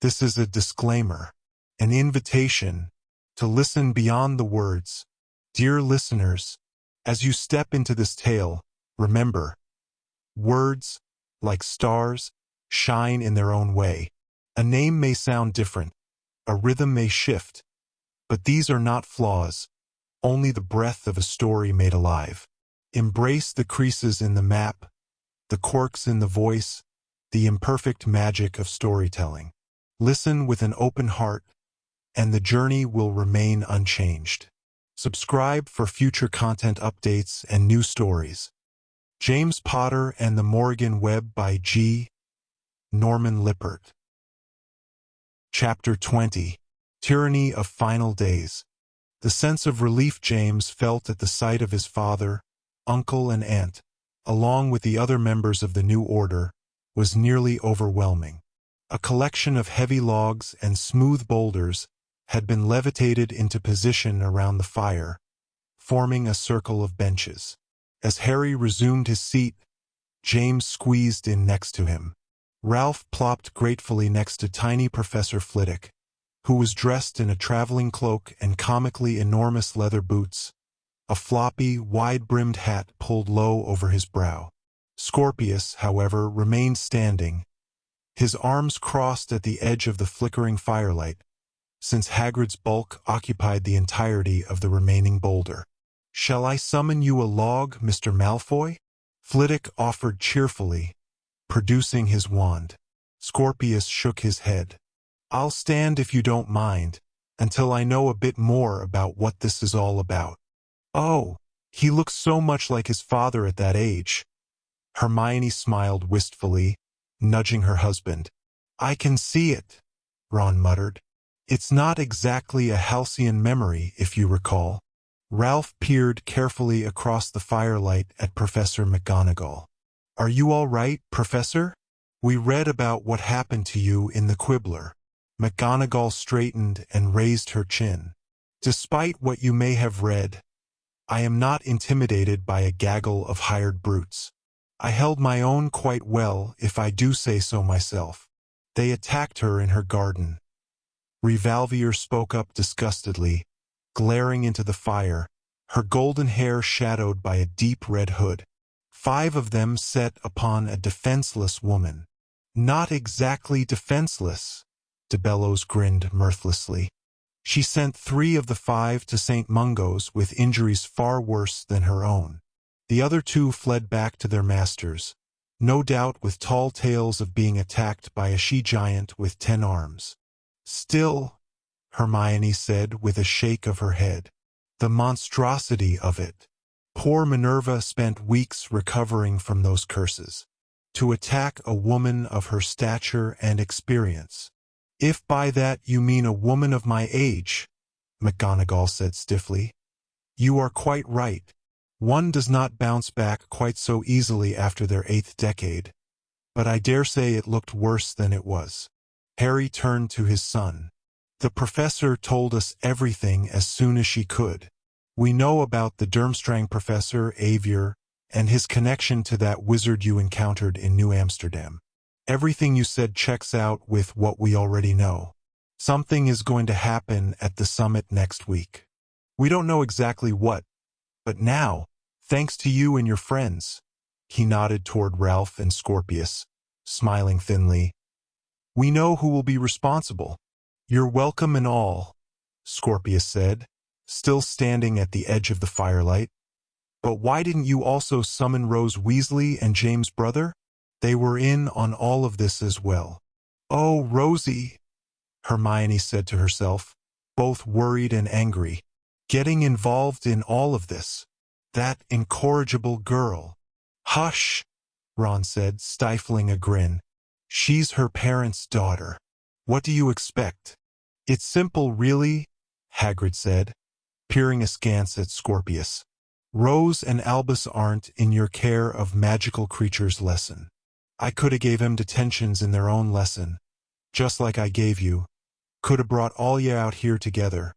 This is a disclaimer, an invitation to listen beyond the words. Dear listeners, as you step into this tale, remember, words, like stars, shine in their own way. A name may sound different, a rhythm may shift, but these are not flaws, only the breath of a story made alive. Embrace the creases in the map, the quirks in the voice, the imperfect magic of storytelling. Listen with an open heart, and the journey will remain unchanged. Subscribe for future content updates and new stories. James Potter and the Morrigan Web by G. Norman Lippert. Chapter 20. Tyranny of Final Days. The sense of relief James felt at the sight of his father, uncle and aunt, along with the other members of the new order, was nearly overwhelming. A collection of heavy logs and smooth boulders had been levitated into position around the fire, forming a circle of benches. As Harry resumed his seat, James squeezed in next to him. Ralph plopped gratefully next to tiny Professor Flitwick, who was dressed in a traveling cloak and comically enormous leather boots, a floppy, wide-brimmed hat pulled low over his brow. Scorpius, however, remained standing, his arms crossed at the edge of the flickering firelight, since Hagrid's bulk occupied the entirety of the remaining boulder. "Shall I summon you a log, Mr. Malfoy?" Flitwick offered cheerfully, producing his wand. Scorpius shook his head. "I'll stand if you don't mind, until I know a bit more about what this is all about." "Oh, he looks so much like his father at that age." Hermione smiled wistfully, nudging her husband. "I can see it," Ron muttered. "It's not exactly a halcyon memory, if you recall." Ralph peered carefully across the firelight at Professor McGonagall. "Are you all right, Professor? We read about what happened to you in the Quibbler." McGonagall straightened and raised her chin. "Despite what you may have read, I am not intimidated by a gaggle of hired brutes. I held my own quite well, if I do say so myself. They attacked her in her garden." Revalvier spoke up disgustedly, glaring into the fire, her golden hair shadowed by a deep red hood. 5 of them set upon a defenseless woman." "Not exactly defenseless," de Bellows grinned mirthlessly. "She sent 3 of the 5 to St. Mungo's with injuries far worse than her own. The other 2 fled back to their masters, no doubt with tall tales of being attacked by a she-giant with 10 arms. Still," Hermione said with a shake of her head, "the monstrosity of it. Poor Minerva spent weeks recovering from those curses. To attack a woman of her stature and experience." "If by that you mean a woman of my age," McGonagall said stiffly, "you are quite right. One does not bounce back quite so easily after their 8th decade. But I dare say it looked worse than it was." Harry turned to his son. "The professor told us everything as soon as she could. We know about the Durmstrang Professor, Avier, and his connection to that wizard you encountered in New Amsterdam. Everything you said checks out with what we already know. Something is going to happen at the summit next week. We don't know exactly what, but now, thanks to you and your friends," he nodded toward Ralph and Scorpius, smiling thinly, "we know who will be responsible." "You're welcome and all," Scorpius said, still standing at the edge of the firelight. "But why didn't you also summon Rose Weasley and James' brother? They were in on all of this as well." "Oh, Rosie," Hermione said to herself, both worried and angry. "Getting involved in all of this. That incorrigible girl." "Hush," Ron said, stifling a grin. "She's her parents' daughter. What do you expect?" "It's simple, really," Hagrid said, peering askance at Scorpius. "Rose and Albus aren't in your care of magical creatures lesson. I coulda gave 'em detentions in their own lesson, just like I gave you. Coulda brought all ye out here together.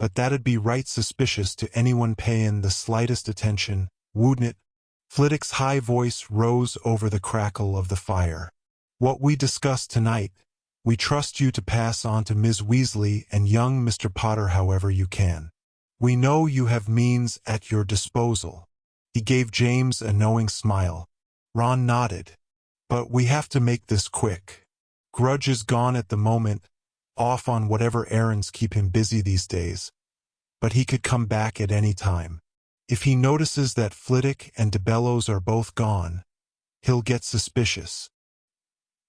But that'd be right suspicious to anyone payin' the slightest attention, wouldn't it?" Flitwick's high voice rose over the crackle of the fire. "What we discussed tonight, We trust you to pass on to Ms. Weasley and young Mr. Potter however you can. We know you have means at your disposal." He gave James a knowing smile. Ron nodded. "But we have to make this quick. Grudge is gone at the moment, off on whatever errands keep him busy these days. But he could come back at any time. If he notices that Flitwick and DeBellows are both gone, he'll get suspicious."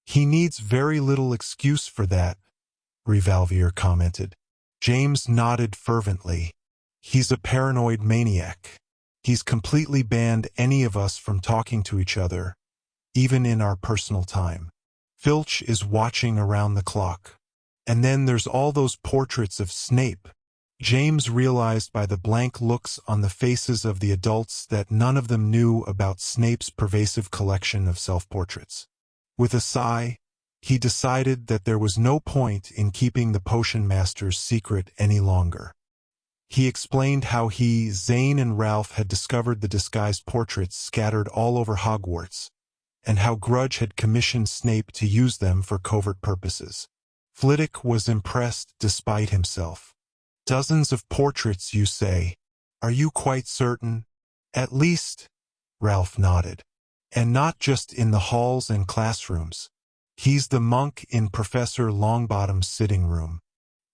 "He needs very little excuse for that," Revalvier commented. James nodded fervently. "He's a paranoid maniac. He's completely banned any of us from talking to each other, even in our personal time. Filch is watching around the clock. And then there's all those portraits of Snape." James realized by the blank looks on the faces of the adults that none of them knew about Snape's pervasive collection of self-portraits. With a sigh, he decided that there was no point in keeping the potion master's secret any longer. He explained how he, Zane, and Ralph had discovered the disguised portraits scattered all over Hogwarts, and how Grudge had commissioned Snape to use them for covert purposes. Flitwick was impressed despite himself. "Dozens of portraits, you say? Are you quite certain?" "At least," Ralph nodded. "And not just in the halls and classrooms. He's the monk in Professor Longbottom's sitting room.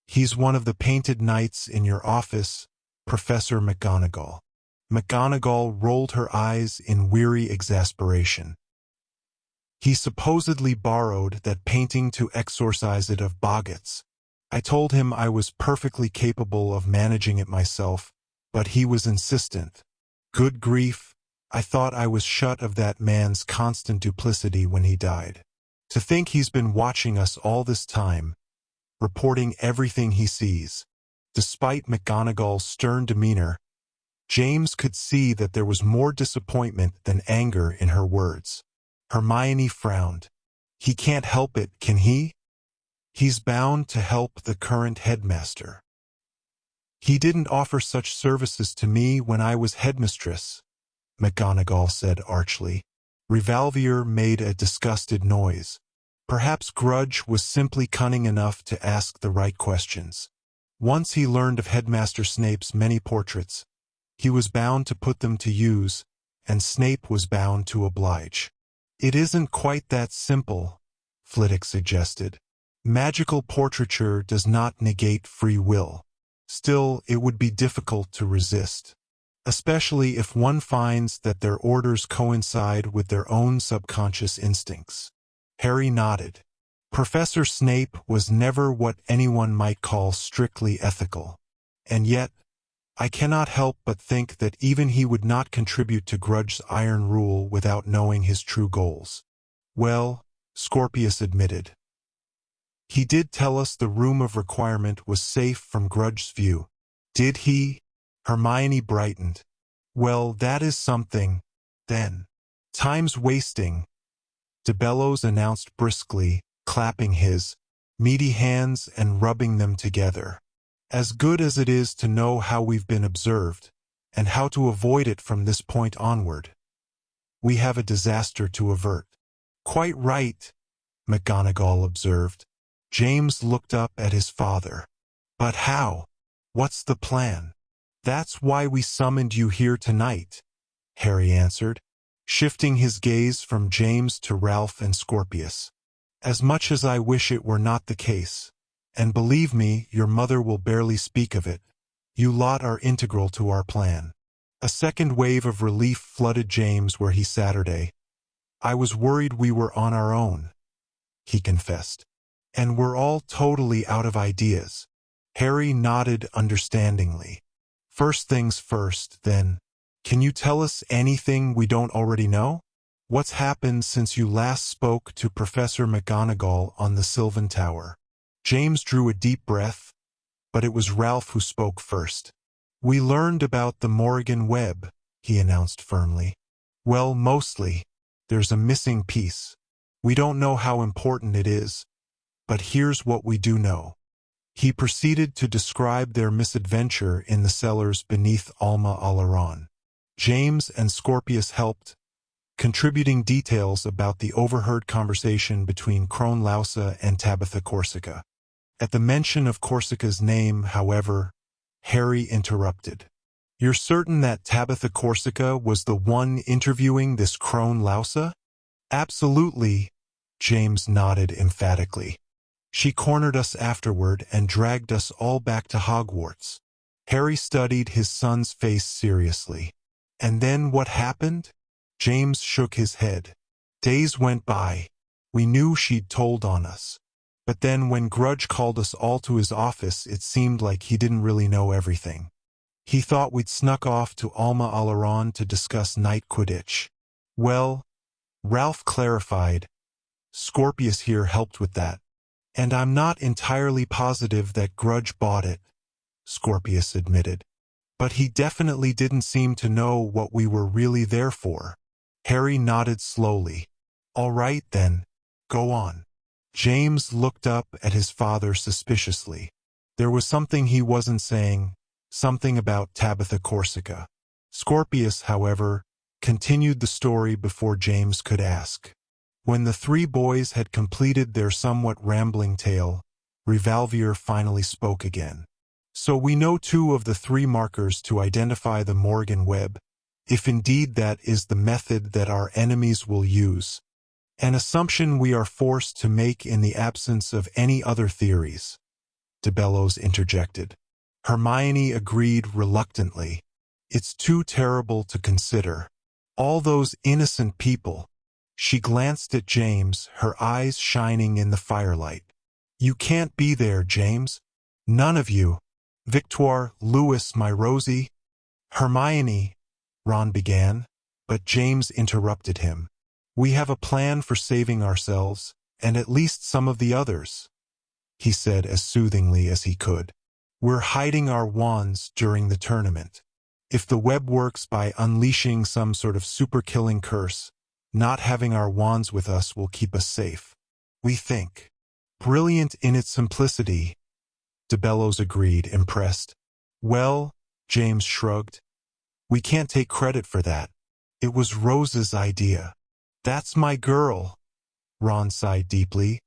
He's one of the painted knights in your office, Professor McGonagall." McGonagall rolled her eyes in weary exasperation. "He supposedly borrowed that painting to exorcise it of Boggart's. I told him I was perfectly capable of managing it myself, but he was insistent. Good grief, I thought I was shut of that man's constant duplicity when he died. To think he's been watching us all this time, reporting everything he sees." Despite McGonagall's stern demeanor, James could see that there was more disappointment than anger in her words. Hermione frowned. "He can't help it, can he? He's bound to help the current headmaster." "He didn't offer such services to me when I was headmistress," McGonagall said archly. Revalvier made a disgusted noise. Perhaps Grudge was simply cunning enough to ask the right questions. Once he learned of Headmaster Snape's many portraits, he was bound to put them to use, and Snape was bound to oblige. "It isn't quite that simple," Flitwick suggested. "Magical portraiture does not negate free will. Still, it would be difficult to resist, especially if one finds that their orders coincide with their own subconscious instincts." Harry nodded. Professor Snape was never what anyone might call strictly ethical. And yet, I cannot help but think that even he would not contribute to Grudge's iron rule without knowing his true goals. "Well," Scorpius admitted, "he did tell us the room of requirement was safe from Grudge's view." "Did he?" Hermione brightened. "Well, that is something, then." "Time's wasting," DeBellows announced briskly, clapping his meaty hands and rubbing them together. "As good as it is to know how we've been observed, and how to avoid it from this point onward. We have a disaster to avert." "Quite right," McGonagall observed. James looked up at his father. "But how? What's the plan?" "That's why we summoned you here tonight," Harry answered, shifting his gaze from James to Ralph and Scorpius. "As much as I wish it were not the case, and believe me, your mother will barely speak of it, you lot are integral to our plan." A second wave of relief flooded James where he Saturday. "I was worried we were on our own," he confessed. "And we're all totally out of ideas." Harry nodded understandingly. "First things first, then. Can you tell us anything we don't already know? What's happened since you last spoke to Professor McGonagall on the Sylvan Tower?" James drew a deep breath, but it was Ralph who spoke first. "We learned about the Morrigan Web," he announced firmly. "Well, mostly. There's a missing piece. We don't know how important it is, but here's what we do know." He proceeded to describe their misadventure in the cellars beneath Alma Alaron. James and Scorpius helped, contributing details about the overheard conversation between Crone Lausa and Tabitha Corsica. At the mention of Corsica's name, however, Harry interrupted. "You're certain that Tabitha Corsica was the one interviewing this Crone Lausa?" "Absolutely," James nodded emphatically. "She cornered us afterward and dragged us all back to Hogwarts." Harry studied his son's face seriously. "And then what happened?" James shook his head. "Days went by. We knew she'd told on us. But then when Grudge called us all to his office, it seemed like he didn't really know everything. He thought we'd snuck off to Alma Alaron to discuss night Quidditch. Well, Ralph clarified. Scorpius here helped with that. And I'm not entirely positive that Grudge bought it," Scorpius admitted. "But he definitely didn't seem to know what we were really there for." Harry nodded slowly. "All right then, go on." James looked up at his father suspiciously. There was something he wasn't saying, something about Tabitha Corsica. Scorpius, however, continued the story before James could ask. When the three boys had completed their somewhat rambling tale, Revolvier finally spoke again. "So we know 2 of the 3 markers to identify the Morrigan Web, if indeed that is the method that our enemies will use. An assumption we are forced to make in the absence of any other theories," de Bellows interjected. Hermione agreed reluctantly. "It's too terrible to consider. All those innocent people." She glanced at James, her eyes shining in the firelight. "You can't be there, James. None of you. Victoire, Louis, my Rosie." "Hermione," Ron began, but James interrupted him. "We have a plan for saving ourselves, and at least some of the others," he said as soothingly as he could. "We're hiding our wands during the tournament. If the web works by unleashing some sort of super-killing curse, not having our wands with us will keep us safe, we think." "Brilliant in its simplicity," de Bellows agreed, impressed. "Well," James shrugged, "we can't take credit for that. It was Rose's idea." "That's my girl," Ron sighed deeply,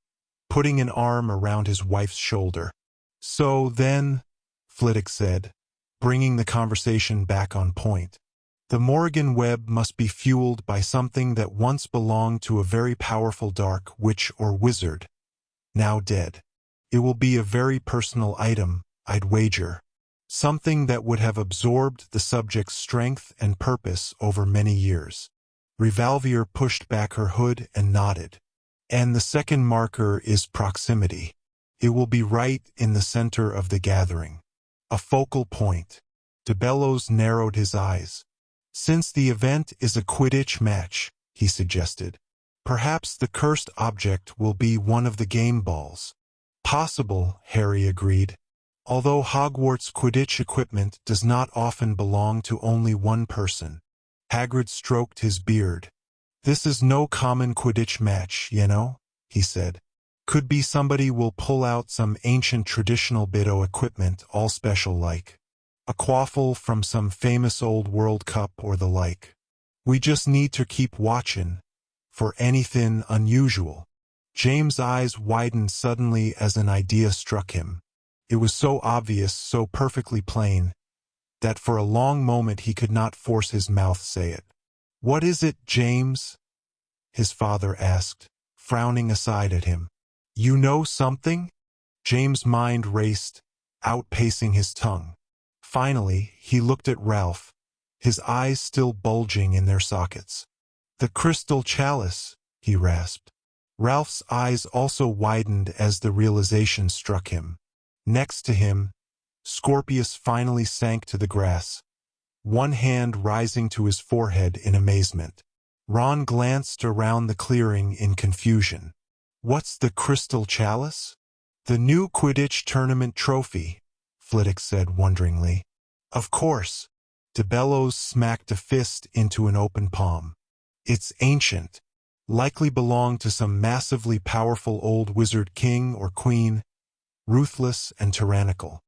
putting an arm around his wife's shoulder. "So then," Flitwick said, bringing the conversation back on point, "the Morrigan Web must be fueled by something that once belonged to a very powerful dark witch or wizard, now dead. It will be a very personal item, I'd wager. Something that would have absorbed the subject's strength and purpose over many years." Revolvier pushed back her hood and nodded. "And the second marker is proximity. It will be right in the center of the gathering. A focal point." De Bellows narrowed his eyes. "Since the event is a Quidditch match," he suggested, "perhaps the cursed object will be one of the game balls." "Possible," Harry agreed. "Although Hogwarts Quidditch equipment does not often belong to only one person." Hagrid stroked his beard. "This is no common Quidditch match, you know," he said. "Could be somebody will pull out some ancient traditional bit o' equipment all special like. A quaffle from some famous old World Cup or the like. We just need to keep watchin' for anything unusual." James' eyes widened suddenly as an idea struck him. It was so obvious, so perfectly plain, that for a long moment he could not force his mouth say it. "What is it, James?" his father asked, frowning aside at him. "You know something?" James' mind raced, outpacing his tongue. Finally, he looked at Ralph, his eyes still bulging in their sockets. "The crystal chalice," he rasped. Ralph's eyes also widened as the realization struck him. Next to him, Scorpius finally sank to the grass, one hand rising to his forehead in amazement. Ron glanced around the clearing in confusion. "What's the crystal chalice?" "The new Quidditch tournament trophy," Flitwick said wonderingly. "Of course." De Bellows smacked a fist into an open palm. "It's ancient. Likely belonged to some massively powerful old wizard king or queen, ruthless and tyrannical."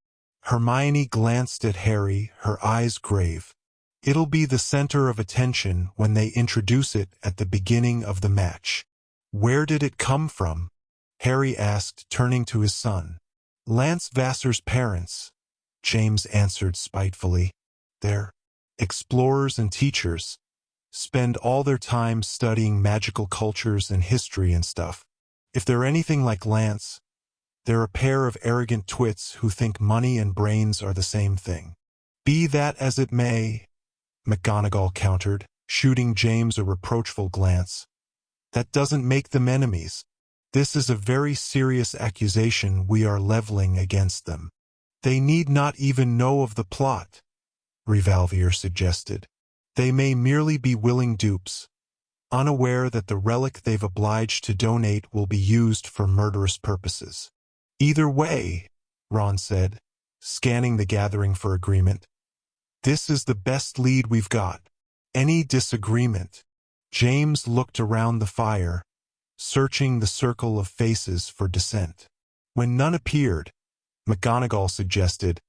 Hermione glanced at Harry, her eyes grave. It'll be the center of attention when they introduce it at the beginning of the match. Where did it come from? Harry asked, turning to his son. Lance Vassar's parents, James answered spitefully. They're explorers and teachers. Spend all their time studying magical cultures and history and stuff. If they're anything like Lance, they're a pair of arrogant twits who think money and brains are the same thing. Be that as it may, McGonagall countered, shooting James a reproachful glance. That doesn't make them enemies. This is a very serious accusation we are leveling against them. They need not even know of the plot, Revalvier suggested. They may merely be willing dupes, unaware that the relic they've obliged to donate will be used for murderous purposes. Either way, Ron said, scanning the gathering for agreement. This is the best lead we've got. Any disagreement? James looked around the fire, searching the circle of faces for dissent. When none appeared, McGonagall suggested,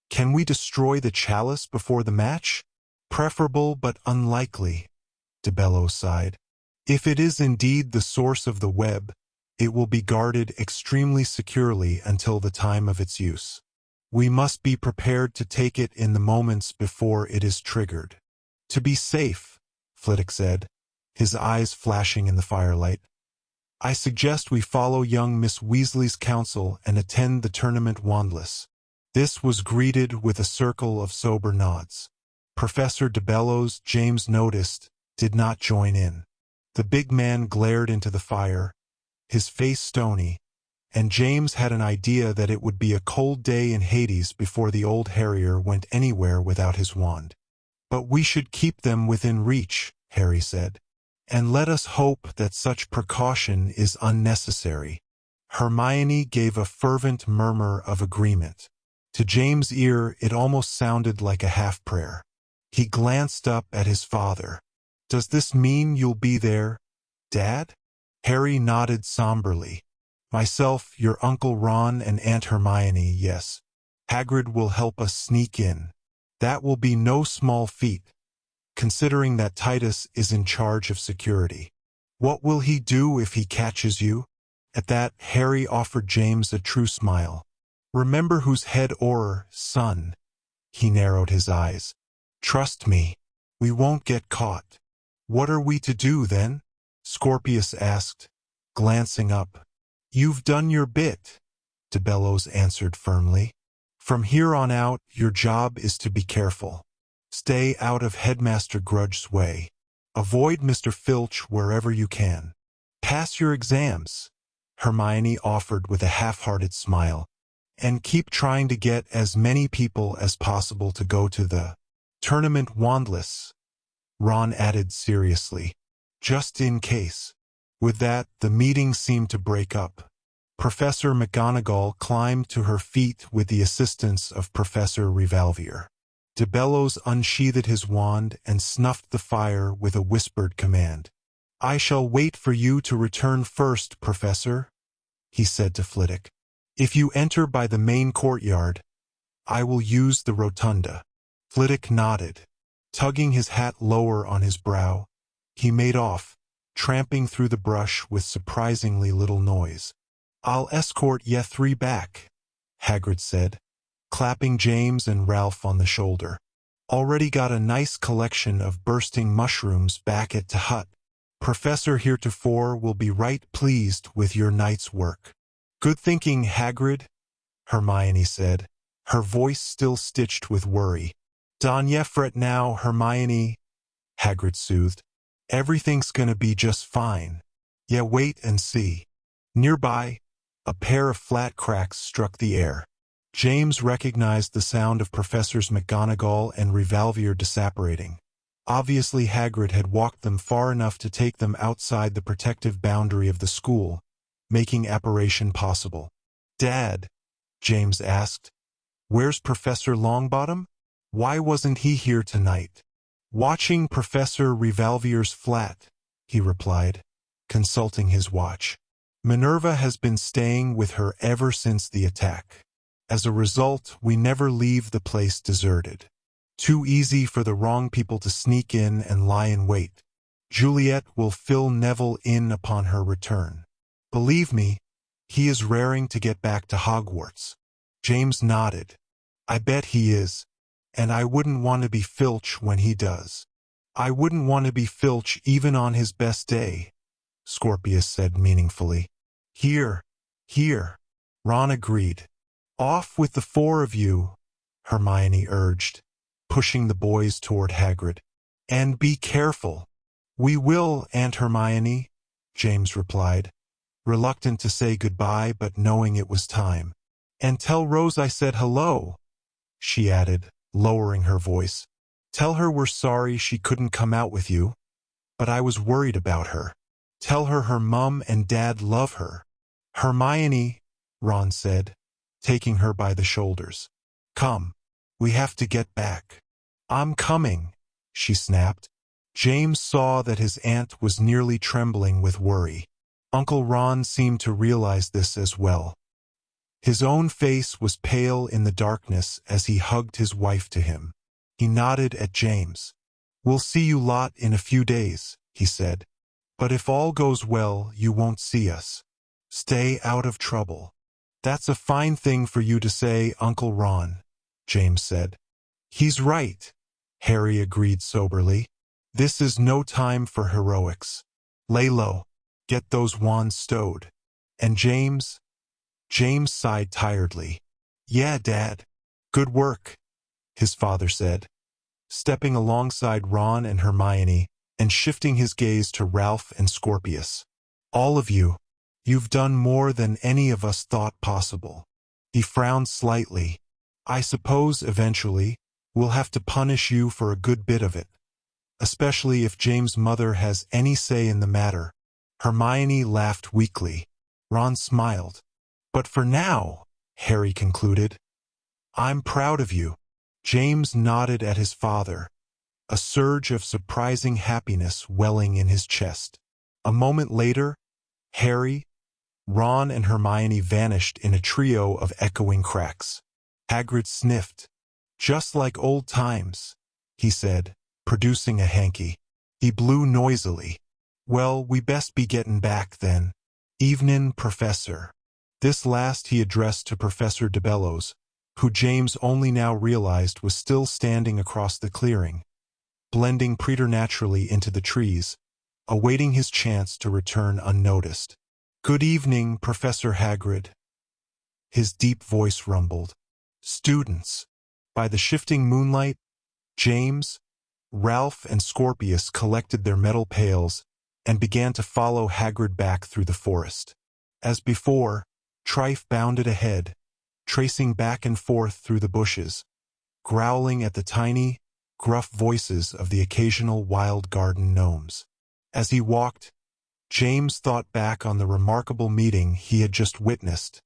Can we destroy the chalice before the match? Preferable but unlikely, de Bellows sighed. If it is indeed the source of the web, it will be guarded extremely securely until the time of its use. We must be prepared to take it in the moments before it is triggered. To be safe, Flitwick said, his eyes flashing in the firelight. I suggest we follow young Miss Weasley's counsel and attend the tournament wandless. This was greeted with a circle of sober nods. Professor de Bellows, James noticed, did not join in. The big man glared into the fire, his face stony, and James had an idea that it would be a cold day in Hades before the old Harrier went anywhere without his wand. But we should keep them within reach, Harry said. And let us hope that such precaution is unnecessary. Hermione gave a fervent murmur of agreement. To James' ear, it almost sounded like a half-prayer. He glanced up at his father. Does this mean you'll be there, Dad? Harry nodded somberly. Myself, your Uncle Ron, and Aunt Hermione, yes. Hagrid will help us sneak in. That will be no small feat, considering that Titus is in charge of security. What will he do if he catches you? At that, Harry offered James a true smile. Remember whose head or son. He narrowed his eyes. Trust me, we won't get caught. What are we to do then? Scorpius asked, glancing up. You've done your bit, de Bellows answered firmly. From here on out, your job is to be careful. Stay out of Headmaster Grudge's way. Avoid Mr. Filch wherever you can. Pass your exams, Hermione offered with a half-hearted smile, and keep trying to get as many people as possible to go to the tournament wandless, Ron added seriously, just in case. With that, the meeting seemed to break up. Professor McGonagall climbed to her feet with the assistance of Professor Revalvier. De Bellows unsheathed his wand and snuffed the fire with a whispered command. I shall wait for you to return first, Professor, he said to Flitwick. If you enter by the main courtyard, I will use the rotunda. Flitwick nodded. Tugging his hat lower on his brow, he made off, tramping through the brush with surprisingly little noise. I'll escort ye three back, Hagrid said, clapping James and Ralph on the shoulder. Already got a nice collection of bursting mushrooms back at the hut. Professor Heretofore will be right pleased with your night's work. Good thinking, Hagrid, Hermione said, her voice still stitched with worry. Don ye fret now, Hermione, Hagrid soothed. Everything's gonna be just fine. Ye wait and see. Nearby, a pair of flat cracks struck the air. James recognized the sound of Professors McGonagall and Revalvier disapparating. Obviously Hagrid had walked them far enough to take them outside the protective boundary of the school, making apparition possible. Dad, James asked, where's Professor Longbottom? Why wasn't he here tonight? Watching Professor Revalvier's flat, he replied, consulting his watch. Minerva has been staying with her ever since the attack. As a result, we never leave the place deserted. Too easy for the wrong people to sneak in and lie in wait. Juliet will fill Neville in upon her return. Believe me, he is raring to get back to Hogwarts. James nodded. I bet he is, and I wouldn't want to be Filch when he does. I wouldn't want to be Filch even on his best day, Scorpius said meaningfully. Here, Ron agreed. Off with the four of you, Hermione urged, pushing the boys toward Hagrid. And be careful. We will, Aunt Hermione, James replied, reluctant to say goodbye but knowing it was time. And tell Rose I said hello, she added, lowering her voice. Tell her we're sorry she couldn't come out with you, but I was worried about her. Tell her her mum and dad love her. Hermione, Ron said, taking her by the shoulders. Come, we have to get back. I'm coming, she snapped. James saw that his aunt was nearly trembling with worry. Uncle Ron seemed to realize this as well. His own face was pale in the darkness as he hugged his wife to him. He nodded at James. We'll see you lot in a few days, he said. But if all goes well, you won't see us. Stay out of trouble. That's a fine thing for you to say, Uncle Ron, James said. He's right, Harry agreed soberly. This is no time for heroics. Lay low. Get those wands stowed. And James sighed tiredly. Yeah, Dad. Good work, his father said, stepping alongside Ron and Hermione and shifting his gaze to Ralph and Scorpius. All of you, you've done more than any of us thought possible. He frowned slightly. I suppose eventually we'll have to punish you for a good bit of it, especially if James' mother has any say in the matter. Hermione laughed weakly. Ron smiled. But for now, Harry concluded, I'm proud of you. James nodded at his father, a surge of surprising happiness welling in his chest. A moment later, Harry, Ron, and Hermione vanished in a trio of echoing cracks. Hagrid sniffed. Just like old times, he said, producing a hanky. He blew noisily. Well, we best be getting back then. Evenin', Professor. This last he addressed to Professor DeBellows, who James only now realized was still standing across the clearing, blending preternaturally into the trees, awaiting his chance to return unnoticed. Good evening, Professor Hagrid. His deep voice rumbled. Students. By the shifting moonlight, James, Ralph, and Scorpius collected their metal pails and began to follow Hagrid back through the forest. As before, Trife bounded ahead, tracing back and forth through the bushes, growling at the tiny, gruff voices of the occasional wild garden gnomes. As he walked, James thought back on the remarkable meeting he had just witnessed,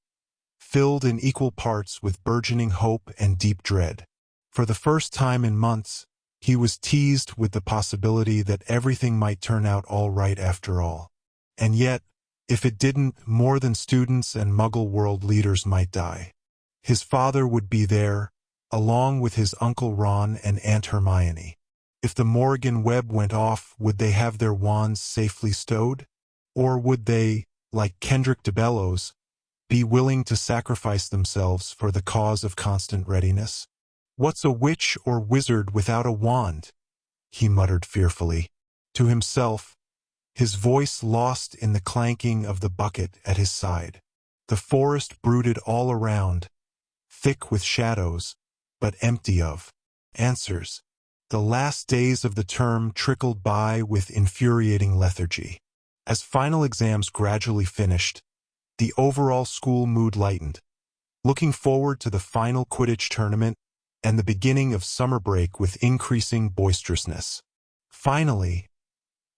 filled in equal parts with burgeoning hope and deep dread. For the first time in months, he was teased with the possibility that everything might turn out all right after all. And yet, if it didn't, more than students and Muggle world leaders might die. His father would be there, along with his Uncle Ron and Aunt Hermione. If the Morrigan Web went off, would they have their wands safely stowed? Or would they, like Kendrick DeBellows, be willing to sacrifice themselves for the cause of constant readiness? What's a witch or wizard without a wand? He muttered fearfully. To himself, his voice lost in the clanking of the bucket at his side. The forest brooded all around, thick with shadows, but empty of answers. The last days of the term trickled by with infuriating lethargy. As final exams gradually finished, the overall school mood lightened, looking forward to the final Quidditch tournament and the beginning of summer break with increasing boisterousness. Finally,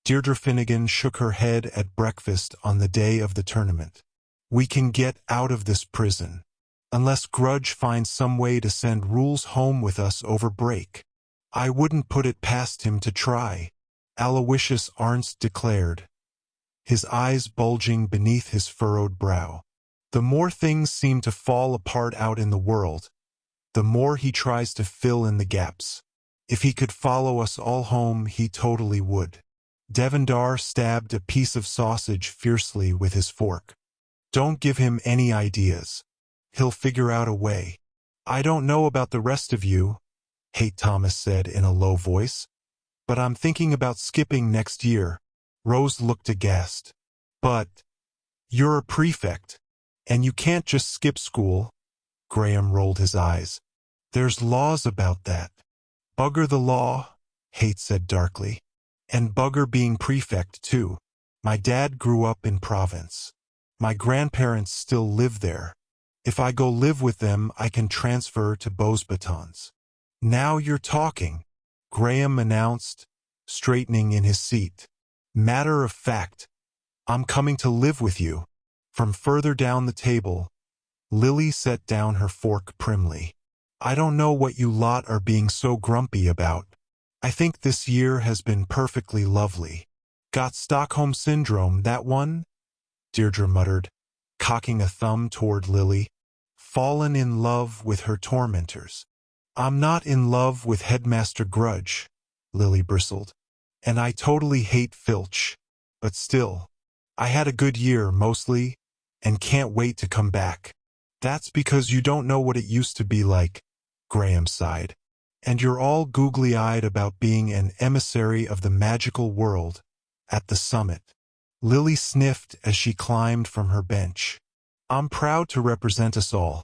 Deirdre Finnegan shook her head at breakfast on the day of the tournament. We can get out of this prison, unless Grudge finds some way to send Rules home with us over break. I wouldn't put it past him to try, Aloysius Arnst declared, his eyes bulging beneath his furrowed brow. The more things seem to fall apart out in the world, the more he tries to fill in the gaps. If he could follow us all home, he totally would. Devendar stabbed a piece of sausage fiercely with his fork. Don't give him any ideas. He'll figure out a way. I don't know about the rest of you, Hate Thomas said in a low voice, but I'm thinking about skipping next year. Rose looked aghast. But you're a prefect, and you can't just skip school. Graham rolled his eyes. There's laws about that. Bugger the law, Hate said darkly. And bugger being prefect, too. My dad grew up in Provence. My grandparents still live there. If I go live with them, I can transfer to Beauxbatons. Now you're talking, Graham announced, straightening in his seat. Matter of fact, I'm coming to live with you. From further down the table, Lily set down her fork primly. I don't know what you lot are being so grumpy about. I think this year has been perfectly lovely. Got Stockholm Syndrome, that one? Deirdre muttered, cocking a thumb toward Lily. Fallen in love with her tormentors. I'm not in love with Headmaster Grudge, Lily bristled. And I totally hate Filch. But still, I had a good year, mostly, and can't wait to come back. That's because you don't know what it used to be like, Graham sighed. And you're all googly-eyed about being an emissary of the magical world at the summit. Lily sniffed as she climbed from her bench. I'm proud to represent us all,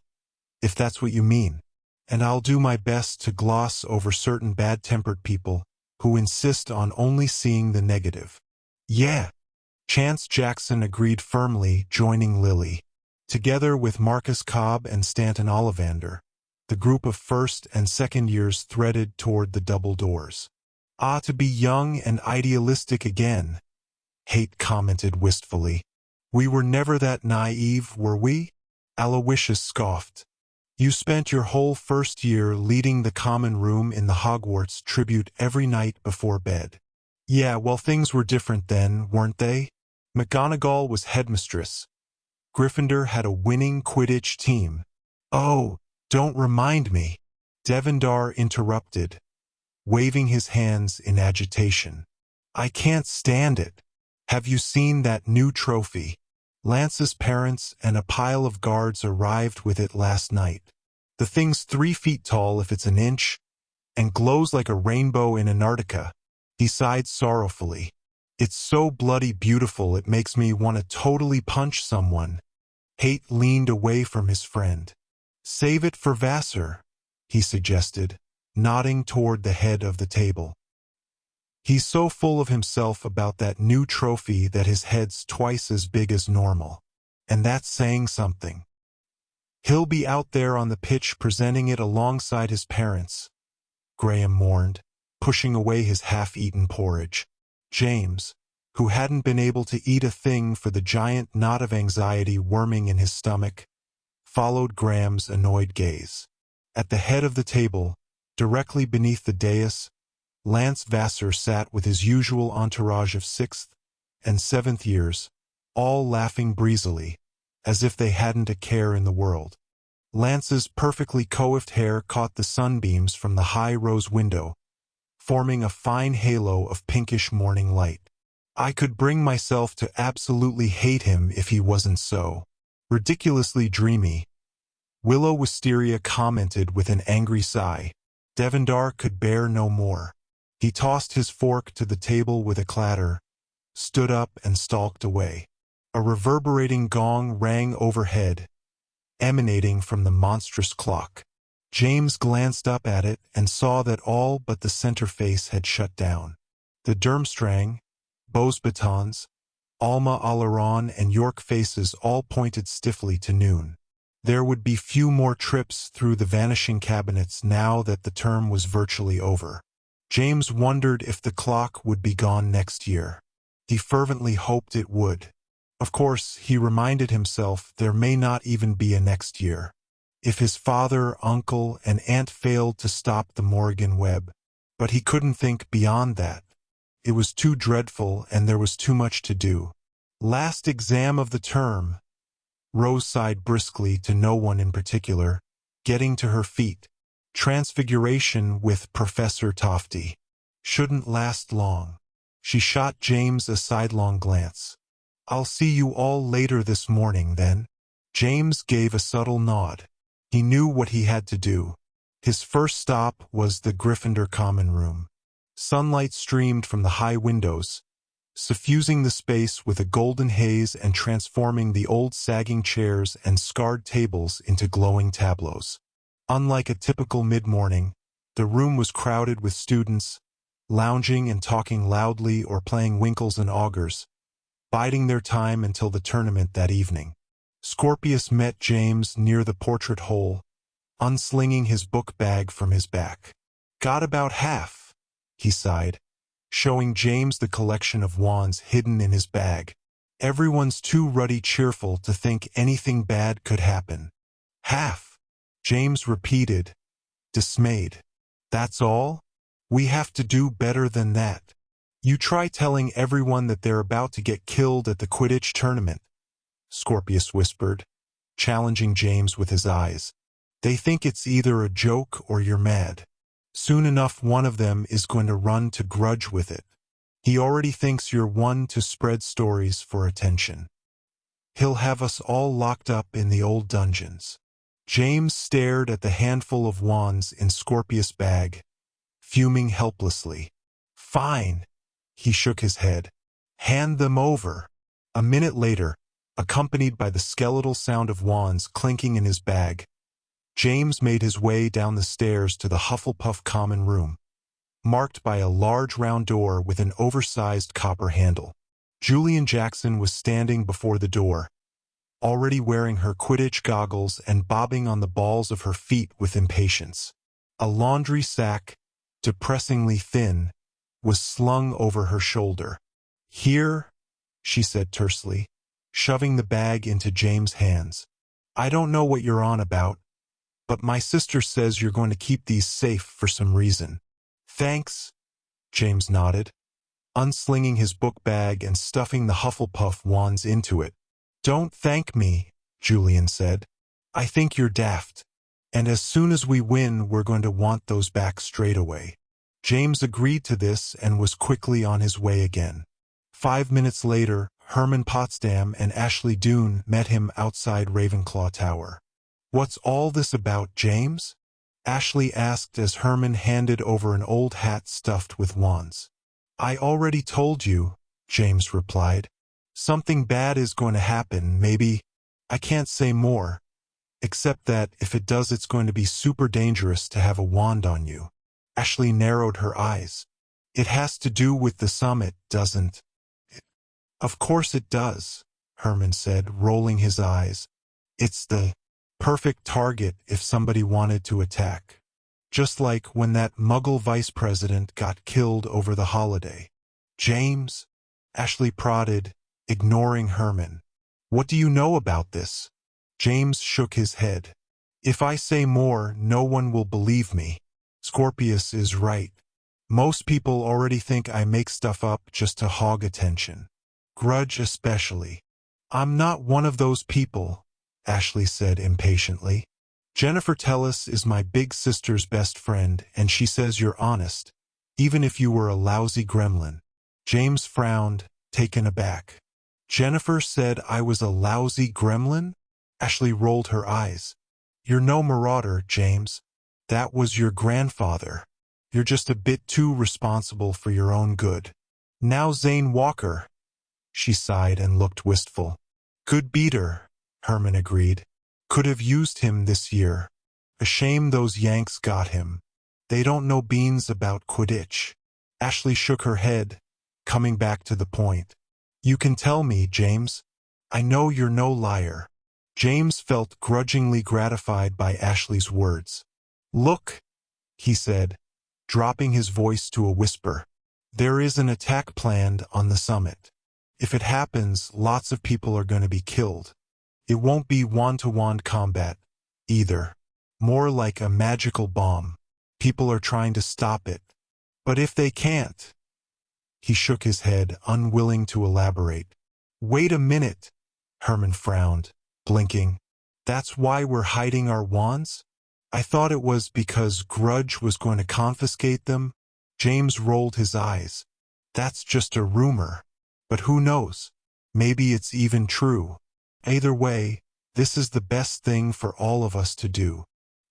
if that's what you mean, and I'll do my best to gloss over certain bad-tempered people who insist on only seeing the negative. Yeah, Chance Jackson agreed firmly, joining Lily. Together with Marcus Cobb and Stanton Ollivander, the group of first and second years threaded toward the double doors. Ah, to be young and idealistic again, Hate commented wistfully. We were never that naive, were we? Aloysius scoffed. You spent your whole first year leading the common room in the Hogwarts tribute every night before bed. Yeah, well, things were different then, weren't they? McGonagall was headmistress. Gryffindor had a winning Quidditch team. Oh, don't remind me, Devendar interrupted, waving his hands in agitation. I can't stand it. Have you seen that new trophy? Lance's parents and a pile of guards arrived with it last night. The thing's 3 feet tall if it's an inch, and glows like a rainbow in Antarctica. He sighed sorrowfully. It's so bloody beautiful it makes me want to totally punch someone. Hate leaned away from his friend. Save it for Vassar, he suggested, nodding toward the head of the table. He's so full of himself about that new trophy that his head's twice as big as normal. And that's saying something. He'll be out there on the pitch presenting it alongside his parents, Graham mourned, pushing away his half-eaten porridge. James, who hadn't been able to eat a thing for the giant knot of anxiety worming in his stomach, followed Graham's annoyed gaze. At the head of the table, directly beneath the dais, Lance Vassar sat with his usual entourage of 6th and 7th years, all laughing breezily, as if they hadn't a care in the world. Lance's perfectly coiffed hair caught the sunbeams from the high rose window, forming a fine halo of pinkish morning light. I could bring myself to absolutely hate him if he wasn't so ridiculously dreamy, Willow Wisteria commented with an angry sigh. Devendar could bear no more. He tossed his fork to the table with a clatter, stood up and stalked away. A reverberating gong rang overhead, emanating from the monstrous clock. James glanced up at it and saw that all but the center face had shut down. The Durmstrang, Beauxbatons, Alma Alaron and York faces all pointed stiffly to noon. There would be few more trips through the vanishing cabinets now that the term was virtually over. James wondered if the clock would be gone next year. He fervently hoped it would. Of course, he reminded himself there may not even be a next year. If his father, uncle, and aunt failed to stop the Morrigan Web. But he couldn't think beyond that. It was too dreadful and there was too much to do. Last exam of the term. Rose sighed briskly to no one in particular, getting to her feet. Transfiguration with Professor Tofty. Shouldn't last long. She shot James a sidelong glance. I'll see you all later this morning, then. James gave a subtle nod. He knew what he had to do. His first stop was the Gryffindor common room. Sunlight streamed from the high windows, suffusing the space with a golden haze and transforming the old sagging chairs and scarred tables into glowing tableaus. Unlike a typical mid-morning, the room was crowded with students, lounging and talking loudly or playing winkles and augurs, biding their time until the tournament that evening. Scorpius met James near the portrait hole, unslinging his book bag from his back. Got about half, he sighed, showing James the collection of wands hidden in his bag. Everyone's too ruddy cheerful to think anything bad could happen. Half, James repeated, dismayed. That's all? We have to do better than that. You try telling everyone that they're about to get killed at the Quidditch tournament, Scorpius whispered, challenging James with his eyes. They think it's either a joke or you're mad. Soon enough one of them is going to run to grudge with it. He already thinks you're one to spread stories for attention. He'll have us all locked up in the old dungeons. James stared at the handful of wands in Scorpius' bag, fuming helplessly. Fine. He shook his head. Hand them over. A minute later, accompanied by the skeletal sound of wands clinking in his bag, James made his way down the stairs to the Hufflepuff common room, marked by a large round door with an oversized copper handle. Julian Jackson was standing before the door, already wearing her Quidditch goggles and bobbing on the balls of her feet with impatience. A laundry sack, depressingly thin, was slung over her shoulder. Here, she said tersely, shoving the bag into James' hands. I don't know what you're on about, but my sister says you're going to keep these safe for some reason. Thanks, James nodded, unslinging his book bag and stuffing the Hufflepuff wands into it. Don't thank me, Julian said. I think you're daft. And as soon as we win, we're going to want those back straight away. James agreed to this and was quickly on his way again. 5 minutes later, Herman Potsdam and Ashley Doone met him outside Ravenclaw Tower. What's all this about, James? Ashley asked as Herman handed over an old hat stuffed with wands. I already told you, James replied. Something bad is going to happen, maybe. I can't say more, except that if it does, it's going to be super dangerous to have a wand on you. Ashley narrowed her eyes. It has to do with the summit, doesn't it? Of course it does, Herman said, rolling his eyes. It's the perfect target if somebody wanted to attack. Just like when that Muggle vice president got killed over the holiday. James? Ashley prodded, ignoring Herman. What do you know about this? James shook his head. If I say more, no one will believe me. Scorpius is right. Most people already think I make stuff up just to hog attention. Grudge especially. I'm not one of those people, Ashley said impatiently. Jennifer Tellis is my big sister's best friend, and she says you're honest, even if you were a lousy gremlin. James frowned, taken aback. Jennifer said I was a lousy gremlin? Ashley rolled her eyes. You're no marauder, James. That was your grandfather. You're just a bit too responsible for your own good. Now Zane Walker. She sighed and looked wistful. Good beater, Herman agreed. Could have used him this year. A shame those Yanks got him. They don't know beans about Quidditch. Ashley shook her head, coming back to the point. You can tell me, James. I know you're no liar. James felt grudgingly gratified by Ashley's words. Look, he said, dropping his voice to a whisper. There is an attack planned on the summit. If it happens, lots of people are going to be killed. It won't be wand-to-wand combat, either. More like a magical bomb. People are trying to stop it. But if they can't... He shook his head, unwilling to elaborate. Wait a minute, Herman frowned, blinking. That's why we're hiding our wands? I thought it was because Grudge was going to confiscate them. James rolled his eyes. That's just a rumor. But who knows? Maybe it's even true. Either way, this is the best thing for all of us to do.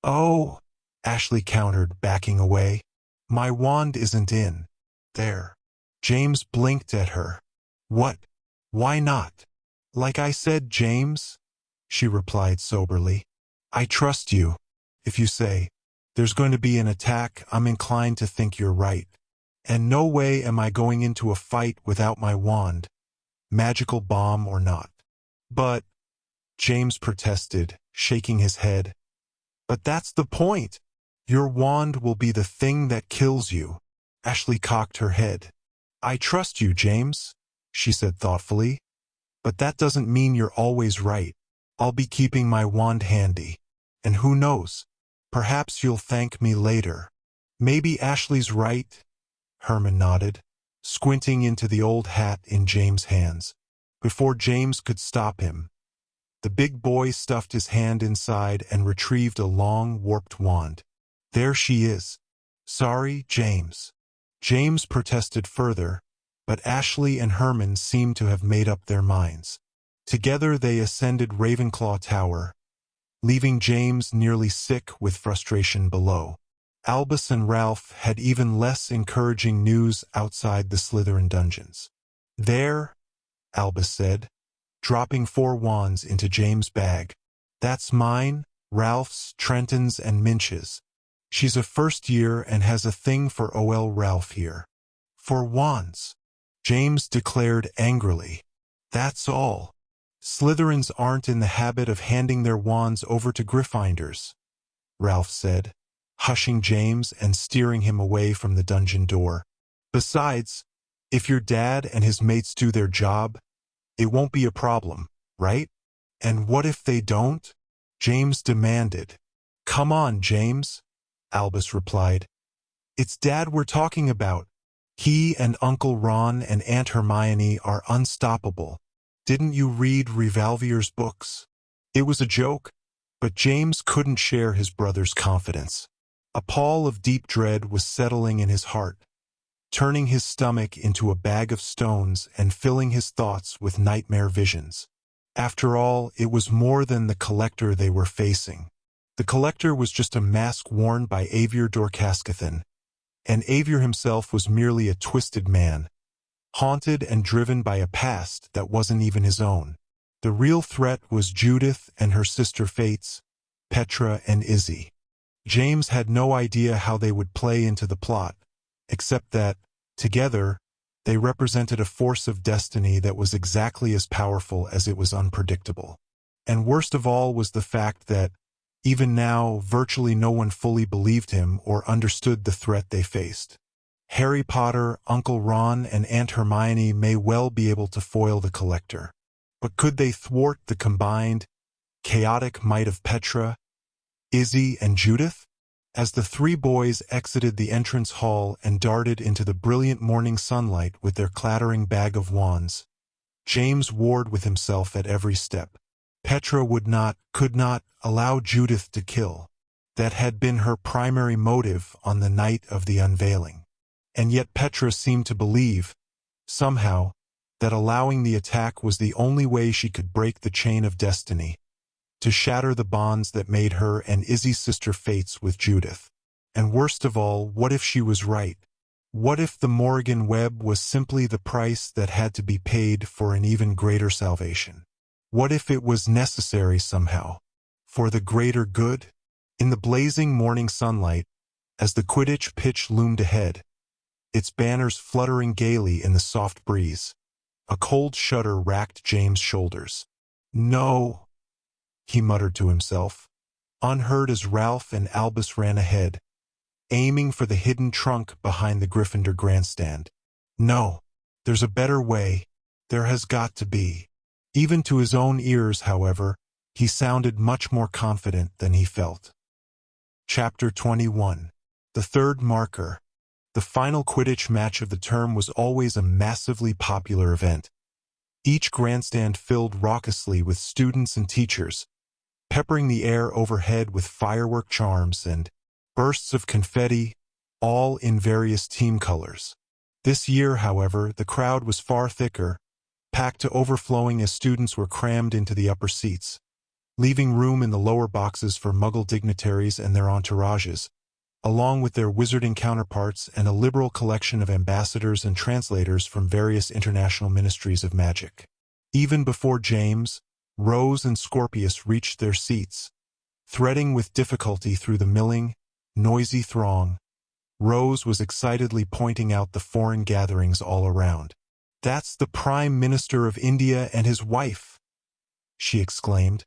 Oh, Ashley countered, backing away. My wand isn't in there. James blinked at her. What? Why not? Like I said, James, she replied soberly. I trust you. If you say there's going to be an attack, I'm inclined to think you're right. And no way am I going into a fight without my wand, magical bomb or not. But, James protested, shaking his head. But that's the point. Your wand will be the thing that kills you. Ashley cocked her head. I trust you, James, she said thoughtfully. But that doesn't mean you're always right. I'll be keeping my wand handy. And who knows? Perhaps you'll thank me later. Maybe Ashley's right. Herman nodded, squinting into the old hat in James' hands. Before James could stop him, the big boy stuffed his hand inside and retrieved a long, warped wand. There she is. Sorry, James. James protested further, but Ashley and Herman seemed to have made up their minds. Together they ascended Ravenclaw Tower, leaving James nearly sick with frustration below. Albus and Ralph had even less encouraging news outside the Slytherin dungeons. There, Albus said, dropping 4 wands into James' bag. That's mine, Ralph's, Trenton's, and Minch's. She's a first year and has a thing for OL Ralph here. For wands, James declared angrily. That's all. Slytherins aren't in the habit of handing their wands over to Gryffindors, Ralph said, hushing James and steering him away from the dungeon door. Besides, if your dad and his mates do their job, it won't be a problem, right? And what if they don't? James demanded. Come on, James, Albus replied. It's Dad we're talking about. He and Uncle Ron and Aunt Hermione are unstoppable. Didn't you read Revalvier's books? It was a joke, but James couldn't share his brother's confidence. A pall of deep dread was settling in his heart, turning his stomach into a bag of stones and filling his thoughts with nightmare visions. After all, it was more than the Collector they were facing. The Collector was just a mask worn by Avier Dorcascathan, and Avier himself was merely a twisted man, haunted and driven by a past that wasn't even his own. The real threat was Judith and her sister Fates, Petra and Izzy. James had no idea how they would play into the plot, except that, together, they represented a force of destiny that was exactly as powerful as it was unpredictable. And worst of all was the fact that, even now, virtually no one fully believed him or understood the threat they faced. Harry Potter, Uncle Ron, and Aunt Hermione may well be able to foil the Collector. But could they thwart the combined, chaotic might of Petra, Izzy, and Judith? As the 3 boys exited the entrance hall and darted into the brilliant morning sunlight with their clattering bag of wands, James warred with himself at every step. Petra could not allow Judith to kill. That had been her primary motive on the night of the unveiling. And yet Petra seemed to believe, somehow, that allowing the attack was the only way she could break the chain of destiny, to shatter the bonds that made her and Izzy's sister Fates with Judith. And worst of all, what if she was right? What if the Morrigan Web was simply the price that had to be paid for an even greater salvation? What if it was necessary somehow, for the greater good? In the blazing morning sunlight, as the Quidditch pitch loomed ahead, its banners fluttering gaily in the soft breeze, a cold shudder racked James' shoulders. No, he muttered to himself, unheard as Ralph and Albus ran ahead, aiming for the hidden trunk behind the Gryffindor grandstand. No, there's a better way. There has got to be. Even to his own ears, however, he sounded much more confident than he felt. Chapter 21. The Third Marker. The final Quidditch match of the term was always a massively popular event. Each grandstand filled raucously with students and teachers, peppering the air overhead with firework charms and bursts of confetti, all in various team colors. This year, however, the crowd was far thicker, packed to overflowing as students were crammed into the upper seats, leaving room in the lower boxes for Muggle dignitaries and their entourages, along with their wizarding counterparts and a liberal collection of ambassadors and translators from various international ministries of magic. Even before James, Rose and Scorpius reached their seats, threading with difficulty through the milling, noisy throng, Rose was excitedly pointing out the foreign gatherings all around. "That's the Prime Minister of India and his wife," she exclaimed,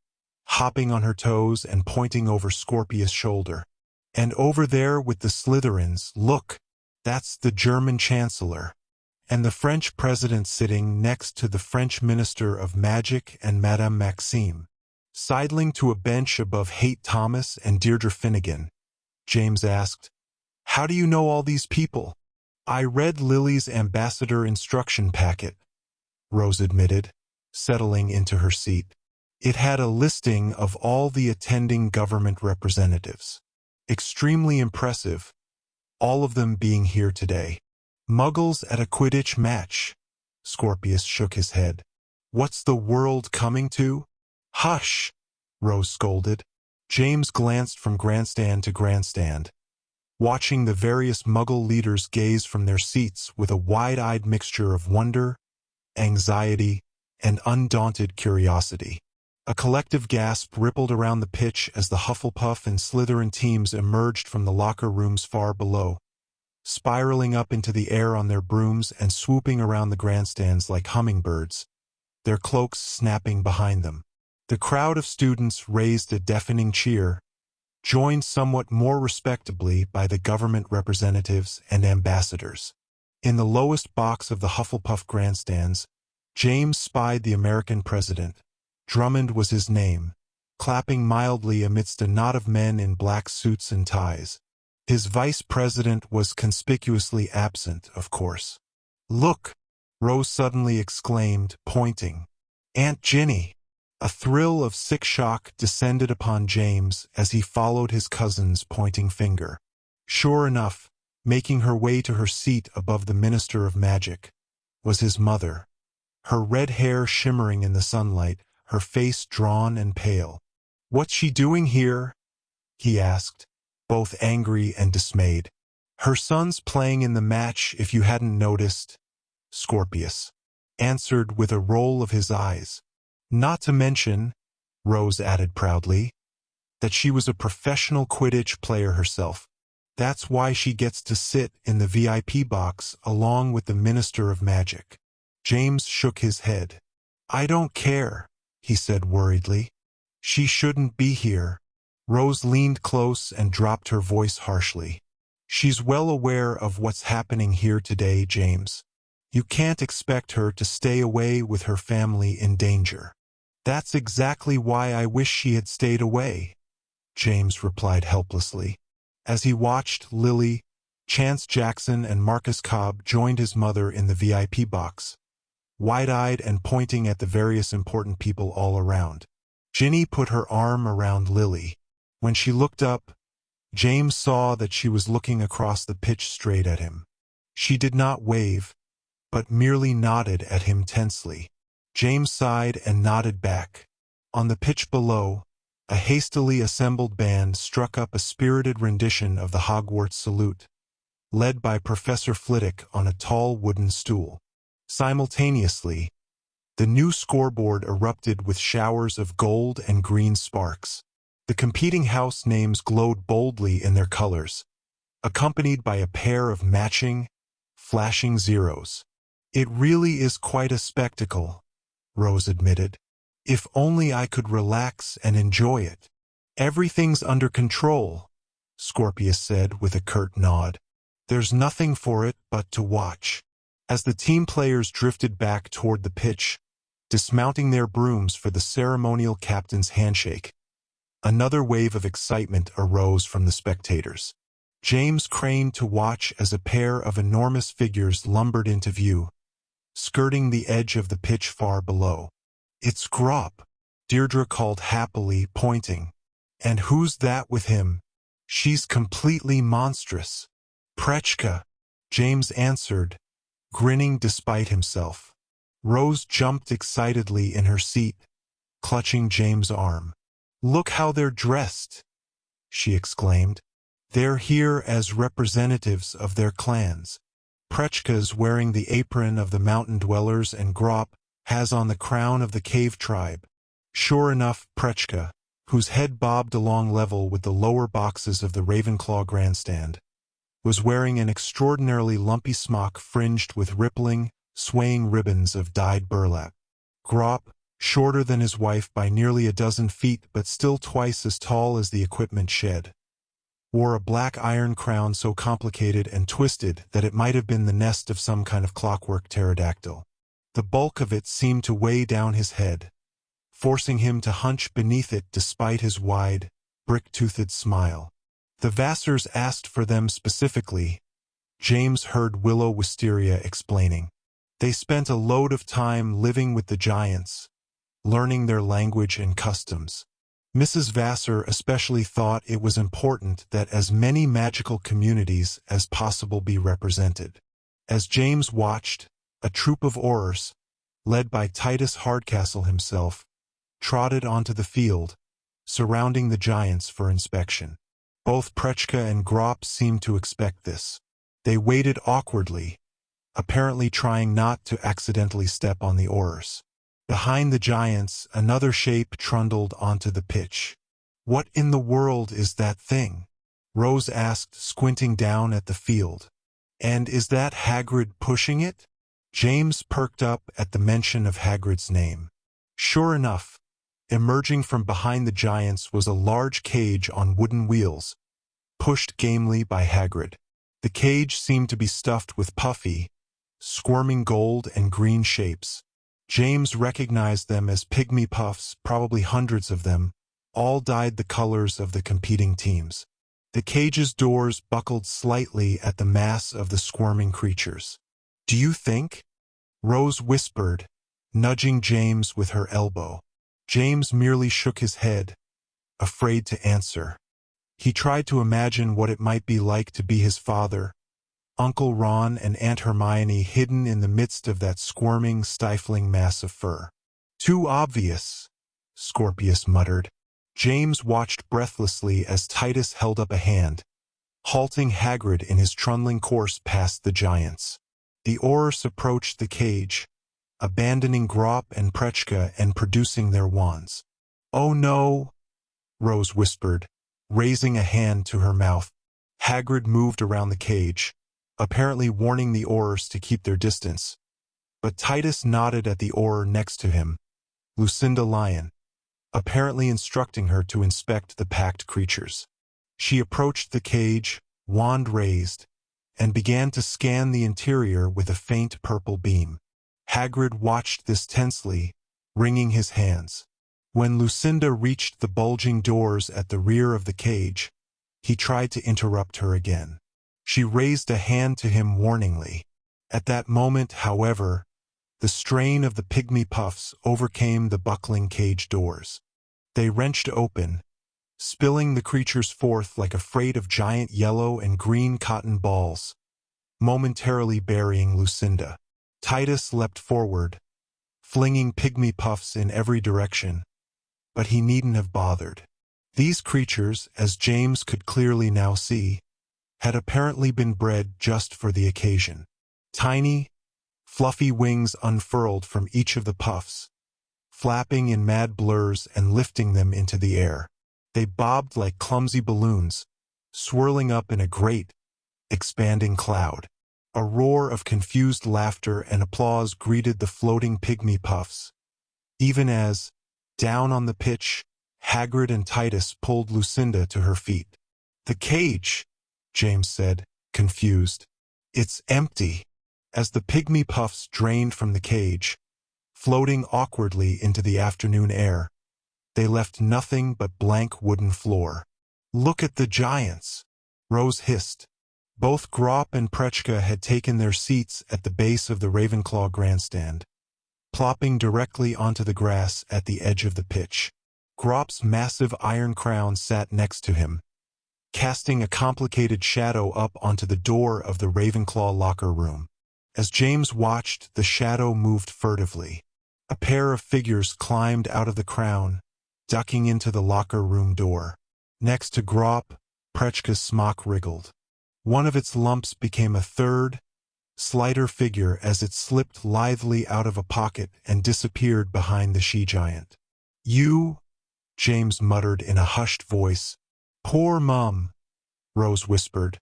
hopping on her toes and pointing over Scorpius' shoulder. "And over there with the Slytherins, look, that's the German Chancellor. And the French President sitting next to the French Minister of Magic and Madame Maxime." Sidling to a bench above Haight Thomas and Deirdre Finnegan, James asked, "How do you know all these people?" "I read Lily's ambassador instruction packet," Rose admitted, settling into her seat. It had a listing of all the attending government representatives. Extremely impressive, all of them being here today. "Muggles at a Quidditch match," Scorpius shook his head. "What's the world coming to?" "Hush," Rose scolded. James glanced from grandstand to grandstand, watching the various Muggle leaders gaze from their seats with a wide-eyed mixture of wonder, anxiety, and undaunted curiosity. A collective gasp rippled around the pitch as the Hufflepuff and Slytherin teams emerged from the locker rooms far below, spiraling up into the air on their brooms and swooping around the grandstands like hummingbirds, their cloaks snapping behind them. The crowd of students raised a deafening cheer, joined somewhat more respectably by the government representatives and ambassadors. In the lowest box of the Hufflepuff grandstands, James spied the American president. Drummond was his name, clapping mildly amidst a knot of men in black suits and ties. His vice president was conspicuously absent, of course. "Look!" Rose suddenly exclaimed, pointing. "Aunt Ginny!" A thrill of sick shock descended upon James as he followed his cousin's pointing finger. Sure enough, making her way to her seat above the Minister of Magic, was his mother, her red hair shimmering in the sunlight, her face drawn and pale. "What's she doing here?" he asked, both angry and dismayed. "Her son's playing in the match, if you hadn't noticed," Scorpius answered with a roll of his eyes. "Not to mention," Rose added proudly, "that she was a professional Quidditch player herself. That's why she gets to sit in the VIP box along with the Minister of Magic." James shook his head. "I don't care," he said worriedly. "She shouldn't be here." Rose leaned close and dropped her voice harshly. "She's well aware of what's happening here today, James. You can't expect her to stay away with her family in danger." "That's exactly why I wish she had stayed away," James replied helplessly. As he watched, Lily, Chance Jackson, and Marcus Cobb joined his mother in the VIP box, wide-eyed and pointing at the various important people all around. Ginny put her arm around Lily. When she looked up, James saw that she was looking across the pitch straight at him. She did not wave, but merely nodded at him tensely. James sighed and nodded back. On the pitch below, a hastily assembled band struck up a spirited rendition of the Hogwarts salute, led by Professor Flitwick on a tall wooden stool. Simultaneously, the new scoreboard erupted with showers of gold and green sparks. The competing house names glowed boldly in their colors, accompanied by a pair of matching, flashing zeros. "It really is quite a spectacle," Rose admitted. "If only I could relax and enjoy it." "Everything's under control," Scorpius said with a curt nod. "There's nothing for it but to watch." As the team players drifted back toward the pitch, dismounting their brooms for the ceremonial captain's handshake, another wave of excitement arose from the spectators. James craned to watch as a pair of enormous figures lumbered into view, skirting the edge of the pitch far below. "It's Grop," Deirdre called happily, pointing. And who's that with him? She's completely monstrous. Petra, James answered, grinning despite himself. Rose jumped excitedly in her seat, clutching James' arm. Look how they're dressed, she exclaimed. They're here as representatives of their clans. Petra's wearing the apron of the mountain dwellers and Grop has on the crown of the cave tribe. Sure enough, Petra, whose head bobbed along level with the lower boxes of the Ravenclaw grandstand, was wearing an extraordinarily lumpy smock fringed with rippling, swaying ribbons of dyed burlap. Grop, shorter than his wife by nearly a dozen feet but still twice as tall as the equipment shed, wore a black iron crown so complicated and twisted that it might have been the nest of some kind of clockwork pterodactyl. The bulk of it seemed to weigh down his head, forcing him to hunch beneath it despite his wide, brick-toothed smile. The Vassars asked for them specifically, James heard Willow Wisteria explaining. They spent a load of time living with the giants, learning their language and customs. Mrs. Vassar especially thought it was important that as many magical communities as possible be represented. As James watched, a troop of Aurors, led by Titus Hardcastle himself, trotted onto the field, surrounding the giants for inspection. Both Petra and Grop seemed to expect this. They waited awkwardly, apparently trying not to accidentally step on the Aurors. Behind the giants, another shape trundled onto the pitch. What in the world is that thing? Rose asked, squinting down at the field. And is that Hagrid pushing it? James perked up at the mention of Hagrid's name. Sure enough, emerging from behind the giants was a large cage on wooden wheels, pushed gamely by Hagrid. The cage seemed to be stuffed with puffy, squirming gold and green shapes. James recognized them as pygmy puffs, probably hundreds of them, all dyed the colors of the competing teams. The cage's doors buckled slightly at the mass of the squirming creatures. Do you think? Rose whispered, nudging James with her elbow. James merely shook his head, afraid to answer. He tried to imagine what it might be like to be his father, Uncle Ron and Aunt Hermione hidden in the midst of that squirming, stifling mass of fur. Too obvious, Scorpius muttered. James watched breathlessly as Titus held up a hand, halting Hagrid in his trundling course past the giants. The Aurors approached the cage, abandoning Grop and Petra and producing their wands. Oh no, Rose whispered, raising a hand to her mouth. Hagrid moved around the cage, apparently warning the Aurors to keep their distance. But Titus nodded at the Auror next to him, Lucinda Lyon, apparently instructing her to inspect the packed creatures. She approached the cage, wand raised, and began to scan the interior with a faint purple beam. Hagrid watched this tensely, wringing his hands. When Lucinda reached the bulging doors at the rear of the cage, he tried to interrupt her again. She raised a hand to him warningly. At that moment, however, the strain of the pygmy puffs overcame the buckling cage doors. They wrenched open, spilling the creatures forth like a freight of giant yellow and green cotton balls, momentarily burying Lucinda. Titus leapt forward, flinging pygmy puffs in every direction, but he needn't have bothered. These creatures, as James could clearly now see, had apparently been bred just for the occasion. Tiny, fluffy wings unfurled from each of the puffs, flapping in mad blurs and lifting them into the air. They bobbed like clumsy balloons, swirling up in a great, expanding cloud. A roar of confused laughter and applause greeted the floating pygmy puffs, even as, down on the pitch, Hagrid and Titus pulled Lucinda to her feet. "The cage," James said, confused. "It's empty." As the pygmy puffs drained from the cage, floating awkwardly into the afternoon air, they left nothing but blank wooden floor. "Look at the giants," Rose hissed. Both Grop and Petra had taken their seats at the base of the Ravenclaw grandstand, plopping directly onto the grass at the edge of the pitch. Grop's massive iron crown sat next to him, casting a complicated shadow up onto the door of the Ravenclaw locker room. As James watched, the shadow moved furtively. A pair of figures climbed out of the crown, ducking into the locker room door. Next to Grop, Prechka's smock wriggled. One of its lumps became a third, slighter figure as it slipped lithely out of a pocket and disappeared behind the she-giant. "You," James muttered in a hushed voice. "Poor Mum," Rose whispered,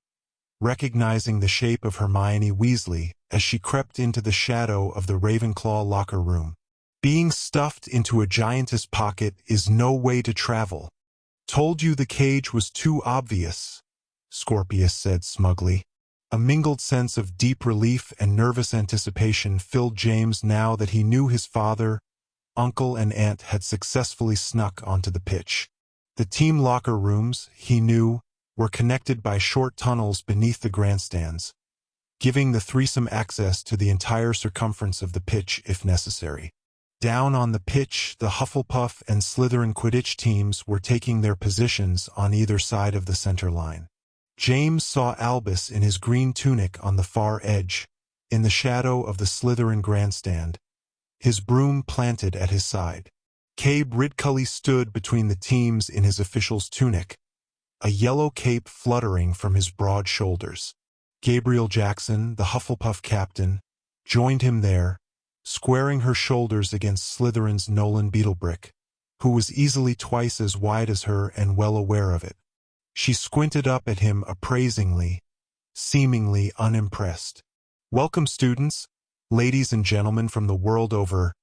recognizing the shape of Hermione Weasley as she crept into the shadow of the Ravenclaw locker room. "Being stuffed into a giantess pocket is no way to travel. Told you the cage was too obvious," Scorpius said smugly. A mingled sense of deep relief and nervous anticipation filled James now that he knew his father, uncle, and aunt had successfully snuck onto the pitch. The team locker rooms, he knew, were connected by short tunnels beneath the grandstands, giving the threesome access to the entire circumference of the pitch if necessary. Down on the pitch, the Hufflepuff and Slytherin Quidditch teams were taking their positions on either side of the center line. James saw Albus in his green tunic on the far edge, in the shadow of the Slytherin grandstand, his broom planted at his side. Cabe Ridcully stood between the teams in his official's tunic, a yellow cape fluttering from his broad shoulders. Gabriel Jackson, the Hufflepuff captain, joined him there, squaring her shoulders against Slytherin's Nolan Beetlebrick, who was easily twice as wide as her and well aware of it. She squinted up at him appraisingly, seemingly unimpressed. "Welcome, students, ladies and gentlemen from the world over,"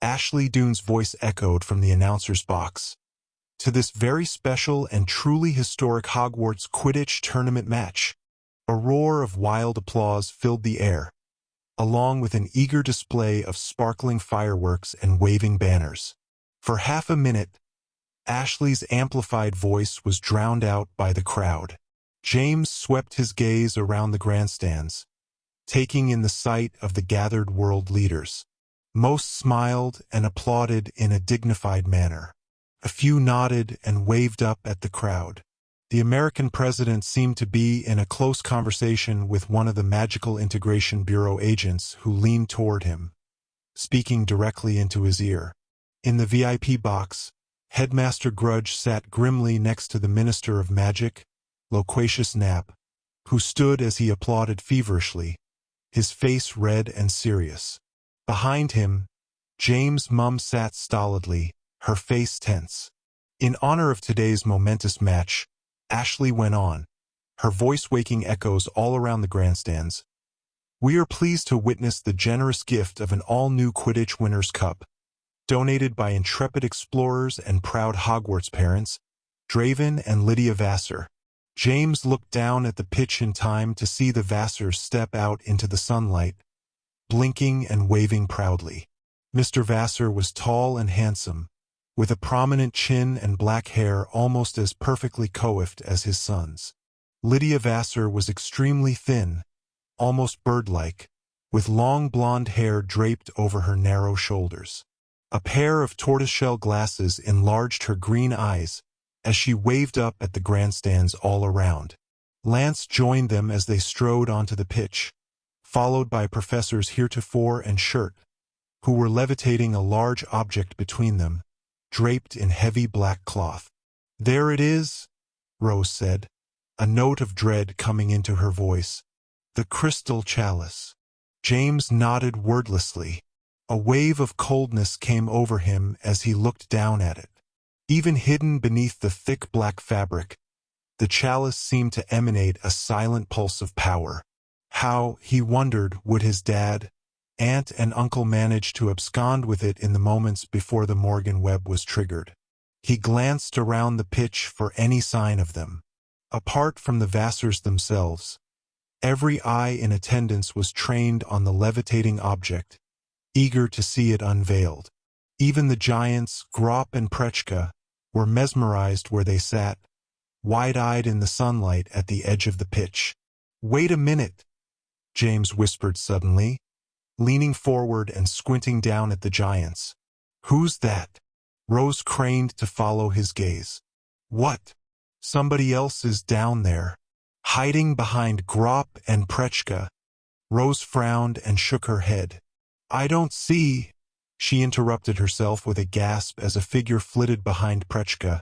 Ashley Doone's voice echoed from the announcer's box, "to this very special and truly historic Hogwarts Quidditch tournament match." A roar of wild applause filled the air, along with an eager display of sparkling fireworks and waving banners. For half a minute, Ashley's amplified voice was drowned out by the crowd. James swept his gaze around the grandstands, taking in the sight of the gathered world leaders. Most smiled and applauded in a dignified manner. A few nodded and waved up at the crowd. The American president seemed to be in a close conversation with one of the Magical Integration Bureau agents who leaned toward him, speaking directly into his ear. In the VIP box, Headmaster Grudge sat grimly next to the Minister of Magic, Loquacious Knapp, who stood as he applauded feverishly, his face red and serious. Behind him, James' mum sat stolidly, her face tense. In honor of today's momentous match, Ashley went on, her voice waking echoes all around the grandstands. "We are pleased to witness the generous gift of an all-new Quidditch Winners' Cup, donated by intrepid explorers and proud Hogwarts parents, Draven and Lydia Vassar." James looked down at the pitch in time to see the Vassars step out into the sunlight, blinking and waving proudly. Mr. Vassar was tall and handsome, with a prominent chin and black hair almost as perfectly coiffed as his son's. Lydia Vassar was extremely thin, almost bird-like, with long blonde hair draped over her narrow shoulders. A pair of tortoiseshell glasses enlarged her green eyes as she waved up at the grandstands all around. Lance joined them as they strode onto the pitch, followed by Professors Heretofore and Shirt, who were levitating a large object between them, draped in heavy black cloth. "There it is," Rose said, a note of dread coming into her voice. "The crystal chalice." James nodded wordlessly. A wave of coldness came over him as he looked down at it. Even hidden beneath the thick black fabric, the chalice seemed to emanate a silent pulse of power. How, he wondered, would his dad, aunt, and uncle manage to abscond with it in the moments before the Morrigan Web was triggered? He glanced around the pitch for any sign of them. Apart from the Vassars themselves, every eye in attendance was trained on the levitating object, eager to see it unveiled. Even the giants, Grop and Prechka, were mesmerized where they sat, wide-eyed in the sunlight at the edge of the pitch. "Wait a minute," James whispered suddenly, leaning forward and squinting down at the giants. "Who's that?" Rose craned to follow his gaze. "What? Somebody else is down there, hiding behind Grop and Prechka." Rose frowned and shook her head. "I don't see—" She interrupted herself with a gasp as a figure flitted behind Prechka,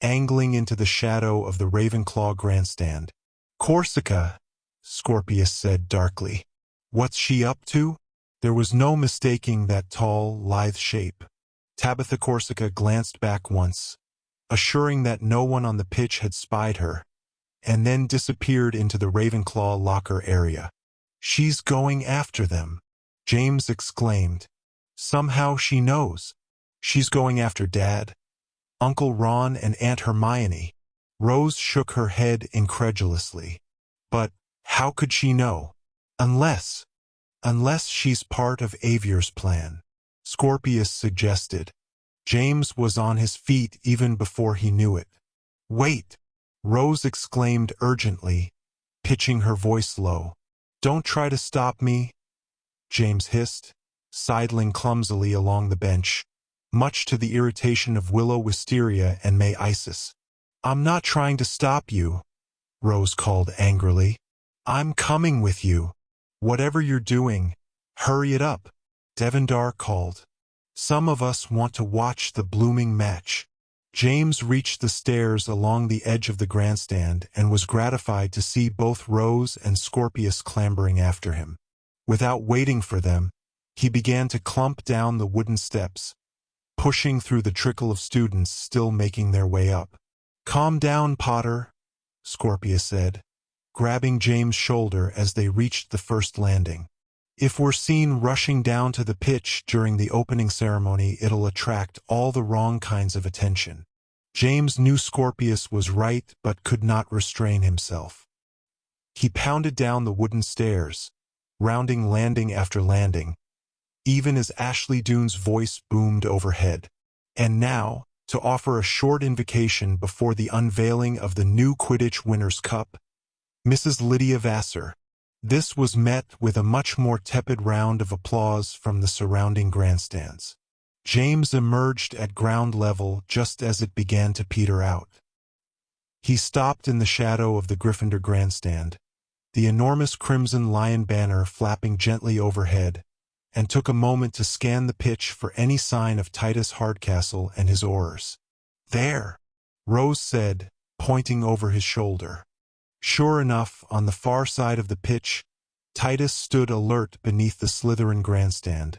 angling into the shadow of the Ravenclaw grandstand. "Corsica," Scorpius said darkly. "What's she up to?" There was no mistaking that tall, lithe shape. Tabitha Corsica glanced back once, assuring that no one on the pitch had spied her, and then disappeared into the Ravenclaw locker area. "She's going after them," James exclaimed. "Somehow she knows. She's going after Dad, Uncle Ron, and Aunt Hermione." Rose shook her head incredulously. "But how could she know? Unless she's part of Avier's plan," Scorpius suggested. James was on his feet even before he knew it. "Wait!" Rose exclaimed urgently, pitching her voice low. "Don't try to stop me," James hissed, sidling clumsily along the bench, much to the irritation of Willow Wisteria and May Isis. "I'm not trying to stop you," Rose called angrily. "I'm coming with you. Whatever you're doing, hurry it up," Devendar called. "Some of us want to watch the blooming match." James reached the stairs along the edge of the grandstand and was gratified to see both Rose and Scorpius clambering after him. Without waiting for them, he began to clump down the wooden steps, pushing through the trickle of students still making their way up. "Calm down, Potter," Scorpius said, grabbing James' shoulder as they reached the first landing. "If we're seen rushing down to the pitch during the opening ceremony, it'll attract all the wrong kinds of attention." James knew Scorpius was right but could not restrain himself. He pounded down the wooden stairs, rounding landing after landing, even as Ashley Doone's voice boomed overhead. "And now, to offer a short invocation before the unveiling of the new Quidditch Winners' Cup, Mrs. Lydia Vassar." This was met with a much more tepid round of applause from the surrounding grandstands. James emerged at ground level just as it began to peter out. He stopped in the shadow of the Gryffindor grandstand, the enormous crimson lion banner flapping gently overhead, and took a moment to scan the pitch for any sign of Titus Hardcastle and his Aurors. "There," Rose said, pointing over his shoulder. Sure enough, on the far side of the pitch, Titus stood alert beneath the Slytherin grandstand,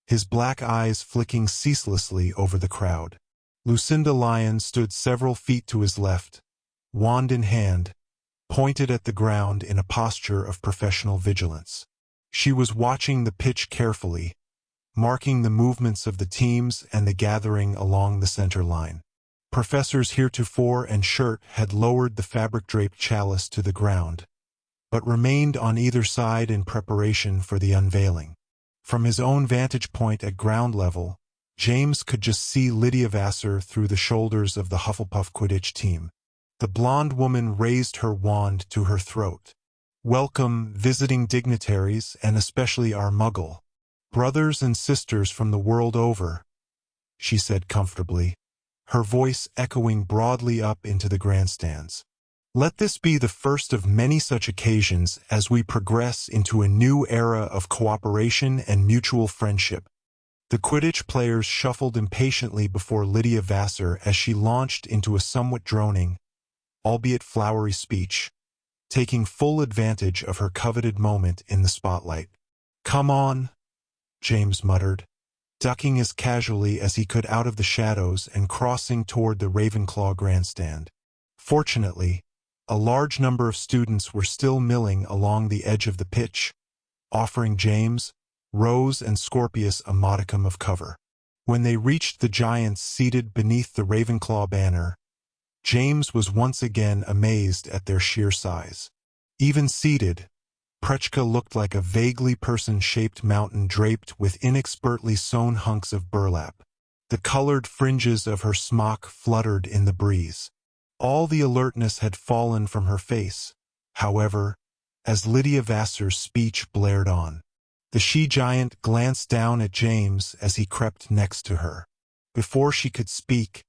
his black eyes flicking ceaselessly over the crowd. Lucinda Lyon stood several feet to his left, wand in hand, pointed at the ground in a posture of professional vigilance. She was watching the pitch carefully, marking the movements of the teams and the gathering along the center line. Professors Heretofore and Shirt had lowered the fabric-draped chalice to the ground, but remained on either side in preparation for the unveiling. From his own vantage point at ground level, James could just see Lydia Vassar through the shoulders of the Hufflepuff Quidditch team. The blonde woman raised her wand to her throat. "Welcome, visiting dignitaries, and especially our Muggle brothers and sisters from the world over," she said comfortably, her voice echoing broadly up into the grandstands. "Let this be the first of many such occasions as we progress into a new era of cooperation and mutual friendship." The Quidditch players shuffled impatiently before Lydia Vassar as she launched into a somewhat droning, albeit flowery speech, taking full advantage of her coveted moment in the spotlight. "Come on," James muttered, ducking as casually as he could out of the shadows and crossing toward the Ravenclaw grandstand. Fortunately, a large number of students were still milling along the edge of the pitch, offering James, Rose, and Scorpius a modicum of cover. When they reached the giants seated beneath the Ravenclaw banner, James was once again amazed at their sheer size. Even seated, Prechka looked like a vaguely person-shaped mountain draped with inexpertly sewn hunks of burlap. The colored fringes of her smock fluttered in the breeze. All the alertness had fallen from her face, however, as Lydia Vassar's speech blared on. The she-giant glanced down at James as he crept next to her. Before she could speak,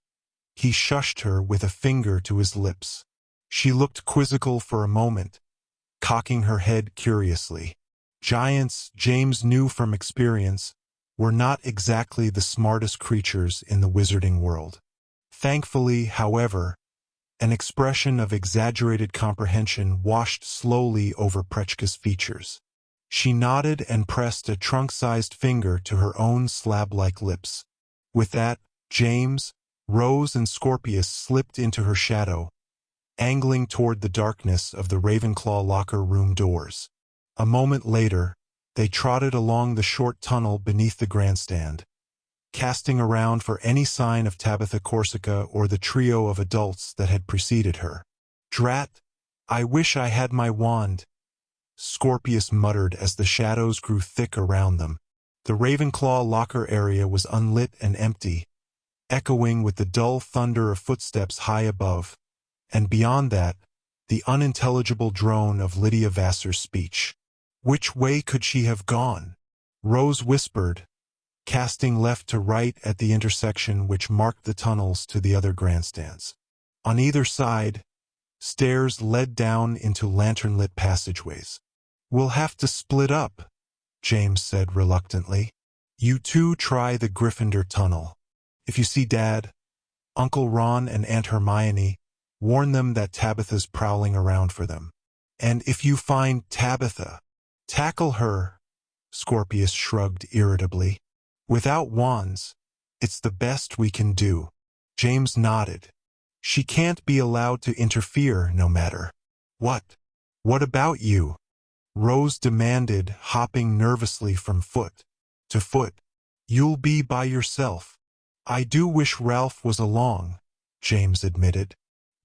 he shushed her with a finger to his lips. She looked quizzical for a moment, cocking her head curiously. Giants, James knew from experience, were not exactly the smartest creatures in the wizarding world. Thankfully, however, an expression of exaggerated comprehension washed slowly over Petra's features. She nodded and pressed a trunk-sized finger to her own slab-like lips. With that, James, Rose, and Scorpius slipped into her shadow, angling toward the darkness of the Ravenclaw locker room doors. A moment later, they trotted along the short tunnel beneath the grandstand, casting around for any sign of Tabitha Corsica or the trio of adults that had preceded her. "Drat, I wish I had my wand," Scorpius muttered as the shadows grew thick around them. The Ravenclaw locker area was unlit and empty, echoing with the dull thunder of footsteps high above, and beyond that, the unintelligible drone of Lydia Vassar's speech. Which way could she have gone? Rose whispered, casting left to right at the intersection which marked the tunnels to the other grandstands. On either side, stairs led down into lantern-lit passageways. "We'll have to split up," James said reluctantly. "You two try the Gryffindor tunnel. If you see Dad, Uncle Ron, and Aunt Hermione, warn them that Tabitha's prowling around for them. And if you find Tabitha, tackle her," Scorpius shrugged irritably. "Without wands, it's the best we can do." James nodded. "She can't be allowed to interfere no matter what. What about you?" Rose demanded, hopping nervously from foot to foot. "You'll be by yourself." "I do wish Ralph was along," James admitted.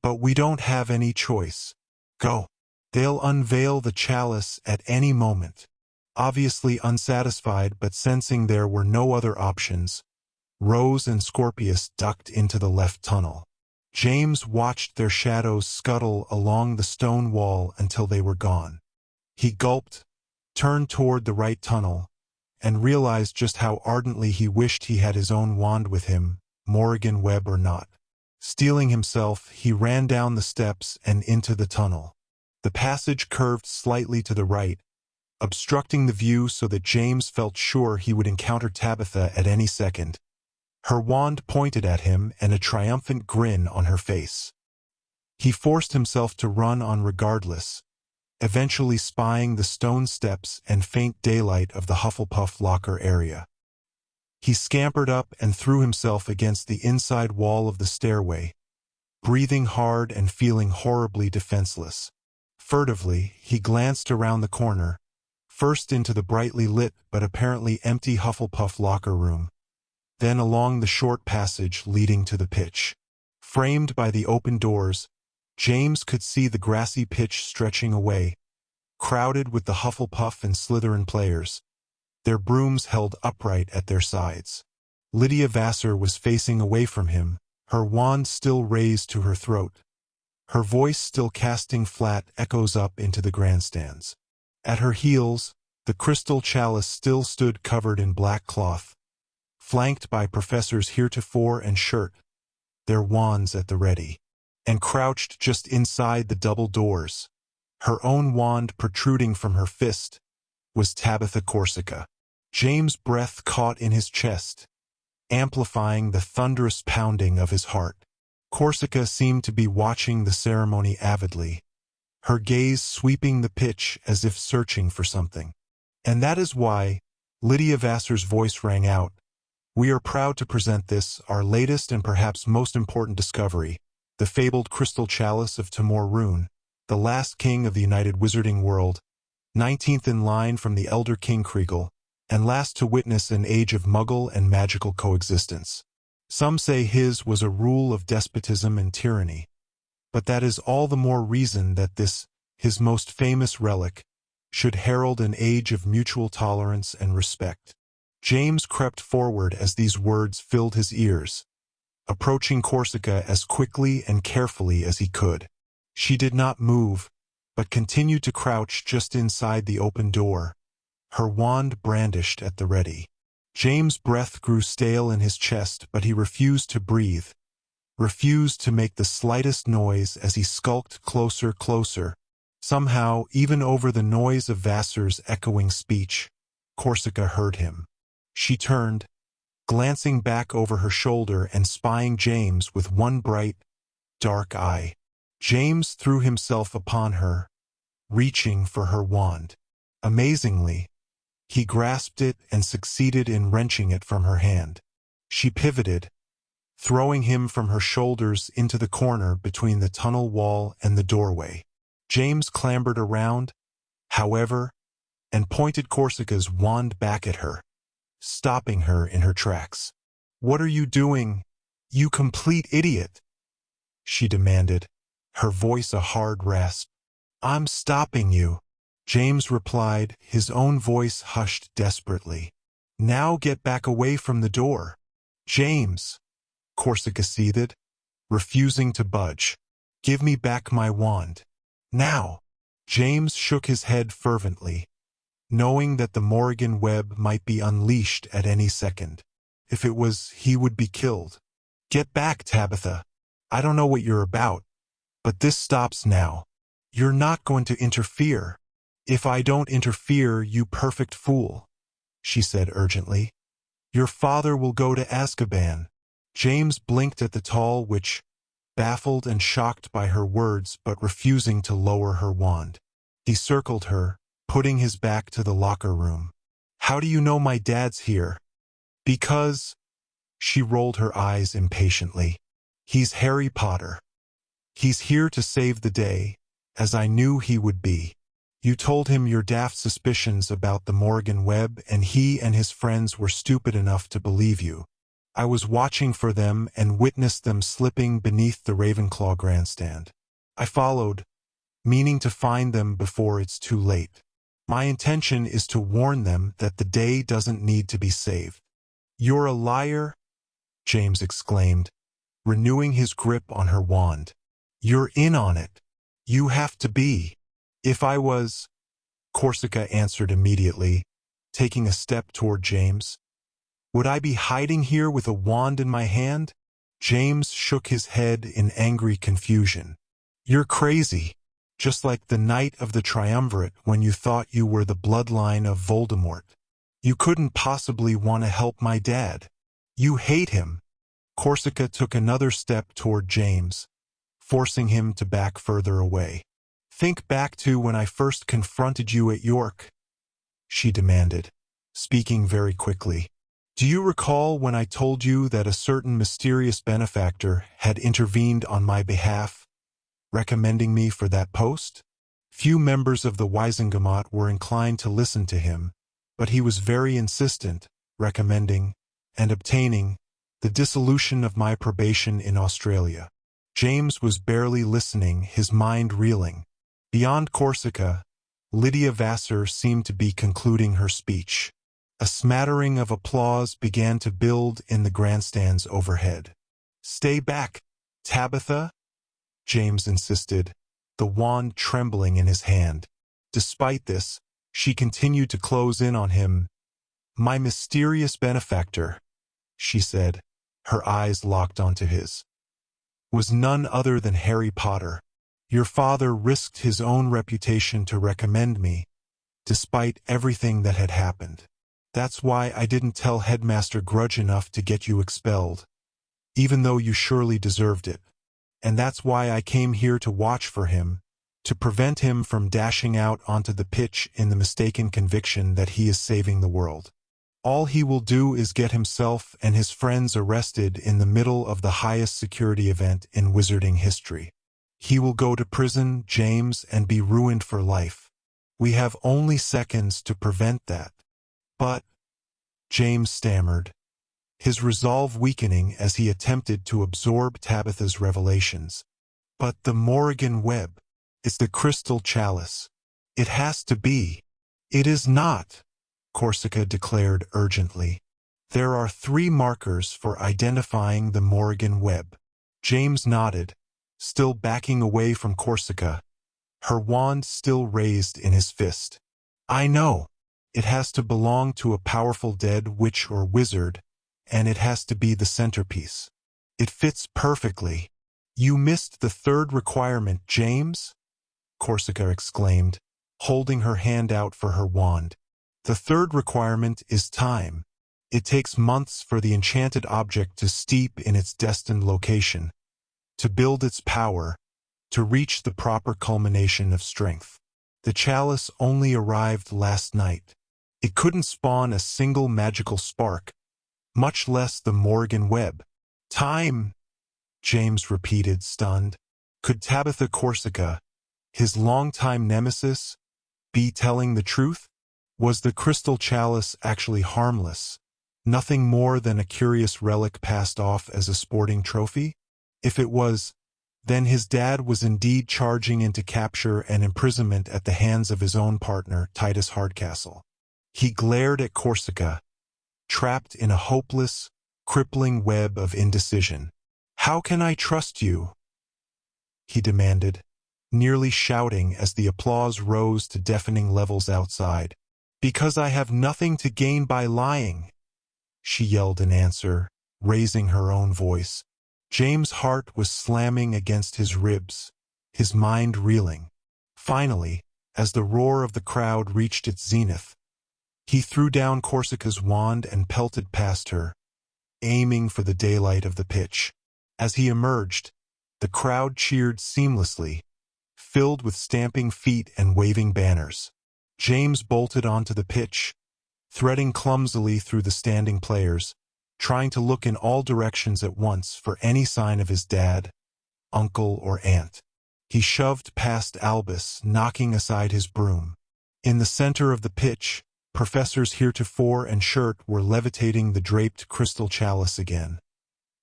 "But we don't have any choice. Go." They'll unveil the chalice at any moment. Obviously unsatisfied but sensing there were no other options, Rose and Scorpius ducked into the left tunnel. James watched their shadows scuttle along the stone wall until they were gone. He gulped, turned toward the right tunnel, and realized just how ardently he wished he had his own wand with him, Morrigan Web or not. Steeling himself, he ran down the steps and into the tunnel. The passage curved slightly to the right, obstructing the view so that James felt sure he would encounter Tabitha at any second. Her wand pointed at him and a triumphant grin on her face. He forced himself to run on regardless, eventually spying the stone steps and faint daylight of the Hufflepuff locker area. He scampered up and threw himself against the inside wall of the stairway, breathing hard and feeling horribly defenseless. Furtively, he glanced around the corner, first into the brightly lit but apparently empty Hufflepuff locker room, then along the short passage leading to the pitch. Framed by the open doors, James could see the grassy pitch stretching away, crowded with the Hufflepuff and Slytherin players, their brooms held upright at their sides. Lydia Vassar was facing away from him, her wand still raised to her throat, her voice still casting flat echoes up into the grandstands. At her heels, the crystal chalice still stood covered in black cloth, flanked by Professors Heretofore and Shirt, their wands at the ready. And crouched just inside the double doors, her own wand protruding from her fist, was Tabitha Corsica. James' breath caught in his chest, amplifying the thunderous pounding of his heart. Corsica seemed to be watching the ceremony avidly, her gaze sweeping the pitch as if searching for something. "And that is why," Lydia Vassar's voice rang out, "we are proud to present this, our latest and perhaps most important discovery, the fabled crystal chalice of Timor Rune, the last king of the United Wizarding World, 19th in line from the Elder King Kriegel, and last to witness an age of Muggle and magical coexistence. Some say his was a rule of despotism and tyranny, but that is all the more reason that this, his most famous relic, should herald an age of mutual tolerance and respect." James crept forward as these words filled his ears, approaching Corsica as quickly and carefully as he could. She did not move, but continued to crouch just inside the open door, her wand brandished at the ready. James' breath grew stale in his chest, but he refused to breathe, refused to make the slightest noise as he skulked closer. Somehow, even over the noise of Vassar's echoing speech, Corsica heard him. She turned, glancing back over her shoulder and spying James with one bright, dark eye. James threw himself upon her, reaching for her wand. Amazingly, he grasped it and succeeded in wrenching it from her hand. She pivoted, throwing him from her shoulders into the corner between the tunnel wall and the doorway. James clambered around, however, and pointed Corsica's wand back at her, stopping her in her tracks. "What are you doing, you complete idiot?" she demanded, her voice a hard rasp. "I'm stopping you," James replied, his own voice hushed desperately. "Now get back away from the door." "James," Corsica seethed, refusing to budge. "Give me back my wand. Now." James shook his head fervently, knowing that the Morrigan Web might be unleashed at any second. If it was, he would be killed. "Get back, Tabitha. I don't know what you're about, but this stops now. You're not going to interfere." "If I don't interfere, you perfect fool," she said urgently, "your father will go to Azkaban." James blinked at the tall witch, baffled and shocked by her words but refusing to lower her wand. He circled her, putting his back to the locker room. "How do you know my dad's here?" "Because—" She rolled her eyes impatiently. "He's Harry Potter. He's here to save the day, as I knew he would be. You told him your daft suspicions about the Morrigan Web, and he and his friends were stupid enough to believe you. I was watching for them and witnessed them slipping beneath the Ravenclaw grandstand. I followed, meaning to find them before it's too late. My intention is to warn them that the day doesn't need to be saved." "You're a liar," James exclaimed, renewing his grip on her wand. "You're in on it. You have to be." "If I was," Corsica answered immediately, taking a step toward James, "would I be hiding here with a wand in my hand?" James shook his head in angry confusion. "You're crazy, just like the night of the triumvirate when you thought you were the bloodline of Voldemort. You couldn't possibly want to help my dad. You hate him." Corsica took another step toward James, forcing him to back further away. "Think back to when I first confronted you at York," she demanded, speaking very quickly. "Do you recall when I told you that a certain mysterious benefactor had intervened on my behalf, recommending me for that post? Few members of the Wisengamot were inclined to listen to him, but he was very insistent, recommending, and obtaining, the dissolution of my probation in Australia." James was barely listening, his mind reeling. Beyond Corsica, Lydia Vassar seemed to be concluding her speech. A smattering of applause began to build in the grandstands overhead. "Stay back, Tabitha," James insisted, the wand trembling in his hand. Despite this, she continued to close in on him. "My mysterious benefactor," she said, her eyes locked onto his, "was none other than Harry Potter. Your father risked his own reputation to recommend me, despite everything that had happened. That's why I didn't tell Headmaster Grudge enough to get you expelled, even though you surely deserved it. And that's why I came here to watch for him, to prevent him from dashing out onto the pitch in the mistaken conviction that he is saving the world. All he will do is get himself and his friends arrested in the middle of the highest security event in wizarding history. He will go to prison, James, and be ruined for life. We have only seconds to prevent that." "But," James stammered, his resolve weakening as he attempted to absorb Tabitha's revelations. "But the Morrigan Web, it's the crystal chalice. It has to be." "It is not," Corsica declared urgently. "There are 3 markers for identifying the Morrigan Web." James nodded, still backing away from Corsica, her wand still raised in his fist. "I know. It has to belong to a powerful dead witch or wizard, and it has to be the centerpiece. It fits perfectly. You missed the third requirement, James? Corsica exclaimed, holding her hand out for her wand. The third requirement is time. It takes months for the enchanted object to steep in its destined location, to build its power, to reach the proper culmination of strength. The chalice only arrived last night. It couldn't spawn a single magical spark, much less the Morrigan Web. Time, James repeated, stunned. Could Tabitha Corsica, his longtime nemesis, be telling the truth? Was the crystal chalice actually harmless, nothing more than a curious relic passed off as a sporting trophy? If it was, then his dad was indeed charging into capture and imprisonment at the hands of his own partner, Titus Hardcastle. He glared at Corsica, trapped in a hopeless, crippling web of indecision. "How can I trust you?" he demanded, nearly shouting as the applause rose to deafening levels outside. "Because I have nothing to gain by lying," she yelled in answer, raising her own voice. James' heart was slamming against his ribs, his mind reeling. Finally, as the roar of the crowd reached its zenith, he threw down Corsica's wand and pelted past her, aiming for the daylight of the pitch. As he emerged, the crowd cheered seamlessly, filled with stamping feet and waving banners. James bolted onto the pitch, threading clumsily through the standing players, trying to look in all directions at once for any sign of his dad, uncle, or aunt. He shoved past Albus, knocking aside his broom. In the center of the pitch, Professors Heretofore and Shirt were levitating the draped crystal chalice again,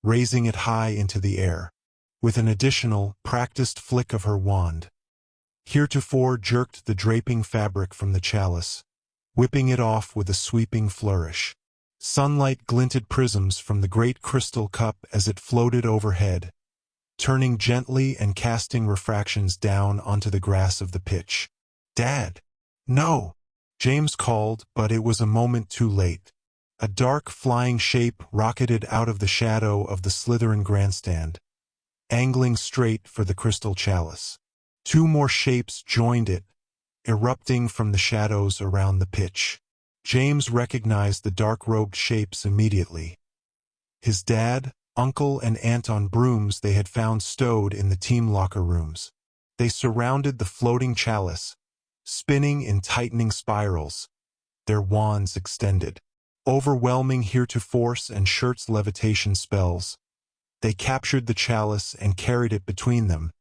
raising it high into the air. With an additional, practiced flick of her wand, Heretofore jerked the draping fabric from the chalice, whipping it off with a sweeping flourish. Sunlight glinted prisms from the great crystal cup as it floated overhead, turning gently and casting refractions down onto the grass of the pitch. "Dad! No!" James called, but it was a moment too late. A dark flying shape rocketed out of the shadow of the Slytherin grandstand, angling straight for the crystal chalice. Two more shapes joined it, erupting from the shadows around the pitch. James recognized the dark-robed shapes immediately. His dad, uncle, and aunt on brooms they had found stowed in the team locker rooms. They surrounded the floating chalice, spinning in tightening spirals, their wands extended. Overwhelming Heretofore and Shirt's levitation spells, they captured the chalice and carried it between them,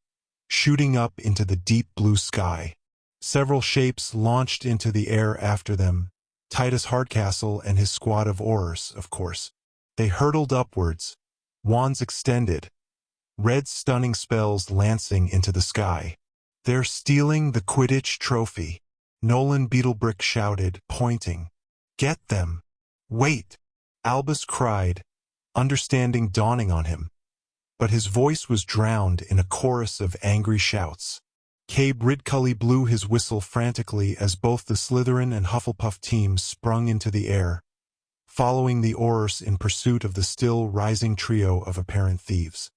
shooting up into the deep blue sky. Several shapes launched into the air after them, Titus Hardcastle and his squad of Aurors, of course. They hurtled upwards, wands extended, red stunning spells lancing into the sky. "They're stealing the Quidditch trophy," Nolan Beetlebrick shouted, pointing. "Get them!" "Wait!" Albus cried, understanding dawning on him. But his voice was drowned in a chorus of angry shouts. Cabe Ridcully blew his whistle frantically as both the Slytherin and Hufflepuff teams sprung into the air, following the Aurors in pursuit of the still rising trio of apparent thieves.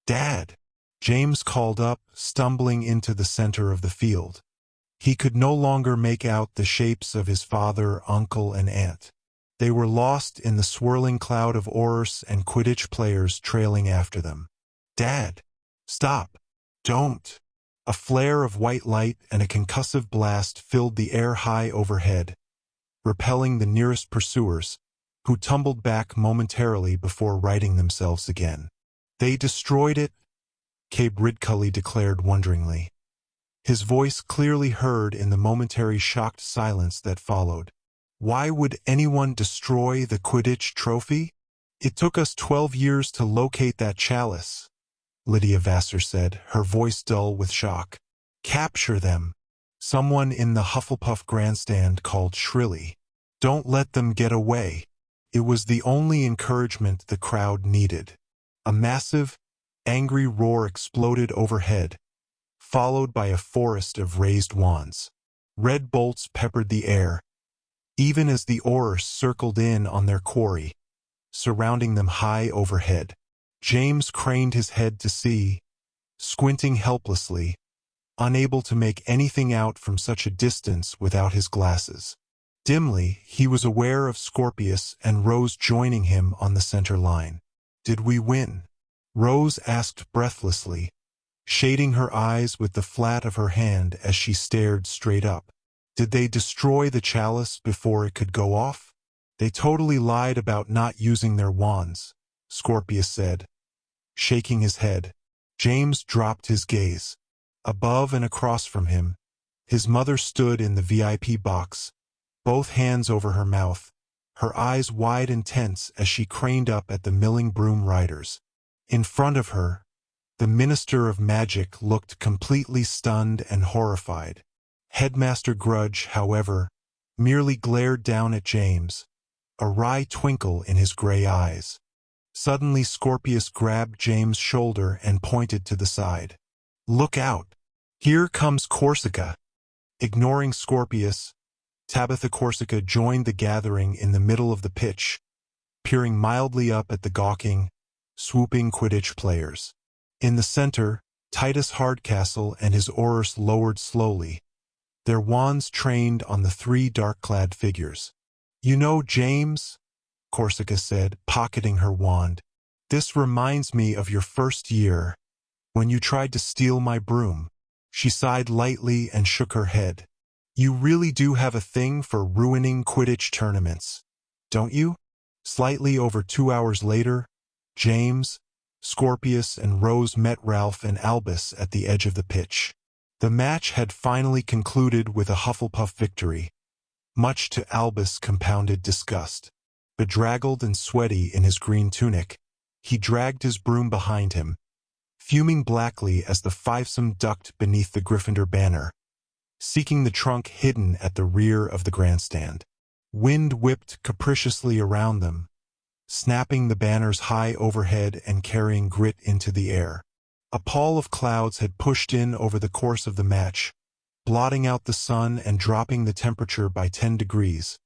"Dad!" James called up, stumbling into the center of the field. He could no longer make out the shapes of his father, uncle, and aunt. They were lost in the swirling cloud of Aurors and Quidditch players trailing after them. "Dad! Stop! Don't!" A flare of white light and a concussive blast filled the air high overhead, repelling the nearest pursuers, who tumbled back momentarily before righting themselves again. "They destroyed it," Cabe Ridcully declared wonderingly, his voice clearly heard in the momentary shocked silence that followed. "Why would anyone destroy the Quidditch trophy?" "It took us 12 years to locate that chalice," Lydia Vassar said, her voice dull with shock. "Capture them," someone in the Hufflepuff grandstand called shrilly. "Don't let them get away." It was the only encouragement the crowd needed. A massive, angry roar exploded overhead, followed by a forest of raised wands. Red bolts peppered the air, even as the oars circled in on their quarry, surrounding them high overhead. James craned his head to see, squinting helplessly, unable to make anything out from such a distance without his glasses. Dimly, he was aware of Scorpius and Rose joining him on the center line. "Did we win?" Rose asked breathlessly, shading her eyes with the flat of her hand as she stared straight up. "Did they destroy the chalice before it could go off?" "They totally lied about not using their wands," Scorpius said, shaking his head. James dropped his gaze. Above and across from him, his mother stood in the VIP box, both hands over her mouth, her eyes wide and tense as she craned up at the milling broom riders. In front of her, the Minister of Magic looked completely stunned and horrified. Headmaster Grudge, however, merely glared down at James, a wry twinkle in his gray eyes. Suddenly Scorpius grabbed James' shoulder and pointed to the side. "Look out! Here comes Corsica!" Ignoring Scorpius, Tabitha Corsica joined the gathering in the middle of the pitch, peering mildly up at the gawking, swooping Quidditch players. In the center, Titus Hardcastle and his Aurors lowered slowly, their wands trained on the three dark-clad figures. "You know, James," Corsica said, pocketing her wand, "this reminds me of your first year, when you tried to steal my broom." She sighed lightly and shook her head. "You really do have a thing for ruining Quidditch tournaments, don't you?" Slightly over 2 hours later, James, Scorpius, and Rose met Ralph and Albus at the edge of the pitch. The match had finally concluded with a Hufflepuff victory, much to Albus' compounded disgust. Bedraggled and sweaty in his green tunic, he dragged his broom behind him, fuming blackly as the fivesome ducked beneath the Gryffindor banner, seeking the trunk hidden at the rear of the grandstand. Wind whipped capriciously around them, snapping the banners high overhead and carrying grit into the air. A pall of clouds had pushed in over the course of the match, blotting out the sun and dropping the temperature by 10 degrees,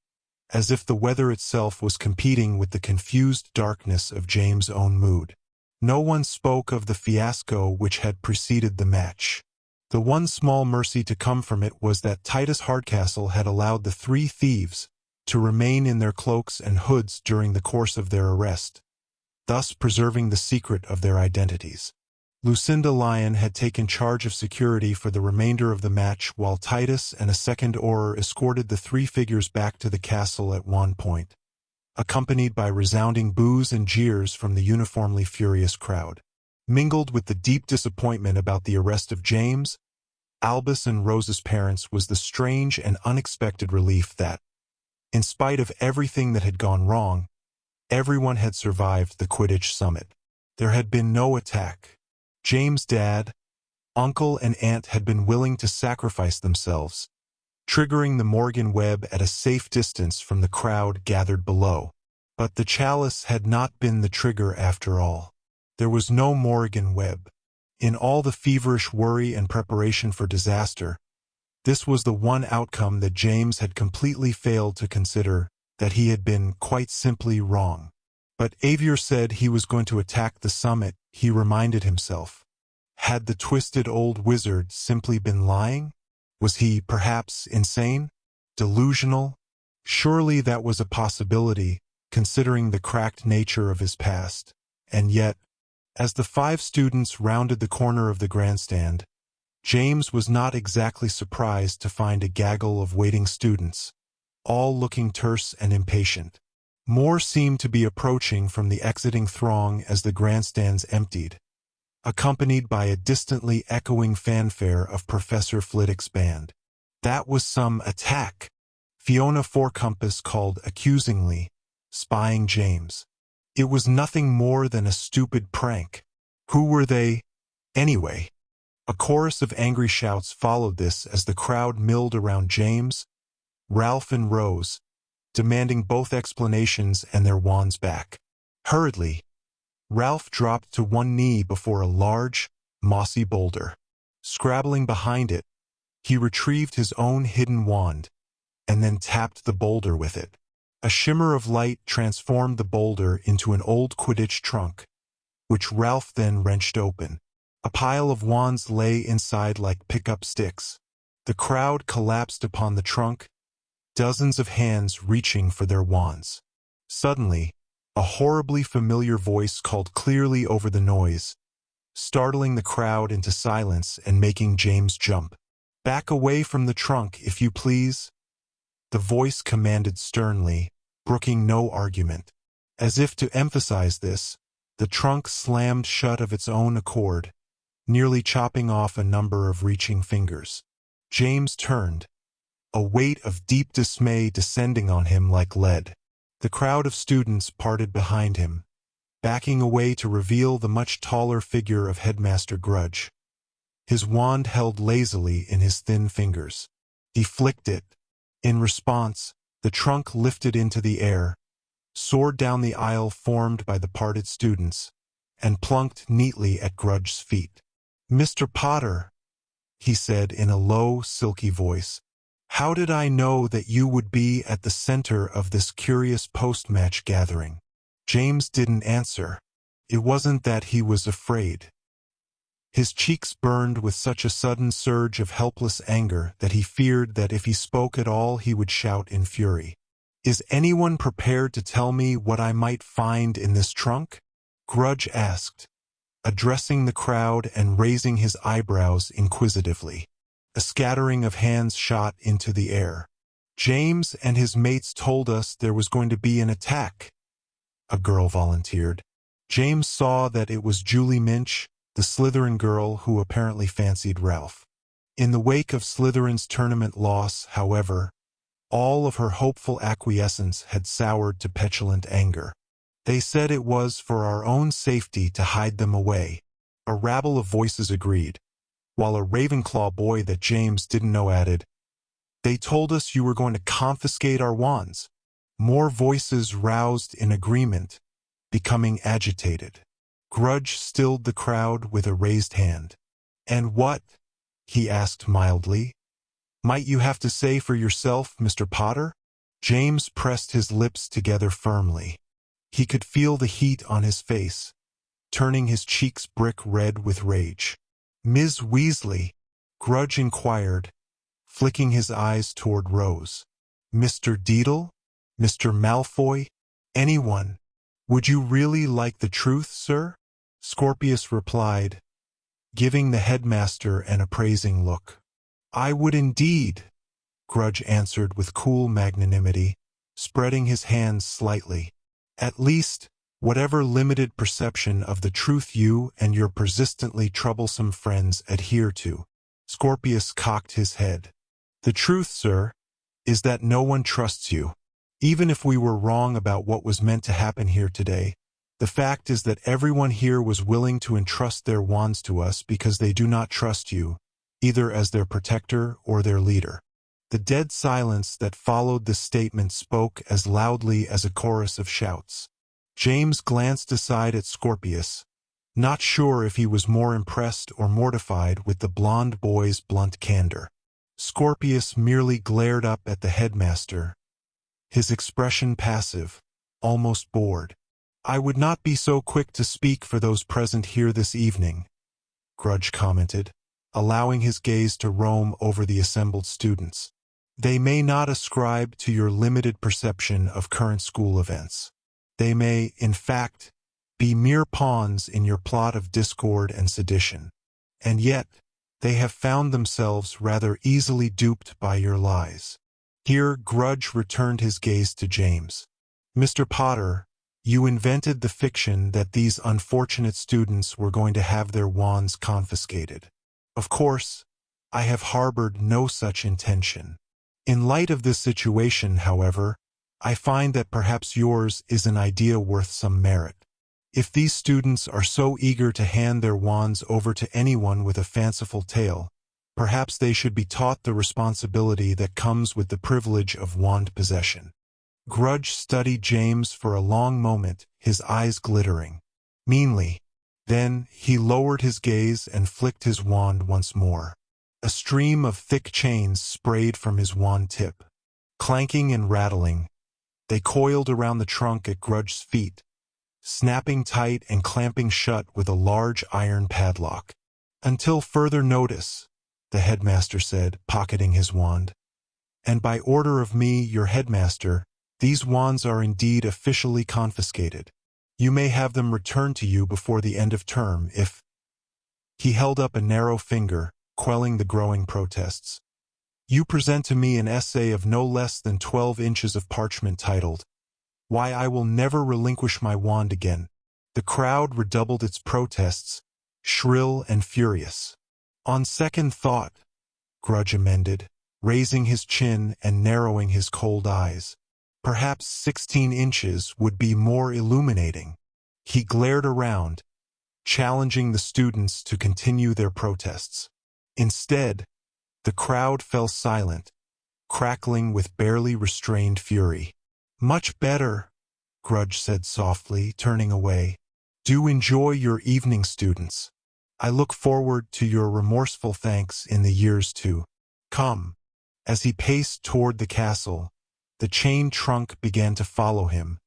as if the weather itself was competing with the confused darkness of James' own mood. No one spoke of the fiasco which had preceded the match. The one small mercy to come from it was that Titus Hardcastle had allowed the three thieves to remain in their cloaks and hoods during the course of their arrest, thus preserving the secret of their identities. Lucinda Lyon had taken charge of security for the remainder of the match, while Titus and a second Auror escorted the three figures back to the castle at Wand Point, accompanied by resounding boos and jeers from the uniformly furious crowd. Mingled with the deep disappointment about the arrest of James, Albus and Rose's parents was the strange and unexpected relief that, in spite of everything that had gone wrong, everyone had survived the Quidditch summit. There had been no attack. James' dad, uncle, and aunt had been willing to sacrifice themselves, triggering the Morrigan Web at a safe distance from the crowd gathered below. But the chalice had not been the trigger after all. There was no Morrigan Web. In all the feverish worry and preparation for disaster, this was the one outcome that James had completely failed to consider, that he had been quite simply wrong. But Avier said he was going to attack the summit, he reminded himself. Had the twisted old wizard simply been lying? Was he, perhaps, insane? Delusional? Surely that was a possibility, considering the cracked nature of his past. And yet, as the five students rounded the corner of the grandstand, James was not exactly surprised to find a gaggle of waiting students, all looking terse and impatient. More seemed to be approaching from the exiting throng as the grandstands emptied, accompanied by a distantly echoing fanfare of Professor Flitwick's band. That was some attack, Fiona Fourcompass called accusingly, spying James. It was nothing more than a stupid prank. Who were they, anyway? A chorus of angry shouts followed this as the crowd milled around James, Ralph, and Rose, demanding both explanations and their wands back. Hurriedly, Ralph dropped to one knee before a large, mossy boulder. Scrabbling behind it, he retrieved his own hidden wand, and then tapped the boulder with it. A shimmer of light transformed the boulder into an old Quidditch trunk, which Ralph then wrenched open. A pile of wands lay inside like pickup sticks. The crowd collapsed upon the trunk, dozens of hands reaching for their wands. Suddenly, a horribly familiar voice called clearly over the noise, startling the crowd into silence and making James jump. "Back away from the trunk, if you please," the voice commanded sternly, brooking no argument. As if to emphasize this, the trunk slammed shut of its own accord, nearly chopping off a number of reaching fingers. James turned, a weight of deep dismay descending on him like lead. The crowd of students parted behind him, backing away to reveal the much taller figure of Headmaster Grudge, his wand held lazily in his thin fingers. He flicked it. In response, the trunk lifted into the air, soared down the aisle formed by the parted students, and plunked neatly at Grudge's feet. "Mr. Potter," he said in a low, silky voice, "how did I know that you would be at the center of this curious post-match gathering?" James didn't answer. It wasn't that he was afraid. His cheeks burned with such a sudden surge of helpless anger that he feared that if he spoke at all he would shout in fury. "Is anyone prepared to tell me what I might find in this trunk?" Grudge asked, addressing the crowd and raising his eyebrows inquisitively. A scattering of hands shot into the air. "James and his mates told us there was going to be an attack," a girl volunteered. James saw that it was Julie Minch, the Slytherin girl who apparently fancied Ralph. In the wake of Slytherin's tournament loss, however, all of her hopeful acquiescence had soured to petulant anger. "They said it was for our own safety to hide them away," a rabble of voices agreed, while a Ravenclaw boy that James didn't know added, "They told us you were going to confiscate our wands." More voices roused in agreement, becoming agitated. Grudge stilled the crowd with a raised hand. "And what," he asked mildly, "might you have to say for yourself, Mr. Potter?" James pressed his lips together firmly. He could feel the heat on his face, turning his cheeks brick red with rage. "Ms. Weasley?" Grudge inquired, flicking his eyes toward Rose. "Mr. Deedle? Mr. Malfoy? Anyone? Would you really like the truth, sir?" Scorpius replied, giving the headmaster an appraising look. "I would indeed," Grudge answered with cool magnanimity, spreading his hands slightly. "At least, whatever limited perception of the truth you and your persistently troublesome friends adhere to." Scorpius cocked his head. "The truth, sir, is that no one trusts you. Even if we were wrong about what was meant to happen here today, the fact is that everyone here was willing to entrust their wands to us because they do not trust you, either as their protector or their leader." The dead silence that followed this statement spoke as loudly as a chorus of shouts. James glanced aside at Scorpius, not sure if he was more impressed or mortified with the blond boy's blunt candor. Scorpius merely glared up at the headmaster, his expression passive, almost bored. "I would not be so quick to speak for those present here this evening," Grudge commented, allowing his gaze to roam over the assembled students. "They may not ascribe to your limited perception of current school events. They may, in fact, be mere pawns in your plot of discord and sedition. And yet, they have found themselves rather easily duped by your lies." Here Grudge returned his gaze to James. "Mr. Potter, you invented the fiction that these unfortunate students were going to have their wands confiscated. Of course, I have harbored no such intention. In light of this situation, however, I find that perhaps yours is an idea worth some merit. If these students are so eager to hand their wands over to anyone with a fanciful tale, perhaps they should be taught the responsibility that comes with the privilege of wand possession." Grudge studied James for a long moment, his eyes glittering. Meanly, then he lowered his gaze and flicked his wand once more. A stream of thick chains sprayed from his wand tip. Clanking and rattling, they coiled around the trunk at Grudge's feet, snapping tight and clamping shut with a large iron padlock. "Until further notice," the headmaster said, pocketing his wand. "And by order of me, your headmaster, these wands are indeed officially confiscated. You may have them returned to you before the end of term if—" He held up a narrow finger, quelling the growing protests. "You present to me an essay of no less than 12 inches of parchment titled, 'Why I Will Never Relinquish My Wand Again.'" The crowd redoubled its protests, shrill and furious. "On second thought," Grudge amended, raising his chin and narrowing his cold eyes, "perhaps 16 inches would be more illuminating." He glared around, challenging the students to continue their protests. Instead, the crowd fell silent, crackling with barely restrained fury. "Much better," Grudge said softly, turning away. "Do enjoy your evening, students. I look forward to your remorseful thanks in the years to come." As he paced toward the castle, the chain trunk began to follow him,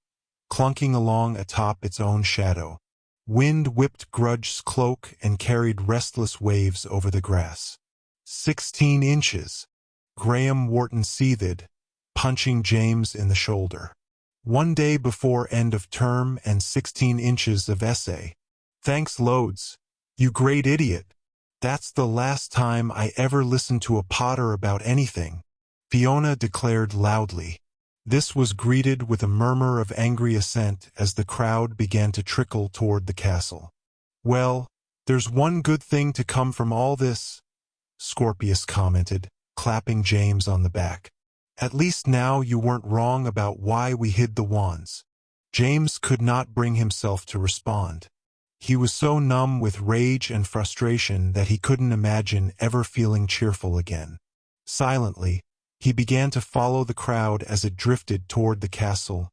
clunking along atop its own shadow. Wind whipped Grudge's cloak and carried restless waves over the grass. 16 inches! Graham Wharton seethed, punching James in the shoulder. "One day before end of term and 16 inches of essay. Thanks loads, you great idiot. That's the last time I ever listened to a Potter about anything," Fiona declared loudly. This was greeted with a murmur of angry assent as the crowd began to trickle toward the castle. "Well, there's one good thing to come from all this," Scorpius commented, clapping James on the back. "At least now you weren't wrong about why we hid the wands." James could not bring himself to respond. He was so numb with rage and frustration that he couldn't imagine ever feeling cheerful again. Silently, he began to follow the crowd as it drifted toward the castle,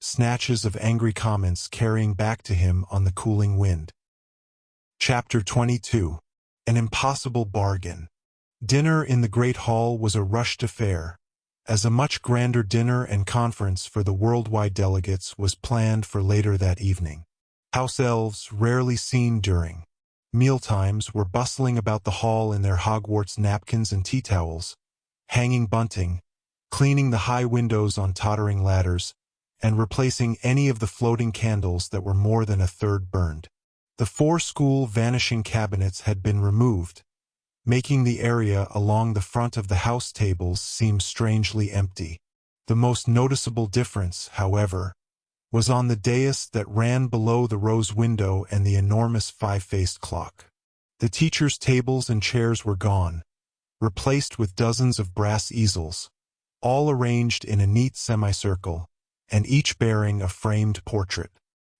snatches of angry comments carrying back to him on the cooling wind. Chapter 22. An Impossible Bargain. Dinner in the Great Hall was a rushed affair, as a much grander dinner and conference for the worldwide delegates was planned for later that evening. House elves, rarely seen during mealtimes, were bustling about the hall in their Hogwarts napkins and tea towels, hanging bunting, cleaning the high windows on tottering ladders, and replacing any of the floating candles that were more than a third burned. The 4 school vanishing cabinets had been removed, making the area along the front of the house tables seem strangely empty. The most noticeable difference, however, was on the dais that ran below the rose window and the enormous 5-faced clock. The teachers' tables and chairs were gone, replaced with dozens of brass easels, all arranged in a neat semicircle, and each bearing a framed portrait.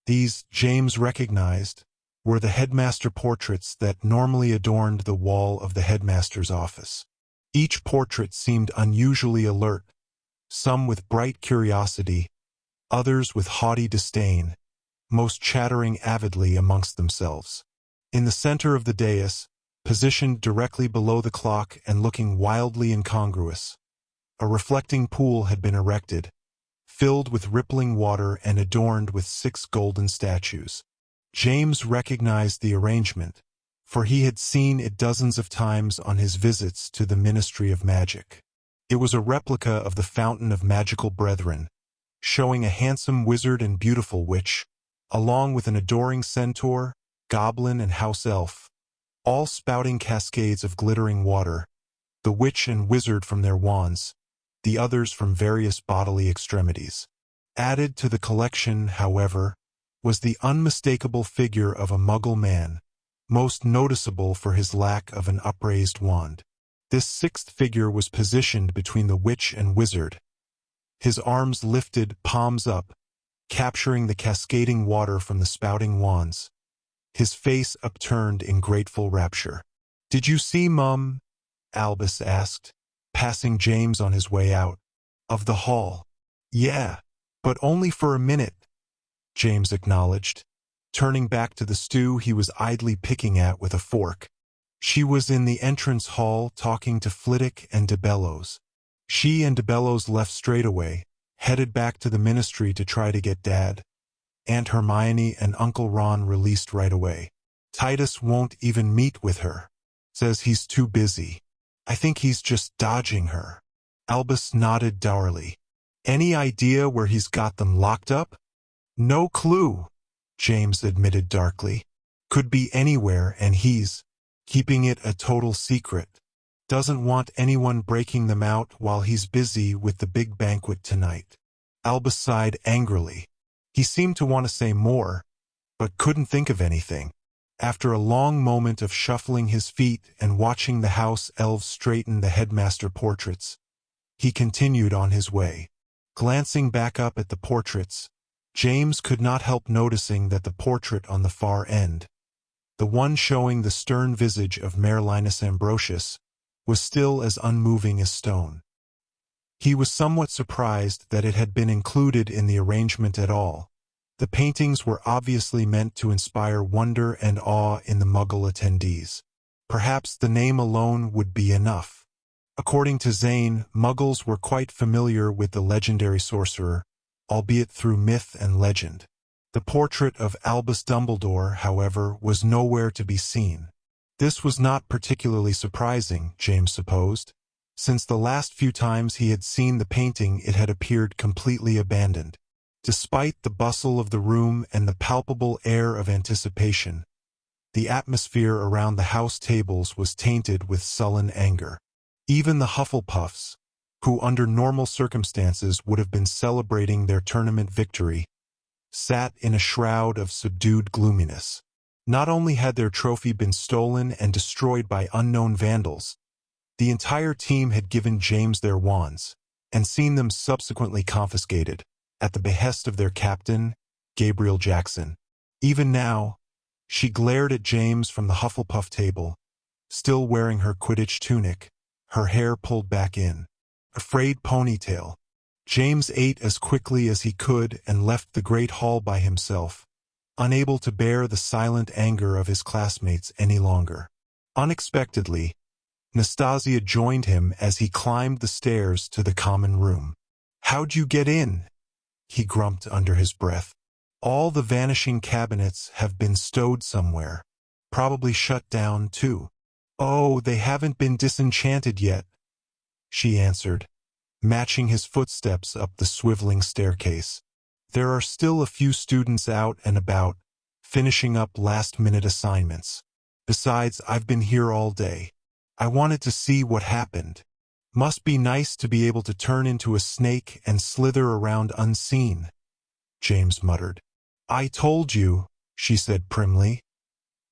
These, James recognized, were the headmaster portraits that normally adorned the wall of the headmaster's office. Each portrait seemed unusually alert, some with bright curiosity, others with haughty disdain, most chattering avidly amongst themselves. In the center of the dais, positioned directly below the clock and looking wildly incongruous, a reflecting pool had been erected, filled with rippling water and adorned with 6 golden statues. James recognized the arrangement, for he had seen it dozens of times on his visits to the Ministry of Magic. It was a replica of the Fountain of Magical Brethren, showing a handsome wizard and beautiful witch, along with an adoring centaur, goblin, and house elf, all spouting cascades of glittering water, the witch and wizard from their wands, the others from various bodily extremities. Added to the collection, however, was the unmistakable figure of a Muggle man, most noticeable for his lack of an upraised wand. This 6th figure was positioned between the witch and wizard, his arms lifted, palms up, capturing the cascading water from the spouting wands, his face upturned in grateful rapture. "Did you see, Mum?" Albus asked, passing James on his way out of the hall. "Yeah, but only for a minute," James acknowledged, turning back to the stew he was idly picking at with a fork. "She was in the entrance hall talking to Flitwick and DeBellows." She and DeBellows left straight away, headed back to the ministry to try to get Dad, Aunt Hermione and Uncle Ron released right away. Titus won't even meet with her. Says he's too busy. I think he's just dodging her. Albus nodded dourly. Any idea where he's got them locked up? No clue, James admitted darkly. Could be anywhere and he's keeping it a total secret. Doesn't want anyone breaking them out while he's busy with the big banquet tonight. Albus sighed angrily. He seemed to want to say more, but couldn't think of anything. After a long moment of shuffling his feet and watching the house elves straighten the headmaster portraits, he continued on his way. Glancing back up at the portraits, James could not help noticing that the portrait on the far end, the one showing the stern visage of Merlinus Ambrosius, was still as unmoving as stone. He was somewhat surprised that it had been included in the arrangement at all. The paintings were obviously meant to inspire wonder and awe in the Muggle attendees. Perhaps the name alone would be enough. According to Zane, Muggles were quite familiar with the legendary sorcerer, albeit through myth and legend. The portrait of Albus Dumbledore, however, was nowhere to be seen. This was not particularly surprising, James supposed. Since the last few times he had seen the painting, it had appeared completely abandoned. Despite the bustle of the room and the palpable air of anticipation, the atmosphere around the house tables was tainted with sullen anger. Even the Hufflepuffs, who under normal circumstances would have been celebrating their tournament victory, sat in a shroud of subdued gloominess. Not only had their trophy been stolen and destroyed by unknown vandals, the entire team had given James their wands, and seen them subsequently confiscated, at the behest of their captain, Gabriel Jackson. Even now, she glared at James from the Hufflepuff table, still wearing her Quidditch tunic, her hair pulled back in a frayed ponytail. James ate as quickly as he could and left the great hall by himself, unable to bear the silent anger of his classmates any longer. Unexpectedly, Nastasia joined him as he climbed the stairs to the common room. "How'd you get in?" he grumped under his breath. "All the vanishing cabinets have been stowed somewhere. Probably shut down, too." "Oh, they haven't been disenchanted yet," she answered, matching his footsteps up the swiveling staircase. "There are still a few students out and about, finishing up last-minute assignments. Besides, I've been here all day. I wanted to see what happened. Must be nice to be able to turn into a snake and slither around unseen," James muttered. "I told you," she said primly.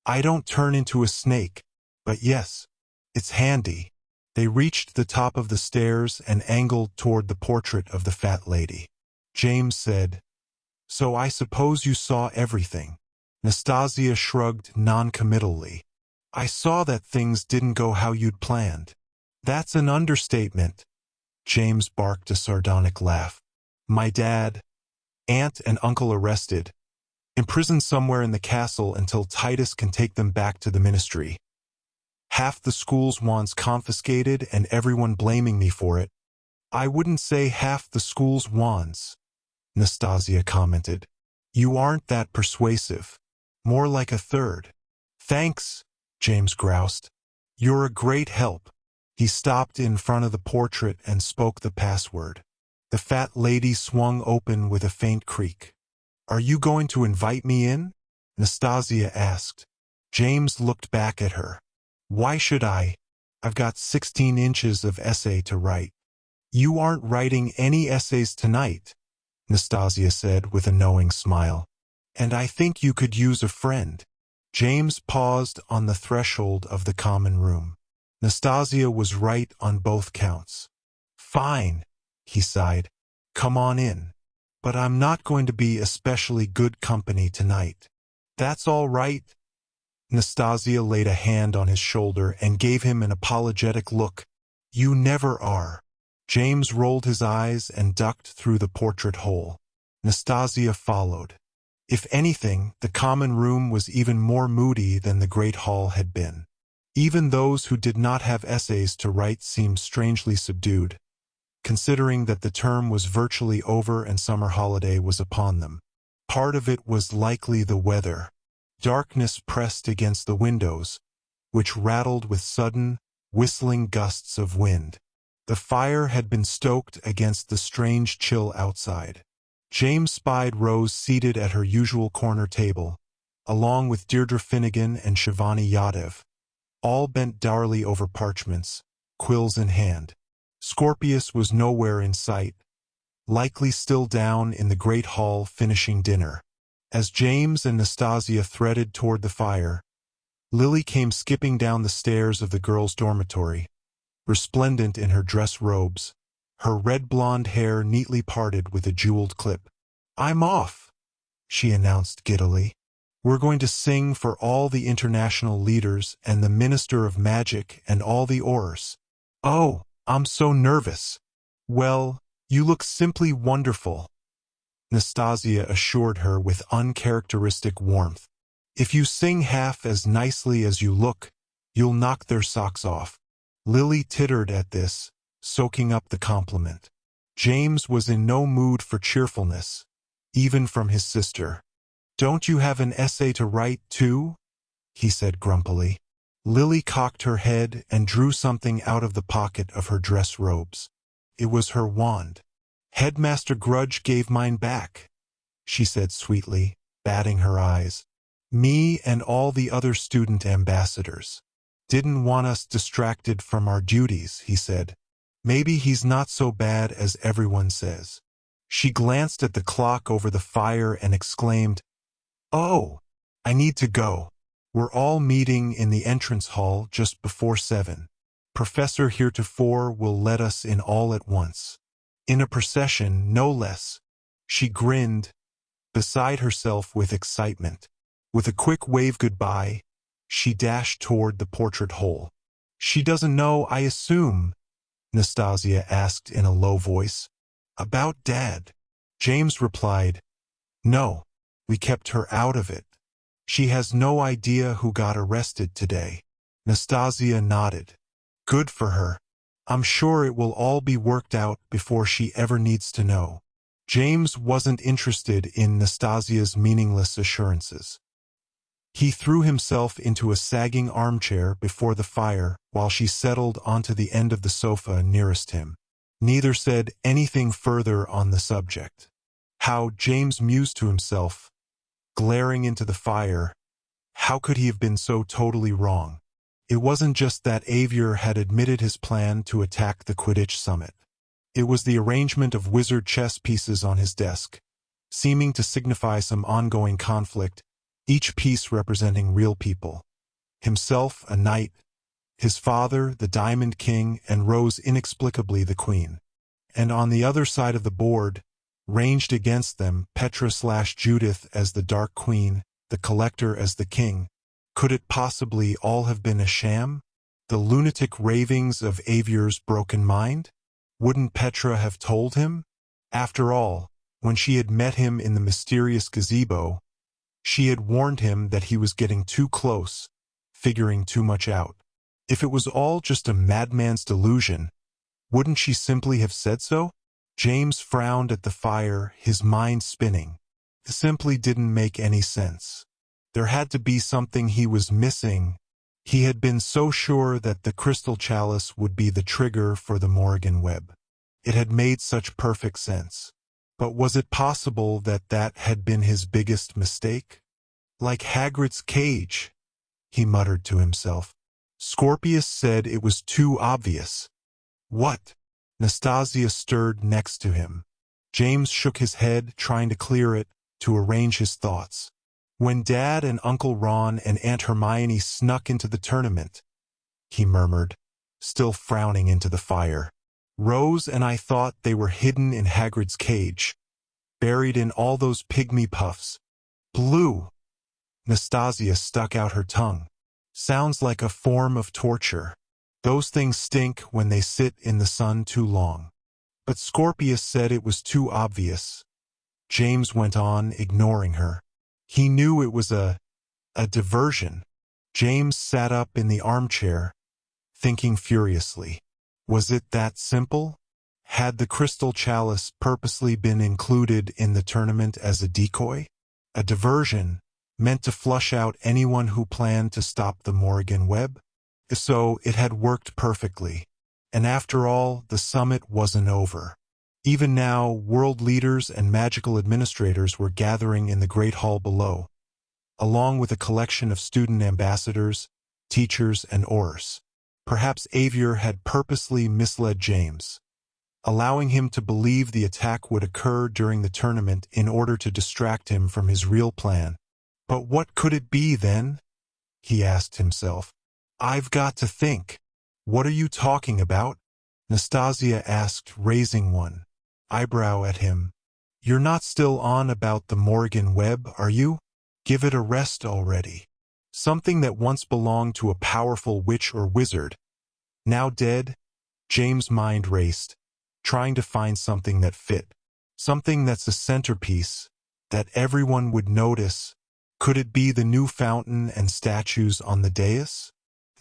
"I don't turn into a snake, but yes, it's handy." They reached the top of the stairs and angled toward the portrait of the fat lady. James said, "So I suppose you saw everything." Nastasia shrugged non-committally. "I saw that things didn't go how you'd planned." "That's an understatement." James barked a sardonic laugh. "My dad, aunt and uncle arrested, imprisoned somewhere in the castle until Titus can take them back to the ministry. Half the school's wands confiscated and everyone blaming me for it." "I wouldn't say half the school's wands," Nastasia commented. "You aren't that persuasive. More like a third." "Thanks," James groused. "You're a great help." He stopped in front of the portrait and spoke the password. The fat lady swung open with a faint creak. "Are you going to invite me in?" Nastasia asked. James looked back at her. "Why should I? I've got 16 inches of essay to write." "You aren't writing any essays tonight," Nastasia said with a knowing smile. "And I think you could use a friend." James paused on the threshold of the common room. Nastasia was right on both counts. "Fine," he sighed. "Come on in. But I'm not going to be especially good company tonight." "That's all right." Nastasia laid a hand on his shoulder and gave him an apologetic look. "You never are." James rolled his eyes and ducked through the portrait hole. Nastasia followed. If anything, the common room was even more moody than the great hall had been. Even those who did not have essays to write seemed strangely subdued. considering that the term was virtually over and summer holiday was upon them. Part of it was likely the weather. Darkness pressed against the windows, which rattled with sudden, whistling gusts of wind. The fire had been stoked against the strange chill outside. James spied Rose seated at her usual corner table, along with Deirdre Finnegan and Shivani Yadav, all bent dourly over parchments, quills in hand. Scorpius was nowhere in sight, likely still down in the great hall finishing dinner. As James and Nastasia threaded toward the fire, Lily came skipping down the stairs of the girls' dormitory, resplendent in her dress robes, her red-blonde hair neatly parted with a jeweled clip. "I'm off," she announced giddily. "We're going to sing for all the international leaders and the Minister of Magic and all the Aurors. Oh, I'm so nervous." "Well, you look simply wonderful," Nastasia assured her with uncharacteristic warmth. "If you sing half as nicely as you look, you'll knock their socks off." Lily tittered at this, soaking up the compliment. James was in no mood for cheerfulness, even from his sister. "Don't you have an essay to write, too?" he said grumpily. Lily cocked her head and drew something out of the pocket of her dress robes. It was her wand. "Headmaster Grudge gave mine back," she said sweetly, batting her eyes. "Me and all the other student ambassadors. Didn't want us distracted from our duties," he said. "Maybe he's not so bad as everyone says." She glanced at the clock over the fire and exclaimed, "Oh, I need to go. We're all meeting in the entrance hall just before 7. Professor Heretofore will let us in all at once. In a procession, no less." She grinned, beside herself with excitement. With a quick wave goodbye, she dashed toward the portrait hole. "She doesn't know, I assume?" Nastasia asked in a low voice. "About Dad?" James replied, "No, we kept her out of it. She has no idea who got arrested today." Nastasia nodded. "Good for her. I'm sure it will all be worked out before she ever needs to know." James wasn't interested in Nastasia's meaningless assurances. He threw himself into a sagging armchair before the fire while she settled onto the end of the sofa nearest him. Neither said anything further on the subject. How, James mused to himself, glaring into the fire, how could he have been so totally wrong? It wasn't just that Avier had admitted his plan to attack the Quidditch summit. It was the arrangement of wizard chess pieces on his desk, seeming to signify some ongoing conflict, each piece representing real people. Himself, a knight, his father, the Diamond King, and Rose inexplicably the Queen. And on the other side of the board, ranged against them, Petra/Judith as the Dark Queen, the Collector as the King. Could it possibly all have been a sham? The lunatic ravings of Avier's broken mind? Wouldn't Petra have told him? After all, when she had met him in the mysterious gazebo, she had warned him that he was getting too close, figuring too much out. If it was all just a madman's delusion, wouldn't she simply have said so? James frowned at the fire, his mind spinning. It simply didn't make any sense. There had to be something he was missing. He had been so sure that the crystal chalice would be the trigger for the Morrigan Web. It had made such perfect sense. But was it possible that that had been his biggest mistake? Like Hagrid's cage, he muttered to himself. Scorpius said it was too obvious. What? Nastasia stirred next to him. James shook his head, trying to clear it, to arrange his thoughts. When Dad and Uncle Ron and Aunt Hermione snuck into the tournament, he murmured, still frowning into the fire. Rose and I thought they were hidden in Hagrid's cage, buried in all those pygmy puffs. Blue. Nastasia stuck out her tongue. Sounds like a form of torture. Those things stink when they sit in the sun too long. But Scorpius said it was too obvious. James went on, ignoring her. He knew it was a diversion. James sat up in the armchair, thinking furiously. Was it that simple? Had the crystal chalice purposely been included in the tournament as a decoy? A diversion, meant to flush out anyone who planned to stop the Morrigan Web? So it had worked perfectly. And after all, the summit wasn't over. Even now, world leaders and magical administrators were gathering in the Great Hall below, along with a collection of student ambassadors, teachers, and aurors. Perhaps Avier had purposely misled James, allowing him to believe the attack would occur during the tournament in order to distract him from his real plan. But what could it be then? He asked himself. I've got to think. What are you talking about? Nastasia asked, raising one eyebrow at him. You're not still on about the Morrigan Web, are you? Give it a rest already. Something that once belonged to a powerful witch or wizard, now dead? James' mind raced, trying to find something that fit. Something that's a centerpiece, that everyone would notice. Could it be the new fountain and statues on the dais?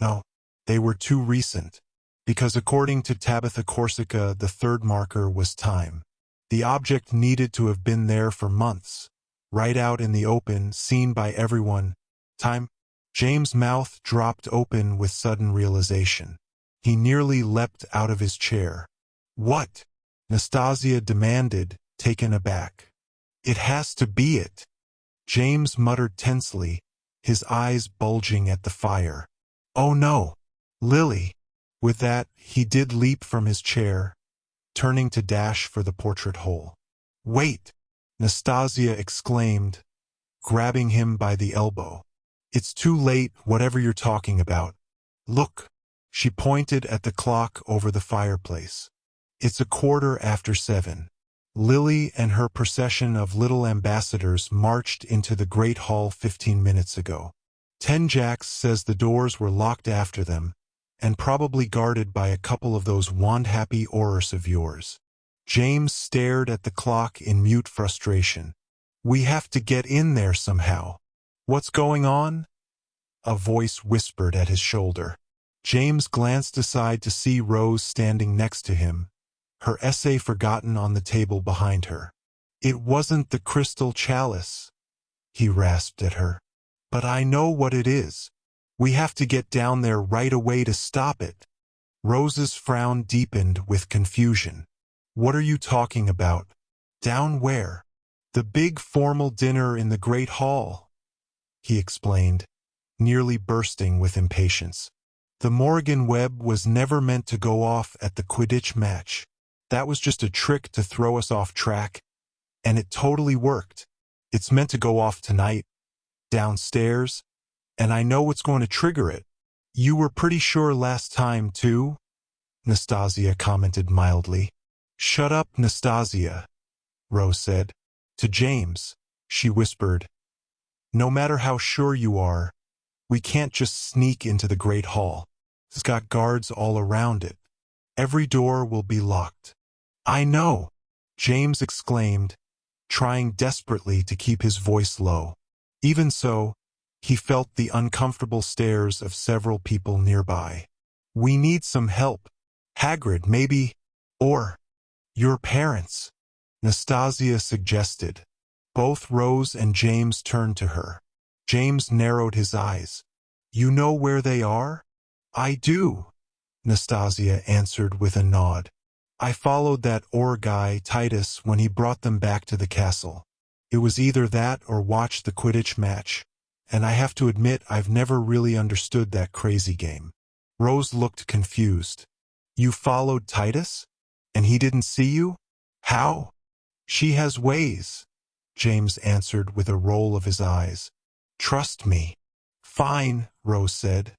No, they were too recent, because according to Tabitha Corsica, the third marker was time. The object needed to have been there for months, right out in the open, seen by everyone. Time? James' mouth dropped open with sudden realization. He nearly leapt out of his chair. What? Nastasia demanded, taken aback. It has to be it. James muttered tensely, his eyes bulging at the fire. Oh no, Lily. With that, he did leap from his chair, turning to dash for the portrait hole. Wait, Nastasia exclaimed, grabbing him by the elbow. It's too late, whatever you're talking about. Look, she pointed at the clock over the fireplace. It's 7:15. Lily and her procession of little ambassadors marched into the Great Hall 15 minutes ago. 10 Jacks says the doors were locked after them, and probably guarded by a couple of those wand-happy aurors of yours. James stared at the clock in mute frustration. We have to get in there somehow. What's going on? A voice whispered at his shoulder. James glanced aside to see Rose standing next to him, her essay forgotten on the table behind her. It wasn't the crystal chalice, he rasped at her. But I know what it is. We have to get down there right away to stop it. Rose's frown deepened with confusion. What are you talking about? Down where? The big formal dinner in the Great Hall, he explained, nearly bursting with impatience. The Morrigan Web was never meant to go off at the Quidditch match. That was just a trick to throw us off track, and it totally worked. It's meant to go off tonight, downstairs, and I know what's going to trigger it. You were pretty sure last time, too? Nastasia commented mildly. Shut up, Nastasia, Rose said. To James, she whispered. No matter how sure you are, we can't just sneak into the Great Hall. It's got guards all around it. Every door will be locked. I know, James exclaimed, trying desperately to keep his voice low. Even so, he felt the uncomfortable stares of several people nearby. We need some help. Hagrid, maybe, or your parents, Nastasia suggested. Both Rose and James turned to her. James narrowed his eyes. You know where they are? I do, Nastasia answered with a nod. I followed that guy, Titus, when he brought them back to the castle. It was either that or watch the Quidditch match, and I have to admit I've never really understood that crazy game. Rose looked confused. You followed Titus? And he didn't see you? How? She has ways, James answered with a roll of his eyes. Trust me. Fine, Rose said,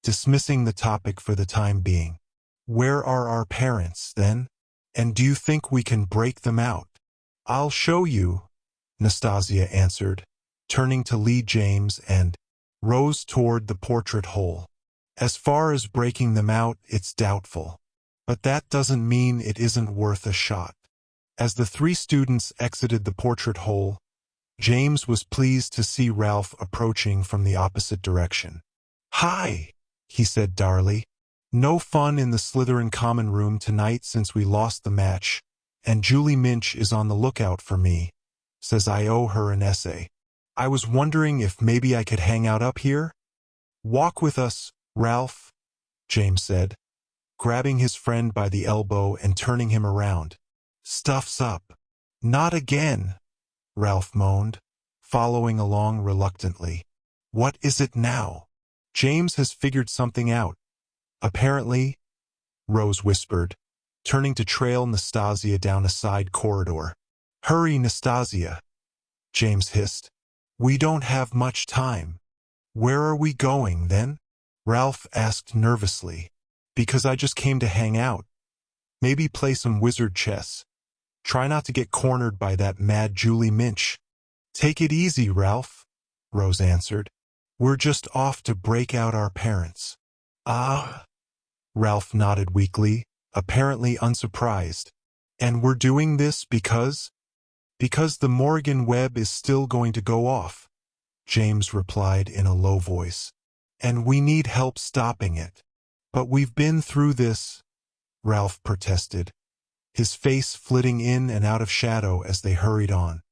dismissing the topic for the time being. Where are our parents, then? And do you think we can break them out? I'll show you, Nastasia answered, turning to lead James and Rose toward the portrait hole. As far as breaking them out, it's doubtful. But that doesn't mean it isn't worth a shot. As the three students exited the portrait hole, James was pleased to see Ralph approaching from the opposite direction. Hi, he said dourly. No fun in the Slytherin common room tonight since we lost the match, and Julie Minch is on the lookout for me. Says I owe her an essay. I was wondering if maybe I could hang out up here? Walk with us, Ralph, James said, grabbing his friend by the elbow and turning him around. Stuff's up. Not again, Ralph moaned, following along reluctantly. What is it now? James has figured something out. Apparently, Rose whispered, turning to trail Nastasia down a side corridor. Hurry, Nastasia, James hissed. We don't have much time. Where are we going, then? Ralph asked nervously. Because I just came to hang out. Maybe play some wizard chess. Try not to get cornered by that mad Julie Minch. Take it easy, Ralph, Rose answered. We're just off to break out our parents. Ah, Ralph nodded weakly, apparently unsurprised. And we're doing this because? Because the Morrigan Web is still going to go off, James replied in a low voice. And we need help stopping it. But we've been through this, Ralph protested, his face flitting in and out of shadow as they hurried on.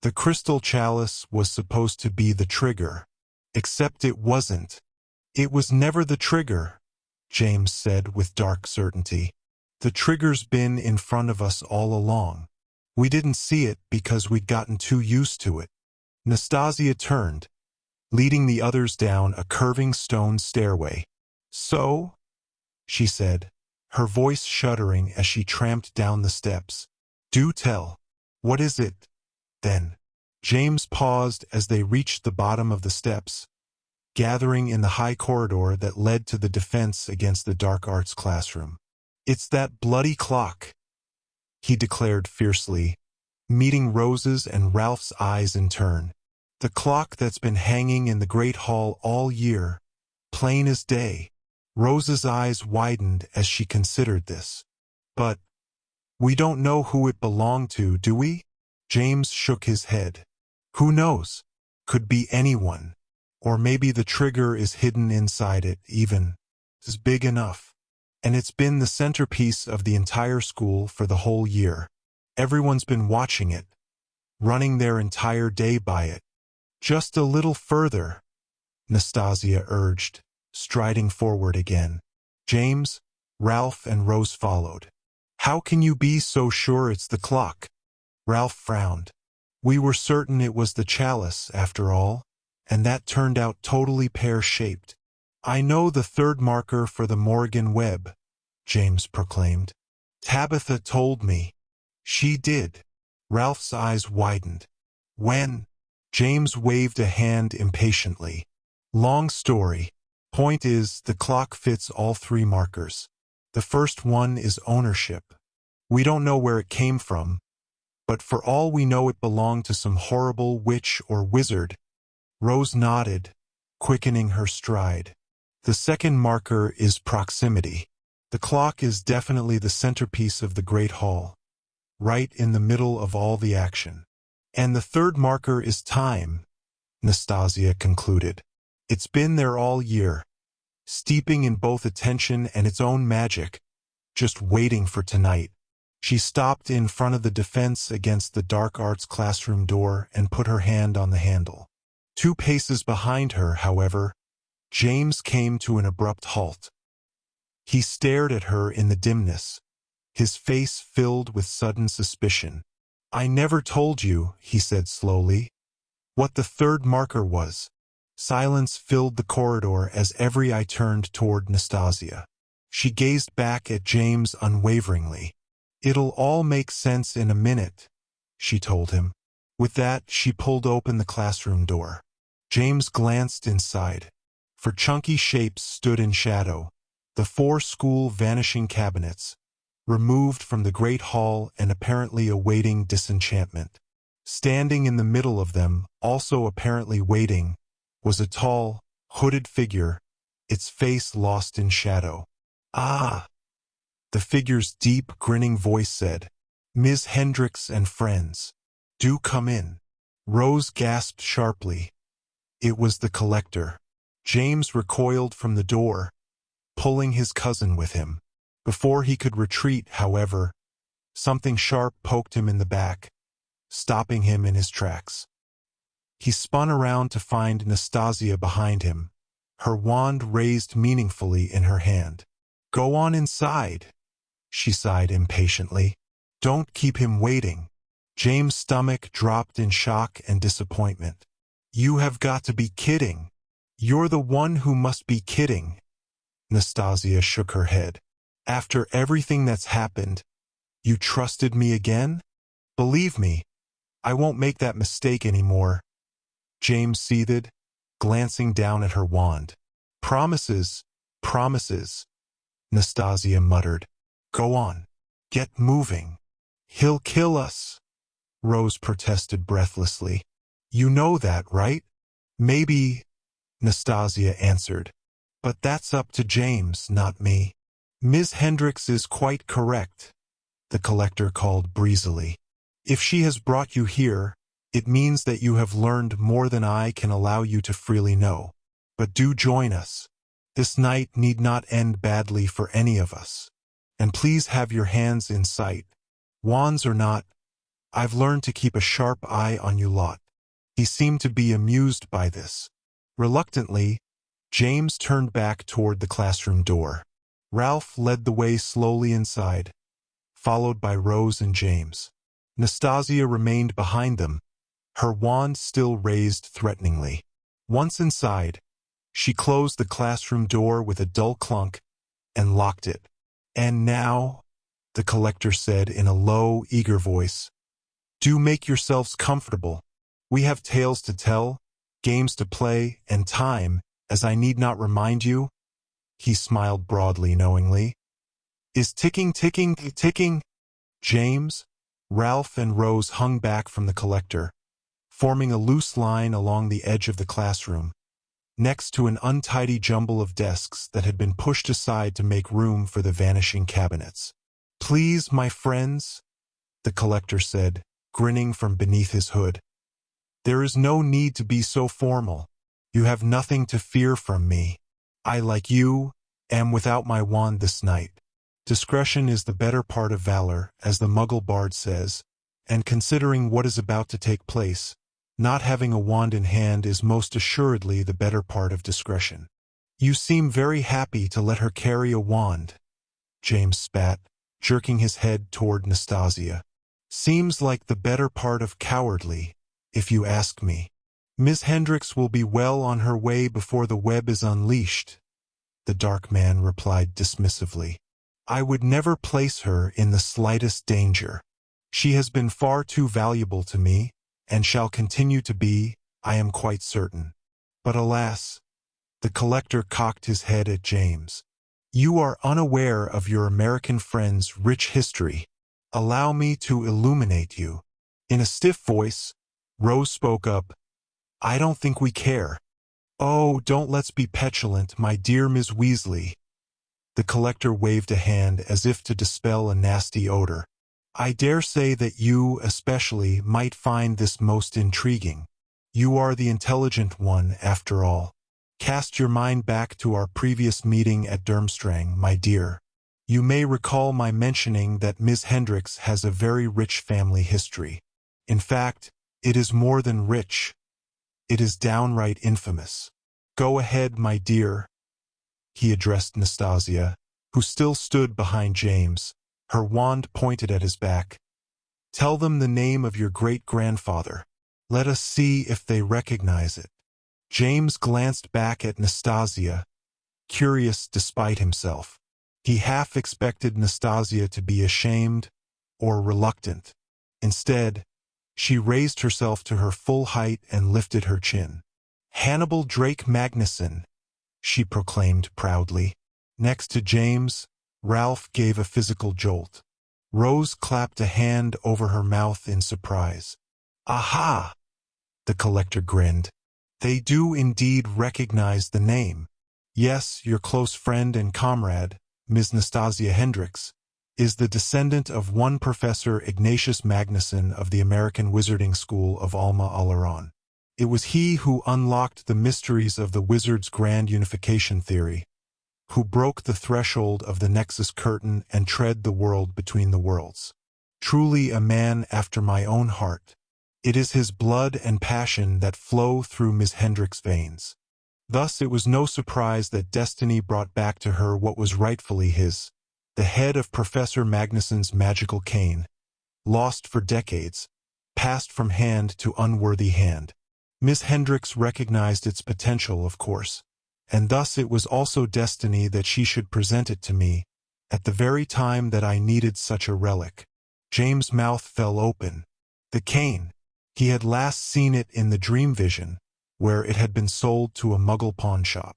The crystal chalice was supposed to be the trigger, except it wasn't. It was never the trigger, James said with dark certainty. The trigger's been in front of us all along. We didn't see it because we'd gotten too used to it. Nastasia turned, leading the others down a curving stone stairway. So? She said, her voice shuddering as she tramped down the steps. Do tell. What is it, then? James paused as they reached the bottom of the steps, gathering in the high corridor that led to the defense against the dark arts classroom. It's that bloody clock, he declared fiercely, meeting Rose's and Ralph's eyes in turn. The clock that's been hanging in the Great Hall all year, plain as day. Rose's eyes widened as she considered this. But we don't know who it belonged to, do we? James shook his head. Who knows? Could be anyone. Or maybe the trigger is hidden inside it, even. It's big enough. And it's been the centerpiece of the entire school for the whole year. Everyone's been watching it, running their entire day by it. Just a little further, Nastasia urged, striding forward again. James, Ralph, and Rose followed. How can you be so sure it's the clock? Ralph frowned. We were certain it was the chalice, after all, and that turned out totally pear-shaped. I know the third marker for the Morrigan Web, James proclaimed. Tabitha told me. She did. Ralph's eyes widened. When? James waved a hand impatiently. Long story. Point is, the clock fits all three markers. The first one is ownership. We don't know where it came from, but for all we know it belonged to some horrible witch or wizard. Rose nodded, quickening her stride. The second marker is proximity. The clock is definitely the centerpiece of the Great Hall, right in the middle of all the action. And the third marker is time, Nastasia concluded. It's been there all year, steeping in both attention and its own magic, just waiting for tonight. She stopped in front of the defense against the dark arts classroom door and put her hand on the handle. 2 paces behind her, however, James came to an abrupt halt. He stared at her in the dimness, his face filled with sudden suspicion. I never told you, he said slowly, what the third marker was. Silence filled the corridor as every eye turned toward Nastasia. She gazed back at James unwaveringly. It'll all make sense in a minute, she told him. With that, she pulled open the classroom door. James glanced inside. For chunky shapes stood in shadow, the 4 school vanishing cabinets, removed from the great hall and apparently awaiting disenchantment. Standing in the middle of them, also apparently waiting, was a tall, hooded figure, its face lost in shadow. Ah! The figure's deep, grinning voice said, Ms. Hendricks and friends, do come in. Rose gasped sharply. It was the collector. James recoiled from the door, pulling his cousin with him. Before he could retreat, however, something sharp poked him in the back, stopping him in his tracks. He spun around to find Nastasia behind him, her wand raised meaningfully in her hand. "Go on inside," she sighed impatiently. "Don't keep him waiting." James' stomach dropped in shock and disappointment. "You have got to be kidding. You're the one who must be kidding." Nastasia shook her head. "After everything that's happened, you trusted me again? Believe me, I won't make that mistake anymore." James seethed, glancing down at her wand. "Promises, promises," Nastasia muttered. "Go on. Get moving." "He'll kill us," Rose protested breathlessly. "You know that, right?" "Maybe," Nastasia answered. "But that's up to James, not me." "Ms. Hendricks is quite correct," the collector called breezily. "If she has brought you here, it means that you have learned more than I can allow you to freely know. But do join us. This night need not end badly for any of us. And please have your hands in sight. Wands or not, I've learned to keep a sharp eye on you lot." He seemed to be amused by this. Reluctantly, James turned back toward the classroom door. Ralph led the way slowly inside, followed by Rose and James. Nastasia remained behind them, her wand still raised threateningly. Once inside, she closed the classroom door with a dull clunk and locked it. "And now," the collector said in a low, eager voice, "do make yourselves comfortable. We have tales to tell, games to play, and time, as I need not remind you," he smiled broadly knowingly, "is ticking, ticking, ticking." James, Ralph, and Rose hung back from the collector, forming a loose line along the edge of the classroom, next to an untidy jumble of desks that had been pushed aside to make room for the vanishing cabinets. "Please, my friends," the collector said, grinning from beneath his hood. "There is no need to be so formal. You have nothing to fear from me. I, like you, am without my wand this night. Discretion is the better part of valor, as the Muggle bard says, and considering what is about to take place, not having a wand in hand is most assuredly the better part of discretion." "You seem very happy to let her carry a wand," James spat, jerking his head toward Nastasia. "Seems like the better part of cowardly, if you ask me. Miss Hendricks will be well on her way before the web is unleashed," the dark man replied dismissively. "I would never place her in the slightest danger. She has been far too valuable to me, and shall continue to be, I am quite certain. But alas," the collector cocked his head at James, "you are unaware of your American friend's rich history. Allow me to illuminate you." In a stiff voice, Rose spoke up, "I don't think we care." "Oh, don't let's be petulant, my dear Ms. Weasley." The collector waved a hand as if to dispel a nasty odor. "I dare say that you, especially, might find this most intriguing. You are the intelligent one, after all. Cast your mind back to our previous meeting at Durmstrang, my dear. You may recall my mentioning that Ms. Hendricks has a very rich family history. In fact, it is more than rich. It is downright infamous. Go ahead, my dear." He addressed Nastasia, who still stood behind James, her wand pointed at his back. "Tell them the name of your great-grandfather. Let us see if they recognize it." James glanced back at Nastasia, curious despite himself. He half expected Nastasia to be ashamed or reluctant. Instead, she raised herself to her full height and lifted her chin. "Hannibal Drake Magnuson," she proclaimed proudly. Next to James, Ralph gave a physical jolt. Rose clapped a hand over her mouth in surprise. "Aha!" the collector grinned. "They do indeed recognize the name. Yes, your close friend and comrade, Ms. Nastasia Hendricks, is the descendant of one Professor Ignatius Magnuson of the American Wizarding School of Alma Alaron. It was he who unlocked the mysteries of the wizard's grand unification theory, who broke the threshold of the Nexus curtain and tread the world between the worlds. Truly a man after my own heart. It is his blood and passion that flow through Miss Hendricks' veins. Thus it was no surprise that destiny brought back to her what was rightfully his, the head of Professor Magnuson's magical cane, lost for decades, passed from hand to unworthy hand. Miss Hendricks recognized its potential, of course, and thus it was also destiny that she should present it to me, at the very time that I needed such a relic. James' mouth fell open. The cane. He had last seen it in the dream vision, where it had been sold to a Muggle pawnshop.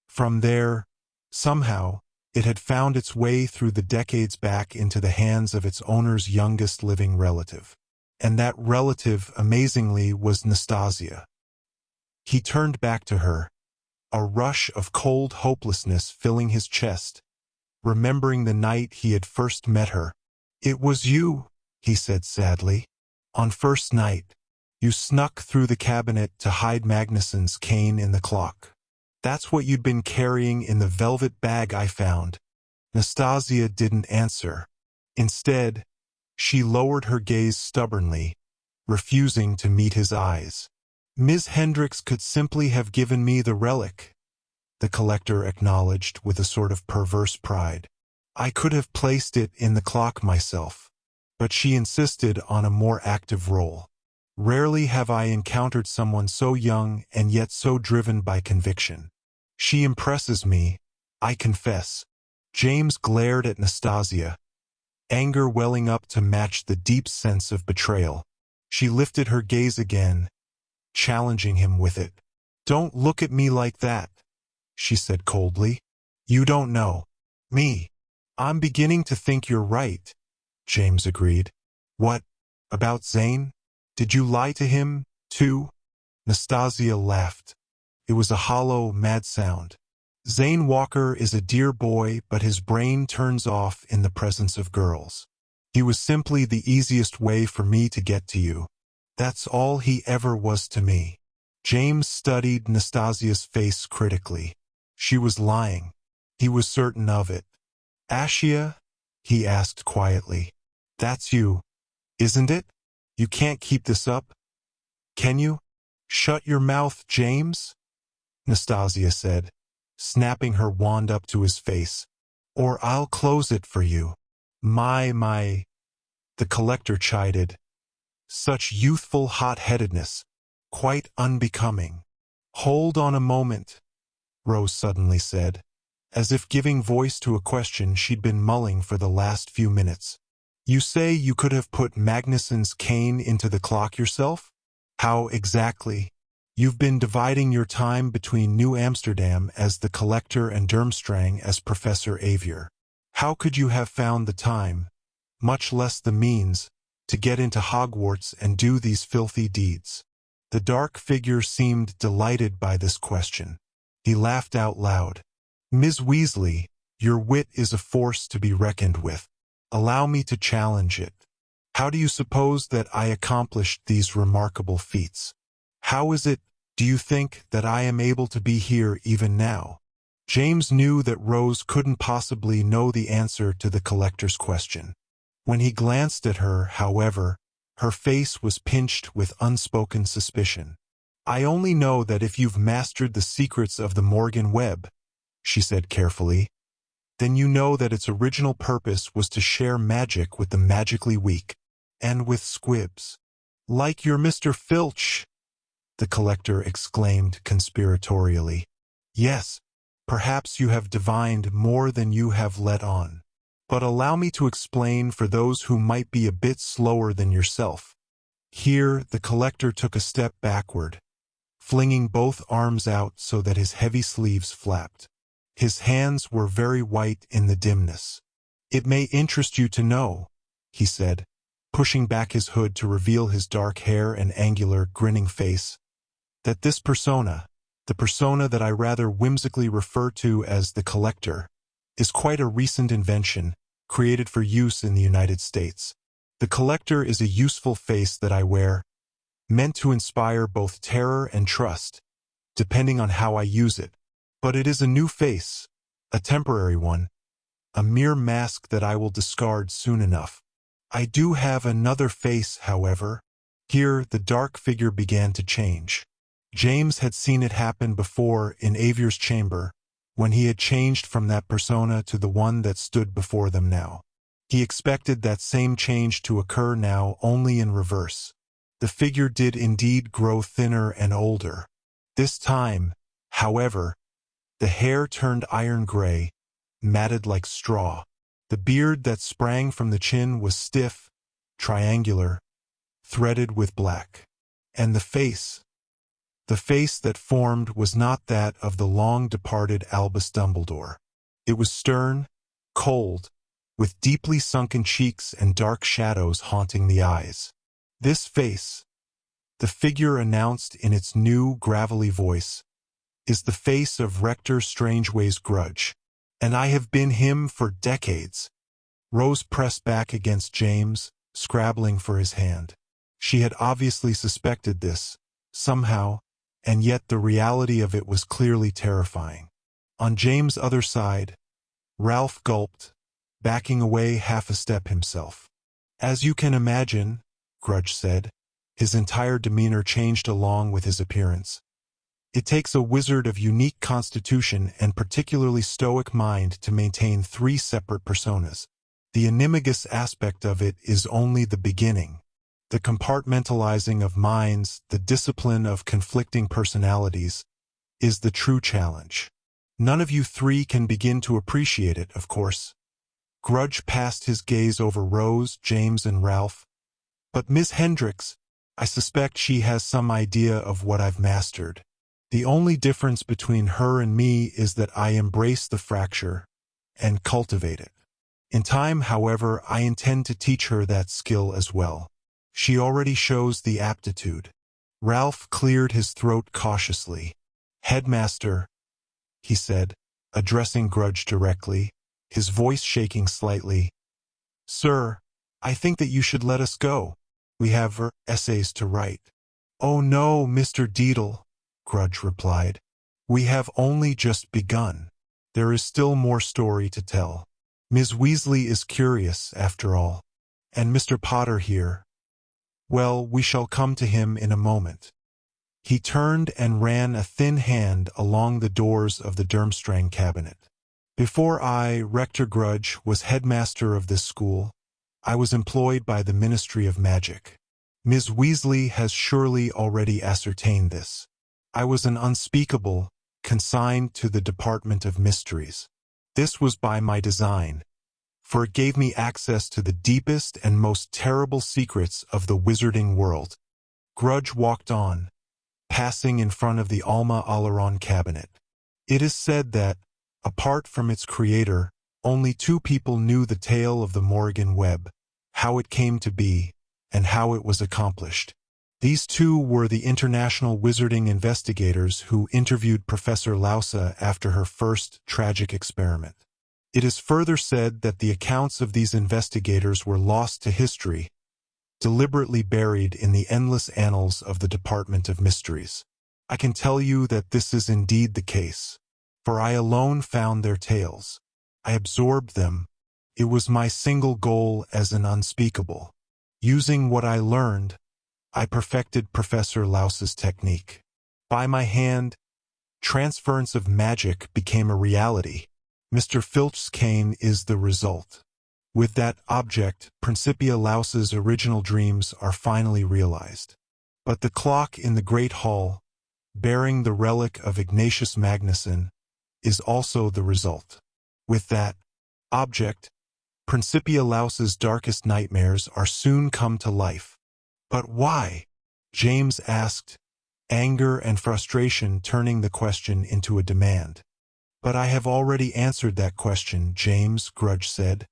From there, somehow, it had found its way through the decades back into the hands of its owner's youngest living relative. And that relative, amazingly, was Nastasia. He turned back to her, a rush of cold hopelessness filling his chest, remembering the night he had first met her. "It was you," he said sadly. "On first night. You snuck through the cabinet to hide Magnuson's cane in the clock. That's what you'd been carrying in the velvet bag I found." Nastasia didn't answer. Instead, she lowered her gaze stubbornly, refusing to meet his eyes. "Ms. Hendricks could simply have given me the relic," the collector acknowledged with a sort of perverse pride. "I could have placed it in the clock myself." But she insisted on a more active role. Rarely have I encountered someone so young and yet so driven by conviction. She impresses me, I confess. James glared at Nastasia, anger welling up to match the deep sense of betrayal. She lifted her gaze again, challenging him with it. "Don't look at me like that," she said coldly. "You don't know me." "I'm beginning to think you're right," James agreed. "What? About Zane? Did you lie to him, too?" Nastasia laughed. It was a hollow, mad sound. "Zane Walker is a dear boy, but his brain turns off in the presence of girls. He was simply the easiest way for me to get to you. That's all he ever was to me." James studied Nastasia's face critically. She was lying. He was certain of it. "Ashia?" he asked quietly. "That's you, isn't it? You can't keep this up, can you?" "Shut your mouth, James," Nastasia said, snapping her wand up to his face. "Or I'll close it for you." My, the collector chided. Such youthful hot-headedness, quite unbecoming. "Hold on a moment," Rose suddenly said, as if giving voice to a question she'd been mulling for the last few minutes. "You say you could have put Magnuson's cane into the clock yourself? How exactly? You've been dividing your time between New Amsterdam as the collector and Durmstrang as Professor Avier. How could you have found the time, much less the means, to get into Hogwarts and do these filthy deeds?" The dark figure seemed delighted by this question. He laughed out loud. "Ms. Weasley, your wit is a force to be reckoned with. Allow me to challenge it. How do you suppose that I accomplished these remarkable feats? How is it, do you think, that I am able to be here even now?" James knew that Rose couldn't possibly know the answer to the collector's question. When he glanced at her, however, her face was pinched with unspoken suspicion. "I only know that if you've mastered the secrets of the Morrigan Web," she said carefully, "then you know that its original purpose was to share magic with the magically weak, and with squibs. Like your Mr. Filch," the collector exclaimed conspiratorially. "Yes, perhaps you have divined more than you have let on. But allow me to explain for those who might be a bit slower than yourself." Here the collector took a step backward, flinging both arms out so that his heavy sleeves flapped. His hands were very white in the dimness. "It may interest you to know," he said, pushing back his hood to reveal his dark hair and angular, grinning face, "that this persona, the persona that I rather whimsically refer to as the Collector, is quite a recent invention, created for use in the United States. The Collector is a useful face that I wear, meant to inspire both terror and trust, depending on how I use it. But it is a new face, A temporary one, a mere mask that I will discard soon enough. I do have another face, however. Here, the dark figure began to change. James had seen it happen before in Avier's chamber, when he had changed from that persona to the one that stood before them now. He expected that same change to occur now, only in reverse. The figure did indeed grow thinner and older. This time, however, the hair turned iron gray, matted like straw. The beard that sprang from the chin was stiff, triangular, threaded with black. And the face that formed was not that of the long-departed Albus Dumbledore. It was stern, cold, with deeply sunken cheeks and dark shadows haunting the eyes. This face, the figure announced in its new, gravelly voice, is the face of Rector Strangeway's Grudge. And I have been him for decades. Rose pressed back against James, scrabbling for his hand. She had obviously suspected this, somehow, and yet the reality of it was clearly terrifying. On James' other side, Ralph gulped, backing away half a step himself. As you can imagine, Grudge said, his entire demeanor changed along with his appearance. It takes a wizard of unique constitution and particularly stoic mind to maintain 3 separate personas. The animagus aspect of it is only the beginning. The compartmentalizing of minds, the discipline of conflicting personalities, is the true challenge. None of you 3 can begin to appreciate it, of course. Grudge passed his gaze over Rose, James, and Ralph. But Miss Hendricks, I suspect she has some idea of what I've mastered. The only difference between her and me is that I embrace the fracture and cultivate it. In time, however, I intend to teach her that skill as well. She already shows the aptitude. Ralph cleared his throat cautiously. Headmaster, he said, addressing Grudge directly, his voice shaking slightly. Sir, I think that you should let us go. We have essays to write. Oh no, Mr. Deedle, Grudge replied. We have only just begun. There is still more story to tell. Ms. Weasley is curious, after all. And Mr. Potter here. Well, we shall come to him in a moment. He turned and ran a thin hand along the doors of the Durmstrang cabinet. Before I, Rector Grudge, was headmaster of this school, I was employed by the Ministry of Magic. Ms. Weasley has surely already ascertained this. I was an unspeakable, consigned to the Department of Mysteries. This was by my design, for it gave me access to the deepest and most terrible secrets of the wizarding world. Grudge walked on, passing in front of the Alma Alaron cabinet. It is said that, apart from its creator, only 2 people knew the tale of the Morrigan Web, how it came to be, and how it was accomplished. These 2 were the international wizarding investigators who interviewed Professor Lausa after her first tragic experiment. It is further said that the accounts of these investigators were lost to history, deliberately buried in the endless annals of the Department of Mysteries. I can tell you that this is indeed the case, for I alone found their tales. I absorbed them. It was my single goal as an unspeakable. Using what I learned, I perfected Professor Lausa's technique. By my hand, transference of magic became a reality. Mr. Filch's cane is the result. With that object, Principia Lausa's original dreams are finally realized. But the clock in the Great Hall, bearing the relic of Ignatius Magnuson, is also the result. With that object, Principia Lausa's darkest nightmares are soon come to life. But why? James asked, anger and frustration turning the question into a demand. But I have already answered that question, James, Grudge said,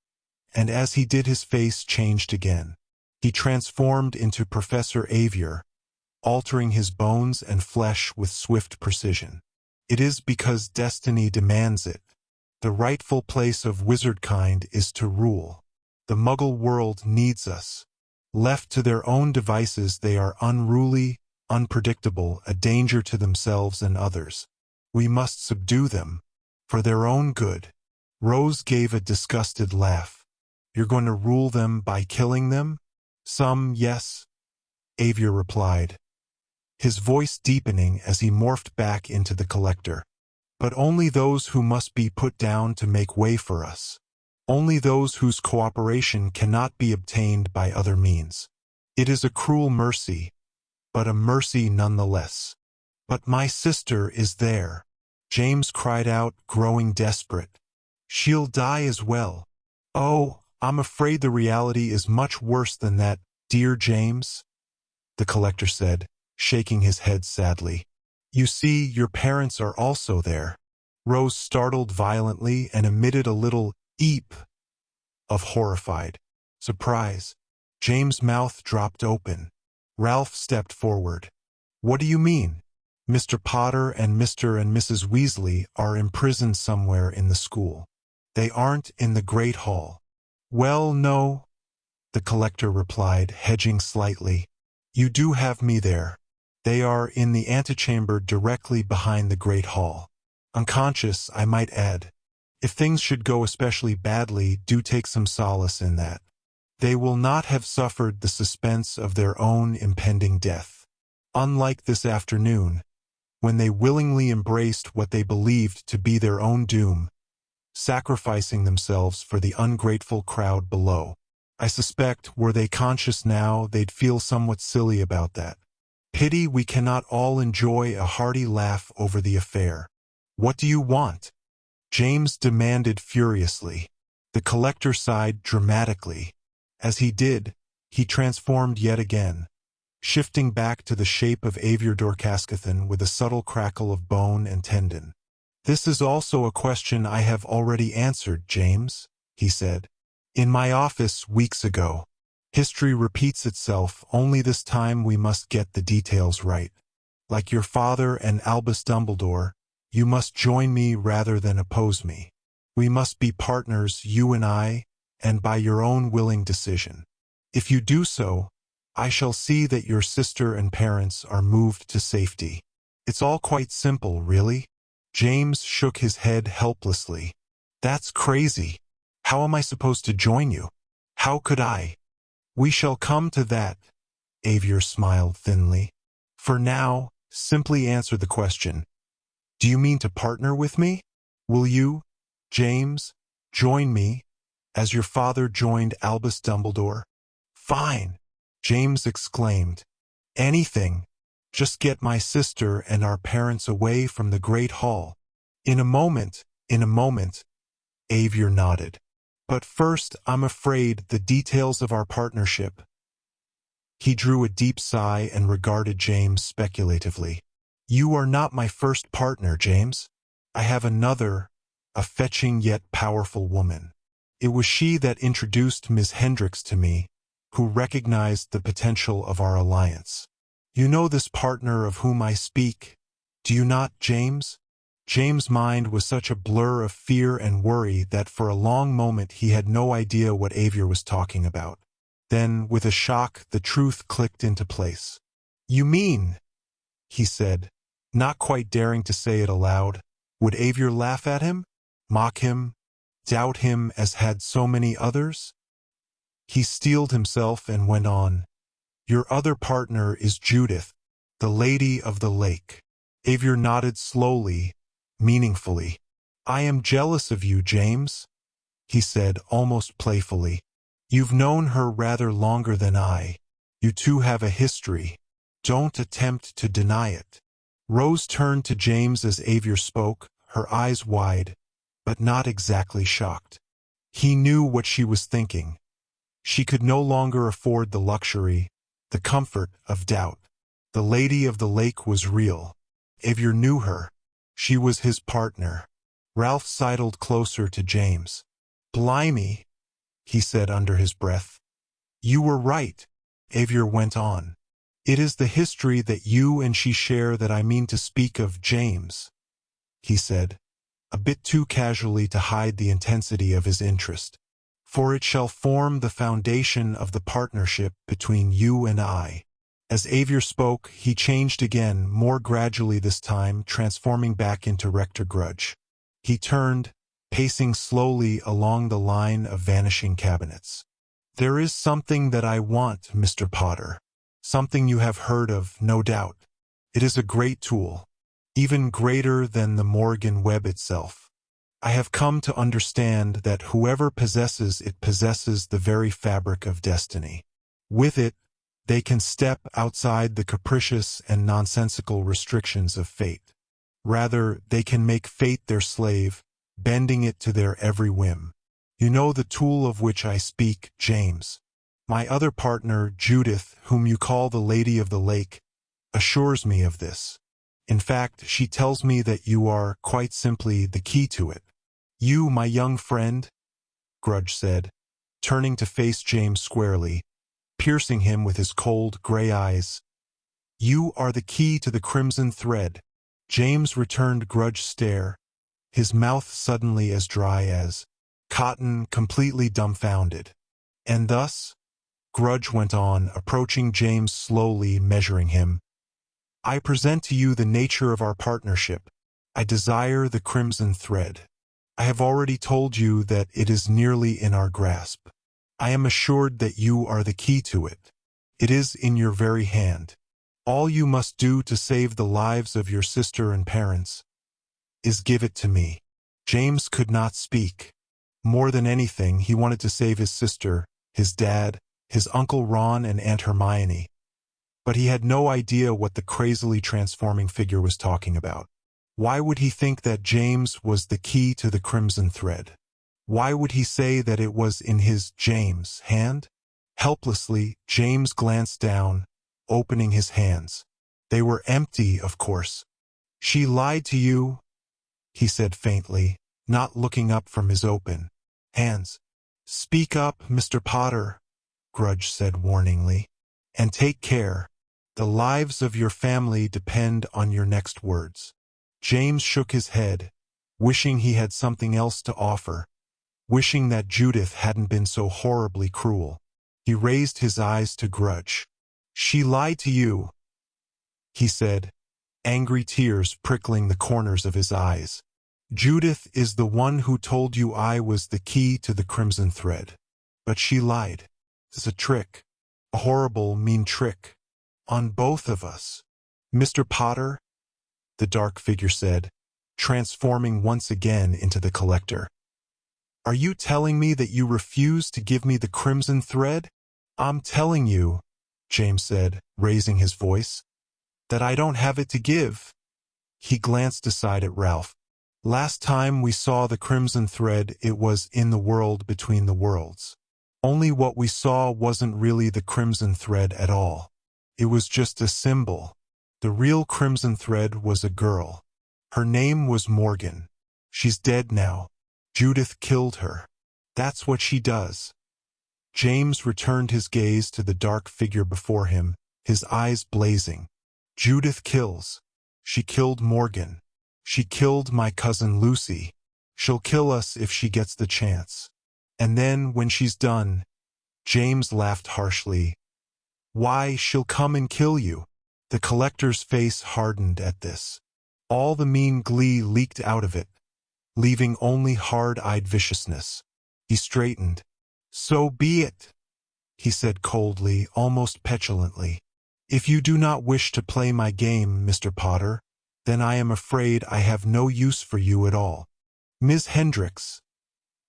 and as he did his face changed again. He transformed into Professor Avier, altering his bones and flesh with swift precision. It is because destiny demands it. The rightful place of wizardkind is to rule. The Muggle world needs us. Left to their own devices, they are unruly, unpredictable, a danger to themselves and others. We must subdue them. For their own good. Rose gave a disgusted laugh. You're going to rule them by killing them? Some, yes, Avier replied, his voice deepening as he morphed back into the collector. But only those who must be put down to make way for us. Only those whose cooperation cannot be obtained by other means. It is a cruel mercy, but a mercy nonetheless. But my sister is there, James cried out, growing desperate. She'll die as well. Oh, I'm afraid the reality is much worse than that, dear James, the collector said, shaking his head sadly. You see, your parents are also there. Rose startled violently and emitted a little eep of horrified surprise. James' mouth dropped open. Ralph stepped forward. What do you mean? Mr. Potter and Mr. and Mrs. Weasley are imprisoned somewhere in the school. They aren't in the Great Hall. Well, no, the collector replied, hedging slightly. You do have me there. They are in the antechamber directly behind the Great Hall. Unconscious, I might add. If things should go especially badly, do take some solace in that. They will not have suffered the suspense of their own impending death. Unlike this afternoon, when they willingly embraced what they believed to be their own doom, sacrificing themselves for the ungrateful crowd below. I suspect, were they conscious now, they'd feel somewhat silly about that. Pity we cannot all enjoy a hearty laugh over the affair. What do you want? James demanded furiously. The collector sighed dramatically. As he did, he transformed yet again, shifting back to the shape of Avier Dorcaskathan with a subtle crackle of bone and tendon. This is also a question I have already answered, James, he said. In my office weeks ago. History repeats itself, only this time we must get the details right. Like your father and Albus Dumbledore, you must join me rather than oppose me. We must be partners, you and I, and by your own willing decision. If you do so, I shall see that your sister and parents are moved to safety. It's all quite simple, really. James shook his head helplessly. That's crazy. How am I supposed to join you? How could I? We shall come to that, Avier smiled thinly. For now, simply answer the question. Do you mean to partner with me? Will you, James, join me, as your father joined Albus Dumbledore? Fine, James exclaimed. Anything. Just get my sister and our parents away from the Great Hall. In a moment, Avier nodded. But first, I'm afraid, the details of our partnership. He drew a deep sigh and regarded James speculatively. You are not my first partner, James. I have another, a fetching yet powerful woman. It was she that introduced Miss Hendricks to me, who recognized the potential of our alliance. You know this partner of whom I speak, do you not, James? James' mind was such a blur of fear and worry that for a long moment he had no idea what Avier was talking about. Then, with a shock, the truth clicked into place. You mean, he said, not quite daring to say it aloud, would Avier laugh at him? Mock him? Doubt him as had so many others? He steeled himself and went on. Your other partner is Judith, the Lady of the Lake. Avier nodded slowly, meaningfully. I am jealous of you, James, he said almost playfully. You've known her rather longer than I. You two have a history. Don't attempt to deny it. Rose turned to James as Avier spoke, her eyes wide, but not exactly shocked. He knew what she was thinking. She could no longer afford the luxury, the comfort of doubt. The Lady of the Lake was real. Avier knew her. She was his partner. Ralph sidled closer to James. Blimey, he said under his breath. You were right, Avier went on. It is the history that you and she share that I mean to speak of, James, he said, a bit too casually to hide the intensity of his interest. For it shall form the foundation of the partnership between you and I. As Avier spoke, he changed again, more gradually this time, transforming back into Rector Grudge. He turned, pacing slowly along the line of vanishing cabinets. There is something that I want, Mr. Potter. Something you have heard of, no doubt. It is a great tool, even greater than the Morrigan Web itself. I have come to understand that whoever possesses it possesses the very fabric of destiny. With it, they can step outside the capricious and nonsensical restrictions of fate. Rather, they can make fate their slave, bending it to their every whim. You know the tool of which I speak, James. My other partner, Judith, whom you call the Lady of the Lake, assures me of this. In fact, she tells me that you are, quite simply, the key to it. You, my young friend, Grudge said, turning to face James squarely, piercing him with his cold, gray eyes. You are the key to the crimson thread. James returned Grudge's stare, his mouth suddenly as dry as cotton, completely dumbfounded. And thus, Grudge went on, approaching James slowly, measuring him. I present to you the nature of our partnership. I desire the crimson thread. I have already told you that it is nearly in our grasp. I am assured that you are the key to it. It is in your very hand. All you must do to save the lives of your sister and parents is give it to me. James could not speak. More than anything, he wanted to save his sister, his dad, his Uncle Ron and Aunt Hermione. But he had no idea what the crazily transforming figure was talking about. Why would he think that James was the key to the crimson thread? Why would he say that it was in his, James' hand? Helplessly, James glanced down, opening his hands. They were empty, of course. She lied to you, he said faintly, not looking up from his open hands. Speak up, Mr. Potter, Grudge said warningly, and take care. The lives of your family depend on your next words. James shook his head, wishing he had something else to offer, wishing that Judith hadn't been so horribly cruel. He raised his eyes to Grudge. She lied to you, he said, angry tears prickling the corners of his eyes. Judith is the one who told you I was the key to the crimson thread. But she lied. It's a trick, a horrible, mean trick, on both of us. Mr. Potter, the dark figure said, transforming once again into the collector. Are you telling me that you refuse to give me the crimson thread? I'm telling you, James said, raising his voice, that I don't have it to give. He glanced aside at Ralph. Last time we saw the crimson thread, it was in the world between the worlds. Only what we saw wasn't really the crimson thread at all. It was just a symbol. The real crimson thread was a girl. Her name was Morgan. She's dead now. Judith killed her. That's what she does. James returned his gaze to the dark figure before him, his eyes blazing. Judith kills. She killed Morgan. She killed my cousin Lucy. She'll kill us if she gets the chance. And then, when she's done, James laughed harshly. Why, she'll come and kill you. The collector's face hardened at this. All the mean glee leaked out of it, leaving only hard-eyed viciousness. He straightened. So be it, he said coldly, almost petulantly. If you do not wish to play my game, Mr. Potter, then I am afraid I have no use for you at all. Ms. Hendricks.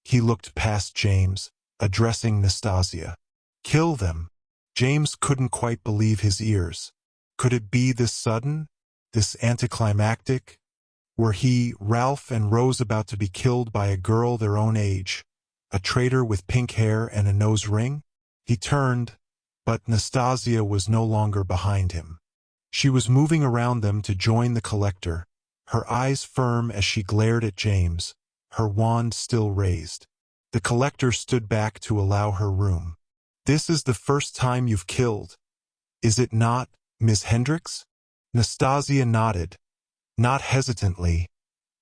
He looked past James, addressing Nastasia. Kill them. James couldn't quite believe his ears. Could it be this sudden? This anticlimactic? Were he, Ralph, and Rose about to be killed by a girl their own age? A traitor with pink hair and a nose ring? He turned, but Nastasia was no longer behind him. She was moving around them to join the collector, her eyes firm as she glared at James, her wand still raised. The collector stood back to allow her room. This is the first time you've killed, is it not, Miss Hendricks? Nastasia nodded, not hesitantly,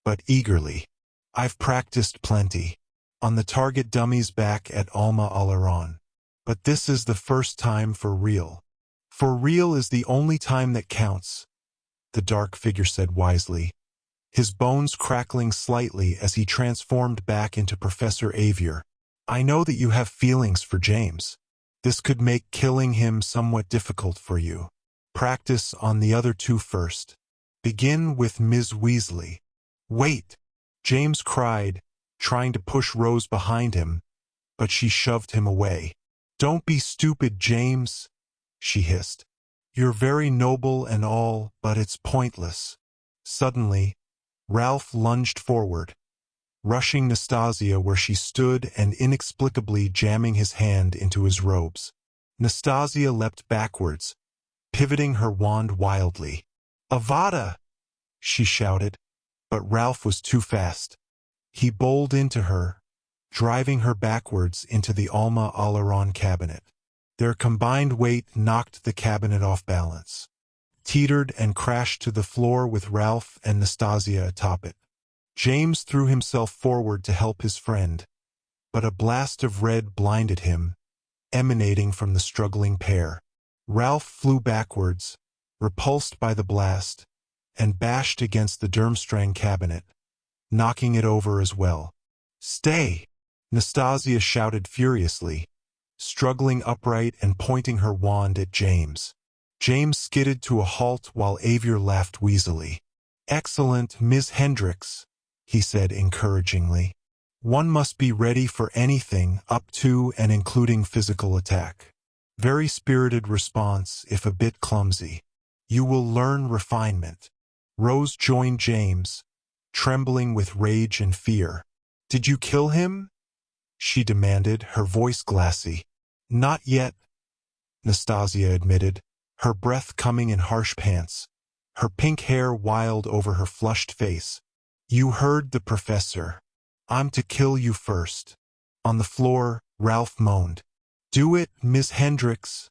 but eagerly. I've practiced plenty. On the target dummy's back at Alma Alaron. But this is the first time for real. For real is the only time that counts, the dark figure said wisely. his bones crackling slightly as he transformed back into Professor Avier. I know that you have feelings for James. This could make killing him somewhat difficult for you. Practice on the other two first. Begin with Ms. Weasley. Wait! James cried, trying to push Rose behind him, but she shoved him away. Don't be stupid, James, she hissed. You're very noble and all, but it's pointless. Suddenly, Ralph lunged forward, rushing Nastasia where she stood and inexplicably jamming his hand into his robes. Nastasia leapt backwards, pivoting her wand wildly. Avada! She shouted, but Ralph was too fast. He bowled into her, driving her backwards into the Alma Alaron cabinet. Their combined weight knocked the cabinet off balance, teetered and crashed to the floor with Ralph and Nastasia atop it. James threw himself forward to help his friend, but a blast of red blinded him, emanating from the struggling pair. Ralph flew backwards, repulsed by the blast, and bashed against the Durmstrang cabinet, knocking it over as well. Stay! Nastasia shouted furiously, struggling upright and pointing her wand at James. James skidded to a halt while Avier laughed wheezily. Excellent, Ms. Hendricks, he said encouragingly. One must be ready for anything up to and including physical attack. Very spirited response, if a bit clumsy. You will learn refinement. Rose joined James, trembling with rage and fear. Did you kill him? She demanded, her voice glassy. Not yet, Nastasia admitted, her breath coming in harsh pants, her pink hair wild over her flushed face. You heard the professor. I'm to kill you first. On the floor, Ralph moaned. Do it, Miss Hendricks,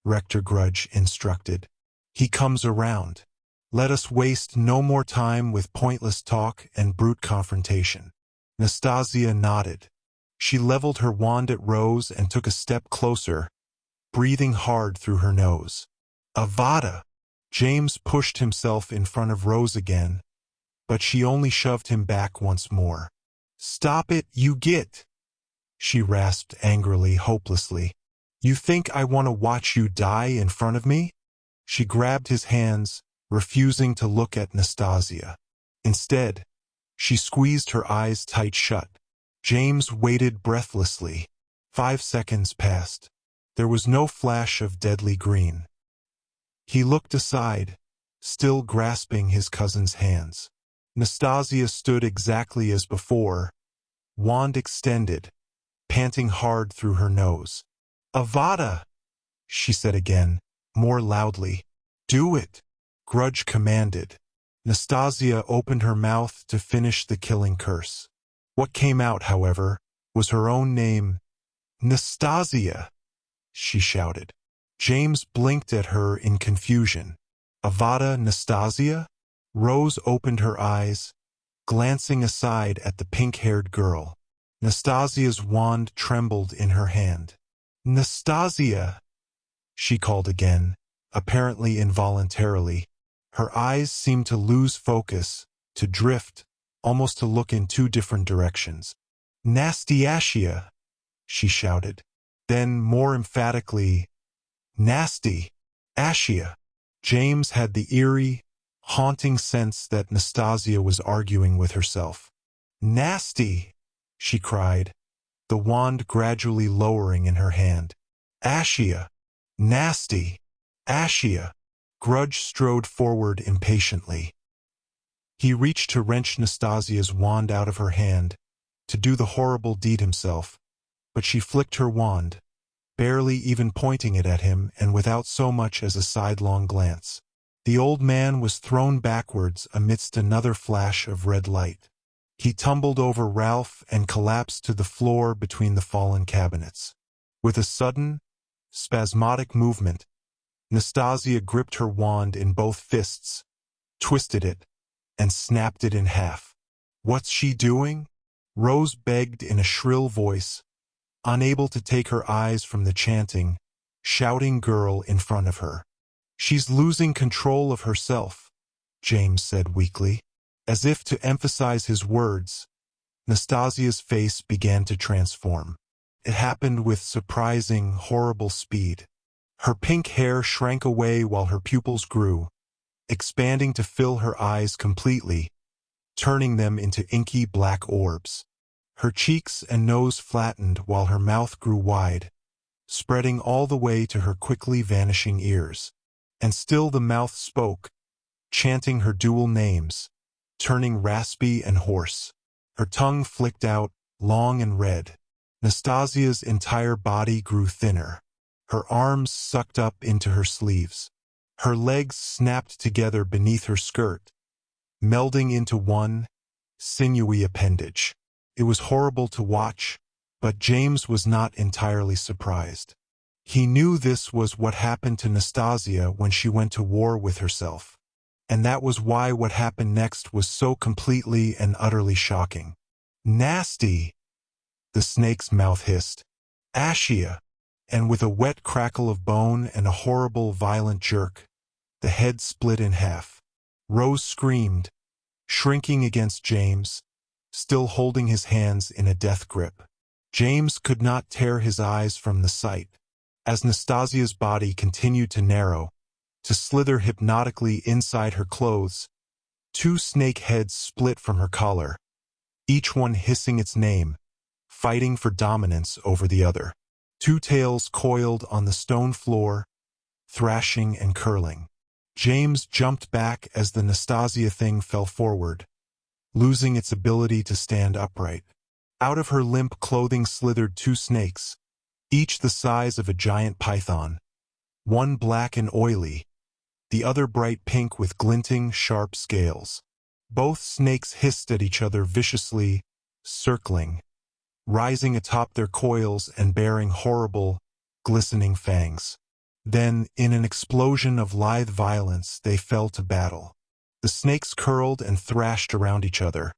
Rector Grudge instructed. He comes around. Let us waste no more time with pointless talk and brute confrontation. Nastasia nodded. She leveled her wand at Rose and took a step closer, breathing hard through her nose. Avada! James pushed himself in front of Rose again, but she only shoved him back once more. Stop it, you git! She rasped angrily, hopelessly. You think I want to watch you die in front of me? She grabbed his hands, refusing to look at Nastasia. Instead, she squeezed her eyes tight shut. James waited breathlessly. 5 seconds passed. There was no flash of deadly green. He looked aside, still grasping his cousin's hands. Nastasia stood exactly as before, wand extended, panting hard through her nose. Avada! She said again, more loudly. Do it! Grudge commanded. Nastasia opened her mouth to finish the killing curse. What came out, however, was her own name. Nastasia! She shouted. James blinked at her in confusion. Avada Nastasia? Rose opened her eyes, glancing aside at the pink-haired girl. Nastasia's wand trembled in her hand. Nastasia! She called again, apparently involuntarily. Her eyes seemed to lose focus, to drift, almost to look in 2 different directions. Nastiasia! She shouted. Then, more emphatically, Nasty! Ashia! James had the eerie, haunting sense that Nastasia was arguing with herself. Nasty! She cried, the wand gradually lowering in her hand. Ashia! Nasty! Ashia! Grudge strode forward impatiently. He reached to wrench Nastasia's wand out of her hand, to do the horrible deed himself, but she flicked her wand, barely even pointing it at him and without so much as a sidelong glance. The old man was thrown backwards amidst another flash of red light. He tumbled over Ralph and collapsed to the floor between the fallen cabinets. With a sudden, spasmodic movement, Nastasia gripped her wand in both fists, twisted it, and snapped it in half. What's she doing? Rose begged in a shrill voice, unable to take her eyes from the chanting, shouting girl in front of her. She's losing control of herself, James said weakly. As if to emphasize his words, Nastasia's face began to transform. It happened with surprising, horrible speed. Her pink hair shrank away while her pupils grew, expanding to fill her eyes completely, turning them into inky black orbs. Her cheeks and nose flattened while her mouth grew wide, spreading all the way to her quickly vanishing ears. And still the mouth spoke, chanting her dual names, turning raspy and hoarse. Her tongue flicked out, long and red. Nastasia's entire body grew thinner. Her arms sucked up into her sleeves. Her legs snapped together beneath her skirt, melding into one sinewy appendage. It was horrible to watch, but James was not entirely surprised. He knew this was what happened to Nastasia when she went to war with herself. And that was why what happened next was so completely and utterly shocking. "Nasty!" the snake's mouth hissed. "Ashia!" And with a wet crackle of bone and a horrible, violent jerk, the head split in half. Rose screamed, shrinking against James, still holding his hands in a death grip. James could not tear his eyes from the sight. As Nastasia's body continued to narrow, to slither hypnotically inside her clothes, two snake heads split from her collar, each one hissing its name, fighting for dominance over the other. Two tails coiled on the stone floor, thrashing and curling. James jumped back as the Nastasia thing fell forward, losing its ability to stand upright. Out of her limp clothing slithered two snakes, each the size of a giant python, one black and oily, the other bright pink with glinting, sharp scales. Both snakes hissed at each other viciously, circling, rising atop their coils and bearing horrible, glistening fangs. Then, in an explosion of lithe violence, they fell to battle. The snakes curled and thrashed around each other,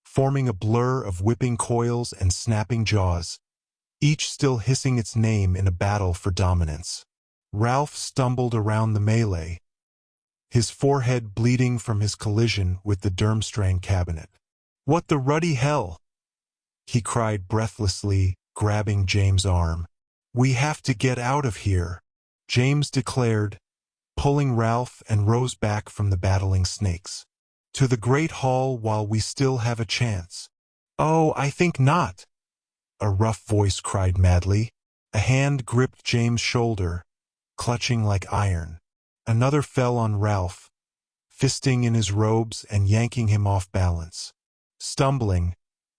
forming a blur of whipping coils and snapping jaws, each still hissing its name in a battle for dominance. Ralph stumbled around the melee, his forehead bleeding from his collision with the Durmstrang cabinet. "What the ruddy hell?" he cried breathlessly, grabbing James' arm. "We have to get out of here," James declared, pulling Ralph and Rose back from the battling snakes. "To the Great Hall while we still have a chance." "Oh, I think not," a rough voice cried madly. A hand gripped James' shoulder, clutching like iron. Another fell on Ralph, fisting in his robes and yanking him off balance. Stumbling,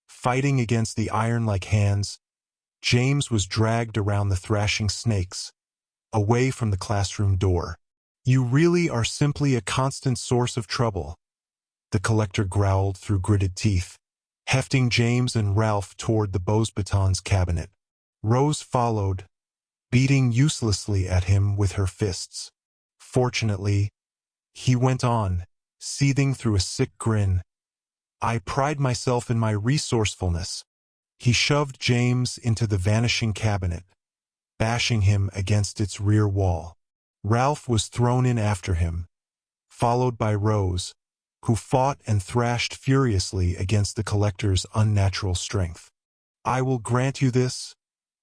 fighting against the iron-like hands, James was dragged around the thrashing snakes, away from the classroom door. "You really are simply a constant source of trouble," the collector growled through gritted teeth, hefting James and Ralph toward the Beauxbatons cabinet. Rose followed, beating uselessly at him with her fists. "Fortunately," he went on, seething through a sick grin, "I pride myself in my resourcefulness." He shoved James into the vanishing cabinet, bashing him against its rear wall. Ralph was thrown in after him, followed by Rose, who fought and thrashed furiously against the collector's unnatural strength. "I will grant you this,"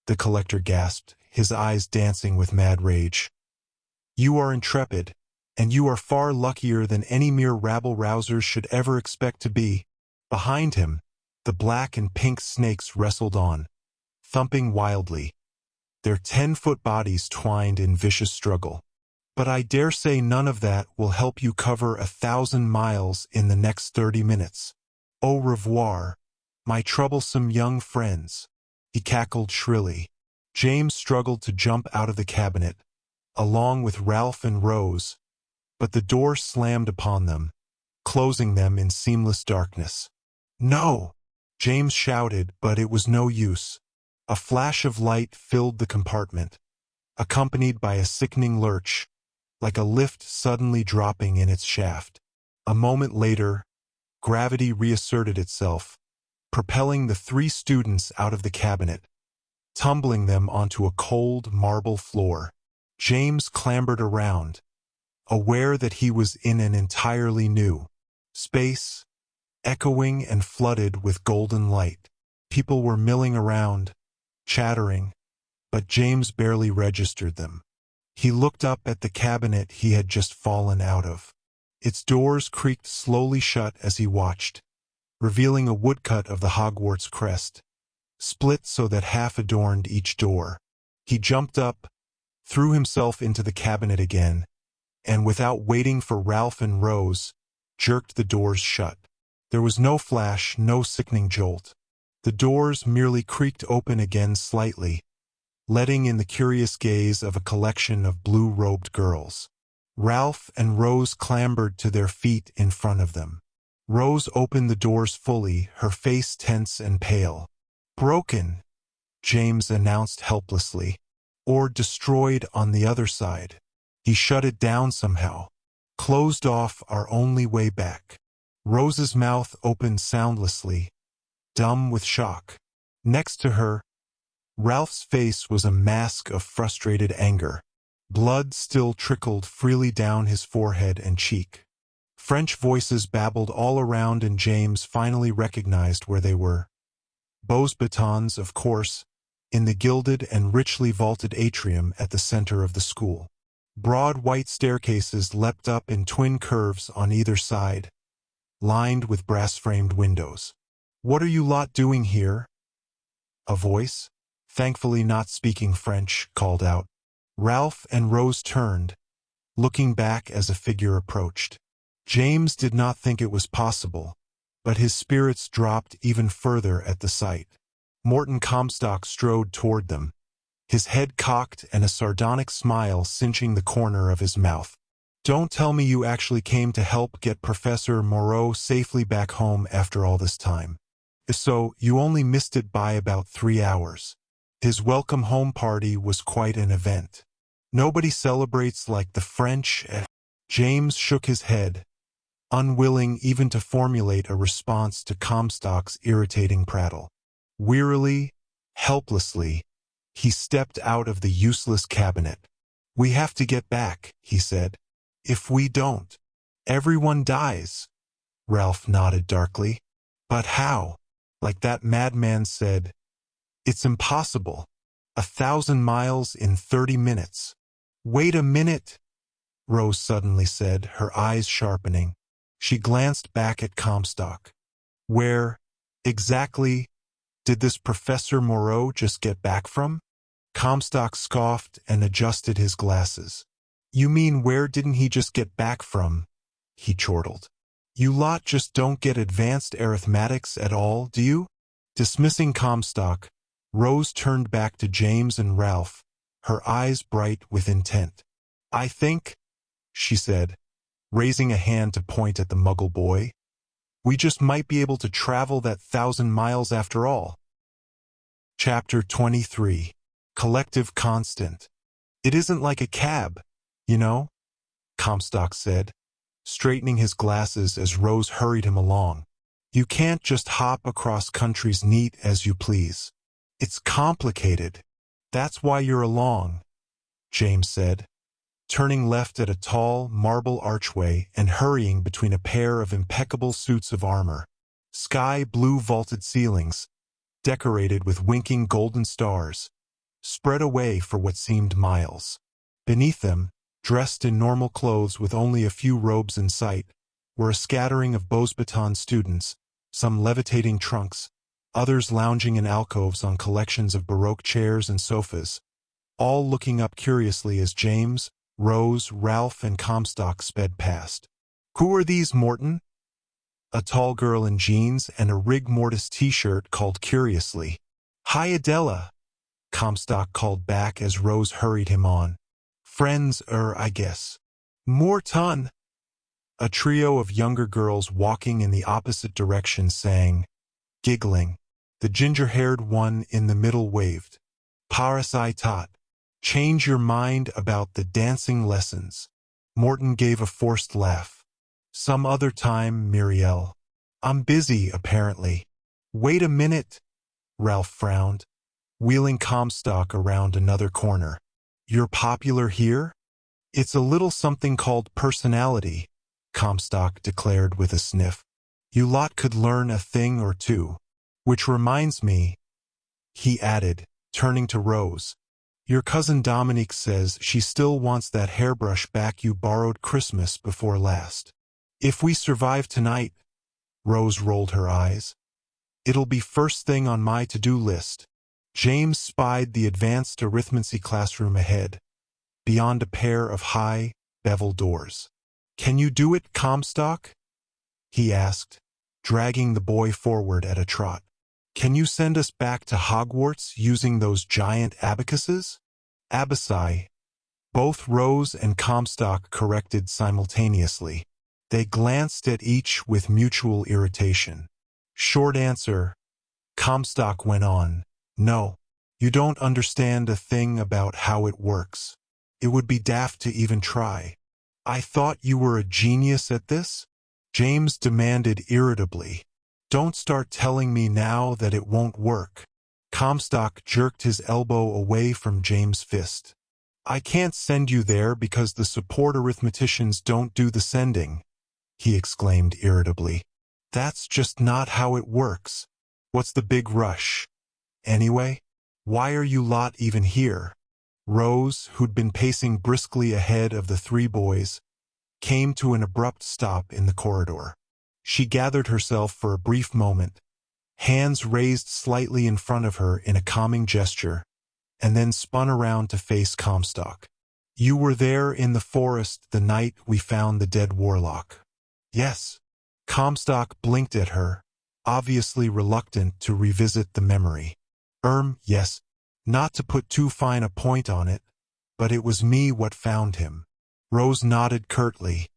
the collector gasped, his eyes dancing with mad rage. "You are intrepid, and you are far luckier than any mere rabble-rousers should ever expect to be." Behind him, the black and pink snakes wrestled on, thumping wildly, their 10-foot bodies twined in vicious struggle. "But I dare say none of that will help you cover 1,000 miles in the next 30 minutes. Au revoir, my troublesome young friends," he cackled shrilly. James struggled to jump out of the cabinet, along with Ralph and Rose, but the door slammed upon them, closing them in seamless darkness. "No!" James shouted, but it was no use. A flash of light filled the compartment, accompanied by a sickening lurch, like a lift suddenly dropping in its shaft. A moment later, gravity reasserted itself, propelling the 3 students out of the cabinet, tumbling them onto a cold marble floor. James clambered around, aware that he was in an entirely new space, echoing and flooded with golden light. People were milling around, chattering, but James barely registered them. He looked up at the cabinet he had just fallen out of. Its doors creaked slowly shut as he watched, revealing a woodcut of the Hogwarts crest, split so that half adorned each door. He jumped up, threw himself into the cabinet again, and without waiting for Ralph and Rose, jerked the doors shut. There was no flash, no sickening jolt. The doors merely creaked open again slightly, letting in the curious gaze of a collection of blue-robed girls. Ralph and Rose clambered to their feet in front of them. Rose opened the doors fully, her face tense and pale. "Broken," James announced helplessly. "Or destroyed on the other side. He shut it down somehow. Closed off our only way back." Rose's mouth opened soundlessly, dumb with shock. Next to her, Ralph's face was a mask of frustrated anger. Blood still trickled freely down his forehead and cheek. French voices babbled all around and James finally recognized where they were. Beauxbatons, of course, in the gilded and richly vaulted atrium at the center of the school. Broad white staircases leapt up in twin curves on either side, lined with brass-framed windows. "What are you lot doing here?" A voice, thankfully not speaking French, called out. Ralph and Rose turned, looking back as a figure approached. James did not think it was possible, but his spirits dropped even further at the sight. Morton Comstock strode toward them, his head cocked and a sardonic smile cinching the corner of his mouth. "Don't tell me you actually came to help get Professor Moreau safely back home after all this time. If so, you only missed it by about 3 hours. His welcome home party was quite an event. Nobody celebrates like the French." James shook his head, unwilling even to formulate a response to Comstock's irritating prattle. Wearily, helplessly, he stepped out of the useless cabinet. "We have to get back," he said. "If we don't, everyone dies." Ralph nodded darkly. "But how? Like that madman said, it's impossible. 1,000 miles in 30 minutes. "Wait a minute," Rose suddenly said, her eyes sharpening. She glanced back at Comstock. "Where, exactly, did this Professor Moreau just get back from?" Comstock scoffed and adjusted his glasses. "You mean where didn't he just get back from?" he chortled. "You lot just don't get advanced arithmetics at all, do you?" Dismissing Comstock, Rose turned back to James and Ralph, her eyes bright with intent. "I think," she said, raising a hand to point at the Muggle boy, "we just might be able to travel that 1,000 miles after all." Chapter 23. Collective Constant. "It isn't like a cab, you know," Comstock said, straightening his glasses as Rose hurried him along. "You can't just hop across countries neat as you please. It's complicated. That's why you're along," James said, turning left at a tall, marble archway and hurrying between a pair of impeccable suits of armor. Sky-blue vaulted ceilings, decorated with winking golden stars, spread away for what seemed miles. Beneath them, dressed in normal clothes with only a few robes in sight, were a scattering of Beauxbaton students, some levitating trunks, others lounging in alcoves on collections of Baroque chairs and sofas, all looking up curiously as James, Rose, Ralph, and Comstock sped past. "Who are these, Morton?" A tall girl in jeans and a rigor mortis t-shirt called curiously. "Hi, Adela," Comstock called back as Rose hurried him on. "Friends, I guess." "Morton!" A trio of younger girls walking in the opposite direction sang, giggling. The ginger-haired one in the middle waved. "Parasitat. Change your mind about the dancing lessons." Morton gave a forced laugh. "Some other time, Muriel. I'm busy, apparently." "Wait a minute," Ralph frowned, wheeling Comstock around another corner. "You're popular here?" "It's a little something called personality," Comstock declared with a sniff. You lot could learn a thing or two. Which reminds me, he added, turning to Rose. Your cousin Dominique says she still wants that hairbrush back you borrowed Christmas before last. If we survive tonight, Rose rolled her eyes, it'll be first thing on my to-do list. James spied the advanced arithmancy classroom ahead, beyond a pair of high, bevel doors. Can you do it, Comstock? He asked, dragging the boy forward at a trot. Can you send us back to Hogwarts using those giant abacuses? Abaci, both Rose and Comstock corrected simultaneously. They glanced at each with mutual irritation. Short answer, Comstock went on. No, you don't understand a thing about how it works. It would be daft to even try. I thought you were a genius at this? James demanded irritably. Don't start telling me now that it won't work. Comstock jerked his elbow away from James' fist. I can't send you there because the support arithmeticians don't do the sending, he exclaimed irritably. That's just not how it works. What's the big rush? Anyway, why are you lot even here? Rose, who'd been pacing briskly ahead of the three boys, came to an abrupt stop in the corridor. She gathered herself for a brief moment, hands raised slightly in front of her in a calming gesture, and then spun around to face Comstock. You were there in the forest the night we found the dead warlock. Yes. Comstock blinked at her, obviously reluctant to revisit the memory. Yes. Not to put too fine a point on it, but it was me what found him. Rose nodded curtly.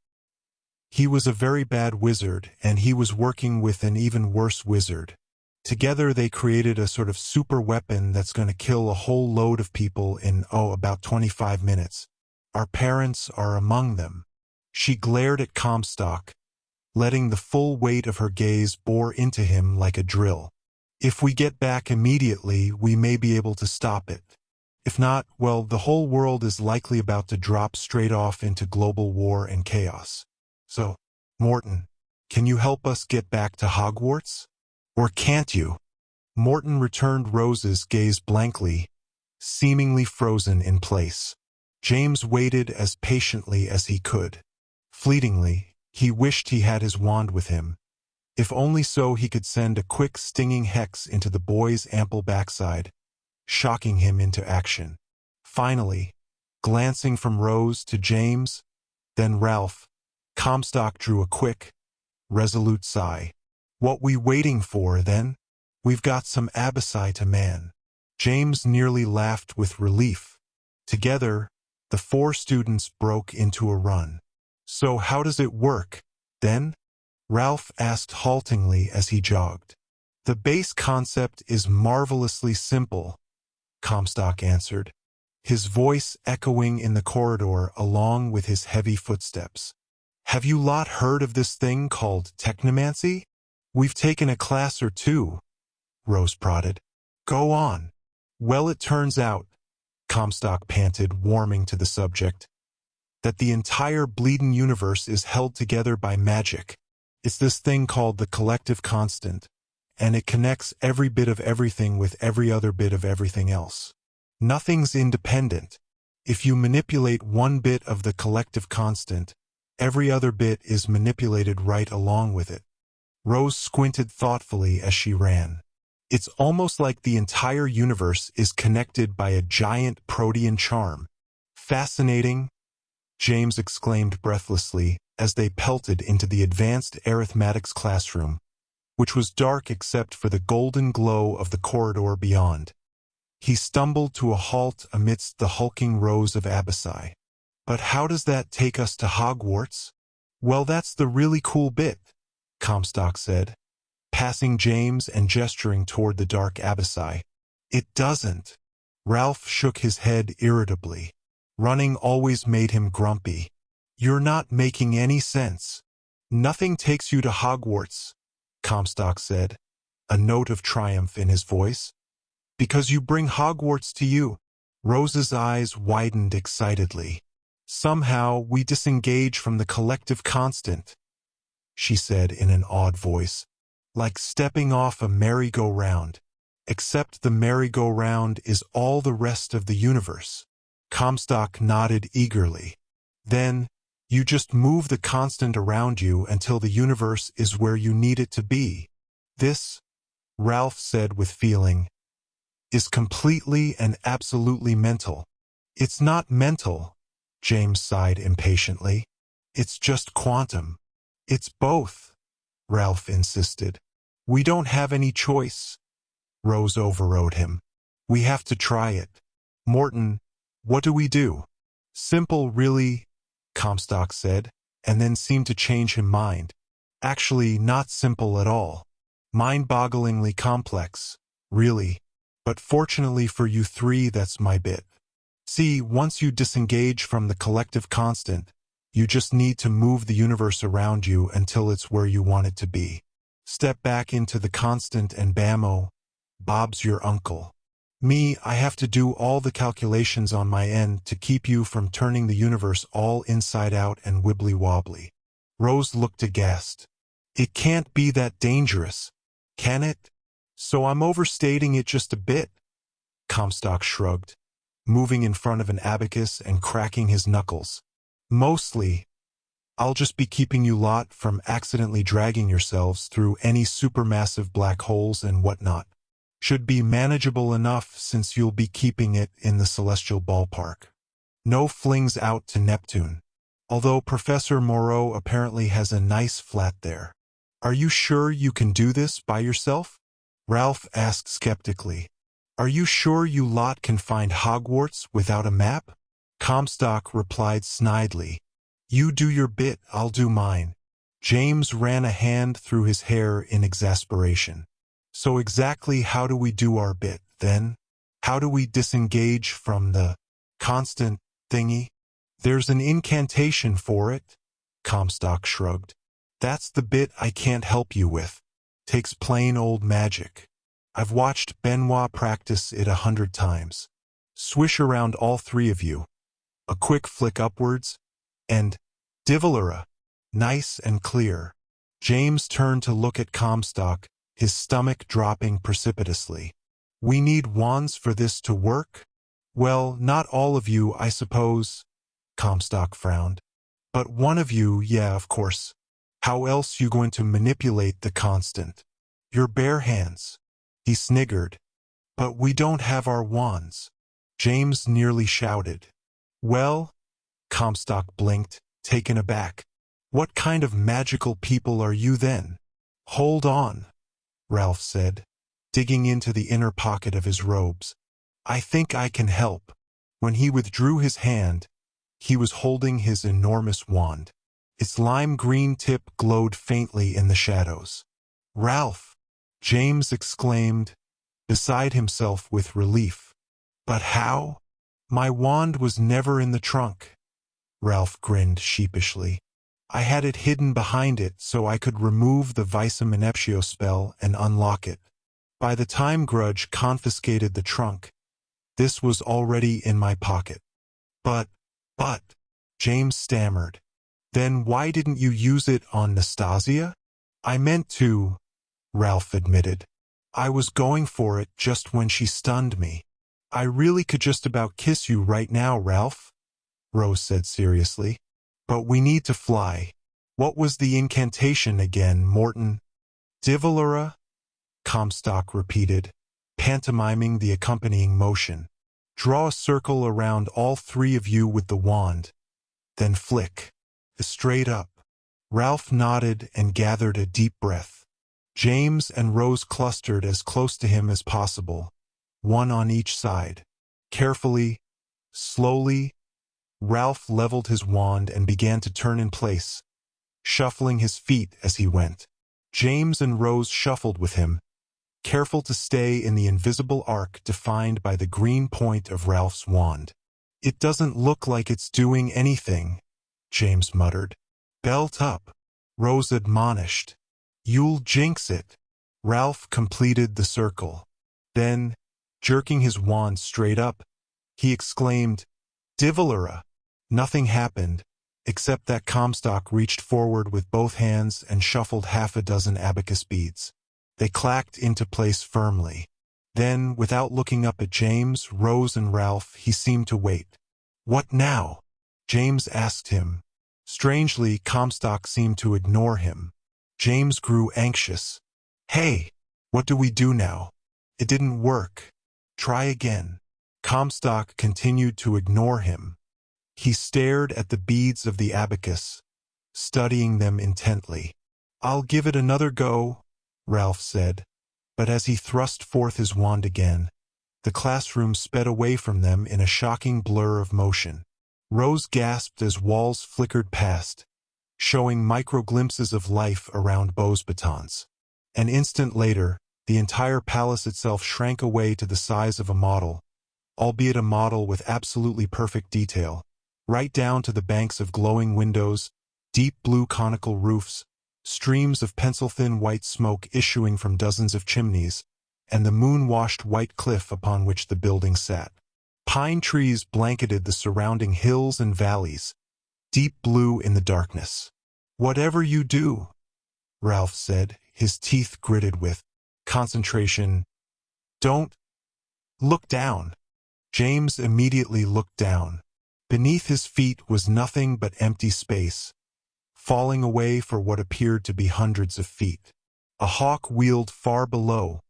He was a very bad wizard, and he was working with an even worse wizard. Together they created a sort of super weapon that's going to kill a whole load of people in, about 25 minutes. Our parents are among them. She glared at Comstock, letting the full weight of her gaze bore into him like a drill. If we get back immediately, we may be able to stop it. If not, well, the whole world is likely about to drop straight off into global war and chaos. So, Morton, can you help us get back to Hogwarts? Or can't you? Morton returned Rose's gaze blankly, seemingly frozen in place. James waited as patiently as he could. Fleetingly, he wished he had his wand with him, if only so he could send a quick stinging hex into the boy's ample backside, shocking him into action. Finally, glancing from Rose to James, then Ralph, Comstock drew a quick, resolute sigh. What we waiting for, then? We've got some abaci to man. James nearly laughed with relief. Together, the four students broke into a run. So how does it work, then? Ralph asked haltingly as he jogged. The base concept is marvelously simple, Comstock answered, his voice echoing in the corridor along with his heavy footsteps. Have you lot heard of this thing called technomancy? We've taken a class or two, Rose prodded. Go on. Well, it turns out, Comstock panted, warming to the subject, that the entire bleedin' universe is held together by magic. It's this thing called the collective constant, and it connects every bit of everything with every other bit of everything else. Nothing's independent. If you manipulate one bit of the collective constant, every other bit is manipulated right along with it. Rose squinted thoughtfully as she ran. It's almost like the entire universe is connected by a giant protean charm. Fascinating, James exclaimed breathlessly as they pelted into the advanced arithmetics classroom, which was dark except for the golden glow of the corridor beyond. He stumbled to a halt amidst the hulking rows of abaci. But how does that take us to Hogwarts? Well, that's the really cool bit, Comstock said, passing James and gesturing toward the dark abaci. It doesn't. Ralph shook his head irritably. Running always made him grumpy. You're not making any sense. Nothing takes you to Hogwarts, Comstock said, a note of triumph in his voice. Because you bring Hogwarts to you. Rose's eyes widened excitedly. Somehow we disengage from the collective constant. she said in an awed voice. Like stepping off a merry-go-round. Except the merry-go-round is all the rest of the universe. Comstock nodded eagerly. Then, you just move the constant around you until the universe is where you need it to be. This, Ralph said with feeling, is completely and absolutely mental. It's not mental, James sighed impatiently. It's just quantum. It's both, Ralph insisted. We don't have any choice. Rose overrode him. We have to try it. Morton, what do we do? Simple, really, Comstock said, and then seemed to change his mind. Actually, not simple at all. Mind-bogglingly complex, really. But fortunately for you three, that's my bit. See, once you disengage from the collective constant, you just need to move the universe around you until it's where you want it to be. Step back into the constant and bammo, Bob's your uncle. Me, I have to do all the calculations on my end to keep you from turning the universe all inside out and wibbly-wobbly. Rose looked aghast. It can't be that dangerous, can it? So I'm overstating it just a bit. Comstock shrugged, moving in front of an abacus and cracking his knuckles. Mostly, I'll just be keeping you lot from accidentally dragging yourselves through any supermassive black holes and whatnot. Should be manageable enough since you'll be keeping it in the celestial ballpark. No flings out to Neptune, although Professor Moreau apparently has a nice flat there. Are you sure you can do this by yourself? Ralph asked skeptically. Are you sure you lot can find Hogwarts without a map? Comstock replied snidely. You do your bit, I'll do mine. James ran a hand through his hair in exasperation. So exactly how do we do our bit, then? How do we disengage from the constant thingy? There's an incantation for it, Comstock shrugged. That's the bit I can't help you with. Takes plain old magic. I've watched Benoit practice it 100 times. Swish around all three of you. A quick flick upwards, and Divilera. Nice and clear. James turned to look at Comstock, his stomach dropping precipitously. We need wands for this to work? Well, not all of you, I suppose, Comstock frowned. But one of you, yeah, of course. How else you going to manipulate the constant? Your bare hands. He sniggered. But we don't have our wands. James nearly shouted. Well, Comstock blinked, taken aback. What kind of magical people are you then? Hold on, Ralph said, digging into the inner pocket of his robes. I think I can help. When he withdrew his hand, he was holding his enormous wand. Its lime green tip glowed faintly in the shadows. Ralph! James exclaimed, beside himself with relief. But how? My wand was never in the trunk. Ralph grinned sheepishly. I had it hidden behind it so I could remove the Visa Meneptio spell and unlock it. By the time Grudge confiscated the trunk, this was already in my pocket. But, James stammered. Then why didn't you use it on Nastasia? I meant to, Ralph admitted. I was going for it just when she stunned me. I really could just about kiss you right now, Ralph, Rose said seriously. But we need to fly. What was the incantation again, Morton? Divilera? Comstock repeated, pantomiming the accompanying motion. Draw a circle around all three of you with the wand. Then flick. Straight up. Ralph nodded and gathered a deep breath. James and Rose clustered as close to him as possible, one on each side. Carefully, slowly, Ralph leveled his wand and began to turn in place, shuffling his feet as he went. James and Rose shuffled with him, careful to stay in the invisible arc defined by the green point of Ralph's wand. It doesn't look like it's doing anything, James muttered. Belt up, Rose admonished. You'll jinx it. Ralph completed the circle. Then, jerking his wand straight up, he exclaimed, Divilera. Nothing happened, except that Comstock reached forward with both hands and shuffled half a dozen abacus beads. They clacked into place firmly. Then, without looking up at James, Rose, and Ralph, he seemed to wait. "What now?" James asked him. Strangely, Comstock seemed to ignore him. James grew anxious. "Hey, what do we do now? It didn't work. Try again." Comstock continued to ignore him. He stared at the beads of the abacus, studying them intently. "I'll give it another go," Ralph said. But as he thrust forth his wand again, the classroom sped away from them in a shocking blur of motion. Rose gasped as walls flickered past, showing micro-glimpses of life around Beau's batons. An instant later, the entire palace itself shrank away to the size of a model, albeit a model with absolutely perfect detail, right down to the banks of glowing windows, deep blue conical roofs, streams of pencil-thin white smoke issuing from dozens of chimneys, and the moon-washed white cliff upon which the building sat. Pine trees blanketed the surrounding hills and valleys, deep blue in the darkness. "Whatever you do," Ralph said, his teeth gritted with concentration, "don't look down." James immediately looked down. Beneath his feet was nothing but empty space, falling away for what appeared to be hundreds of feet. A hawk wheeled far below,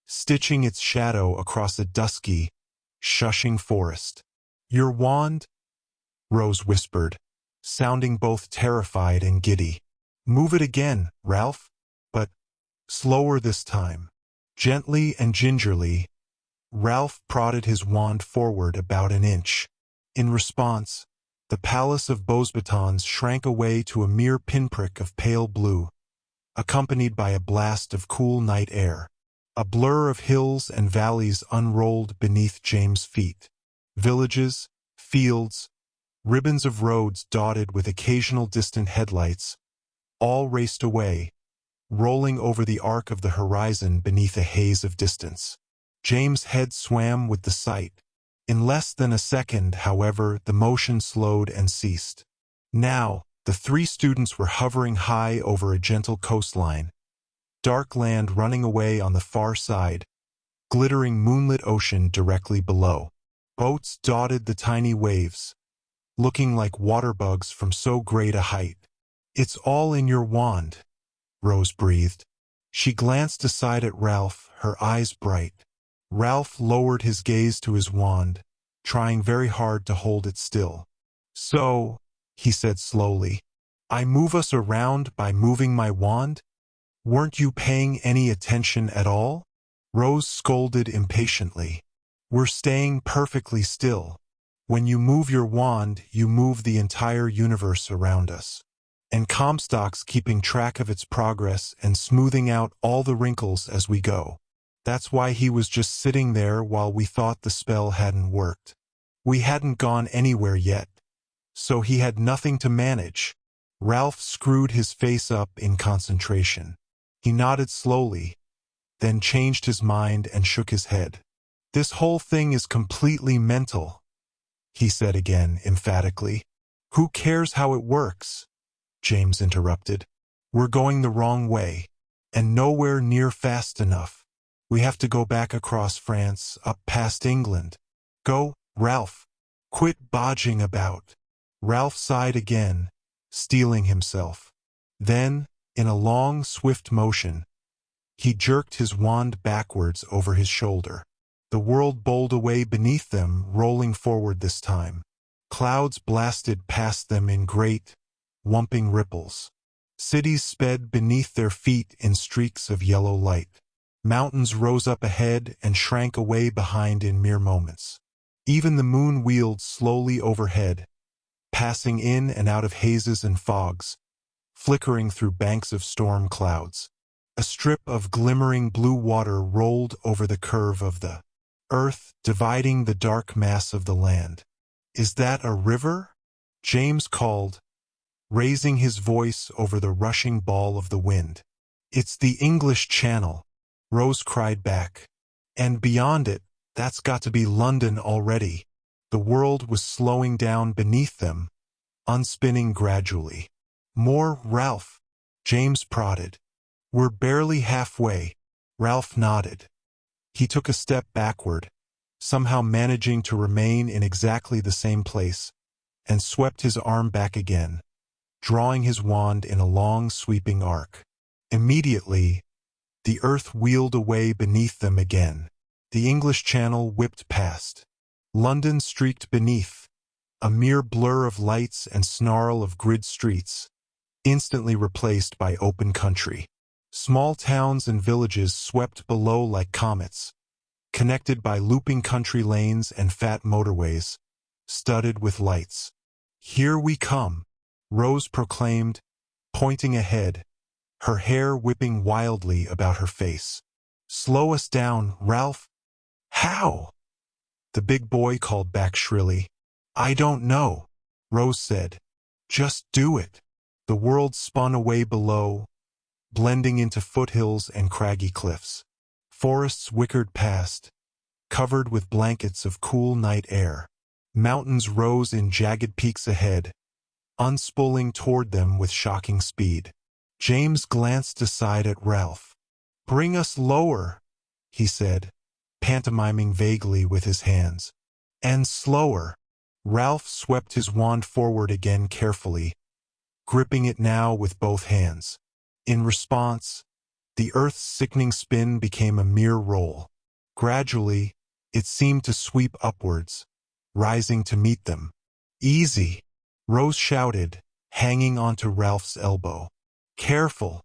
stitching its shadow across a dusky, shushing forest. "Your wand?" Rose whispered, sounding both terrified and giddy. "Move it again, Ralph, but slower this time." Gently and gingerly, Ralph prodded his wand forward about an inch. In response, the palace of Beau's batons shrank away to a mere pinprick of pale blue, accompanied by a blast of cool night air. A blur of hills and valleys unrolled beneath James' feet. Villages, fields, ribbons of roads dotted with occasional distant headlights, all raced away, rolling over the arc of the horizon beneath a haze of distance. James' head swam with the sight. In less than a second, however, the motion slowed and ceased. Now, the three students were hovering high over a gentle coastline, dark land running away on the far side, glittering moonlit ocean directly below. Boats dotted the tiny waves, looking like water bugs from so great a height. "It's all in your wand," Rose breathed. She glanced aside at Ralph, her eyes bright. Ralph lowered his gaze to his wand, trying very hard to hold it still. "So," he said slowly, "I move us around by moving my wand? Weren't you paying any attention at all?" Rose scolded impatiently. "We're staying perfectly still. When you move your wand, you move the entire universe around us. And Comstock's keeping track of its progress and smoothing out all the wrinkles as we go. That's why he was just sitting there while we thought the spell hadn't worked. We hadn't gone anywhere yet, so he had nothing to manage." Ralph screwed his face up in concentration. He nodded slowly, then changed his mind and shook his head. "This whole thing is completely mental," he said again, emphatically. "Who cares how it works?" James interrupted. "We're going the wrong way, and nowhere near fast enough. We have to go back across France, up past England. Go, Ralph. Quit bodging about." Ralph sighed again, steeling himself. Then, in a long, swift motion, he jerked his wand backwards over his shoulder. The world bowled away beneath them, rolling forward this time. Clouds blasted past them in great, whumping ripples. Cities sped beneath their feet in streaks of yellow light. Mountains rose up ahead and shrank away behind in mere moments. Even the moon wheeled slowly overhead, passing in and out of hazes and fogs, flickering through banks of storm clouds. A strip of glimmering blue water rolled over the curve of the earth, dividing the dark mass of the land. "Is that a river?" James called, raising his voice over the rushing ball of the wind. "It's the English Channel," Rose cried back. "And beyond it, that's got to be London already." The world was slowing down beneath them, unspinning gradually. More, Ralph, James prodded. We're barely halfway. Ralph nodded. He took a step backward, somehow managing to remain in exactly the same place, and swept his arm back again, drawing his wand in a long sweeping arc. Immediately, the earth wheeled away beneath them again. The English Channel whipped past. London streaked beneath, a mere blur of lights and snarl of grid streets, instantly replaced by open country. Small towns and villages swept below like comets, connected by looping country lanes and fat motorways, studded with lights. Here we come, Rose proclaimed, pointing ahead, her hair whipping wildly about her face. Slow us down, Ralph. How? The big boy called back shrilly. I don't know, Rose said. Just do it. The world spun away below, blending into foothills and craggy cliffs. Forests wickered past, covered with blankets of cool night air. Mountains rose in jagged peaks ahead, unspooling toward them with shocking speed. James glanced aside at Ralph. Bring us lower, he said, pantomiming vaguely with his hands. And slower. Ralph swept his wand forward again carefully, gripping it now with both hands. In response, the earth's sickening spin became a mere roll. Gradually, it seemed to sweep upwards, rising to meet them. Easy, Rose shouted, hanging onto Ralph's elbow. Careful.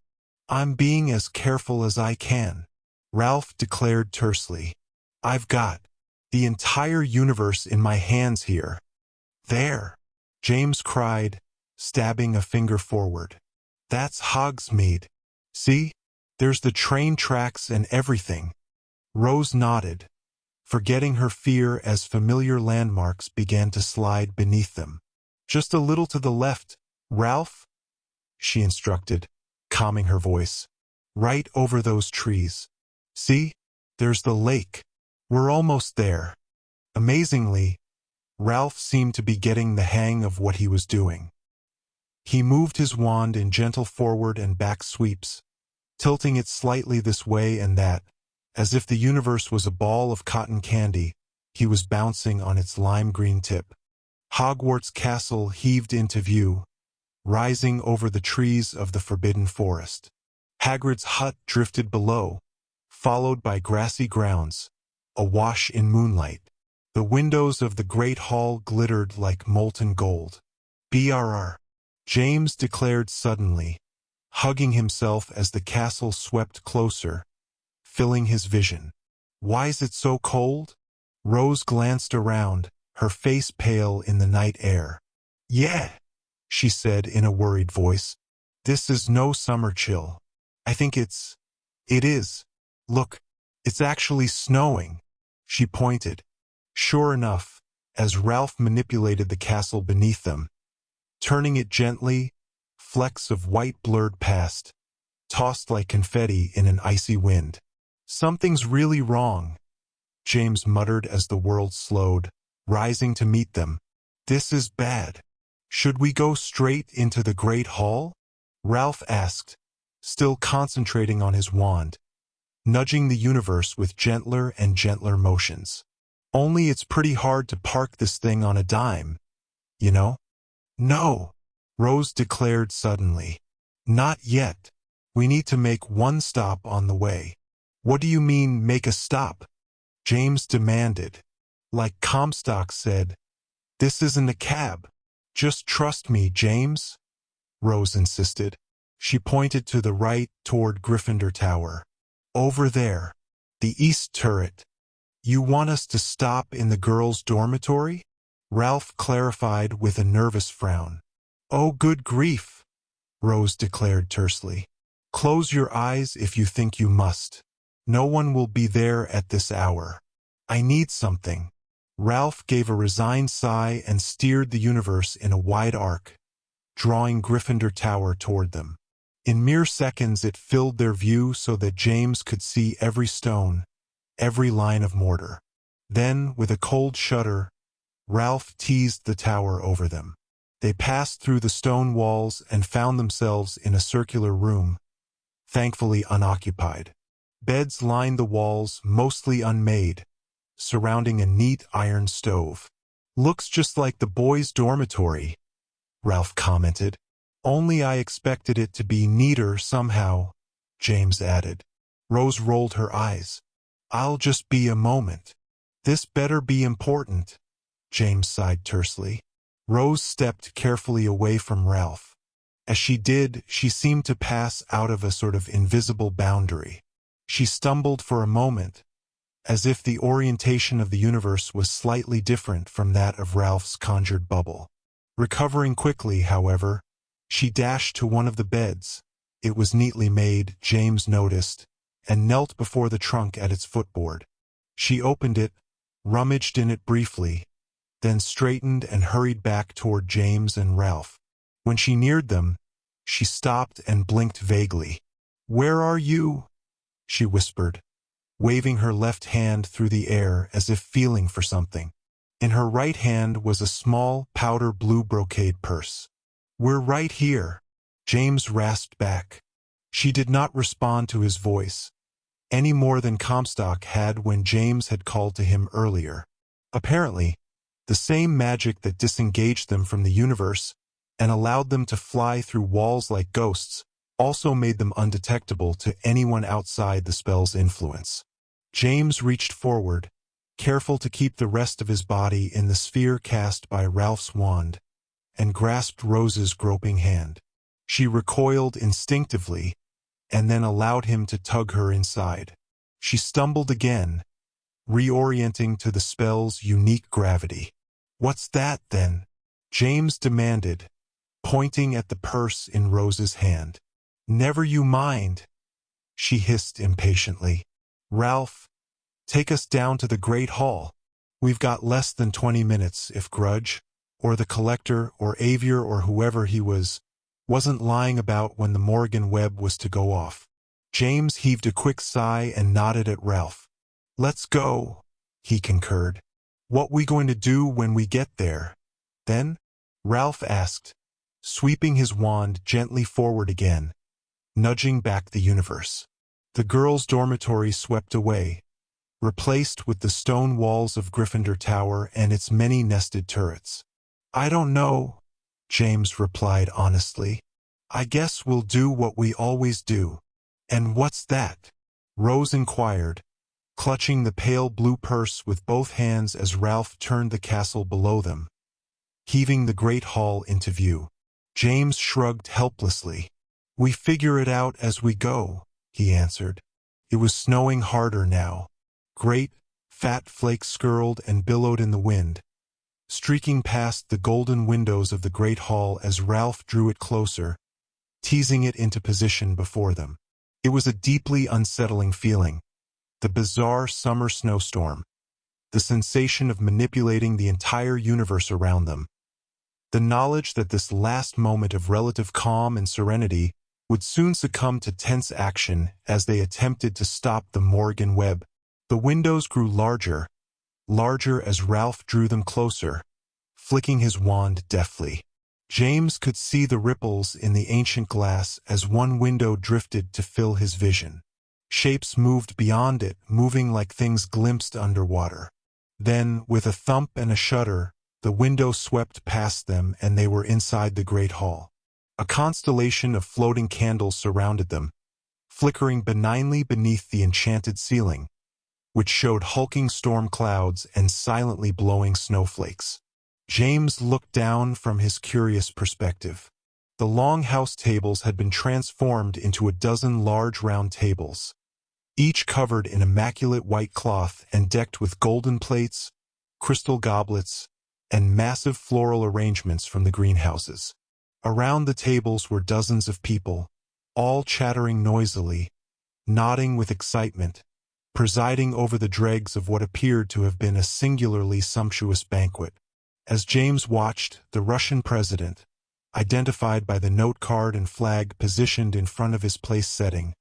I'm being as careful as I can, Ralph declared tersely. I've got the entire universe in my hands here. There, James cried, stabbing a finger forward. That's Hogsmeade. See? There's the train tracks and everything. Rose nodded, forgetting her fear as familiar landmarks began to slide beneath them. Just a little to the left, Ralph, she instructed, calming her voice. Right over those trees. See? There's the lake. We're almost there. Amazingly, Ralph seemed to be getting the hang of what he was doing. He moved his wand in gentle forward and back sweeps, tilting it slightly this way and that, as if the universe was a ball of cotton candy. He was bouncing on its lime-green tip. Hogwarts Castle heaved into view, rising over the trees of the Forbidden Forest. Hagrid's hut drifted below, followed by grassy grounds, awash in moonlight. The windows of the great hall glittered like molten gold. BRR, James declared suddenly, hugging himself as the castle swept closer, filling his vision. Why's it so cold? Rose glanced around, her face pale in the night air. Yeah, she said in a worried voice. This is no summer chill. I think it is. Look, it's actually snowing. She pointed. Sure enough, as Ralph manipulated the castle beneath them, turning it gently, flecks of white blurred past, tossed like confetti in an icy wind. Something's really wrong, James muttered as the world slowed, rising to meet them. This is bad. Should we go straight into the Great Hall? Ralph asked, still concentrating on his wand, nudging the universe with gentler and gentler motions. Only it's pretty hard to park this thing on a dime, you know? No, Rose declared suddenly. Not yet. We need to make one stop on the way. What do you mean, make a stop? James demanded. Like Comstock said, this isn't a cab. Just trust me, James, Rose insisted. She pointed to the right toward Gryffindor Tower. Over there, the east turret. You want us to stop in the girls' dormitory? Ralph clarified with a nervous frown. Oh, good grief, Rose declared tersely. Close your eyes if you think you must. No one will be there at this hour. I need something. Ralph gave a resigned sigh and steered the universe in a wide arc, drawing Gryffindor Tower toward them. In mere seconds it filled their view so that James could see every stone, every line of mortar. Then, with a cold shudder, Ralph teased the tower over them. They passed through the stone walls and found themselves in a circular room, thankfully unoccupied. Beds lined the walls, mostly unmade, surrounding a neat iron stove. "Looks just like the boys' dormitory," Ralph commented. "Only I expected it to be neater somehow," James added. Rose rolled her eyes. "I'll just be a moment. This better be important," James sighed tersely. Rose stepped carefully away from Ralph. As she did, she seemed to pass out of a sort of invisible boundary. She stumbled for a moment, as if the orientation of the universe was slightly different from that of Ralph's conjured bubble. Recovering quickly, however, she dashed to one of the beds. It was neatly made, James noticed, and knelt before the trunk at its footboard. She opened it, rummaged in it briefly, then straightened and hurried back toward James and Ralph. When she neared them, she stopped and blinked vaguely. "Where are you?" she whispered, waving her left hand through the air as if feeling for something. In her right hand was a small, powder blue brocade purse. "We're right here," James rasped back. She did not respond to his voice, any more than Comstock had when James had called to him earlier. Apparently, the same magic that disengaged them from the universe and allowed them to fly through walls like ghosts also made them undetectable to anyone outside the spell's influence. James reached forward, careful to keep the rest of his body in the sphere cast by Ralph's wand, and grasped Rose's groping hand. She recoiled instinctively, and then allowed him to tug her inside. She stumbled again, reorienting to the spell's unique gravity. "What's that, then?" James demanded, pointing at the purse in Rose's hand. "Never you mind," she hissed impatiently. "Ralph, take us down to the Great Hall. We've got less than 20 minutes if Grudge, or the Collector, or Avier, or whoever he wasn't lying about when the Morrigan Web was to go off." James heaved a quick sigh and nodded at Ralph. "Let's go," he concurred. "What we going to do when we get there, then?" Ralph asked, sweeping his wand gently forward again, nudging back the universe. The girls' dormitory swept away, replaced with the stone walls of Gryffindor Tower and its many nested turrets. "I don't know," James replied honestly. "I guess we'll do what we always do." "And what's that?" Rose inquired, clutching the pale blue purse with both hands as Ralph turned the castle below them, heaving the great hall into view. James shrugged helplessly. "We figure it out as we go," he answered. It was snowing harder now. Great, fat flakes skirled and billowed in the wind, streaking past the golden windows of the great hall as Ralph drew it closer, teasing it into position before them. It was a deeply unsettling feeling. The bizarre summer snowstorm, the sensation of manipulating the entire universe around them, the knowledge that this last moment of relative calm and serenity would soon succumb to tense action as they attempted to stop the Morrigan Web. The windows grew larger, larger as Ralph drew them closer, flicking his wand deftly. James could see the ripples in the ancient glass as one window drifted to fill his vision. Shapes moved beyond it, moving like things glimpsed underwater. Then, with a thump and a shudder, the window swept past them and they were inside the great hall. A constellation of floating candles surrounded them, flickering benignly beneath the enchanted ceiling, which showed hulking storm clouds and silently blowing snowflakes. James looked down from his curious perspective. The long house tables had been transformed into a dozen large round tables, each covered in immaculate white cloth and decked with golden plates, crystal goblets, and massive floral arrangements from the greenhouses. Around the tables were dozens of people, all chattering noisily, nodding with excitement, presiding over the dregs of what appeared to have been a singularly sumptuous banquet. As James watched, the Russian president, identified by the note card and flag positioned in front of his place setting,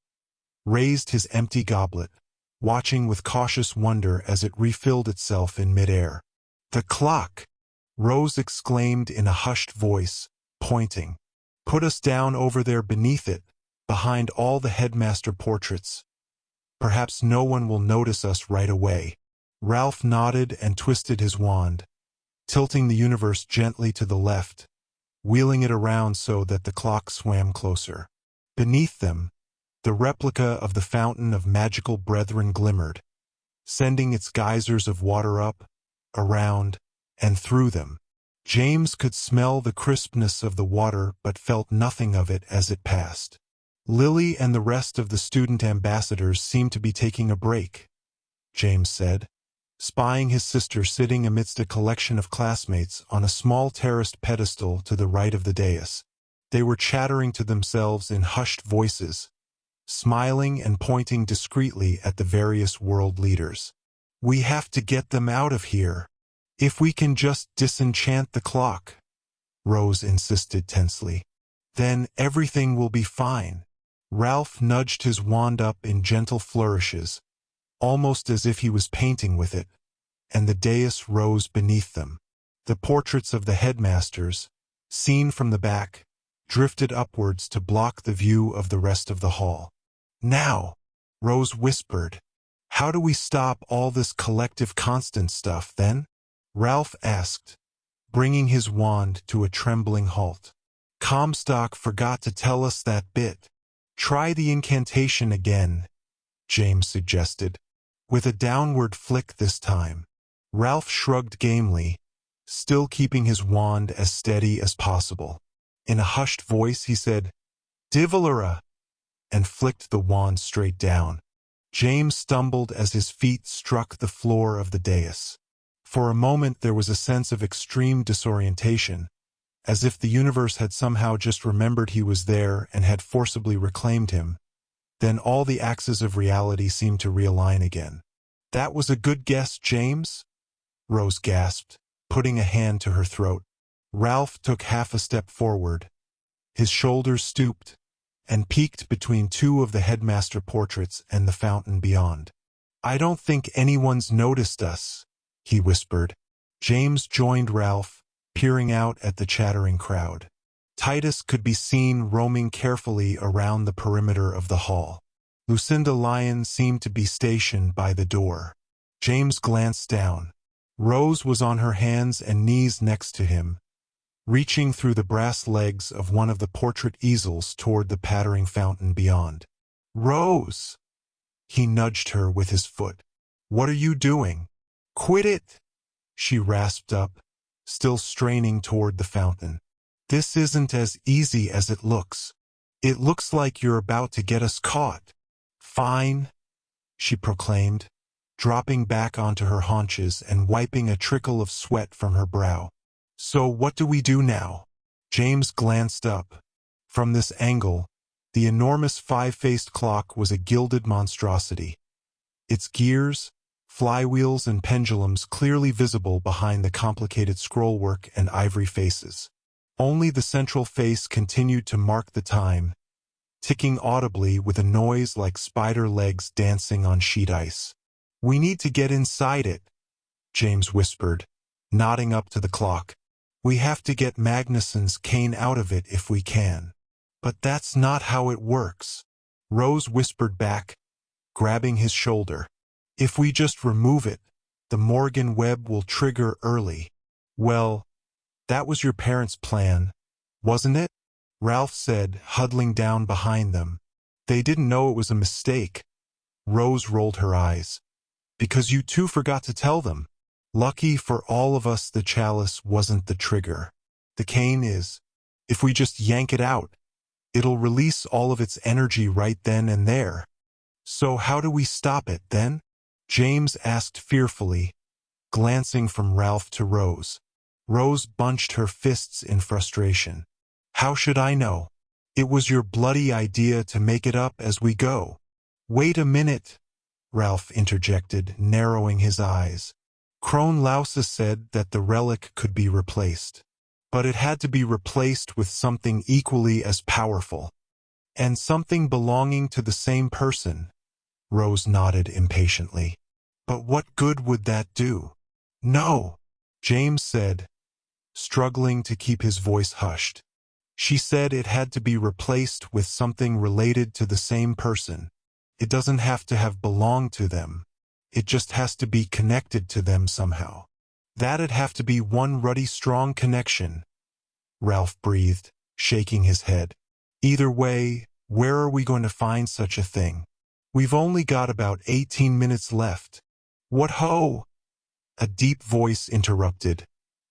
raised his empty goblet, watching with cautious wonder as it refilled itself in midair. "The clock!" Rose exclaimed in a hushed voice, pointing. "Put us down over there beneath it, behind all the headmaster portraits. Perhaps no one will notice us right away." Ralph nodded and twisted his wand, tilting the universe gently to the left, wheeling it around so that the clock swam closer. Beneath them, the replica of the Fountain of Magical Brethren glimmered, sending its geysers of water up, around, and through them. James could smell the crispness of the water but felt nothing of it as it passed. Lily and the rest of the student ambassadors seemed to be taking a break, James said, spying his sister sitting amidst a collection of classmates on a small terraced pedestal to the right of the dais. They were chattering to themselves in hushed voices, smiling and pointing discreetly at the various world leaders. "We have to get them out of here. If we can just disenchant the clock," Rose insisted tensely, "then everything will be fine." Ralph nudged his wand up in gentle flourishes, almost as if he was painting with it, and the dais rose beneath them. The portraits of the headmasters, seen from the back, drifted upwards to block the view of the rest of the hall. "Now," Rose whispered, "how do we stop all this collective constant stuff, then?" Ralph asked, bringing his wand to a trembling halt. "Comstock forgot to tell us that bit." "Try the incantation again," James suggested, with a downward flick this time. Ralph shrugged gamely, still keeping his wand as steady as possible. In a hushed voice he said, "Divalera," and flicked the wand straight down. James stumbled as his feet struck the floor of the dais. For a moment there was a sense of extreme disorientation, as if the universe had somehow just remembered he was there and had forcibly reclaimed him. Then all the axes of reality seemed to realign again. "That was a good guess, James," Rose gasped, putting a hand to her throat. Ralph took half a step forward. His shoulders stooped and peeked between two of the headmaster portraits and the fountain beyond. "I don't think anyone's noticed us," he whispered. James joined Ralph, peering out at the chattering crowd. Titus could be seen roaming carefully around the perimeter of the hall. Lucinda Lyon seemed to be stationed by the door. James glanced down. Rose was on her hands and knees next to him, reaching through the brass legs of one of the portrait easels toward the pattering fountain beyond. "Rose!" He nudged her with his foot. "What are you doing?" "Quit it!" she rasped up, still straining toward the fountain. "This isn't as easy as it looks. It looks like you're about to get us caught." "Fine," she proclaimed, dropping back onto her haunches and wiping a trickle of sweat from her brow. "So what do we do now?" James glanced up. From this angle, the enormous five-faced clock was a gilded monstrosity, its gears, flywheels and pendulums clearly visible behind the complicated scrollwork and ivory faces. Only the central face continued to mark the time, ticking audibly with a noise like spider legs dancing on sheet ice. "We need to get inside it," James whispered, nodding up to the clock. "We have to get Magnuson's cane out of it if we can." "But that's not how it works," Rose whispered back, grabbing his shoulder. "If we just remove it, the Morrigan Web will trigger early." "Well, that was your parents' plan, wasn't it?" Ralph said, huddling down behind them. "They didn't know it was a mistake." Rose rolled her eyes. "Because you two forgot to tell them. Lucky for all of us the chalice wasn't the trigger. The cane is. If we just yank it out, it'll release all of its energy right then and there." "So how do we stop it, then?" James asked fearfully, glancing from Ralph to Rose. Rose bunched her fists in frustration. "How should I know? It was your bloody idea to make it up as we go." "Wait a minute," Ralph interjected, narrowing his eyes. "Crone Lausa said that the relic could be replaced. But it had to be replaced with something equally as powerful. And something belonging to the same person." Rose nodded impatiently. "But what good would that do?" "No," James said, struggling to keep his voice hushed. She said it had to be replaced with something related to the same person. It doesn't have to have belonged to them. It just has to be connected to them somehow. That'd have to be one ruddy strong connection, Ralph breathed, shaking his head. Either way, where are we going to find such a thing? We've only got about 18 minutes left. What ho? A deep voice interrupted,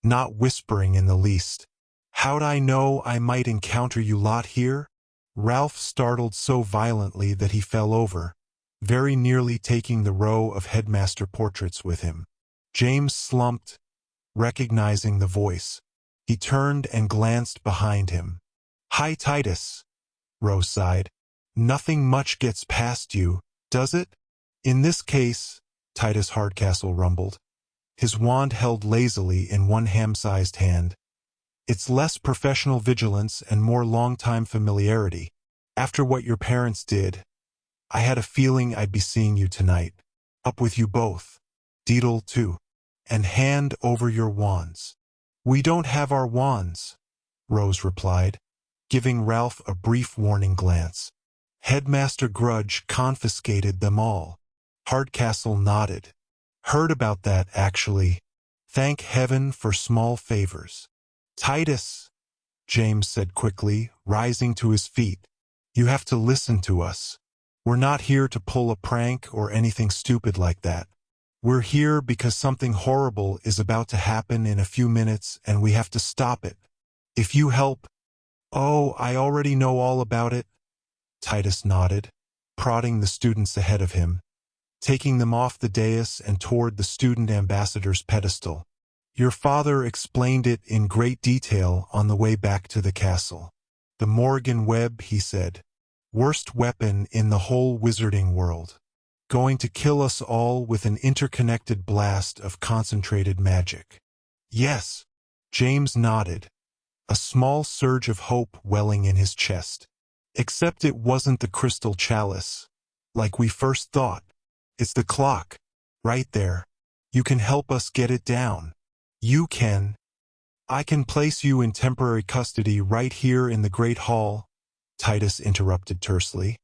not whispering in the least. How'd I know I might encounter you lot here? Ralph startled so violently that he fell over, very nearly taking the row of headmaster portraits with him. James slumped, recognizing the voice. He turned and glanced behind him. Hi, Titus, Rose sighed. Nothing much gets past you, does it? In this case, Titus Hardcastle rumbled, his wand held lazily in one ham-sized hand. It's less professional vigilance and more long-time familiarity. After what your parents did, I had a feeling I'd be seeing you tonight. Up with you both. Deedle, too. And hand over your wands. We don't have our wands, Rose replied, giving Ralph a brief warning glance. Headmaster Grudge confiscated them all. Hardcastle nodded. Heard about that, actually. Thank heaven for small favors. Titus, James said quickly, rising to his feet. You have to listen to us. We're not here to pull a prank or anything stupid like that. We're here because something horrible is about to happen in a few minutes and we have to stop it. If you help— Oh, I already know all about it, Titus nodded, prodding the students ahead of him, taking them off the dais and toward the student ambassador's pedestal. Your father explained it in great detail on the way back to the castle. The Morrigan Web, he said. Worst weapon in the whole wizarding world. Going to kill us all with an interconnected blast of concentrated magic. Yes, James nodded, a small surge of hope welling in his chest. Except it wasn't the crystal chalice, like we first thought. It's the clock, right there. You can help us get it down. You can. I can place you in temporary custody right here in the Great Hall, Titus interrupted tersely.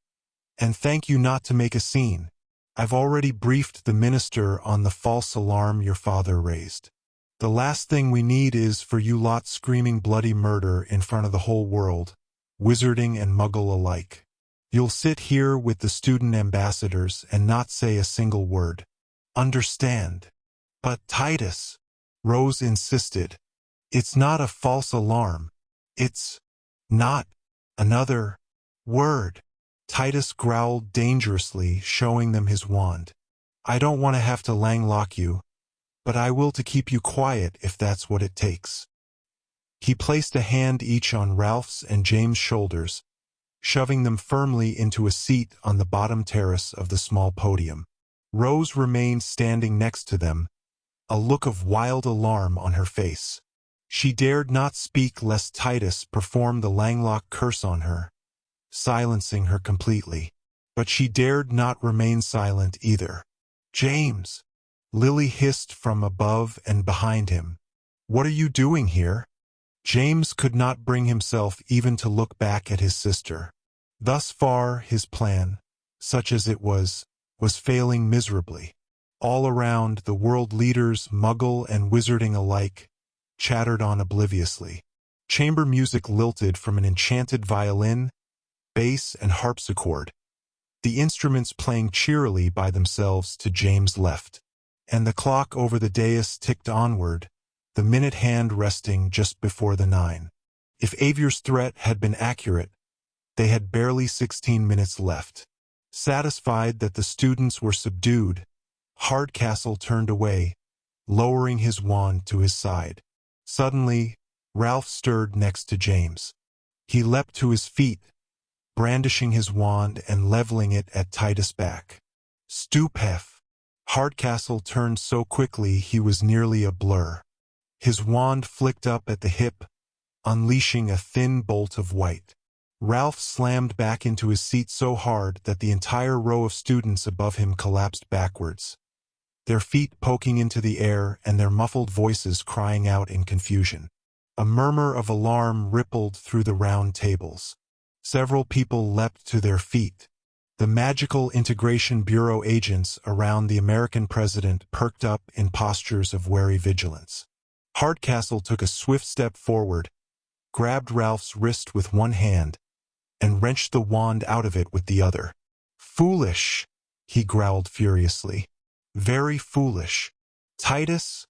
And thank you not to make a scene. I've already briefed the minister on the false alarm your father raised. The last thing we need is for you lot screaming bloody murder in front of the whole world, wizarding and muggle alike. You'll sit here with the student ambassadors and not say a single word. Understand? But Titus, Rose insisted, it's not a false alarm. It's not another word. Titus growled dangerously, showing them his wand. I don't want to have to langlock you, but I will to keep you quiet if that's what it takes. He placed a hand each on Ralph's and James' shoulders, shoving them firmly into a seat on the bottom terrace of the small podium. Rose remained standing next to them, a look of wild alarm on her face. She dared not speak lest Titus perform the Langlock curse on her, silencing her completely. But she dared not remain silent either. James! Lily hissed from above and behind him. What are you doing here? James could not bring himself even to look back at his sister. Thus far, his plan, such as it was failing miserably. All around, the world leaders, muggle and wizarding alike, chattered on obliviously. Chamber music lilted from an enchanted violin, bass, and harpsichord, the instruments playing cheerily by themselves to James' left. And the clock over the dais ticked onward, the minute hand resting just before the 9. If Avier's threat had been accurate, they had barely 16 minutes left. Satisfied that the students were subdued, Hardcastle turned away, lowering his wand to his side. Suddenly, Ralph stirred next to James. He leapt to his feet, brandishing his wand and leveling it at Titus' back. Stupef! Hardcastle turned so quickly he was nearly a blur. His wand flicked up at the hip, unleashing a thin bolt of white. Ralph slammed back into his seat so hard that the entire row of students above him collapsed backwards, their feet poking into the air and their muffled voices crying out in confusion. A murmur of alarm rippled through the round tables. Several people leapt to their feet. The Magical Integration Bureau agents around the American president perked up in postures of wary vigilance. Hardcastle took a swift step forward, grabbed Ralph's wrist with one hand, and wrenched the wand out of it with the other. "Foolish," he growled furiously. "Very foolish." "Titus?"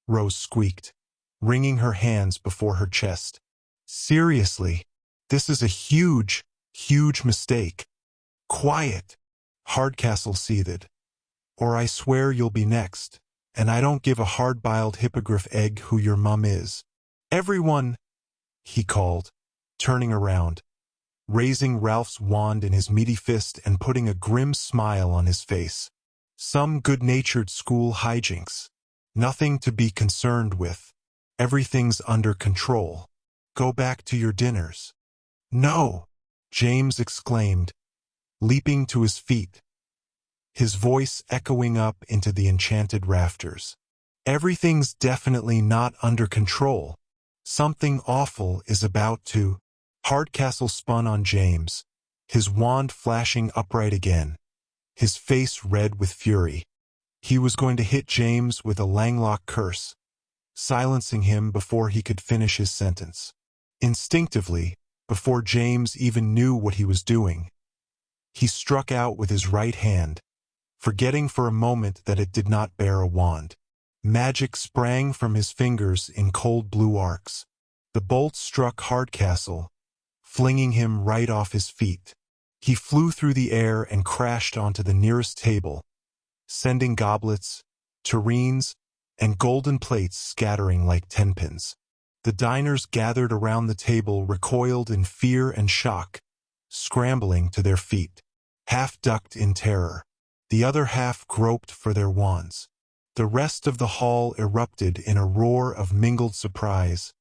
Rose squeaked, wringing her hands before her chest. "Seriously, this is a huge, huge mistake." "Quiet," Hardcastle seethed, "or I swear you'll be next, and I don't give a hard-boiled hippogriff egg who your mum is." "Everyone," he called, turning around, raising Ralph's wand in his meaty fist and putting a grim smile on his face. "Some good-natured school hijinks. Nothing to be concerned with. Everything's under control. Go back to your dinners." "No!" James exclaimed, leaping to his feet, his voice echoing up into the enchanted rafters. "Everything's definitely not under control. Something awful is about to—" Hardcastle spun on James, his wand flashing upright again, his face red with fury. He was going to hit James with a Langlock curse, silencing him before he could finish his sentence. Instinctively, before James even knew what he was doing, he struck out with his right hand, forgetting for a moment that it did not bear a wand. Magic sprang from his fingers in cold blue arcs. The bolt struck Hardcastle, flinging him right off his feet. He flew through the air and crashed onto the nearest table, sending goblets, tureens, and golden plates scattering like tenpins. The diners gathered around the table recoiled in fear and shock, scrambling to their feet. Half ducked in terror. The other half groped for their wands. The rest of the hall erupted in a roar of mingled surprise,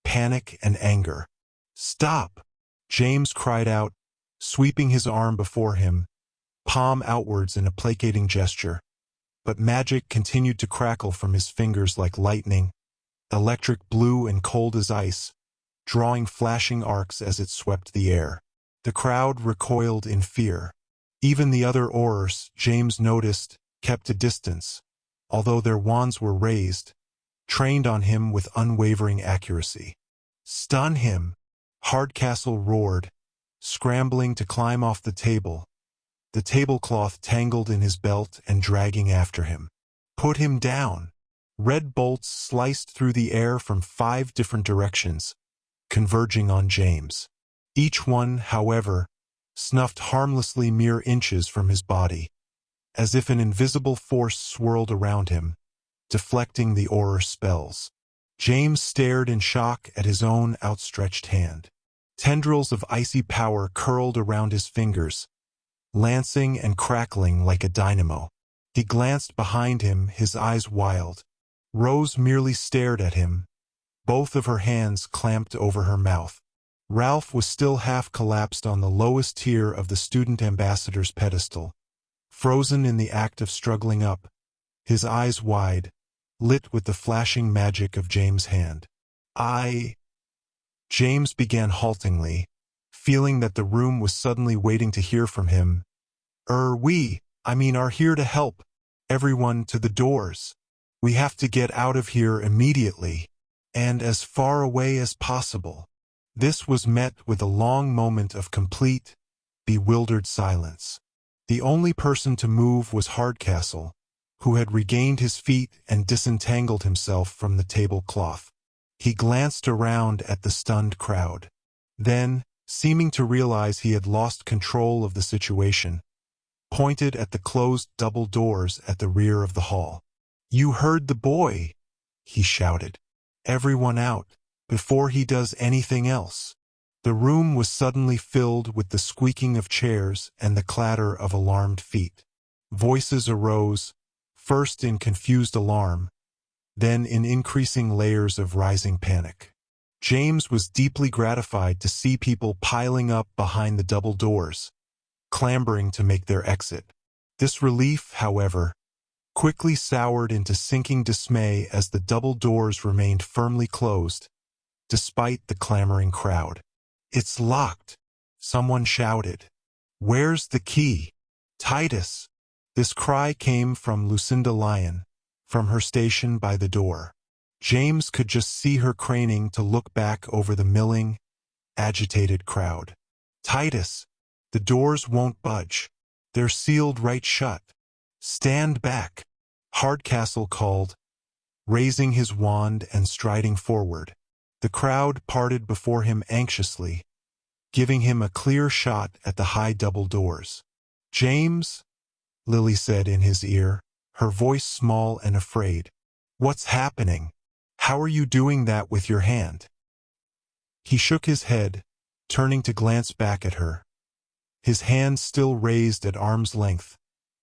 panic, and anger. "Stop!" James cried out, sweeping his arm before him, palm outwards in a placating gesture. But magic continued to crackle from his fingers like lightning, electric blue and cold as ice, drawing flashing arcs as it swept the air. The crowd recoiled in fear. Even the other Aurors, James noticed, kept a distance, although their wands were raised, trained on him with unwavering accuracy. "Stun him!" Hardcastle roared, scrambling to climb off the table, the tablecloth tangled in his belt and dragging after him. "Put him down!" Red bolts sliced through the air from 5 different directions, converging on James. Each one, however, snuffed harmlessly mere inches from his body, as if an invisible force swirled around him, deflecting the Auror spells. James stared in shock at his own outstretched hand. Tendrils of icy power curled around his fingers, lancing and crackling like a dynamo. He glanced behind him, his eyes wild. Rose merely stared at him, both of her hands clamped over her mouth. Ralph was still half collapsed on the lowest tier of the student ambassador's pedestal, frozen in the act of struggling up, his eyes wide, lit with the flashing magic of James' hand. James began haltingly, feeling that the room was suddenly waiting to hear from him. We are here to help. Everyone to the doors. We have to get out of here immediately, and as far away as possible." This was met with a long moment of complete, bewildered silence. The only person to move was Hardcastle, who had regained his feet and disentangled himself from the tablecloth. He glanced around at the stunned crowd. Then, seeming to realize he had lost control of the situation, pointed at the closed double doors at the rear of the hall. "You heard the boy," he shouted. "Everyone out, before he does anything else." The room was suddenly filled with the squeaking of chairs and the clatter of alarmed feet. Voices arose, first in confused alarm, then in increasing layers of rising panic. James was deeply gratified to see people piling up behind the double doors, clambering to make their exit. This relief, however, quickly soured into sinking dismay as the double doors remained firmly closed, despite the clamoring crowd. "It's locked," someone shouted. "Where's the key? Titus!" This cry came from Lucinda Lyon, from her station by the door. James could just see her craning to look back over the milling, agitated crowd. "Titus, the doors won't budge. They're sealed right shut. Stand back," Hardcastle called, raising his wand and striding forward. The crowd parted before him anxiously, giving him a clear shot at the high double doors. "James," Lily said in his ear, her voice small and afraid. "What's happening? How are you doing that with your hand?" He shook his head, turning to glance back at her, his hand still raised at arm's length,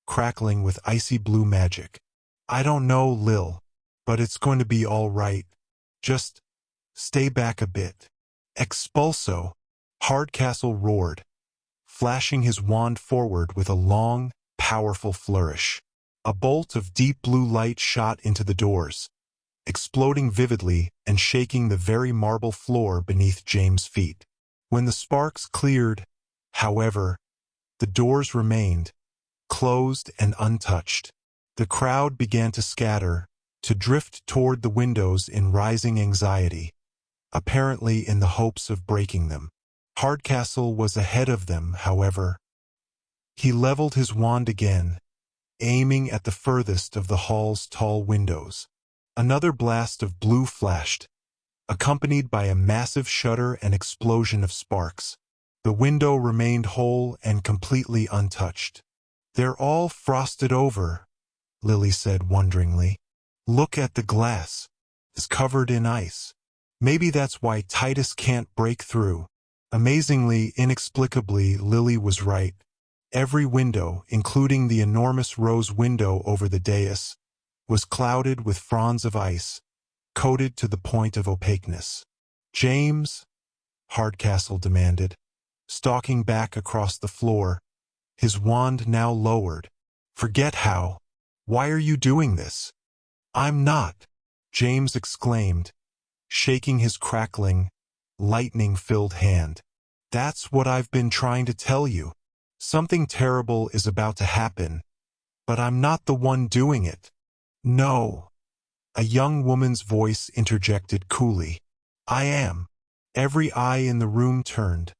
crackling with icy blue magic. "I don't know, Lil, but it's going to be all right. Just stay back a bit." "Expulso!" Hardcastle roared, flashing his wand forward with a long, powerful flourish. A bolt of deep blue light shot into the doors, exploding vividly and shaking the very marble floor beneath James' feet. When the sparks cleared, however, the doors remained, closed and untouched. The crowd began to scatter, to drift toward the windows in rising anxiety, apparently in the hopes of breaking them. Hardcastle was ahead of them, however. He leveled his wand again, aiming at the furthest of the hall's tall windows. Another blast of blue flashed, accompanied by a massive shudder and explosion of sparks. The window remained whole and completely untouched. "They're all frosted over," Lily said wonderingly. "Look at the glass. It's covered in ice. Maybe that's why Titus can't break through." Amazingly, inexplicably, Lily was right. Every window, including the enormous rose window over the dais, was clouded with fronds of ice, coated to the point of opaqueness. "James," Hardcastle demanded, stalking back across the floor, his wand now lowered. "Forget how. Why are you doing this?" "I'm not," James exclaimed, shaking his crackling, lightning-filled hand. "That's what I've been trying to tell you. Something terrible is about to happen, but I'm not the one doing it." "No," a young woman's voice interjected coolly. "I am." Every eye in the room turned,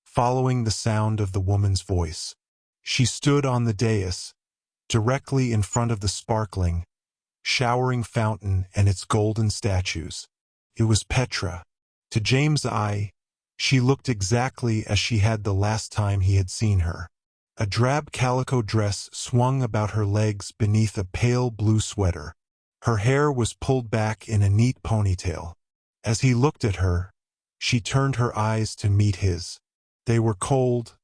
following the sound of the woman's voice. She stood on the dais, directly in front of the sparkling, showering fountain and its golden statues. It was Petra. To James' eye, she looked exactly as she had the last time he had seen her. A drab calico dress swung about her legs beneath a pale blue sweater. Her hair was pulled back in a neat ponytail. As he looked at her, she turned her eyes to meet his. They were cold,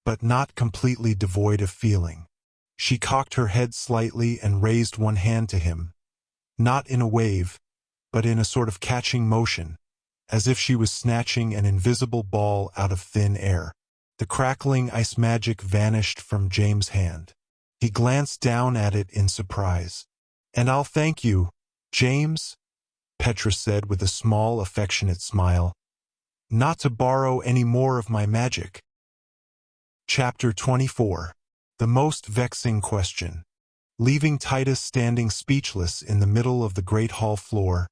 but not completely devoid of feeling. She cocked her head slightly and raised one hand to him, not in a wave, but in a sort of catching motion, as if she was snatching an invisible ball out of thin air. The crackling ice magic vanished from James' hand. He glanced down at it in surprise. "And I'll thank you, James," Petra said with a small, affectionate smile, "not to borrow any more of my magic." Chapter 24. The Most Vexing Question. Leaving Titus standing speechless in the middle of the great hall floor,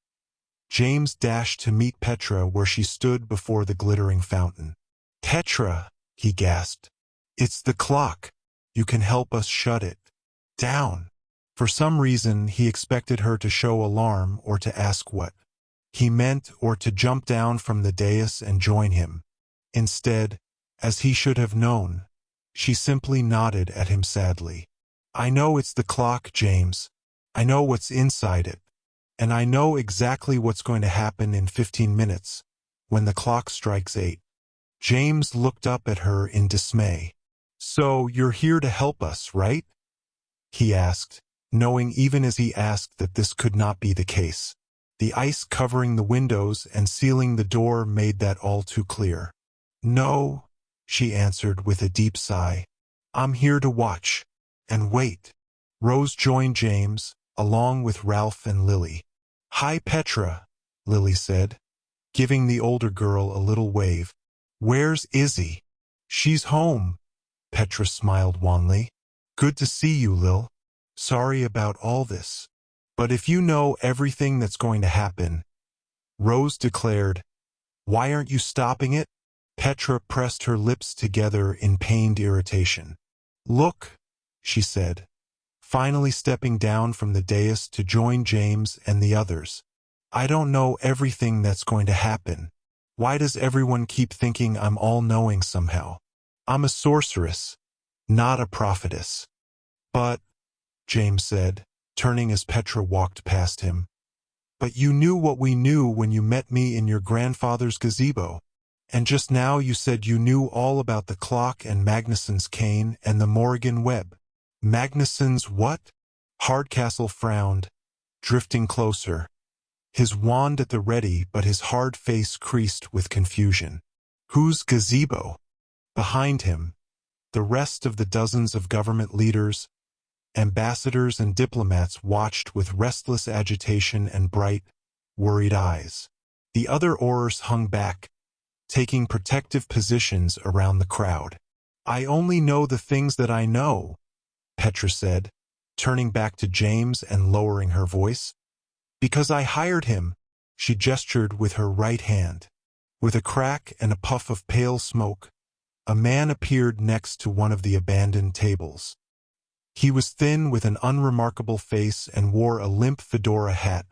James dashed to meet Petra where she stood before the glittering fountain. "Petra," he gasped, "it's the clock. You can help us shut it down." For some reason, he expected her to show alarm or to ask what he meant or to jump down from the dais and join him. Instead, as he should have known, she simply nodded at him sadly. "I know it's the clock, James. I know what's inside it. And I know exactly what's going to happen in 15 minutes, when the clock strikes 8. James looked up at her in dismay. "So you're here to help us, right?" he asked, knowing even as he asked that this could not be the case. The ice covering the windows and sealing the door made that all too clear. "No," she answered with a deep sigh. "I'm here to watch and wait." Rose joined James, along with Ralph and Lily. "Hi, Petra," Lily said, giving the older girl a little wave. "Where's Izzy?" "She's home." Petra smiled wanly. "Good to see you, Lil. Sorry about all this. But if you know everything that's going to happen," Rose declared, "why aren't you stopping it?" Petra pressed her lips together in pained irritation. "Look," she said, finally stepping down from the dais to join James and the others. "I don't know everything that's going to happen. Why does everyone keep thinking I'm all-knowing somehow? I'm a sorceress, not a prophetess." "But," James said, turning as Petra walked past him, "but you knew what we knew when you met me in your grandfather's gazebo. And just now you said you knew all about the clock and Magnusson's cane and the Morrigan Web." "Magnusson's what?" Hardcastle frowned, drifting closer, his wand at the ready but his hard face creased with confusion. "Whose gazebo?" Behind him, the rest of the dozens of government leaders, ambassadors and diplomats watched with restless agitation and bright, worried eyes. The other orators hung back, taking protective positions around the crowd. "I only know the things that I know," Petra said, turning back to James and lowering her voice. "Because I hired him." She gestured with her right hand. With a crack and a puff of pale smoke, a man appeared next to one of the abandoned tables. He was thin with an unremarkable face and wore a limp fedora hat,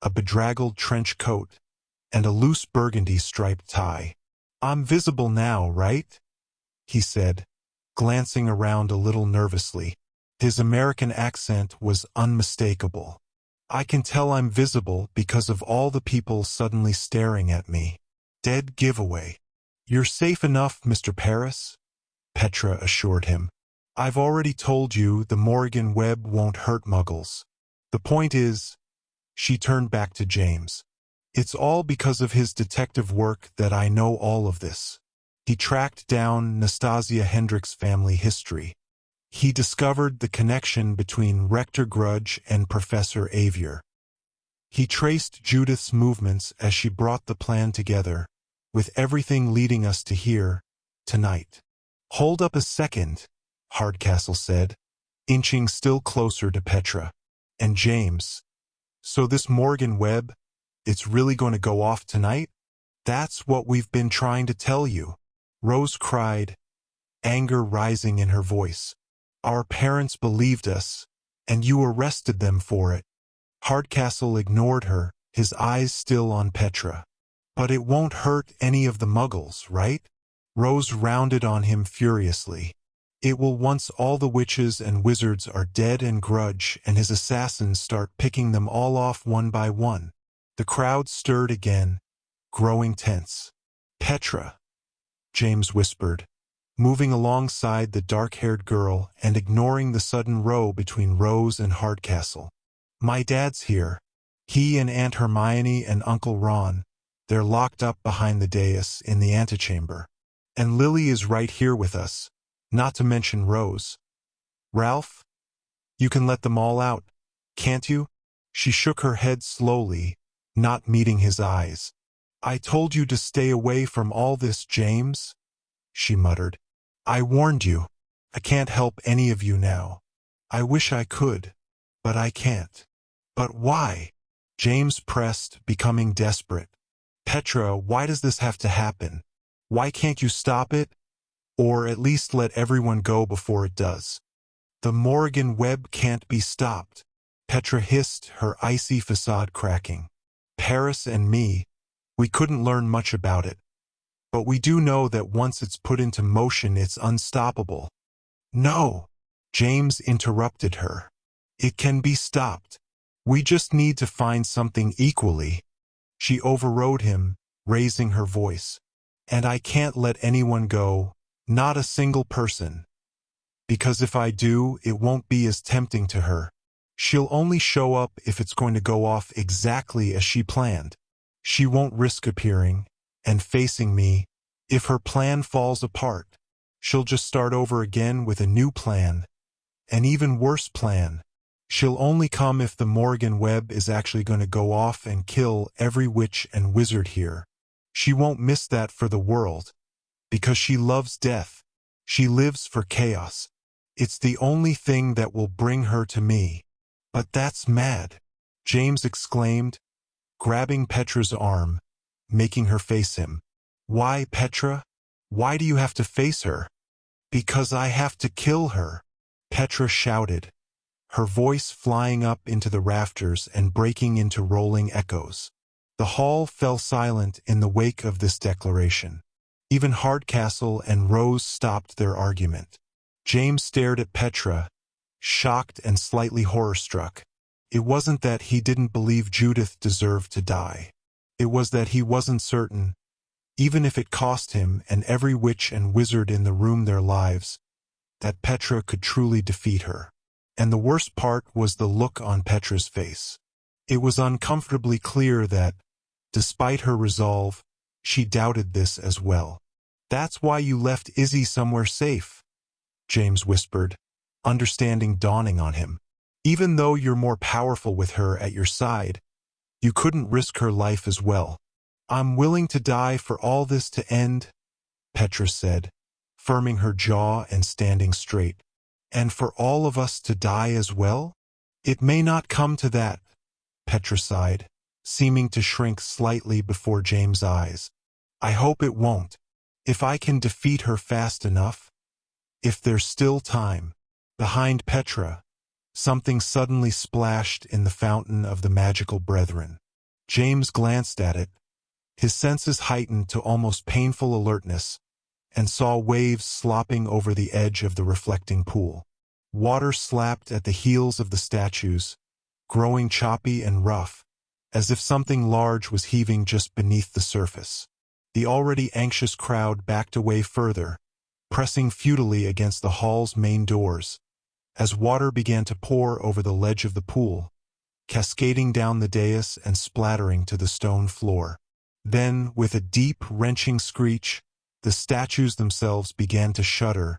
a bedraggled trench coat, and a loose burgundy-striped tie. "I'm visible now, right?" he said, glancing around a little nervously. His American accent was unmistakable. "I can tell I'm visible because of all the people suddenly staring at me. Dead giveaway." "You're safe enough, Mr. Paris," Petra assured him. "I've already told you the Morrigan Web won't hurt muggles. The point is," she turned back to James, "it's all because of his detective work that I know all of this. He tracked down Nastasia Hendrick's family history. He discovered the connection between Rector Grudge and Professor Avier. He traced Judith's movements as she brought the plan together, with everything leading us to here, tonight." "Hold up a second," Hardcastle said, inching still closer to Petra. "And James, so this Morrigan Web, it's really going to go off tonight?" "That's what we've been trying to tell you," Rose cried, anger rising in her voice. "Our parents believed us, and you arrested them for it." Hardcastle ignored her, his eyes still on Petra. "But it won't hurt any of the muggles, right?" Rose rounded on him furiously. "It will once all the witches and wizards are dead and Grudge and his assassins start picking them all off one by one." The crowd stirred again, growing tense. "Petra," James whispered, moving alongside the dark-haired girl and ignoring the sudden row between Rose and Hardcastle. "My dad's here. He and Aunt Hermione and Uncle Ron. They're locked up behind the dais in the antechamber. And Lily is right here with us, not to mention Rose. Ralph, you can let them all out, can't you?" She shook her head slowly, not meeting his eyes. "I told you to stay away from all this, James," she muttered. "I warned you. I can't help any of you now. I wish I could, but I can't." "But why?" James pressed, becoming desperate. "Petra, why does this have to happen? Why can't you stop it? Or at least let everyone go before it does?" "The Morrigan Web can't be stopped," Petra hissed, her icy facade cracking. "Paris and me, we couldn't learn much about it. But we do know that once it's put into motion it's unstoppable." "No," James interrupted her. "It can be stopped. We just need to find something equally." She overrode him, raising her voice. "And I can't let anyone go, not a single person. Because if I do, it won't be as tempting to her. She'll only show up if it's going to go off exactly as she planned. She won't risk appearing and facing me. If her plan falls apart, she'll just start over again with a new plan, an even worse plan, She'll only come if the Morrigan Web is actually going to go off and kill every witch and wizard here. She won't miss that for the world, because she loves death. She lives for chaos. It's the only thing that will bring her to me. But that's mad, James exclaimed, grabbing Petra's arm, making her face him. Why, Petra? Why do you have to face her? Because I have to kill her, Petra shouted, her voice flying up into the rafters and breaking into rolling echoes. The hall fell silent in the wake of this declaration. Even Hardcastle and Rose stopped their argument. James stared at Petra, shocked and slightly horror-struck. It wasn't that he didn't believe Judith deserved to die. It was that he wasn't certain, even if it cost him and every witch and wizard in the room their lives, that Petra could truly defeat her. And the worst part was the look on Petra's face. It was uncomfortably clear that, despite her resolve, she doubted this as well. That's why you left Izzy somewhere safe, James whispered, understanding dawning on him. Even though you're more powerful with her at your side, you couldn't risk her life as well. I'm willing to die for all this to end, Petra said, firming her jaw and standing straight. And for all of us to die as well? It may not come to that, Petra sighed, seeming to shrink slightly before James' eyes. I hope it won't. If I can defeat her fast enough. If there's still time. Behind Petra, something suddenly splashed in the fountain of the magical brethren. James glanced at it, his senses heightened to almost painful alertness, and saw waves slopping over the edge of the reflecting pool. Water slapped at the heels of the statues, growing choppy and rough, as if something large was heaving just beneath the surface. The already anxious crowd backed away further, pressing futilely against the hall's main doors, as water began to pour over the ledge of the pool, cascading down the dais and splattering to the stone floor. Then, with a deep, wrenching screech, the statues themselves began to shudder,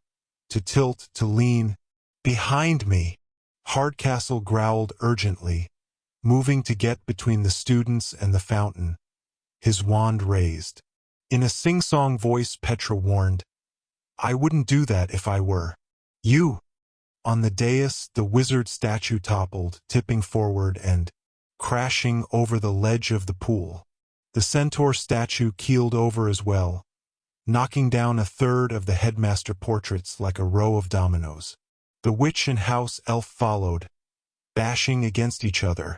to tilt, to lean. Behind me! Hardcastle growled urgently, moving to get between the students and the fountain, his wand raised. In a sing-song voice, Petra warned, I wouldn't do that if I were you. On the dais, the wizard statue toppled, tipping forward and crashing over the ledge of the pool. The centaur statue keeled over as well, knocking down a third of the headmaster portraits like a row of dominoes. The witch and house elf followed, bashing against each other,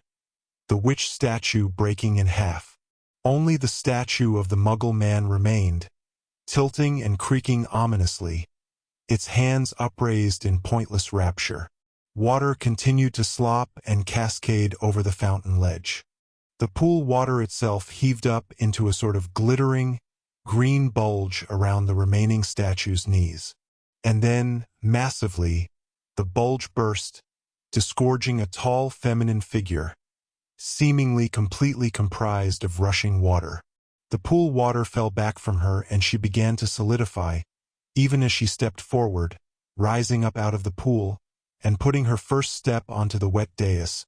the witch statue breaking in half. Only the statue of the Muggle man remained, tilting and creaking ominously, its hands upraised in pointless rapture. Water continued to slop and cascade over the fountain ledge. The pool water itself heaved up into a sort of glittering, green bulge around the remaining statue's knees. And then, massively, the bulge burst, disgorging a tall feminine figure, seemingly completely comprised of rushing water. The pool water fell back from her and she began to solidify, even as she stepped forward, rising up out of the pool, and putting her first step onto the wet dais,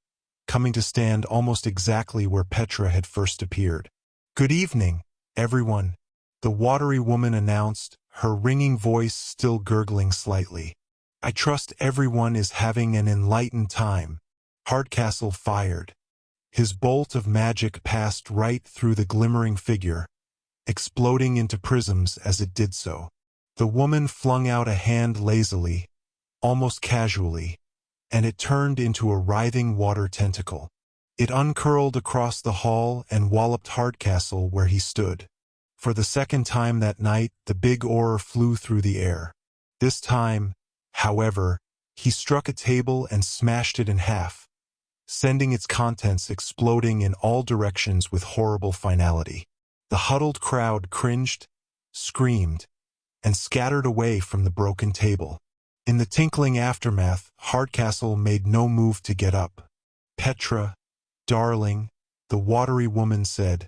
coming to stand almost exactly where Petra had first appeared. Good evening, everyone, the watery woman announced, her ringing voice still gurgling slightly. I trust everyone is having an enlightened time. Hardcastle fired. His bolt of magic passed right through the glimmering figure, exploding into prisms as it did so. The woman flung out a hand lazily, almost casually, and it turned into a writhing water tentacle. It uncurled across the hall and walloped Hardcastle where he stood. For the second time that night, the big oar flew through the air. This time, however, he struck a table and smashed it in half, sending its contents exploding in all directions with horrible finality. The huddled crowd cringed, screamed, and scattered away from the broken table. In the tinkling aftermath, Hardcastle made no move to get up. Petra, darling, the watery woman said,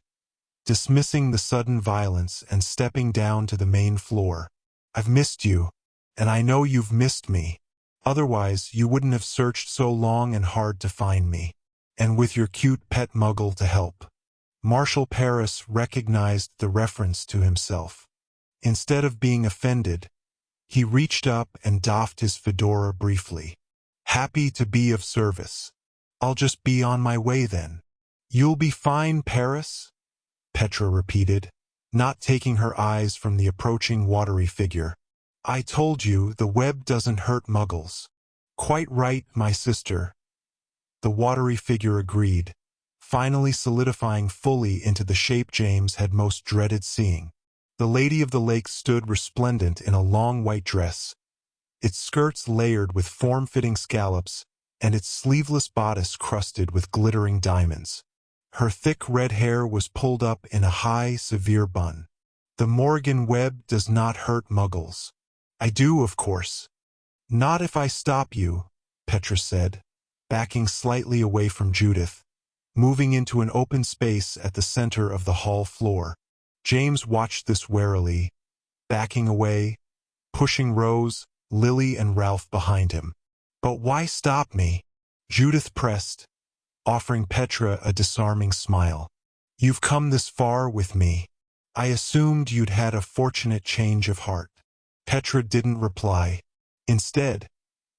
dismissing the sudden violence and stepping down to the main floor. I've missed you, and I know you've missed me. Otherwise, you wouldn't have searched so long and hard to find me. And with your cute pet muggle to help. Marshal Paris recognized the reference to himself. Instead of being offended, he reached up and doffed his fedora briefly. Happy to be of service. I'll just be on my way then. You'll be fine, Paris? Petra repeated, not taking her eyes from the approaching watery figure. I told you the web doesn't hurt muggles. Quite right, my sister. The watery figure agreed, finally solidifying fully into the shape James had most dreaded seeing. The Lady of the Lake stood resplendent in a long white dress, its skirts layered with form-fitting scallops and its sleeveless bodice crusted with glittering diamonds. Her thick red hair was pulled up in a high, severe bun. The Morrigan Web does not hurt muggles. I do, of course. Not if I stop you, Petra said, backing slightly away from Judith, moving into an open space at the center of the hall floor. James watched this warily, backing away, pushing Rose, Lily, and Ralph behind him. But why stop me? Judith pressed, offering Petra a disarming smile. You've come this far with me. I assumed you'd had a fortunate change of heart. Petra didn't reply. Instead,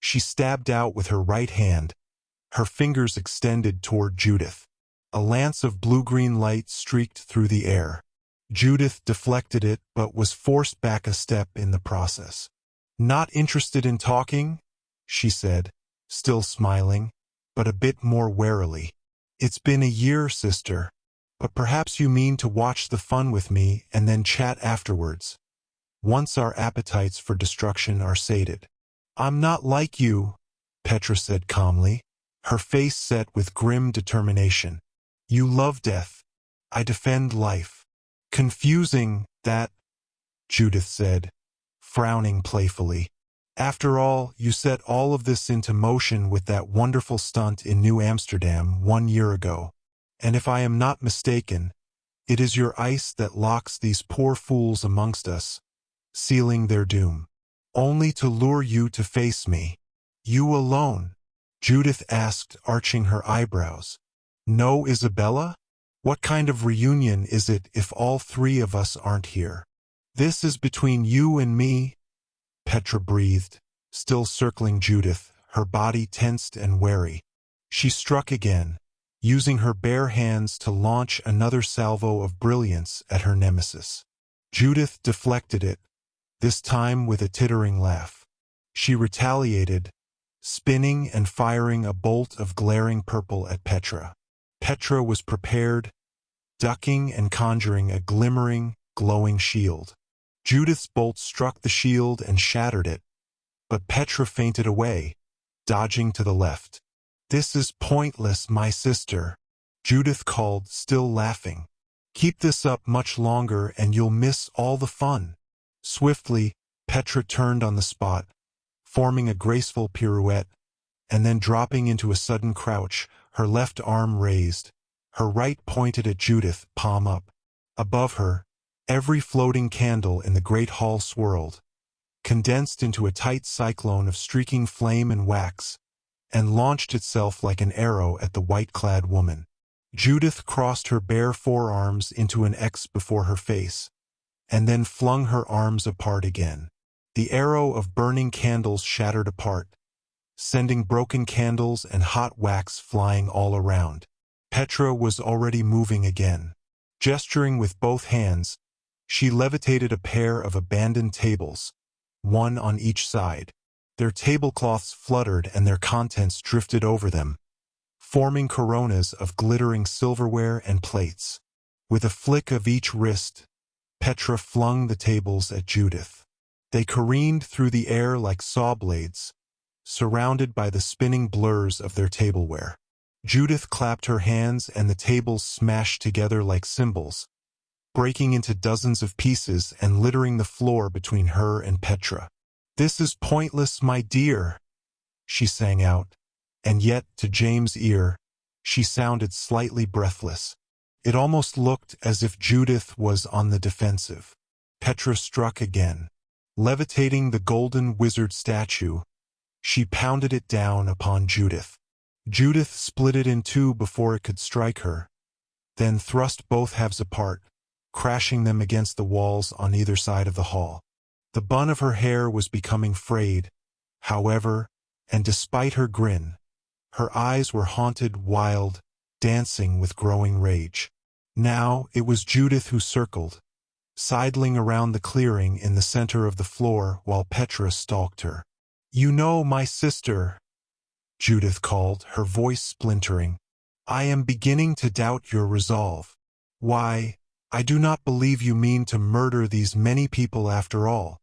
she stabbed out with her right hand, her fingers extended toward Judith. A lance of blue-green light streaked through the air. Judith deflected it but was forced back a step in the process. Not interested in talking? She said, still smiling, but a bit more warily. It's been a year, sister. But perhaps you mean to watch the fun with me and then chat afterwards, once our appetites for destruction are sated. I'm not like you, Petra said calmly, her face set with grim determination. You love death. I defend life. Confusing, that, Judith said, frowning playfully. After all, you set all of this into motion with that wonderful stunt in New Amsterdam 1 year ago. And if I am not mistaken, it is your ice that locks these poor fools amongst us, sealing their doom. Only to lure you to face me. You alone? Judith asked, arching her eyebrows. No, Isabella? What kind of reunion is it if all three of us aren't here? This is between you and me, Petra breathed, still circling Judith, her body tensed and wary. She struck again, using her bare hands to launch another salvo of brilliance at her nemesis. Judith deflected it, this time with a tittering laugh. She retaliated, spinning and firing a bolt of glaring purple at Petra. Petra was prepared, ducking and conjuring a glimmering, glowing shield. Judith's bolt struck the shield and shattered it, but Petra feinted away, dodging to the left. This is pointless, my sister, Judith called, still laughing. Keep this up much longer and you'll miss all the fun. Swiftly, Petra turned on the spot, forming a graceful pirouette, and then dropping into a sudden crouch, her left arm raised, her right pointed at Judith, palm up. Above her, every floating candle in the great hall swirled, condensed into a tight cyclone of streaking flame and wax, and launched itself like an arrow at the white-clad woman. Judith crossed her bare forearms into an X before her face, and then flung her arms apart again. The arrow of burning candles shattered apart, sending broken candles and hot wax flying all around. Petra was already moving again. Gesturing with both hands, she levitated a pair of abandoned tables, one on each side. Their tablecloths fluttered and their contents drifted over them, forming coronas of glittering silverware and plates. With a flick of each wrist, Petra flung the tables at Judith. They careened through the air like saw blades, surrounded by the spinning blurs of their tableware. Judith clapped her hands and the tables smashed together like cymbals, breaking into dozens of pieces and littering the floor between her and Petra. This is pointless, my dear, she sang out, and yet, to James' ear, she sounded slightly breathless. It almost looked as if Judith was on the defensive. Petra struck again. Levitating the golden wizard statue, She pounded it down upon Judith. Judith split it in two before it could strike her, then thrust both halves apart, crashing them against the walls on either side of the hall. The bun of her hair was becoming frayed, however, and despite her grin, her eyes were haunted, wild, dancing with growing rage. Now it was Judith who circled, sidling around the clearing in the center of the floor while Petra stalked her. "You know, my sister," Judith called, her voice splintering. "I am beginning to doubt your resolve. Why, I do not believe you mean to murder these many people after all."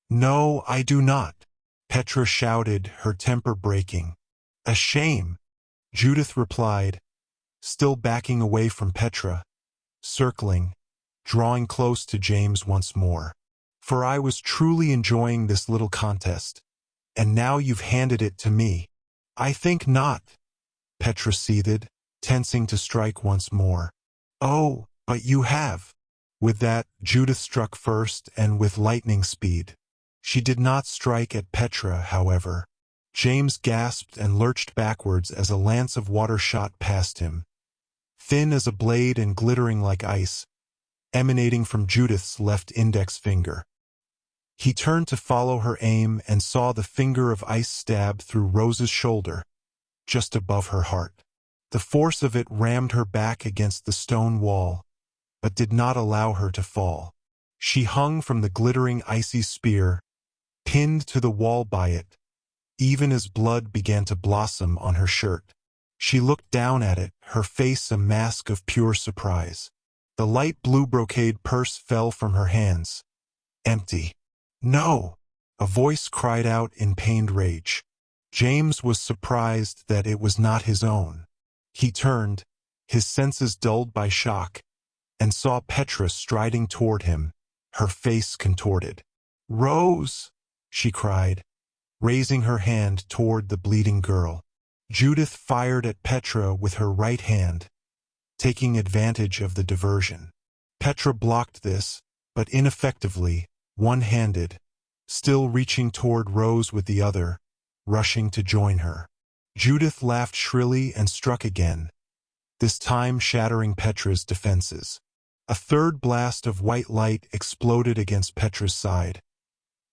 "No, I do not," Petra shouted, her temper breaking. "A shame," Judith replied, still backing away from Petra, circling, drawing close to James once more. "For I was truly enjoying this little contest, and now you've handed it to me." "I think not," Petra seethed, tensing to strike once more. "Oh, but you have." With that, Judith struck first and with lightning speed. She did not strike at Petra, however. James gasped and lurched backwards as a lance of water shot past him, thin as a blade and glittering like ice, emanating from Judith's left index finger. He turned to follow her aim and saw the finger of ice stab through Rose's shoulder, just above her heart. The force of it rammed her back against the stone wall, but did not allow her to fall. She hung from the glittering icy spear, pinned to the wall by it, even as blood began to blossom on her shirt. She looked down at it, her face a mask of pure surprise. The light blue brocade purse fell from her hands, empty. "No!" a voice cried out in pained rage. James was surprised that it was not his own. He turned, his senses dulled by shock, and saw Petra striding toward him, her face contorted. "Rose!" she cried, raising her hand toward the bleeding girl. Judith fired at Petra with her right hand, taking advantage of the diversion. Petra blocked this, but ineffectively, one-handed, still reaching toward Rose with the other, rushing to join her. Judith laughed shrilly and struck again, this time shattering Petra's defenses. A third blast of white light exploded against Petra's side,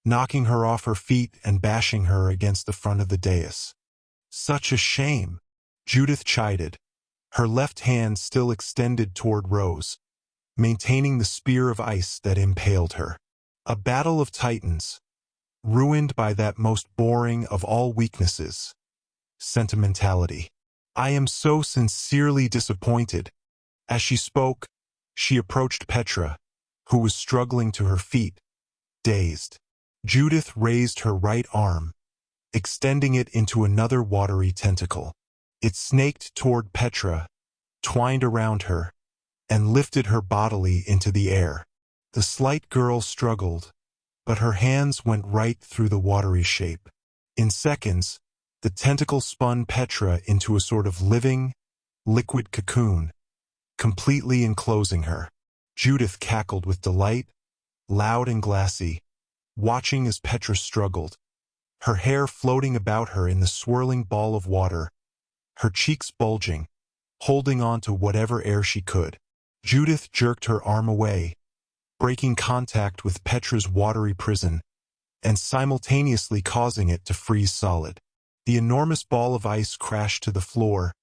knocking her off her feet and bashing her against the front of the dais. "Such a shame," Judith chided, her left hand still extended toward Rose, maintaining the spear of ice that impaled her. A battle of titans, ruined by that most boring of all weaknesses, sentimentality. "I am so sincerely disappointed." As she spoke, she approached Petra, who was struggling to her feet, dazed. Judith raised her right arm, extending it into another watery tentacle. It snaked toward Petra, twined around her, and lifted her bodily into the air. The slight girl struggled, but her hands went right through the watery shape. In seconds, the tentacle spun Petra into a sort of living, liquid cocoon, completely enclosing her. Judith cackled with delight, loud and glassy, watching as Petra struggled, her hair floating about her in the swirling ball of water, her cheeks bulging, holding on to whatever air she could. Judith jerked her arm away, breaking contact with Petra's watery prison, and simultaneously causing it to freeze solid. The enormous ball of ice crashed to the floor,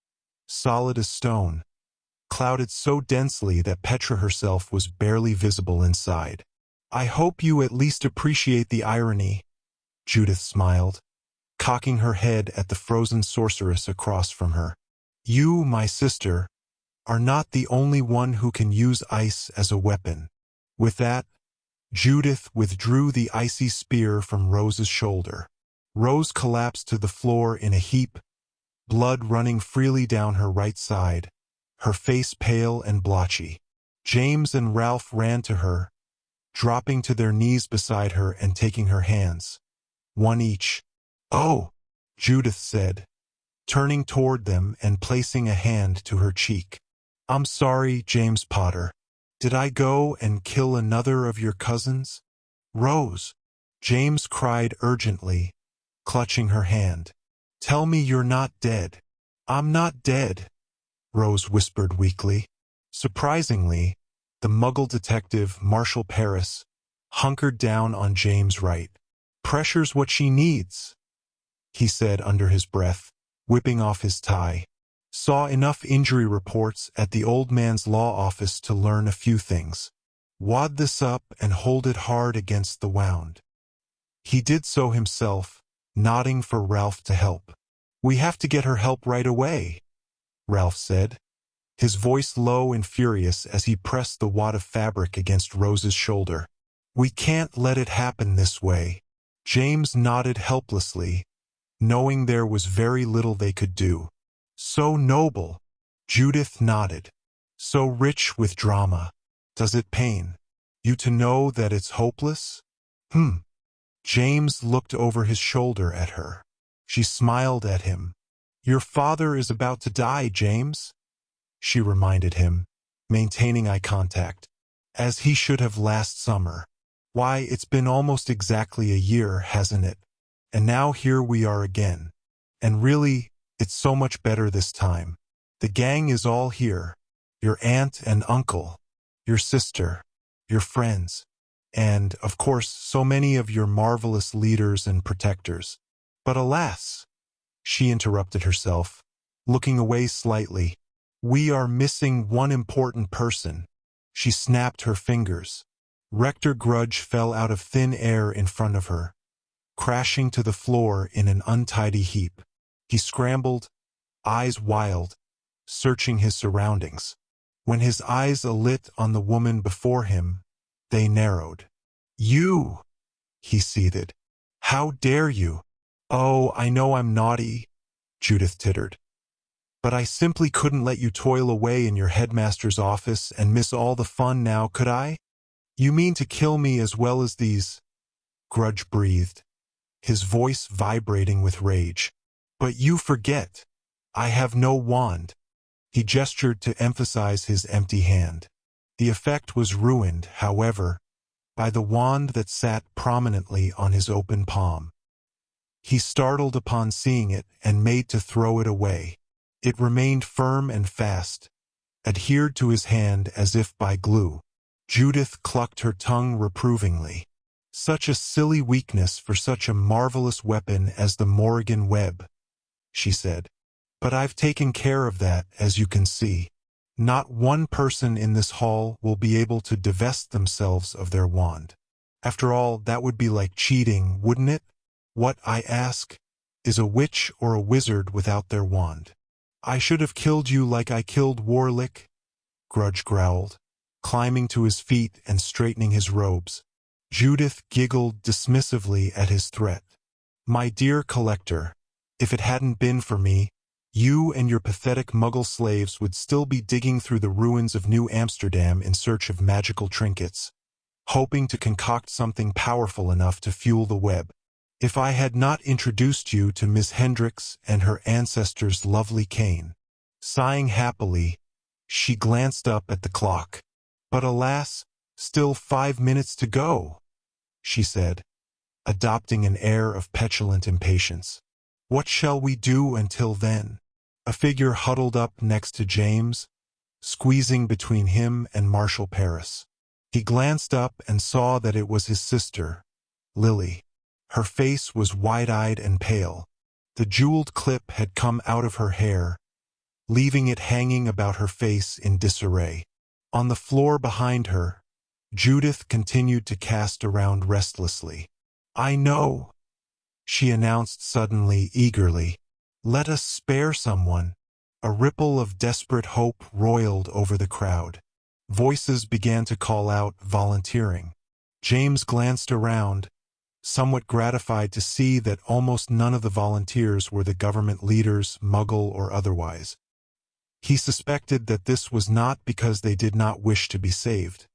solid as stone, clouded so densely that Petra herself was barely visible inside. "I hope you at least appreciate the irony," Judith smiled, cocking her head at the frozen sorceress across from her. "You, my sister, are not the only one who can use ice as a weapon." With that, Judith withdrew the icy spear from Rose's shoulder. Rose collapsed to the floor in a heap, blood running freely down her right side, her face pale and blotchy. James and Ralph ran to her, dropping to their knees beside her and taking her hands, one each. "Oh," Judith said, turning toward them and placing a hand to her cheek. "I'm sorry, James Potter. Did I go and kill another of your cousins?" "Rose," James cried urgently, clutching her hand. "Tell me you're not dead." "I'm not dead," Rose whispered weakly. Surprisingly, the Muggle detective, Marshall Paris, hunkered down on James' right. "Pressure's what she needs," he said under his breath, whipping off his tie. "Saw enough injury reports at the old man's law office to learn a few things. Wad this up and hold it hard against the wound." He did so himself, nodding for Ralph to help. "We have to get her help right away," Ralph said, his voice low and furious as he pressed the wad of fabric against Rose's shoulder. "We can't let it happen this way." James nodded helplessly, knowing there was very little they could do. "So noble," Judith nodded. "So rich with drama. Does it pain you to know that it's hopeless?" James looked over his shoulder at her. She smiled at him. "Your father is about to die, James," she reminded him, maintaining eye contact, "as he should have last summer. Why, it's been almost exactly a year, hasn't it? And now here we are again. And really, it's so much better this time. The gang is all here. Your aunt and uncle, your sister, your friends, and, of course, so many of your marvelous leaders and protectors. But alas," she interrupted herself, looking away slightly, "we are missing one important person." She snapped her fingers. Rector Grudge fell out of thin air in front of her, crashing to the floor in an untidy heap. He scrambled, eyes wild, searching his surroundings. When his eyes alit on the woman before him, they narrowed. "You!" he seethed. "How dare you?" "Oh, I know I'm naughty," Judith tittered. "But I simply couldn't let you toil away in your headmaster's office and miss all the fun now, could I?" "You mean to kill me as well as these?" Grudge breathed, his voice vibrating with rage. "But you forget. I have no wand." He gestured to emphasize his empty hand. The effect was ruined, however, by the wand that sat prominently on his open palm. He startled upon seeing it and made to throw it away. It remained firm and fast, adhered to his hand as if by glue. Judith clucked her tongue reprovingly. "Such a silly weakness for such a marvelous weapon as the Morrigan Web," she said. "But I've taken care of that, as you can see. Not one person in this hall will be able to divest themselves of their wand. After all, that would be like cheating, wouldn't it? What, I ask, is a witch or a wizard without their wand?" "I should have killed you like I killed Warlick," Grudge growled, climbing to his feet and straightening his robes. Judith giggled dismissively at his threat. "My dear collector, if it hadn't been for me, you and your pathetic Muggle slaves would still be digging through the ruins of New Amsterdam in search of magical trinkets, hoping to concoct something powerful enough to fuel the web. If I had not introduced you to Miss Hendricks and her ancestor's lovely cane." Sighing happily, she glanced up at the clock. "But alas, still 5 minutes to go," she said, adopting an air of petulant impatience. "What shall we do until then?" A figure huddled up next to James, squeezing between him and Marshall Paris. He glanced up and saw that it was his sister, Lily. Her face was wide-eyed and pale. The jeweled clip had come out of her hair, leaving it hanging about her face in disarray. On the floor behind her, Judith continued to cast around restlessly. "I know," she announced suddenly, eagerly. "Let us spare someone." A ripple of desperate hope roiled over the crowd. Voices began to call out, volunteering. James glanced around, somewhat gratified to see that almost none of the volunteers were the government leaders, Muggle or otherwise. He suspected that this was not because they did not wish to be saved,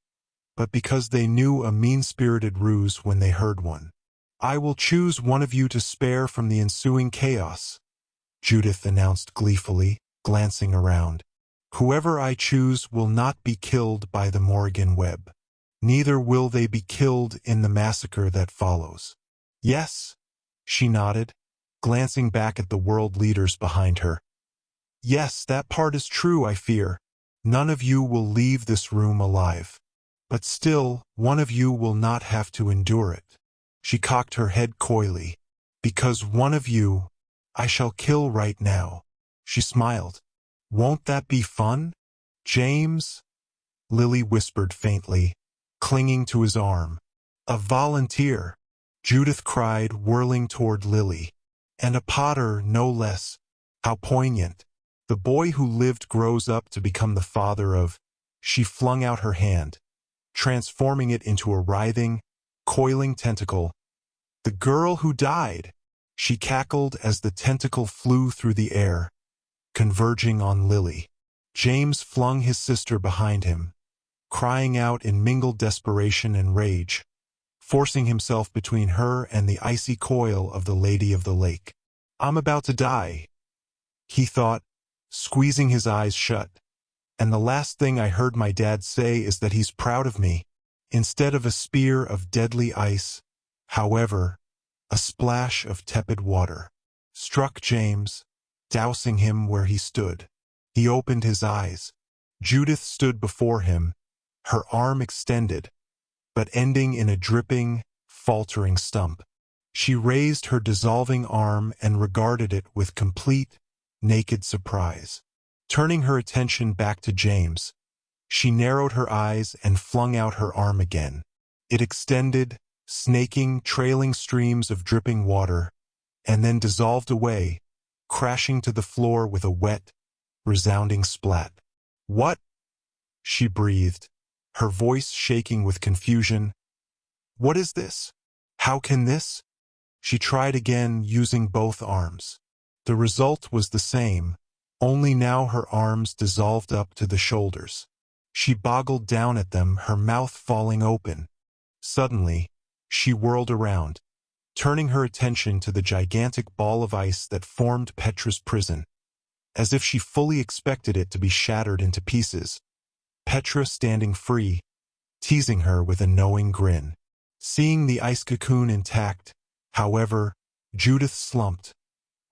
but because they knew a mean-spirited ruse when they heard one. "I will choose one of you to spare from the ensuing chaos," Judith announced gleefully, glancing around. "Whoever I choose will not be killed by the Morrigan Web. Neither will they be killed in the massacre that follows." "Yes," she nodded, glancing back at the world leaders behind her. Yes, that part is true, I fear. None of you will leave this room alive. But still, one of you will not have to endure it. She cocked her head coyly. Because one of you, I shall kill right now. She smiled. Won't that be fun? James? Lily whispered faintly, clinging to his arm. A volunteer, Judith cried, whirling toward Lily. And a Potter, no less. How poignant. The boy who lived grows up to become the father of... She flung out her hand, transforming it into a writhing, coiling tentacle. The girl who died. She cackled as the tentacle flew through the air, converging on Lily. James flung his sister behind him, crying out in mingled desperation and rage, forcing himself between her and the icy coil of the Lady of the Lake. I'm about to die, he thought, squeezing his eyes shut. And the last thing I heard my dad say is that he's proud of me. Instead of a spear of deadly ice, however, a splash of tepid water struck James, dousing him where he stood. He opened his eyes. Judith stood before him, her arm extended, but ending in a dripping, faltering stump. She raised her dissolving arm and regarded it with complete, naked surprise. Turning her attention back to James, she narrowed her eyes and flung out her arm again. It extended, snaking, trailing streams of dripping water, and then dissolved away, crashing to the floor with a wet, resounding splat. What? She breathed, her voice shaking with confusion. What is this? How can this? She tried again, using both arms. The result was the same, only now her arms dissolved up to the shoulders. She boggled down at them, her mouth falling open. Suddenly, she whirled around, turning her attention to the gigantic ball of ice that formed Petra's prison. As if she fully expected it to be shattered into pieces, Petra standing free, teasing her with a knowing grin. Seeing the ice cocoon intact, however, Judith slumped,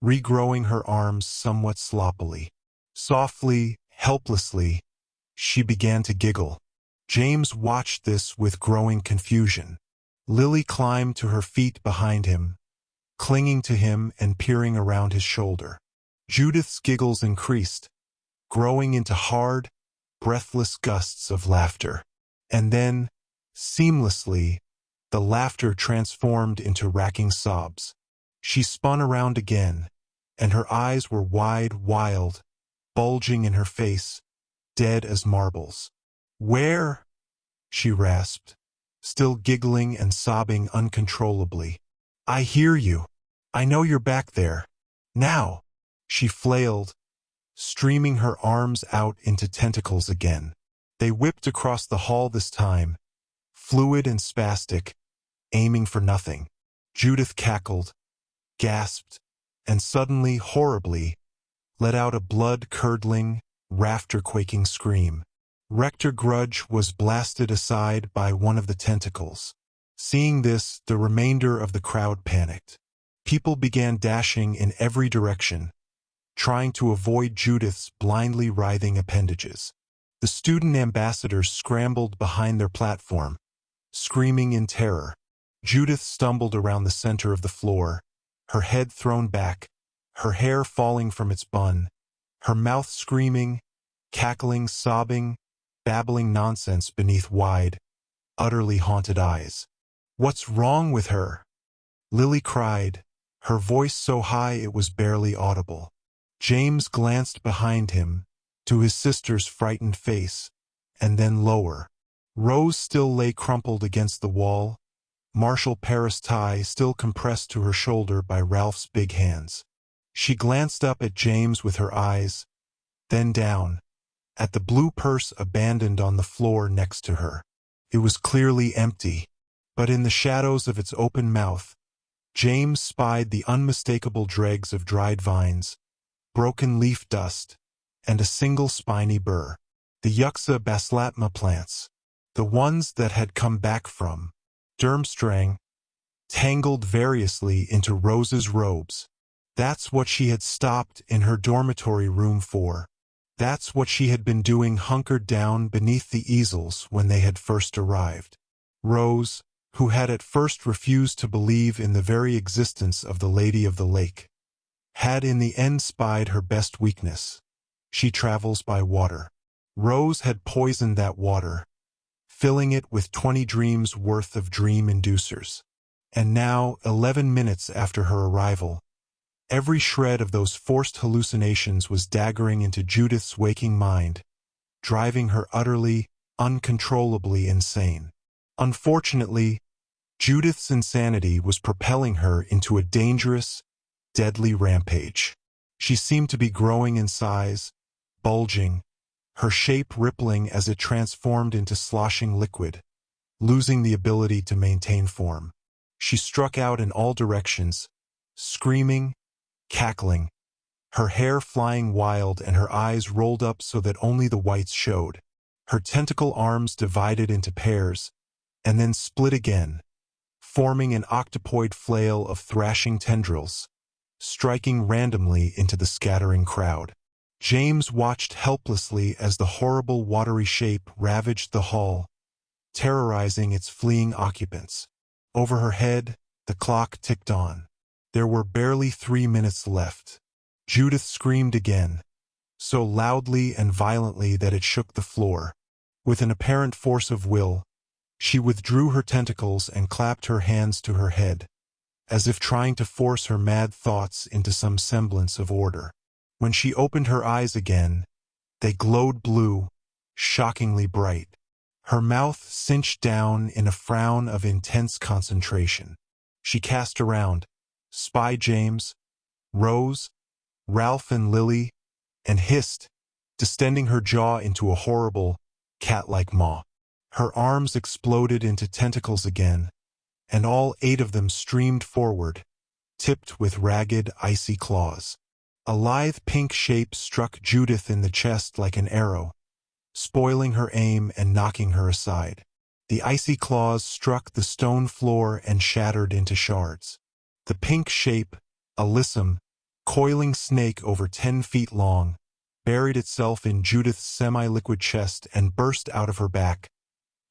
regrowing her arms somewhat sloppily. Softly, helplessly, she began to giggle. James watched this with growing confusion. Lily climbed to her feet behind him, clinging to him and peering around his shoulder. Judith's giggles increased, growing into hard, breathless gusts of laughter. And then, seamlessly, the laughter transformed into racking sobs. She spun around again, and her eyes were wide, wild, bulging in her face, dead as marbles. Where? She rasped, still giggling and sobbing uncontrollably. I hear you. I know you're back there. Now. She flailed, streaming her arms out into tentacles again. They whipped across the hall this time, fluid and spastic, aiming for nothing. Judith cackled, gasped, and suddenly, horribly, let out a blood-curdling, rafter-quaking scream. Rector Grudge was blasted aside by one of the tentacles. Seeing this, the remainder of the crowd panicked. People began dashing in every direction, trying to avoid Judith's blindly writhing appendages. The student ambassadors scrambled behind their platform, screaming in terror. Judith stumbled around the center of the floor, her head thrown back, her hair falling from its bun, her mouth screaming, cackling, sobbing, babbling nonsense beneath wide, utterly haunted eyes. What's wrong with her? Lily cried, her voice so high it was barely audible. James glanced behind him, to his sister's frightened face, and then lower. Rose still lay crumpled against the wall, Marshall Paris tie still compressed to her shoulder by Ralph's big hands. She glanced up at James with her eyes, then down, at the blue purse abandoned on the floor next to her. It was clearly empty, but in the shadows of its open mouth, James spied the unmistakable dregs of dried vines, broken leaf dust, and a single spiny burr. The Yuxa baslatma plants, the ones that had come back from Durmstrang, tangled variously into Rose's robes. That's what she had stopped in her dormitory room for. That's what she had been doing hunkered down beneath the easels when they had first arrived. Rose, who had at first refused to believe in the very existence of the Lady of the Lake, had in the end spied her best weakness. She travels by water. Rose had poisoned that water, filling it with 20 dreams worth of dream inducers. And now, 11 minutes after her arrival, every shred of those forced hallucinations was daggering into Judith's waking mind, driving her utterly, uncontrollably insane. Unfortunately, Judith's insanity was propelling her into a dangerous, deadly rampage. She seemed to be growing in size, bulging, her shape rippling as it transformed into sloshing liquid, losing the ability to maintain form. She struck out in all directions, screaming, cackling, her hair flying wild and her eyes rolled up so that only the whites showed. Her tentacle arms divided into pairs, and then split again, forming an octopoid flail of thrashing tendrils, striking randomly into the scattering crowd. James watched helplessly as the horrible watery shape ravaged the hall, terrorizing its fleeing occupants. Over her head, the clock ticked on. There were barely 3 minutes left. Judith screamed again, so loudly and violently that it shook the floor. With an apparent force of will, she withdrew her tentacles and clapped her hands to her head, as if trying to force her mad thoughts into some semblance of order. When she opened her eyes again, they glowed blue, shockingly bright. Her mouth cinched down in a frown of intense concentration. She cast around, spied James, Rose, Ralph and Lily, and hissed, distending her jaw into a horrible, cat-like maw. Her arms exploded into tentacles again, and all 8 of them streamed forward, tipped with ragged, icy claws. A lithe pink shape struck Judith in the chest like an arrow, spoiling her aim and knocking her aside. The icy claws struck the stone floor and shattered into shards. The pink shape, a lissom, coiling snake over 10 feet long, buried itself in Judith's semi-liquid chest and burst out of her back,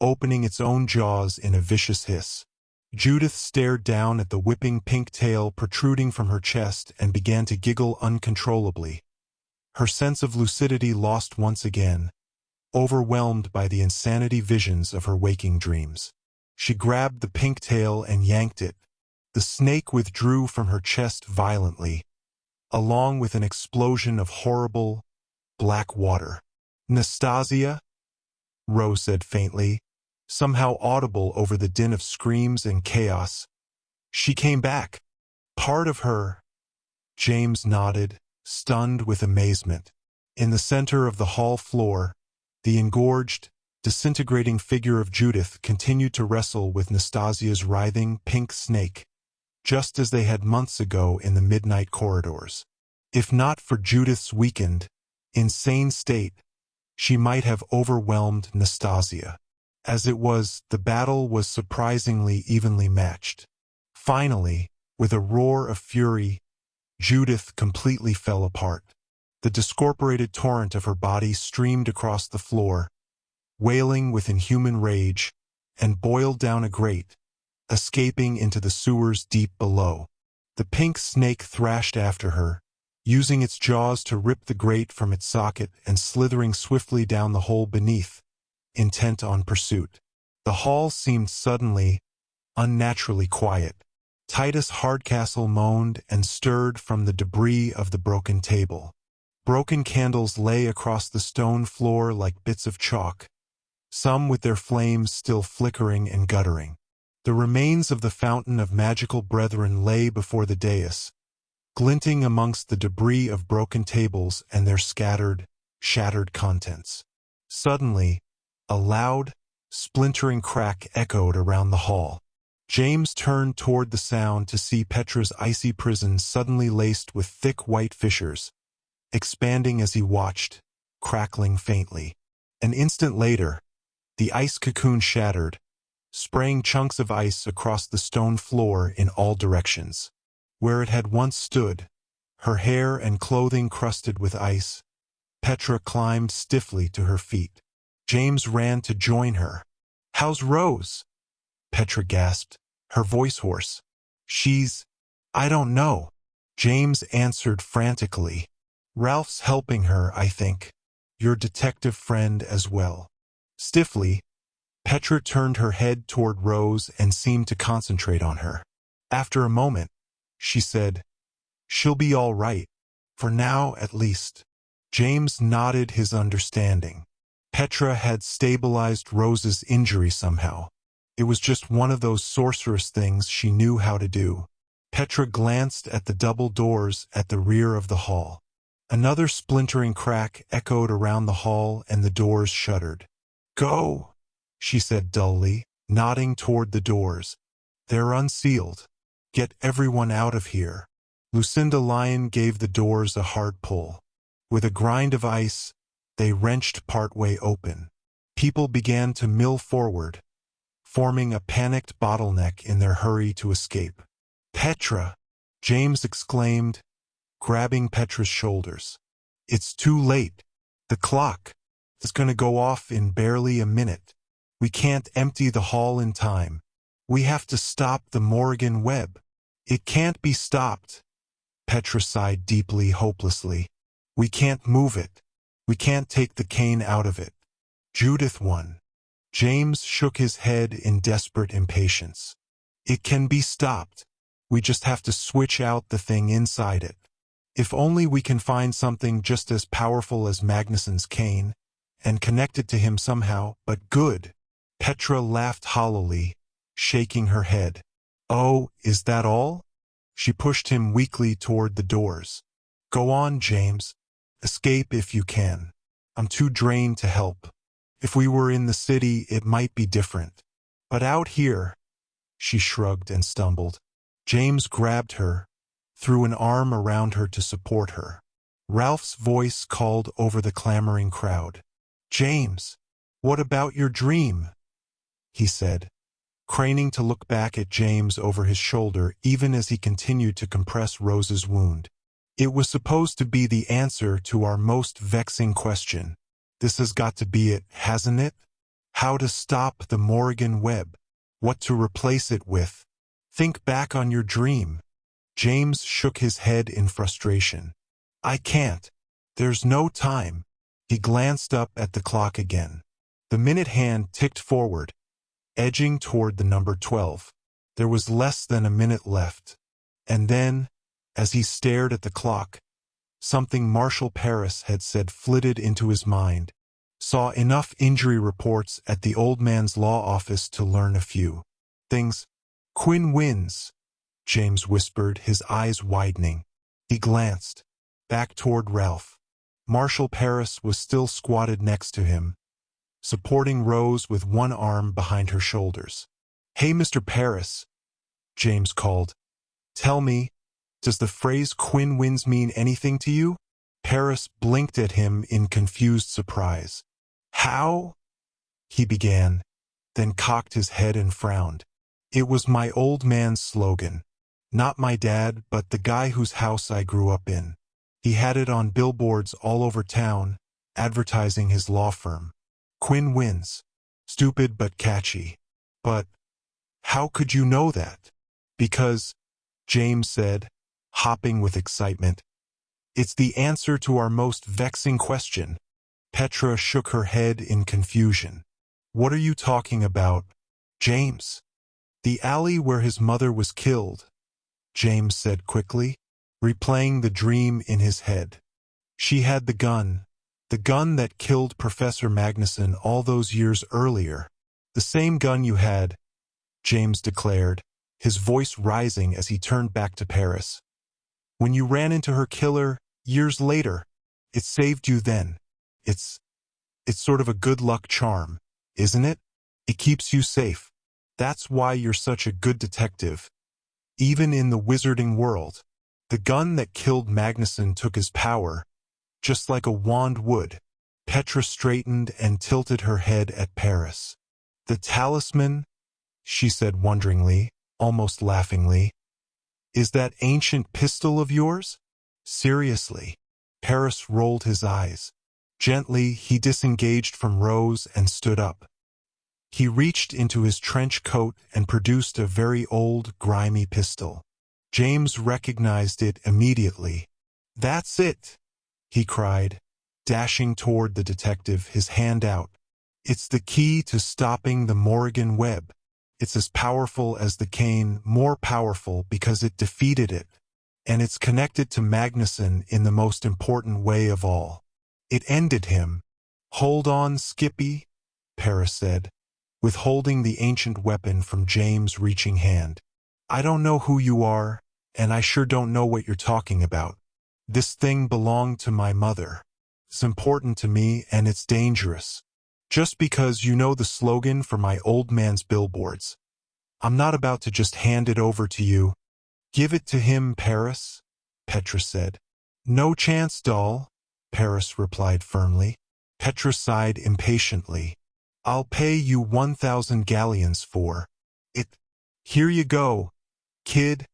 opening its own jaws in a vicious hiss. Judith stared down at the whipping pink tail protruding from her chest and began to giggle uncontrollably, her sense of lucidity lost once again, overwhelmed by the insanity visions of her waking dreams. She grabbed the pink tail and yanked it. The snake withdrew from her chest violently, along with an explosion of horrible, black water. "Nastasia?" Rose said faintly, somehow audible over the din of screams and chaos. "She came back. Part of her." James nodded, stunned with amazement. In the center of the hall floor, the engorged, disintegrating figure of Judith continued to wrestle with Nastasia's writhing pink snake, just as they had months ago in the midnight corridors. If not for Judith's weakened, insane state, she might have overwhelmed Nastasia. As it was, the battle was surprisingly evenly matched. Finally, with a roar of fury, Judith completely fell apart. The discorporated torrent of her body streamed across the floor, wailing with inhuman rage, and boiled down a grate, escaping into the sewers deep below. The pink snake thrashed after her, using its jaws to rip the grate from its socket and slithering swiftly down the hole beneath, intent on pursuit. The hall seemed suddenly, unnaturally quiet. Titus Hardcastle moaned and stirred from the debris of the broken table. Broken candles lay across the stone floor like bits of chalk, some with their flames still flickering and guttering. The remains of the fountain of magical brethren lay before the dais, glinting amongst the debris of broken tables and their scattered, shattered contents. Suddenly, a loud, splintering crack echoed around the hall. James turned toward the sound to see Petra's icy prison suddenly laced with thick white fissures, expanding as he watched, crackling faintly. An instant later, the ice cocoon shattered, spraying chunks of ice across the stone floor in all directions. Where it had once stood, her hair and clothing crusted with ice. Petra climbed stiffly to her feet. James ran to join her. "How's Rose?" Petra gasped, her voice hoarse. I don't know," James answered frantically. "Ralph's helping her, I think. Your detective friend as well." Stiffly, Petra turned her head toward Rose and seemed to concentrate on her. After a moment, she said, "She'll be all right. For now, at least." James nodded his understanding. Petra had stabilized Rose's injury somehow. It was just one of those sorceress things she knew how to do. Petra glanced at the double doors at the rear of the hall. Another splintering crack echoed around the hall and the doors shuddered. "Go," she said dully, nodding toward the doors. "They're unsealed. Get everyone out of here." Lucinda Lyon gave the doors a hard pull. With a grind of ice, they wrenched partway open. People began to mill forward, forming a panicked bottleneck in their hurry to escape. "Petra!" James exclaimed, grabbing Petra's shoulders. "It's too late. The clock is going to go off in barely a minute. We can't empty the hall in time. We have to stop the Morrigan Web." "It can't be stopped." Petra sighed deeply, hopelessly. "We can't move it. We can't take the cane out of it." Judith won. James shook his head in desperate impatience. "It can be stopped. We just have to switch out the thing inside it. If only we can find something just as powerful as Magnuson's cane, and connect it to him somehow, but good." Petra laughed hollowly, shaking her head. "Oh, is that all?" She pushed him weakly toward the doors. "Go on, James. Escape if you can. I'm too drained to help. If we were in the city, it might be different. But out here—" She shrugged and stumbled. James grabbed her, threw an arm around her to support her. Ralph's voice called over the clamoring crowd. "James, what about your dream?" he said, craning to look back at James over his shoulder even as he continued to compress Rose's wound. "It was supposed to be the answer to our most vexing question. This has got to be it, hasn't it? How to stop the Morrigan Web. What to replace it with. Think back on your dream." James shook his head in frustration. "I can't. There's no time." He glanced up at the clock again. The minute hand ticked forward, edging toward the number 12. There was less than a minute left. And then, as he stared at the clock, something Marshal Paris had said flitted into his mind. Saw enough injury reports at the old man's law office to learn a few things. "Quinn wins," James whispered, his eyes widening. He glanced back toward Ralph. Marshal Paris was still squatted next to him, supporting Rose with one arm behind her shoulders. "Hey, Mr. Paris," James called. "Tell me, does the phrase Quinn wins mean anything to you?" Paris blinked at him in confused surprise. "How?" he began, then cocked his head and frowned. "It was my old man's slogan. Not my dad, but the guy whose house I grew up in. He had it on billboards all over town, advertising his law firm. Quinn wins. Stupid but catchy. But how could you know that?" "Because," James said, hopping with excitement, "it's the answer to our most vexing question." Petra shook her head in confusion. "What are you talking about, James?" "The alley where his mother was killed," James said quickly, replaying the dream in his head. "She had the gun that killed Professor Magnuson all those years earlier. The same gun you had," James declared, his voice rising as he turned back to Paris. "When you ran into her killer years later, it saved you then. It's sort of a good luck charm, isn't it? It keeps you safe. That's why you're such a good detective, even in the wizarding world. The gun that killed Magnuson took his power, just like a wand would." Petra straightened and tilted her head at Paris. "The talisman," she said wonderingly, almost laughingly. "Is that ancient pistol of yours? Seriously. Paris rolled his eyes. Gently, he disengaged from Rose and stood up. He reached into his trench coat and produced a very old, grimy pistol. James recognized it immediately. "That's it!" he cried, dashing toward the detective, his hand out. "It's the key to stopping the Morrigan Web. It's as powerful as the cane, more powerful because it defeated it. And it's connected to Magnuson in the most important way of all. It ended him." "Hold on, Skippy," Paris said, withholding the ancient weapon from James' reaching hand. "I don't know who you are, and I sure don't know what you're talking about. This thing belonged to my mother. It's important to me, and it's dangerous. Just because you know the slogan for my old man's billboards. I'm not about to just hand it over to you." "Give it to him, Paris," Petra said. "No chance, doll," Paris replied firmly. Petra sighed impatiently. "I'll pay you 1,000 galleons for it. Here you go, kid."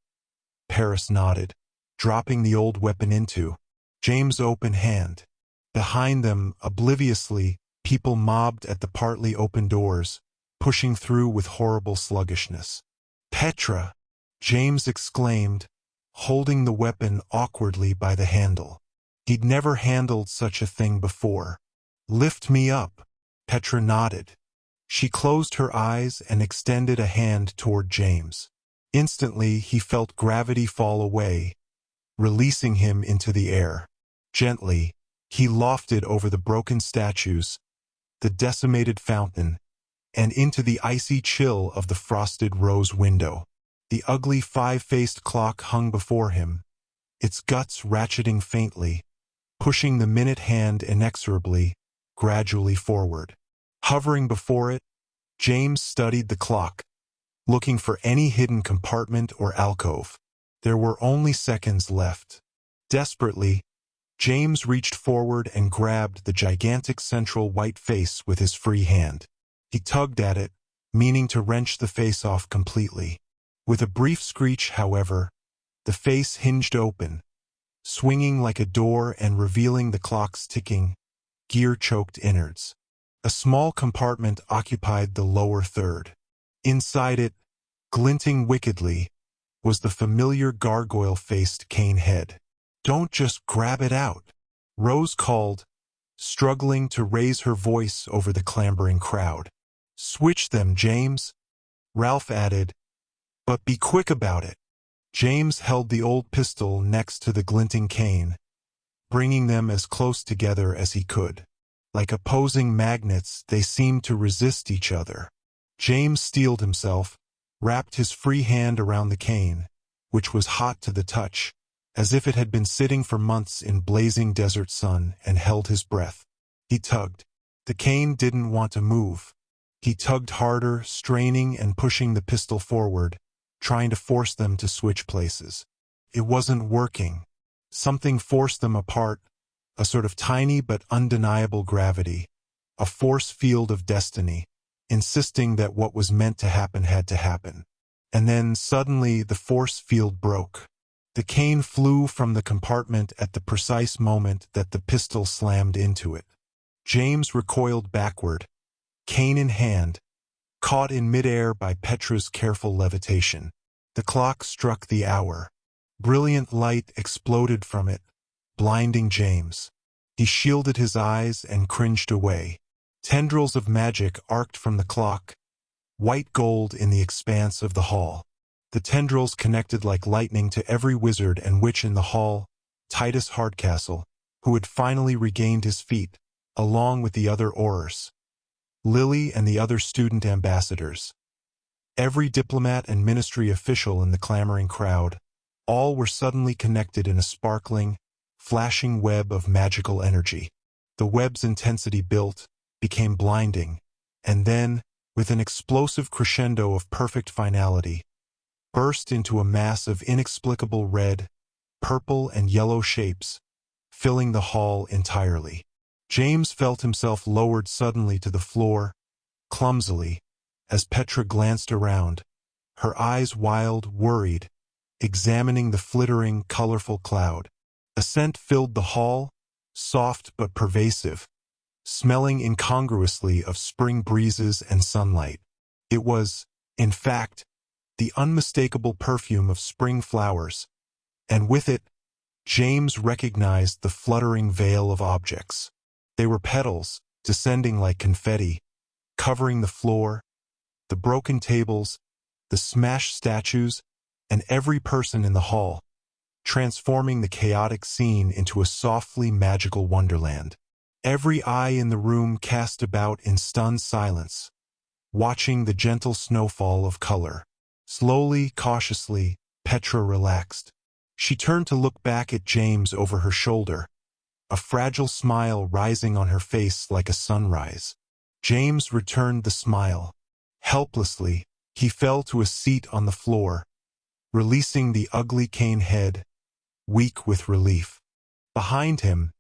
Paris nodded, dropping the old weapon into James' open hand. Behind them, obliviously, people mobbed at the partly open doors, pushing through with horrible sluggishness. "Petra!" James exclaimed, holding the weapon awkwardly by the handle. He'd never handled such a thing before. "Lift me up." Petra nodded. She closed her eyes and extended a hand toward James. Instantly, he felt gravity fall away, releasing him into the air. Gently, he lofted over the broken statues, the decimated fountain, and into the icy chill of the frosted rose window. The ugly five-faced clock hung before him, its guts ratcheting faintly, pushing the minute hand inexorably, gradually forward. Hovering before it, James studied the clock, looking for any hidden compartment or alcove. There were only seconds left. Desperately, James reached forward and grabbed the gigantic central white face with his free hand. He tugged at it, meaning to wrench the face off completely. With a brief screech, however, the face hinged open, swinging like a door and revealing the clock's ticking, gear-choked innards. A small compartment occupied the lower third. Inside it, glinting wickedly, was the familiar gargoyle-faced cane head. "Don't just grab it out," Rose called, struggling to raise her voice over the clambering crowd. "Switch them, James," Ralph added, "but be quick about it." James held the old pistol next to the glinting cane, bringing them as close together as he could. Like opposing magnets, they seemed to resist each other. James steeled himself, wrapped his free hand around the cane, which was hot to the touch, as if it had been sitting for months in blazing desert sun, and held his breath. He tugged. The cane didn't want to move. He tugged harder, straining and pushing the pistol forward, trying to force them to switch places. It wasn't working. Something forced them apart, a sort of tiny but undeniable gravity, a force field of destiny, insisting that what was meant to happen had to happen. And then, suddenly, the force field broke. The cane flew from the compartment at the precise moment that the pistol slammed into it. James recoiled backward, cane in hand, caught in midair by Petra's careful levitation. The clock struck the hour. Brilliant light exploded from it, blinding James. He shielded his eyes and cringed away. Tendrils of magic arced from the clock, white gold in the expanse of the hall. The tendrils connected like lightning to every wizard and witch in the hall, Titus Hardcastle, who had finally regained his feet, along with the other Aurors, Lily and the other student ambassadors. Every diplomat and ministry official in the clamoring crowd, all were suddenly connected in a sparkling, flashing web of magical energy. The web's intensity built, became blinding, and then, with an explosive crescendo of perfect finality, burst into a mass of inexplicable red, purple, and yellow shapes, filling the hall entirely. James felt himself lowered suddenly to the floor, clumsily, as Petra glanced around, her eyes wild, worried, examining the flittering, colorful cloud. A scent filled the hall, soft but pervasive, smelling incongruously of spring breezes and sunlight. It was, in fact, the unmistakable perfume of spring flowers, and with it, James recognized the fluttering veil of objects. They were petals, descending like confetti, covering the floor, the broken tables, the smashed statues, and every person in the hall, transforming the chaotic scene into a softly magical wonderland. Every eye in the room cast about in stunned silence, watching the gentle snowfall of color. Slowly, cautiously, Petra relaxed. She turned to look back at James over her shoulder, a fragile smile rising on her face like a sunrise. James returned the smile. Helplessly, he fell to a seat on the floor, releasing the ugly cane head, weak with relief. Behind him,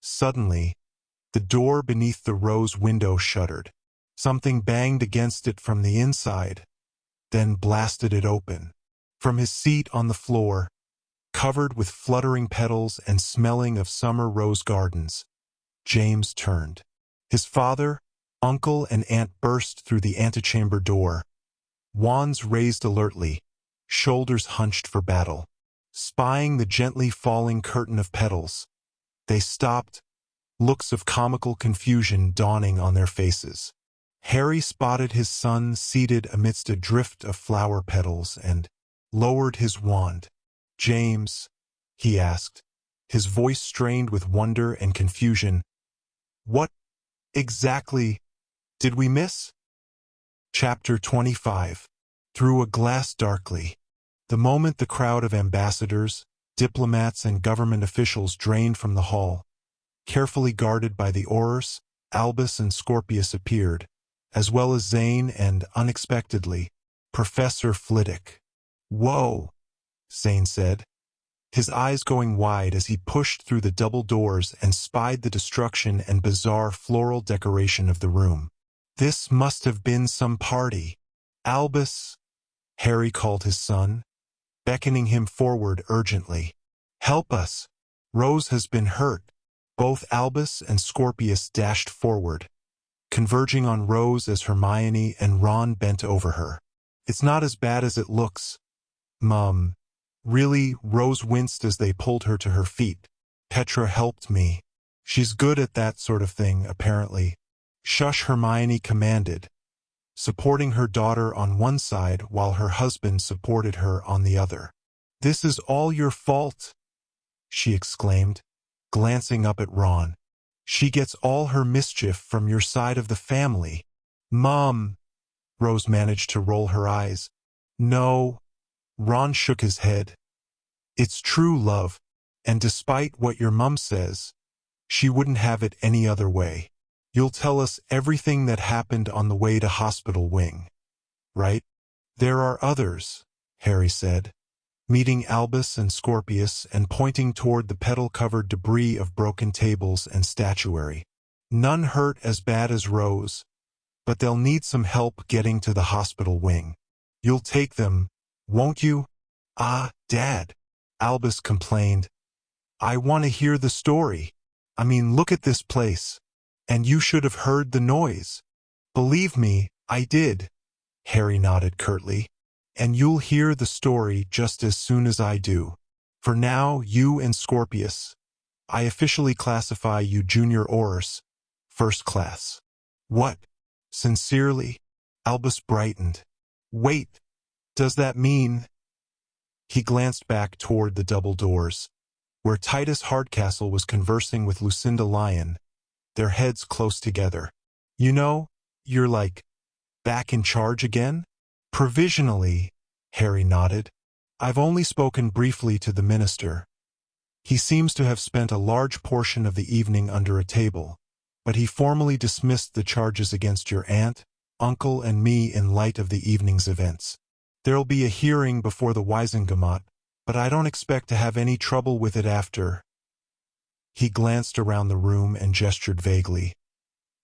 suddenly, the door beneath the rose window shuddered. Something banged against it from the inside, then blasted it open. From his seat on the floor, covered with fluttering petals and smelling of summer rose gardens, James turned. His father, uncle, and aunt burst through the antechamber door, wands raised alertly, shoulders hunched for battle. Spying the gently falling curtain of petals, they stopped, looks of comical confusion dawning on their faces. Harry spotted his son seated amidst a drift of flower petals and lowered his wand. "James," he asked, his voice strained with wonder and confusion, "what exactly did we miss?" Chapter 25. Through a glass darkly. The moment the crowd of ambassadors, diplomats, and government officials drained from the hall, carefully guarded by the Aurors, Albus and Scorpius appeared, as well as Zane and, unexpectedly, Professor Flitwick. "Whoa," Zane said, his eyes going wide as he pushed through the double doors and spied the destruction and bizarre floral decoration of the room. "This must have been some party." "Albus," Harry called his son, beckoning him forward urgently. "Help us. Rose has been hurt." Both Albus and Scorpius dashed forward, converging on Rose as Hermione and Ron bent over her. "It's not as bad as it looks, Mum." "Really?" Rose winced as they pulled her to her feet. "Petra helped me. She's good at that sort of thing, apparently." "Shush," Hermione commanded, supporting her daughter on one side while her husband supported her on the other. "This is all your fault," she exclaimed, glancing up at Ron. "She gets all her mischief from your side of the family." "Mom," Rose managed to roll her eyes. "No." Ron shook his head. "It's true love, and despite what your mum says, she wouldn't have it any other way. You'll tell us everything that happened on the way to Hospital Wing, right?" "There are others," Harry said, meeting Albus and Scorpius and pointing toward the petal-covered debris of broken tables and statuary. "None hurt as bad as Rose, but they'll need some help getting to the Hospital Wing. You'll take them, won't you?" "Ah, Dad," Albus complained. "I want to hear the story. I mean, look at this place. And you should have heard the noise." "Believe me, I did," Harry nodded curtly. "And you'll hear the story just as soon as I do. For now, you and Scorpius, I officially classify you Junior Aurors, first class." "What? Sincerely?" Albus brightened. "Wait, does that mean—" He glanced back toward the double doors, where Titus Hardcastle was conversing with Lucinda Lyon, their heads close together. "You know, you're like, back in charge again?" "Provisionally," Harry nodded. "I've only spoken briefly to the minister. He seems to have spent a large portion of the evening under a table, but he formally dismissed the charges against your aunt, uncle, and me in light of the evening's events. There'll be a hearing before the Wiesengemot, but I don't expect to have any trouble with it after." He glanced around the room and gestured vaguely.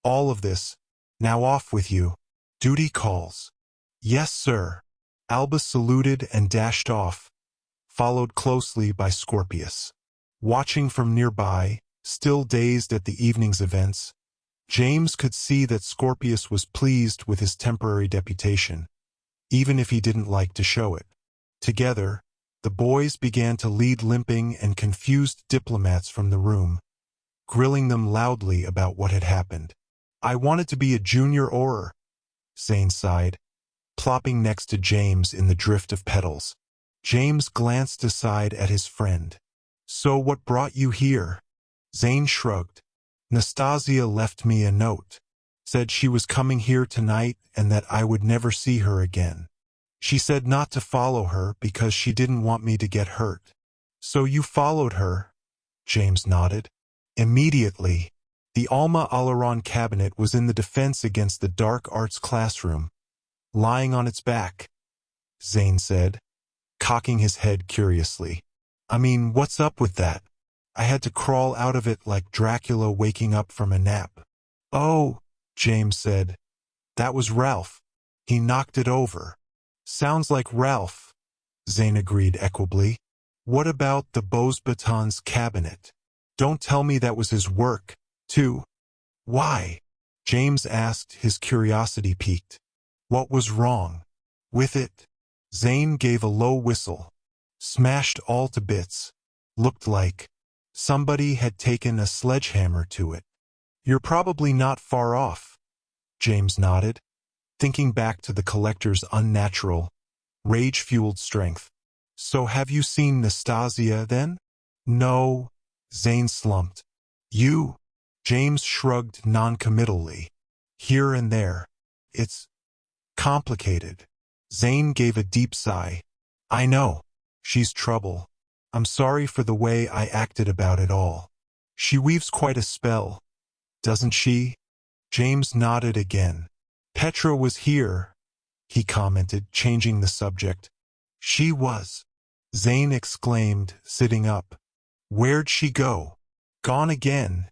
"All of this. Now off with you. Duty calls." "Yes, sir." Albus saluted and dashed off, followed closely by Scorpius. Watching from nearby, still dazed at the evening's events, James could see that Scorpius was pleased with his temporary deputation, even if he didn't like to show it. Together, the boys began to lead limping and confused diplomats from the room, grilling them loudly about what had happened. "I wanted to be a junior orer," Zane sighed, plopping next to James in the drift of petals. James glanced aside at his friend. "So what brought you here?" Zane shrugged. "Nastasia left me a note. Said she was coming here tonight and that I would never see her again. She said not to follow her because she didn't want me to get hurt." "So you followed her?" James nodded. Immediately, the Alma Alaron cabinet was in the defense against the dark arts classroom, lying on its back, Zane said, cocking his head curiously. "I mean, what's up with that? I had to crawl out of it like Dracula waking up from a nap." "Oh," James said, "that was Ralph. He knocked it over." "Sounds like Ralph," Zane agreed equably. "What about the Beauxbatons cabinet? Don't tell me that was his work, too." "Why?" James asked, his curiosity piqued. "What was wrong with it?" Zane gave a low whistle. "Smashed all to bits. Looked like somebody had taken a sledgehammer to it." "You're probably not far off," James nodded, thinking back to the collector's unnatural, rage-fueled strength. "So have you seen Nastasia, then?" "No," Zane slumped. "You?" James shrugged noncommittally. "Here and there. It's complicated." Zane gave a deep sigh. "I know. She's trouble. I'm sorry for the way I acted about it all. She weaves quite a spell, doesn't she?" James nodded again. "Petra was here," he commented, changing the subject. "She was," Zane exclaimed, sitting up. "Where'd she go?" "Gone again,"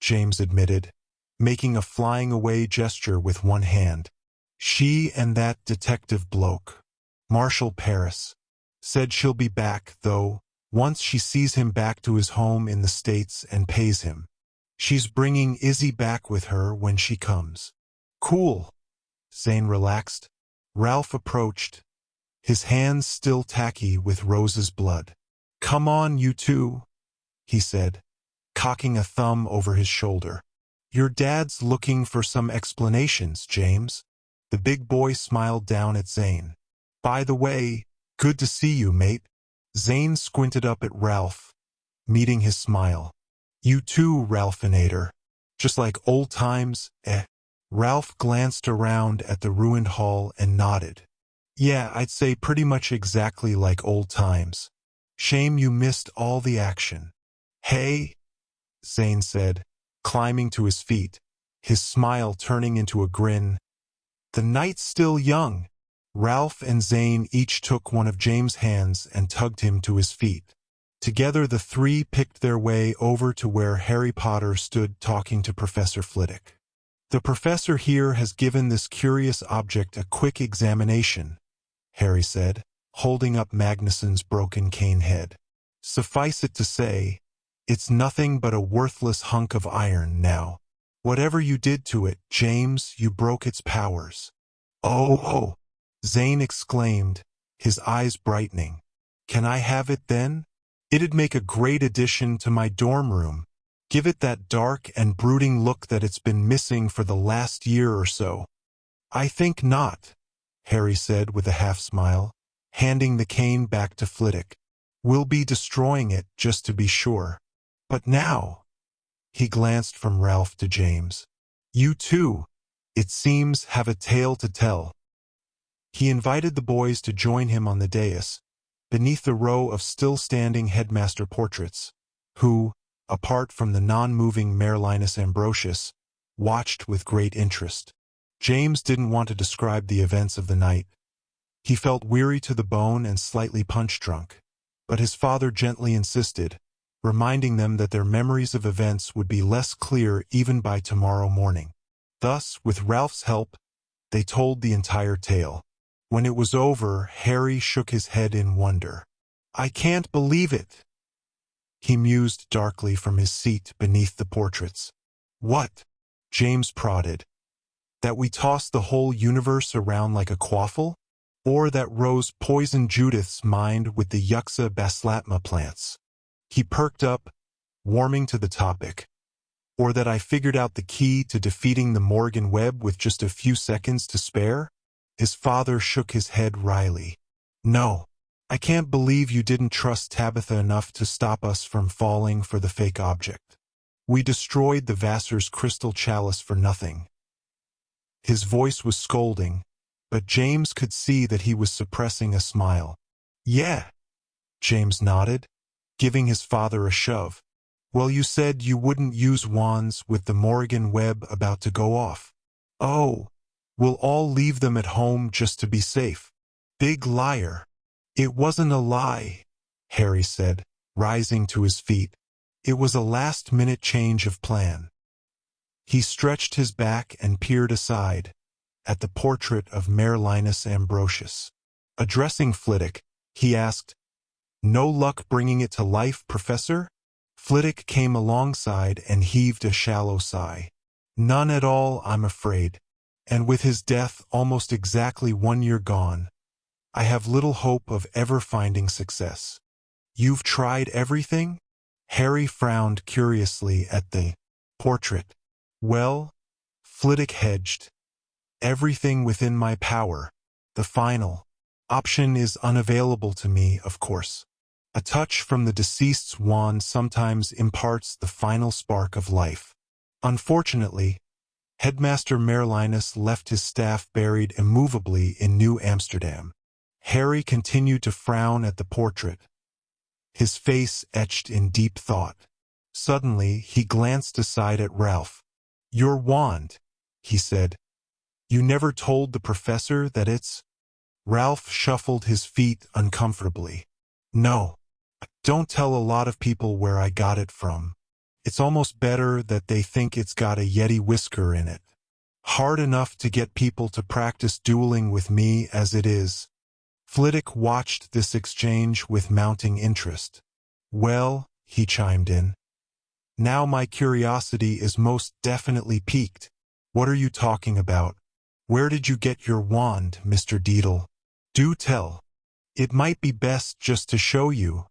James admitted, making a flying away gesture with one hand. "She and that detective bloke, Marshall Paris, said she'll be back, though, once she sees him back to his home in the States and pays him. She's bringing Izzy back with her when she comes." "Cool." Zane relaxed. Ralph approached, his hands still tacky with Rose's blood. "Come on, you two," he said, cocking a thumb over his shoulder. "Your dad's looking for some explanations, James." The big boy smiled down at Zane. "By the way, good to see you, mate." Zane squinted up at Ralph, meeting his smile. "You too, Ralphinator. Just like old times, eh?" Ralph glanced around at the ruined hall and nodded. "Yeah, I'd say pretty much exactly like old times. Shame you missed all the action." "Hey," Zane said, climbing to his feet, his smile turning into a grin. "The night's still young." Ralph and Zane each took one of James' hands and tugged him to his feet. Together the three picked their way over to where Harry Potter stood talking to Professor Flitwick. "The professor here has given this curious object a quick examination," Harry said, holding up Magnuson's broken cane head. "Suffice it to say, it's nothing but a worthless hunk of iron now. Whatever you did to it, James, you broke its powers." Oh, Zane exclaimed, his eyes brightening. "Can I have it then? It'd make a great addition to my dorm room. Give it that dark and brooding look that it's been missing for the last year or so." "I think not," Harry said with a half-smile, handing the cane back to Flitwick. "We'll be destroying it just to be sure. But now," he glanced from Ralph to James, "you two, it seems, have a tale to tell." He invited the boys to join him on the dais, beneath the row of still-standing headmaster portraits, who, apart from the non-moving Merlinus Ambrosius, watched with great interest. James didn't want to describe the events of the night. He felt weary to the bone and slightly punch-drunk, but his father gently insisted, reminding them that their memories of events would be less clear even by tomorrow morning. Thus, with Ralph's help, they told the entire tale. When it was over, Harry shook his head in wonder. "I can't believe it," he mused darkly from his seat beneath the portraits. What? James prodded. That we toss the whole universe around like a quaffle? Or that Rose poisoned Judith's mind with the Yuxa baslatma plants? He perked up, warming to the topic. Or that I figured out the key to defeating the Morrigan Web with just a few seconds to spare? His father shook his head wryly. No. I can't believe you didn't trust Tabitha enough to stop us from falling for the fake object. We destroyed the Vassar's crystal chalice for nothing. His voice was scolding, but James could see that he was suppressing a smile. Yeah, James nodded, giving his father a shove. Well, you said you wouldn't use wands with the Morrigan Web about to go off. Oh, we'll all leave them at home just to be safe. Big liar. It wasn't a lie, Harry said, rising to his feet. It was a last-minute change of plan. He stretched his back and peered aside, at the portrait of Merlinus Ambrosius. Addressing Flitwick, he asked, No luck bringing it to life, Professor? Flitwick came alongside and heaved a shallow sigh. None at all, I'm afraid. And with his death almost exactly 1 year gone, I have little hope of ever finding success. You've tried everything? Harry frowned curiously at the portrait. Well, Flitwick hedged. Everything within my power. The final option is unavailable to me, of course. A touch from the deceased's wand sometimes imparts the final spark of life. Unfortunately, Headmaster Merlinus left his staff buried immovably in New Amsterdam. Harry continued to frown at the portrait, his face etched in deep thought. Suddenly, he glanced aside at Ralph. Your wand, he said. You never told the professor that it's... Ralph shuffled his feet uncomfortably. No, I don't tell a lot of people where I got it from. It's almost better that they think it's got a Yeti whisker in it. Hard enough to get people to practice dueling with me as it is. Flitwick watched this exchange with mounting interest. Well, he chimed in. Now my curiosity is most definitely piqued. What are you talking about? Where did you get your wand, Mr. Deedle? Do tell. It might be best just to show you,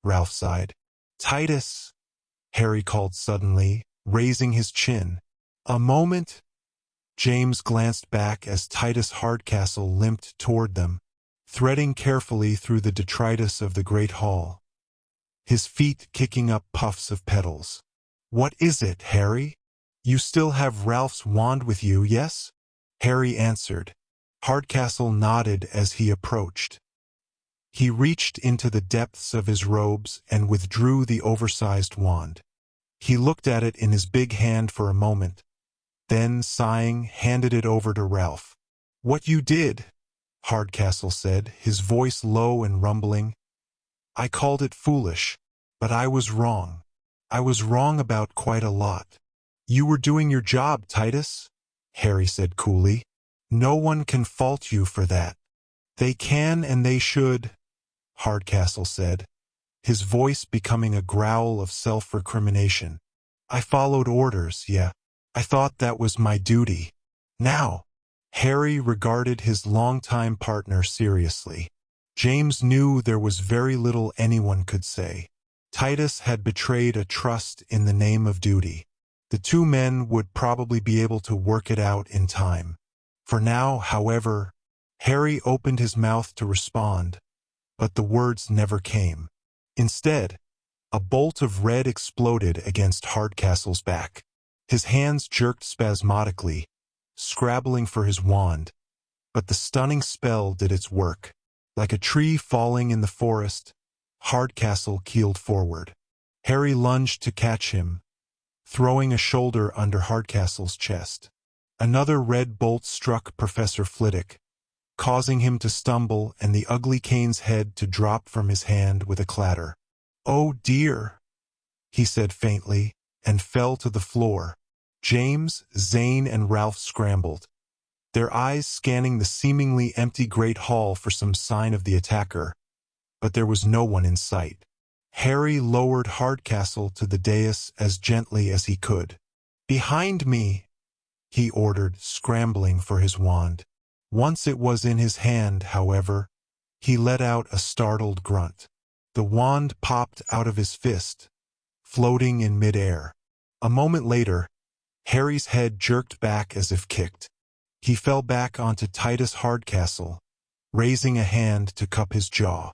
Ralph sighed. Titus, Harry called suddenly, raising his chin. A moment. James glanced back as Titus Hardcastle limped toward them, threading carefully through the detritus of the great hall, his feet kicking up puffs of petals. What is it, Harry? You still have Ralph's wand with you, yes? Harry answered. Hardcastle nodded as he approached. He reached into the depths of his robes and withdrew the oversized wand. He looked at it in his big hand for a moment, then, sighing, handed it over to Ralph. What you did, Hardcastle said, his voice low and rumbling. I called it foolish, but I was wrong. I was wrong about quite a lot. You were doing your job, Titus, Harry said coolly. No one can fault you for that. They can and they should, Hardcastle said, his voice becoming a growl of self-recrimination. I followed orders, yeah. I thought that was my duty. Now, Harry regarded his longtime partner seriously. James knew there was very little anyone could say. Titus had betrayed a trust in the name of duty. The two men would probably be able to work it out in time. For now, however, Harry opened his mouth to respond, but the words never came. Instead, a bolt of red exploded against Hardcastle's back. His hands jerked spasmodically, scrabbling for his wand, but the stunning spell did its work. Like a tree falling in the forest, Hardcastle keeled forward. Harry lunged to catch him, throwing a shoulder under Hardcastle's chest. Another red bolt struck Professor Flitwick, causing him to stumble and the ugly cane's head to drop from his hand with a clatter. Oh dear, he said faintly, and fell to the floor. James, Zane, and Ralph scrambled, their eyes scanning the seemingly empty great hall for some sign of the attacker, but there was no one in sight. Harry lowered Hardcastle to the dais as gently as he could. "Behind me," he ordered, scrambling for his wand. Once it was in his hand, however, he let out a startled grunt. The wand popped out of his fist, floating in midair. A moment later, Harry's head jerked back as if kicked. He fell back onto Titus Hardcastle, raising a hand to cup his jaw.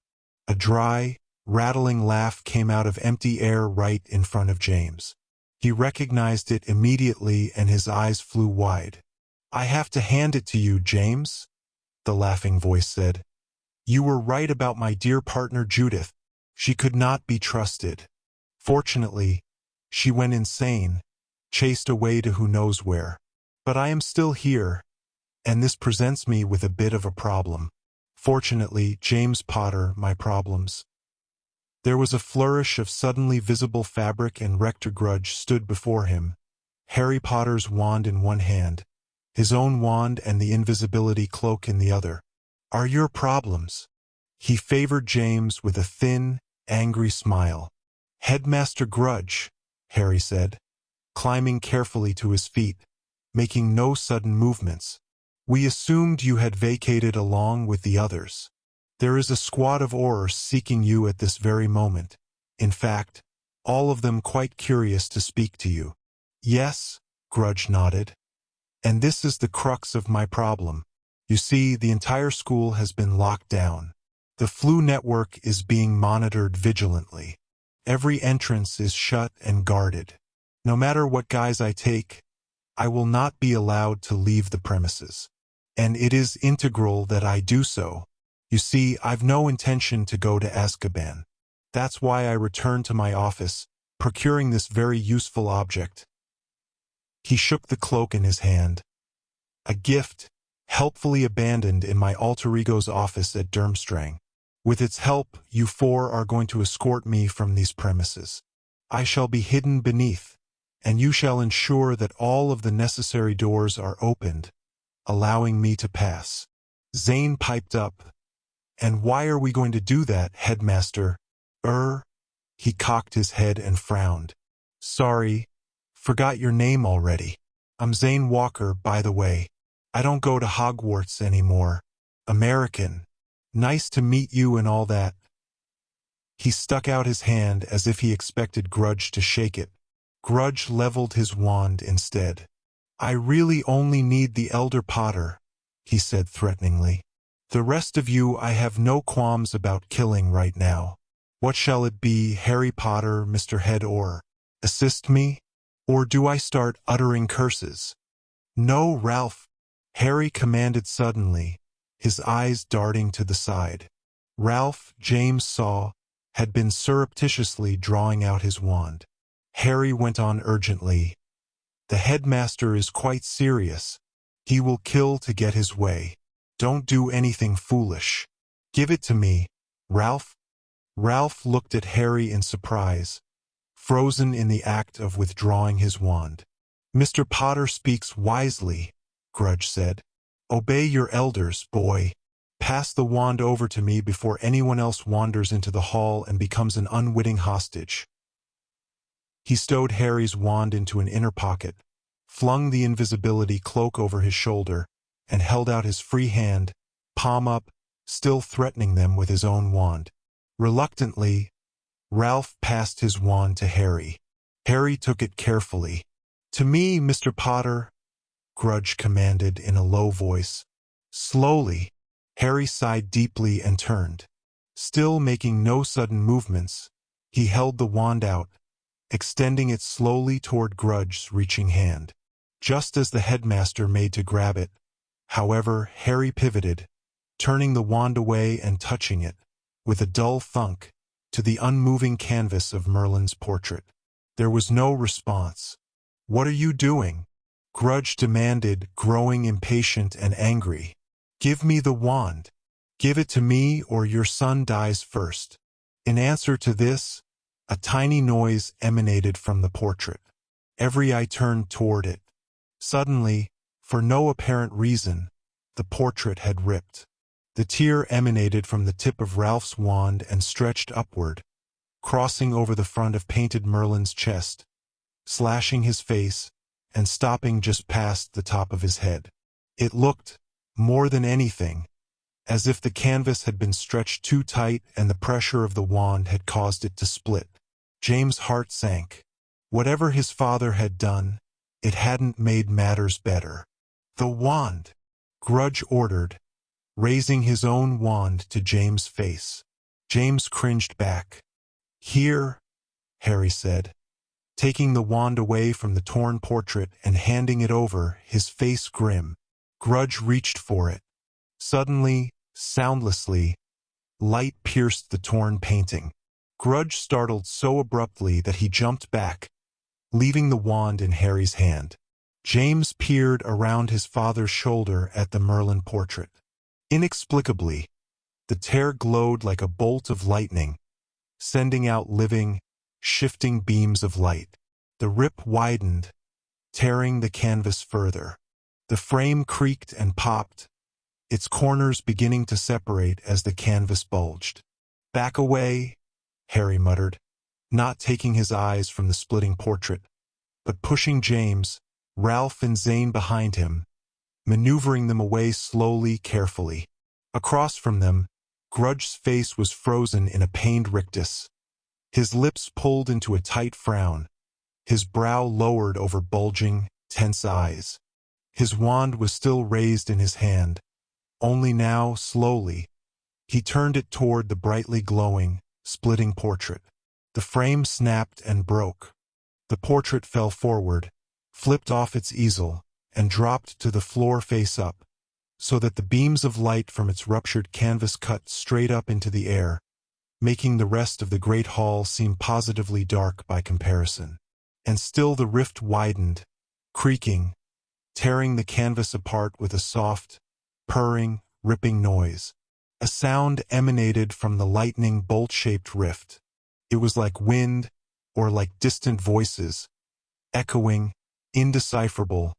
A dry, rattling laugh came out of empty air right in front of James. He recognized it immediately and his eyes flew wide. "I have to hand it to you, James," the laughing voice said. "You were right about my dear partner Judith. She could not be trusted. Fortunately, she went insane, chased away to who knows where. But I am still here, and this presents me with a bit of a problem. Fortunately, James Potter, my problems." There was a flourish of suddenly visible fabric and Rector Grudge stood before him, Harry Potter's wand in one hand, his own wand and the invisibility cloak in the other. "Are your problems?" He favored James with a thin, angry smile. "Headmaster Grudge," Harry said, climbing carefully to his feet, making no sudden movements. "We assumed you had vacated along with the others. There is a squad of Aurors seeking you at this very moment. In fact, all of them quite curious to speak to you." "Yes," Grudge nodded. "And this is the crux of my problem. You see, the entire school has been locked down. The flu network is being monitored vigilantly. Every entrance is shut and guarded. No matter what guise I take, I will not be allowed to leave the premises. And it is integral that I do so. You see, I've no intention to go to Azkaban. That's why I returned to my office, procuring this very useful object." He shook the cloak in his hand. "A gift, helpfully abandoned in my alter ego's office at Durmstrang. With its help, you four are going to escort me from these premises. I shall be hidden beneath, and you shall ensure that all of the necessary doors are opened, allowing me to pass." Zane piped up. "And why are we going to do that, Headmaster?" He cocked his head and frowned. "Sorry, forgot your name already. I'm Zane Walker, by the way. I don't go to Hogwarts anymore. American. Nice to meet you and all that." He stuck out his hand as if he expected Grudge to shake it. Grudge leveled his wand instead. "I really only need the Elder Potter," he said threateningly. "The rest of you I have no qualms about killing right now. What shall it be, Harry Potter, Mr. Head Or? Assist me? Or do I start uttering curses?" "No, Ralph," Harry commanded suddenly, his eyes darting to the side. Ralph, James saw, had been surreptitiously drawing out his wand. Harry went on urgently. "The headmaster is quite serious. He will kill to get his way. Don't do anything foolish. Give it to me, Ralph." Ralph looked at Harry in surprise, frozen in the act of withdrawing his wand. "Mr. Potter speaks wisely," Grudge said. "Obey your elders, boy. Pass the wand over to me before anyone else wanders into the hall and becomes an unwitting hostage." He stowed Harry's wand into an inner pocket, flung the invisibility cloak over his shoulder, and held out his free hand, palm up, still threatening them with his own wand. Reluctantly, Ralph passed his wand to Harry. Harry took it carefully. "To me, Mr. Potter," Grudge commanded in a low voice. Slowly, Harry sighed deeply and turned. Still making no sudden movements, he held the wand out, extending it slowly toward Grudge's reaching hand. Just as the headmaster made to grab it, however, Harry pivoted, turning the wand away and touching it, with a dull thunk, to the unmoving canvas of Merlin's portrait. There was no response. "What are you doing?" Grudge demanded, growing impatient and angry. "Give me the wand. Give it to me or your son dies first." In answer to this, a tiny noise emanated from the portrait. Every eye turned toward it. Suddenly, for no apparent reason, the portrait had ripped. The tear emanated from the tip of Ralph's wand and stretched upward, crossing over the front of painted Merlin's chest, slashing his face, and stopping just past the top of his head. It looked, more than anything, as if the canvas had been stretched too tight and the pressure of the wand had caused it to split. James' heart sank. Whatever his father had done, it hadn't made matters better. "The wand," Grudge ordered, raising his own wand to James' face. James cringed back. "Here," Harry said, taking the wand away from the torn portrait and handing it over, his face grim. Grudge reached for it. Suddenly, soundlessly, light pierced the torn painting. Grudge startled so abruptly that he jumped back, leaving the wand in Harry's hand. James peered around his father's shoulder at the Merlin portrait. Inexplicably, the tear glowed like a bolt of lightning, sending out living, shifting beams of light. The rip widened, tearing the canvas further. The frame creaked and popped, its corners beginning to separate as the canvas bulged. "Back away," Harry muttered, not taking his eyes from the splitting portrait, but pushing James, Ralph and Zane behind him, maneuvering them away slowly, carefully. Across from them, Grudge's face was frozen in a pained rictus. His lips pulled into a tight frown, his brow lowered over bulging, tense eyes. His wand was still raised in his hand, only now, slowly, he turned it toward the brightly glowing, splitting portrait. The frame snapped and broke. The portrait fell forward, flipped off its easel, and dropped to the floor face up, so that the beams of light from its ruptured canvas cut straight up into the air, making the rest of the great hall seem positively dark by comparison. And still the rift widened, creaking, tearing the canvas apart with a soft, purring, ripping noise. A sound emanated from the lightning bolt-shaped rift. It was like wind, or like distant voices, echoing, indecipherable,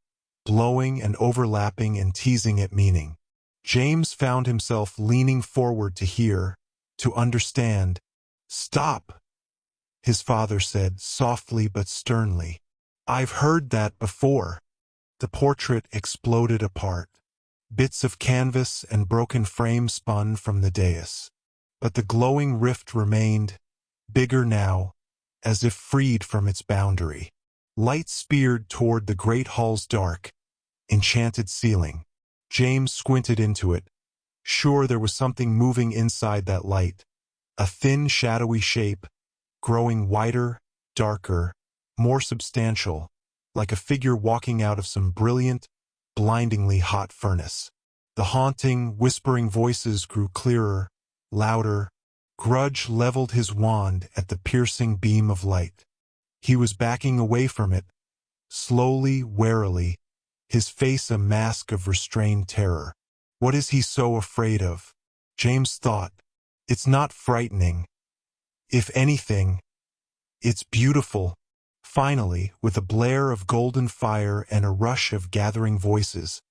blowing and overlapping and teasing at meaning. James found himself leaning forward to hear, to understand. "Stop," his father said, softly but sternly. "I've heard that before." The portrait exploded apart. Bits of canvas and broken frame spun from the dais. But the glowing rift remained, bigger now, as if freed from its boundary. Light speared toward the great hall's dark, enchanted ceiling. James squinted into it, sure there was something moving inside that light. A thin, shadowy shape, growing wider, darker, more substantial, like a figure walking out of some brilliant, blindingly hot furnace. The haunting, whispering voices grew clearer, louder. Grudge leveled his wand at the piercing beam of light. He was backing away from it, slowly, warily, his face a mask of restrained terror. What is he so afraid of? James thought. It's not frightening. If anything, it's beautiful. Finally, with a blare of golden fire and a rush of gathering voices,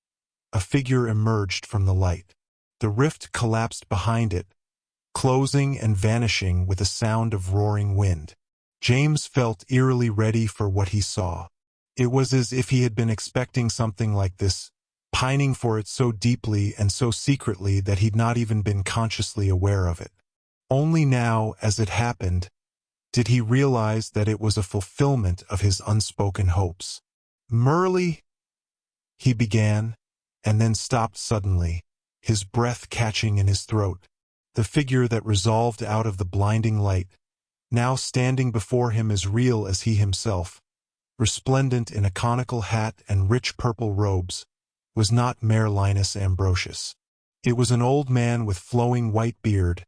a figure emerged from the light. The rift collapsed behind it, closing and vanishing with a sound of roaring wind. James felt eerily ready for what he saw. It was as if he had been expecting something like this, pining for it so deeply and so secretly that he'd not even been consciously aware of it. Only now, as it happened, did he realize that it was a fulfillment of his unspoken hopes. "Merle," he began, and then stopped suddenly, his breath catching in his throat. The figure that resolved out of the blinding light, now standing before him as real as he himself, resplendent in a conical hat and rich purple robes, was not Mayor Linus Ambrosius. It was an old man with flowing white beard,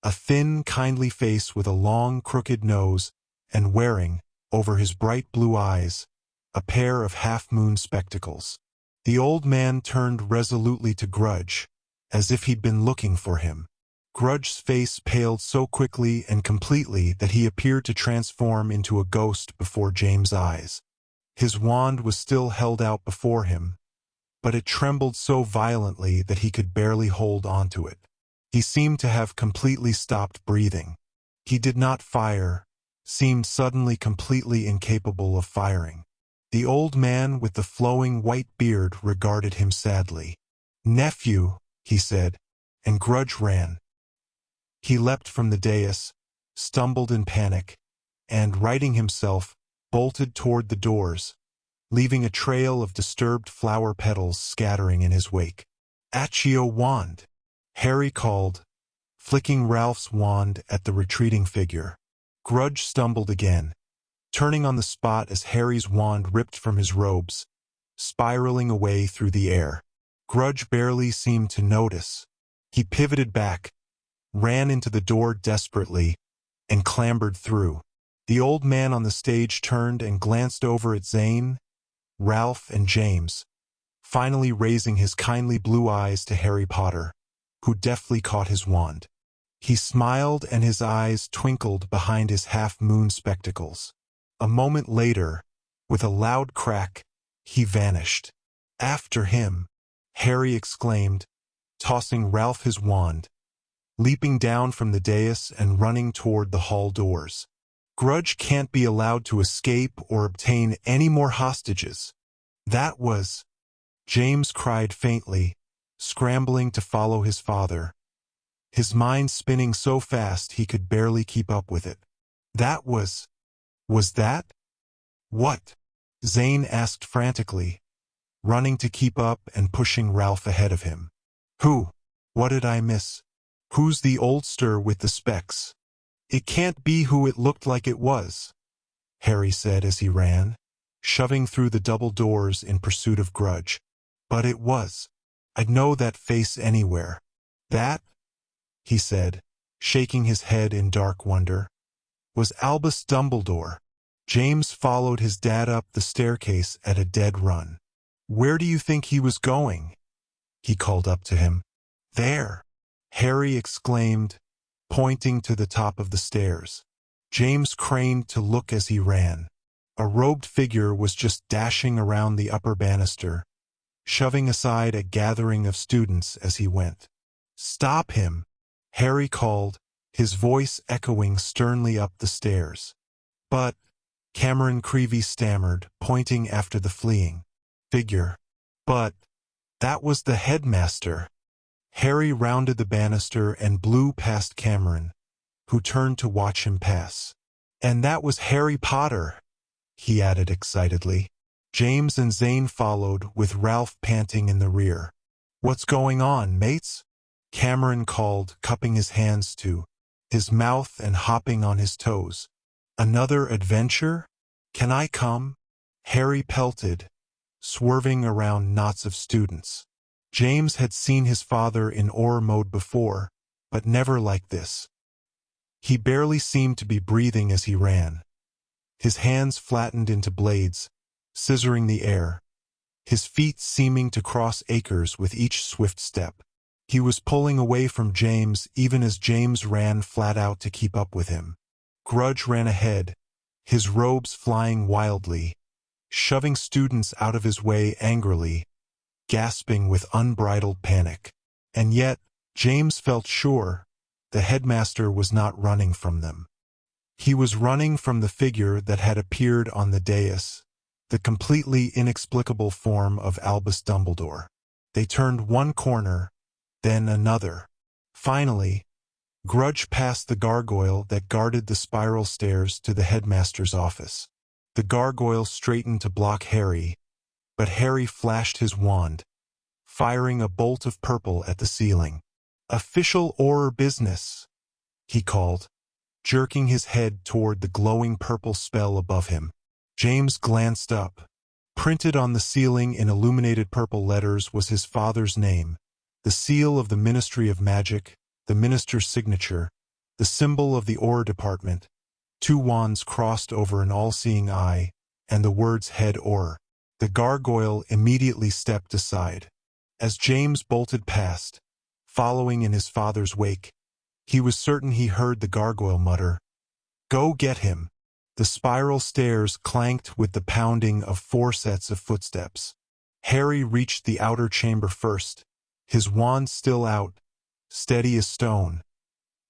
a thin, kindly face with a long, crooked nose, and wearing, over his bright blue eyes, a pair of half-moon spectacles. The old man turned resolutely to Grudge, as if he'd been looking for him. Grudge's face paled so quickly and completely that he appeared to transform into a ghost before James' eyes. His wand was still held out before him, but it trembled so violently that he could barely hold onto it. He seemed to have completely stopped breathing. He did not fire, seemed suddenly completely incapable of firing. The old man with the flowing white beard regarded him sadly. "Nephew," he said, and Grudge ran. He leapt from the dais, stumbled in panic, and, righting himself, bolted toward the doors, leaving a trail of disturbed flower petals scattering in his wake. "Accio wand!" Harry called, flicking Ralph's wand at the retreating figure. Grudge stumbled again, turning on the spot as Harry's wand ripped from his robes, spiraling away through the air. Grudge barely seemed to notice. He pivoted back, ran into the door desperately, and clambered through. The old man on the stage turned and glanced over at Zane, Ralph, and James, finally raising his kindly blue eyes to Harry Potter, who deftly caught his wand. He smiled and his eyes twinkled behind his half-moon spectacles. A moment later, with a loud crack, he vanished. "After him!" Harry exclaimed, tossing Ralph his wand, leaping down from the dais and running toward the hall doors. "Grudge can't be allowed to escape or obtain any more hostages." "That was—" James cried faintly, scrambling to follow his father, his mind spinning so fast he could barely keep up with it. "That was that?" "What?" Zane asked frantically, running to keep up and pushing Ralph ahead of him. "Who? What did I miss? Who's the oldster with the specs?" "It can't be who it looked like it was," Harry said as he ran, shoving through the double doors in pursuit of Grudge. "But it was. I'd know that face anywhere." "That," he said, shaking his head in dark wonder, "was Albus Dumbledore." James followed his dad up the staircase at a dead run. "Where do you think he was going?" he called up to him. "There!" Harry exclaimed, pointing to the top of the stairs. James craned to look as he ran. A robed figure was just dashing around the upper banister, shoving aside a gathering of students as he went. "Stop him!" Harry called, his voice echoing sternly up the stairs. "But," Cameron Creevey stammered, pointing after the fleeing figure. "But that was the headmaster." Harry rounded the banister and blew past Cameron, who turned to watch him pass. "And that was Harry Potter," he added excitedly. James and Zane followed, with Ralph panting in the rear. "What's going on, mates?" Cameron called, cupping his hands to his mouth and hopping on his toes. "Another adventure? Can I come?" Harry pelted, swerving around knots of students. James had seen his father in aura mode before, but never like this. He barely seemed to be breathing as he ran. His hands flattened into blades, scissoring the air, his feet seeming to cross acres with each swift step. He was pulling away from James even as James ran flat out to keep up with him. Grudge ran ahead, his robes flying wildly, shoving students out of his way angrily, gasping with unbridled panic. And yet, James felt sure, the headmaster was not running from them. He was running from the figure that had appeared on the dais, the completely inexplicable form of Albus Dumbledore. They turned one corner, then another. Finally, Grudge passed the gargoyle that guarded the spiral stairs to the headmaster's office. The gargoyle straightened to block Harry, but Harry flashed his wand, firing a bolt of purple at the ceiling. "Official aura business," he called, jerking his head toward the glowing purple spell above him. James glanced up. Printed on the ceiling in illuminated purple letters was his father's name, the seal of the Ministry of Magic, the minister's signature, the symbol of the aura department, two wands crossed over an all-seeing eye, and the words head aura. The gargoyle immediately stepped aside. As James bolted past, following in his father's wake, he was certain he heard the gargoyle mutter, "Go get him." The spiral stairs clanked with the pounding of 4 sets of footsteps. Harry reached the outer chamber first, his wand still out, steady as stone,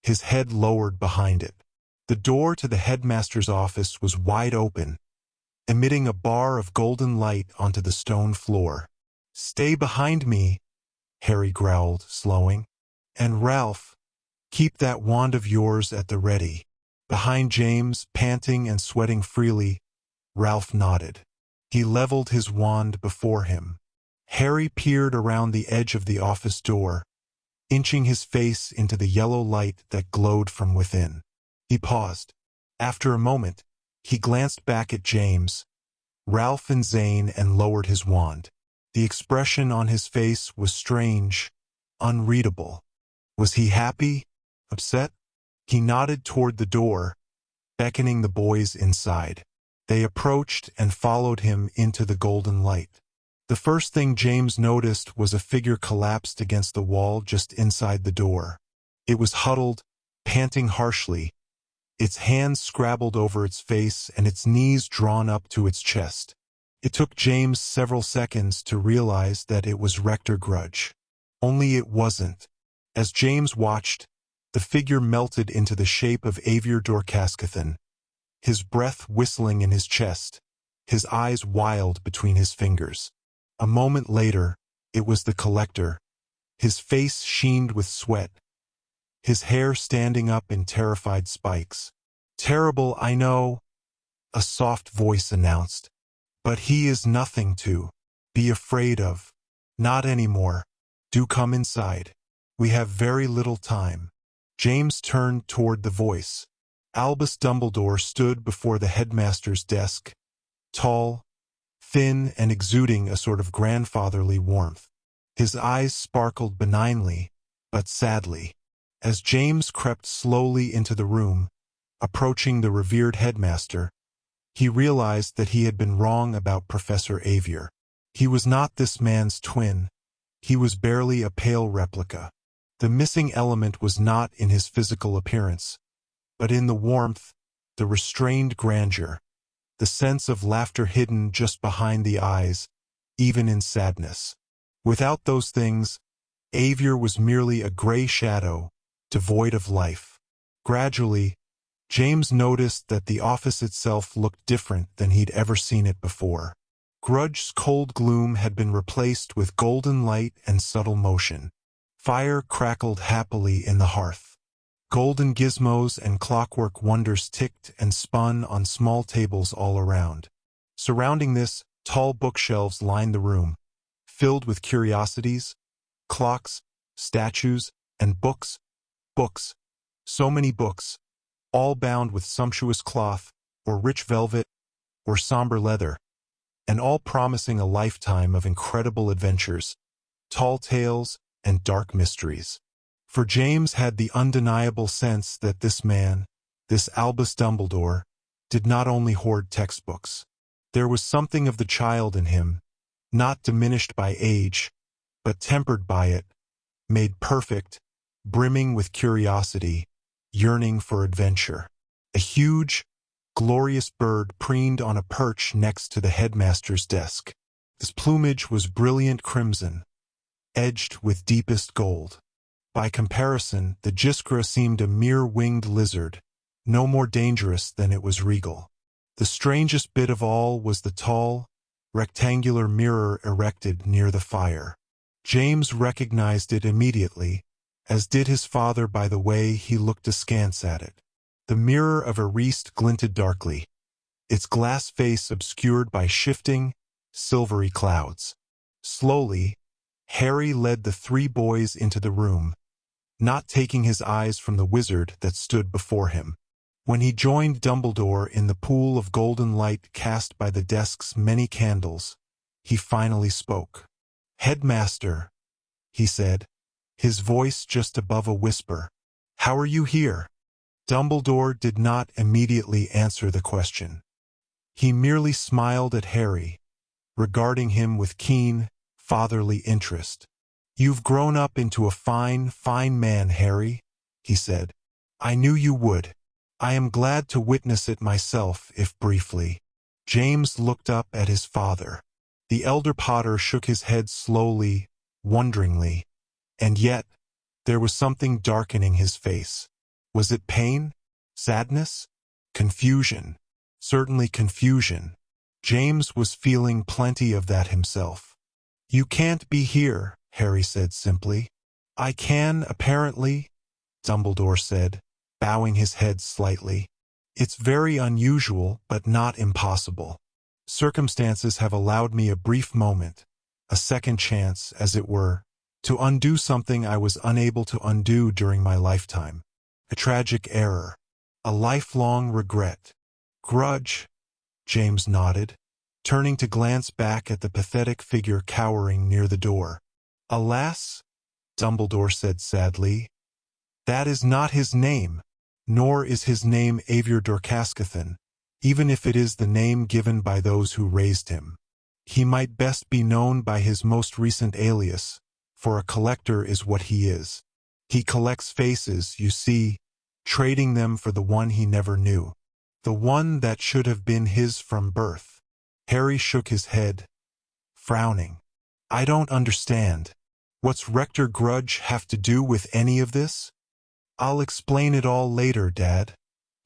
his head lowered behind it. The door to the headmaster's office was wide open, emitting a bar of golden light onto the stone floor. "Stay behind me," Harry growled, slowing. "And Ralph, keep that wand of yours at the ready." Behind James, panting and sweating freely, Ralph nodded. He leveled his wand before him. Harry peered around the edge of the office door, inching his face into the yellow light that glowed from within. He paused. After a moment, he glanced back at James, Ralph and Zane and lowered his wand. The expression on his face was strange, unreadable. Was he happy? Upset? He nodded toward the door, beckoning the boys inside. They approached and followed him into the golden light. The first thing James noticed was a figure collapsed against the wall just inside the door. It was huddled, panting harshly, its hands scrabbled over its face and its knees drawn up to its chest. It took James several seconds to realize that it was Rector Grudge. Only it wasn't. As James watched, the figure melted into the shape of Avier Dorcaskathan, his breath whistling in his chest, his eyes wild between his fingers. A moment later, it was the Collector, his face sheened with sweat, his hair standing up in terrified spikes. "Terrible, I know," a soft voice announced. "But he is nothing to be afraid of. Not anymore. Do come inside. We have very little time." James turned toward the voice. Albus Dumbledore stood before the headmaster's desk, tall, thin, and exuding a sort of grandfatherly warmth. His eyes sparkled benignly, but sadly. As James crept slowly into the room, approaching the revered headmaster, he realized that he had been wrong about Professor Avier. He was not this man's twin. He was barely a pale replica. The missing element was not in his physical appearance, but in the warmth, the restrained grandeur, the sense of laughter hidden just behind the eyes, even in sadness. Without those things, Avier was merely a gray shadow, devoid of life. Gradually, James noticed that the office itself looked different than he'd ever seen it before. Grudge's cold gloom had been replaced with golden light and subtle motion. Fire crackled happily in the hearth. Golden gizmos and clockwork wonders ticked and spun on small tables all around. Surrounding this, tall bookshelves lined the room, filled with curiosities, clocks, statues, and books. Books. So many books, all bound with sumptuous cloth, or rich velvet, or somber leather, and all promising a lifetime of incredible adventures, tall tales, and dark mysteries. For James had the undeniable sense that this man, this Albus Dumbledore, did not only hoard textbooks. There was something of the child in him, not diminished by age, but tempered by it, made perfect, brimming with curiosity, yearning for adventure. A huge, glorious bird preened on a perch next to the headmaster's desk. His plumage was brilliant crimson, edged with deepest gold. By comparison, the Jiskra seemed a mere winged lizard, no more dangerous than it was regal. The strangest bit of all was the tall, rectangular mirror erected near the fire. James recognized it immediately, as did his father by the way he looked askance at it. The mirror of Ariste glinted darkly, its glass face obscured by shifting, silvery clouds. Slowly, Harry led the three boys into the room, not taking his eyes from the wizard that stood before him. When he joined Dumbledore in the pool of golden light cast by the desk's many candles, he finally spoke. "Headmaster," he said, his voice just above a whisper, "how are you here?" Dumbledore did not immediately answer the question. He merely smiled at Harry, regarding him with keen, fatherly interest. "You've grown up into a fine, fine man, Harry," he said. "I knew you would. I am glad to witness it myself, if briefly." James looked up at his father. The elder Potter shook his head slowly, wonderingly, and yet, there was something darkening his face. Was it pain? Sadness? Confusion. Certainly confusion. James was feeling plenty of that himself. "You can't be here," Harry said simply. "I can, apparently," Dumbledore said, bowing his head slightly. "It's very unusual, but not impossible. Circumstances have allowed me a brief moment, a second chance, as it were, to undo something I was unable to undo during my lifetime. A tragic error. A lifelong regret." "Grudge," James nodded, turning to glance back at the pathetic figure cowering near the door. "Alas," Dumbledore said sadly, "that is not his name, nor is his name Avier Dorcascathan, even if it is the name given by those who raised him. He might best be known by his most recent alias, for a collector is what he is. He collects faces, you see, trading them for the one he never knew, the one that should have been his from birth." Harry shook his head, frowning. "I don't understand. What's Rector Grudge have to do with any of this?" "I'll explain it all later, Dad,"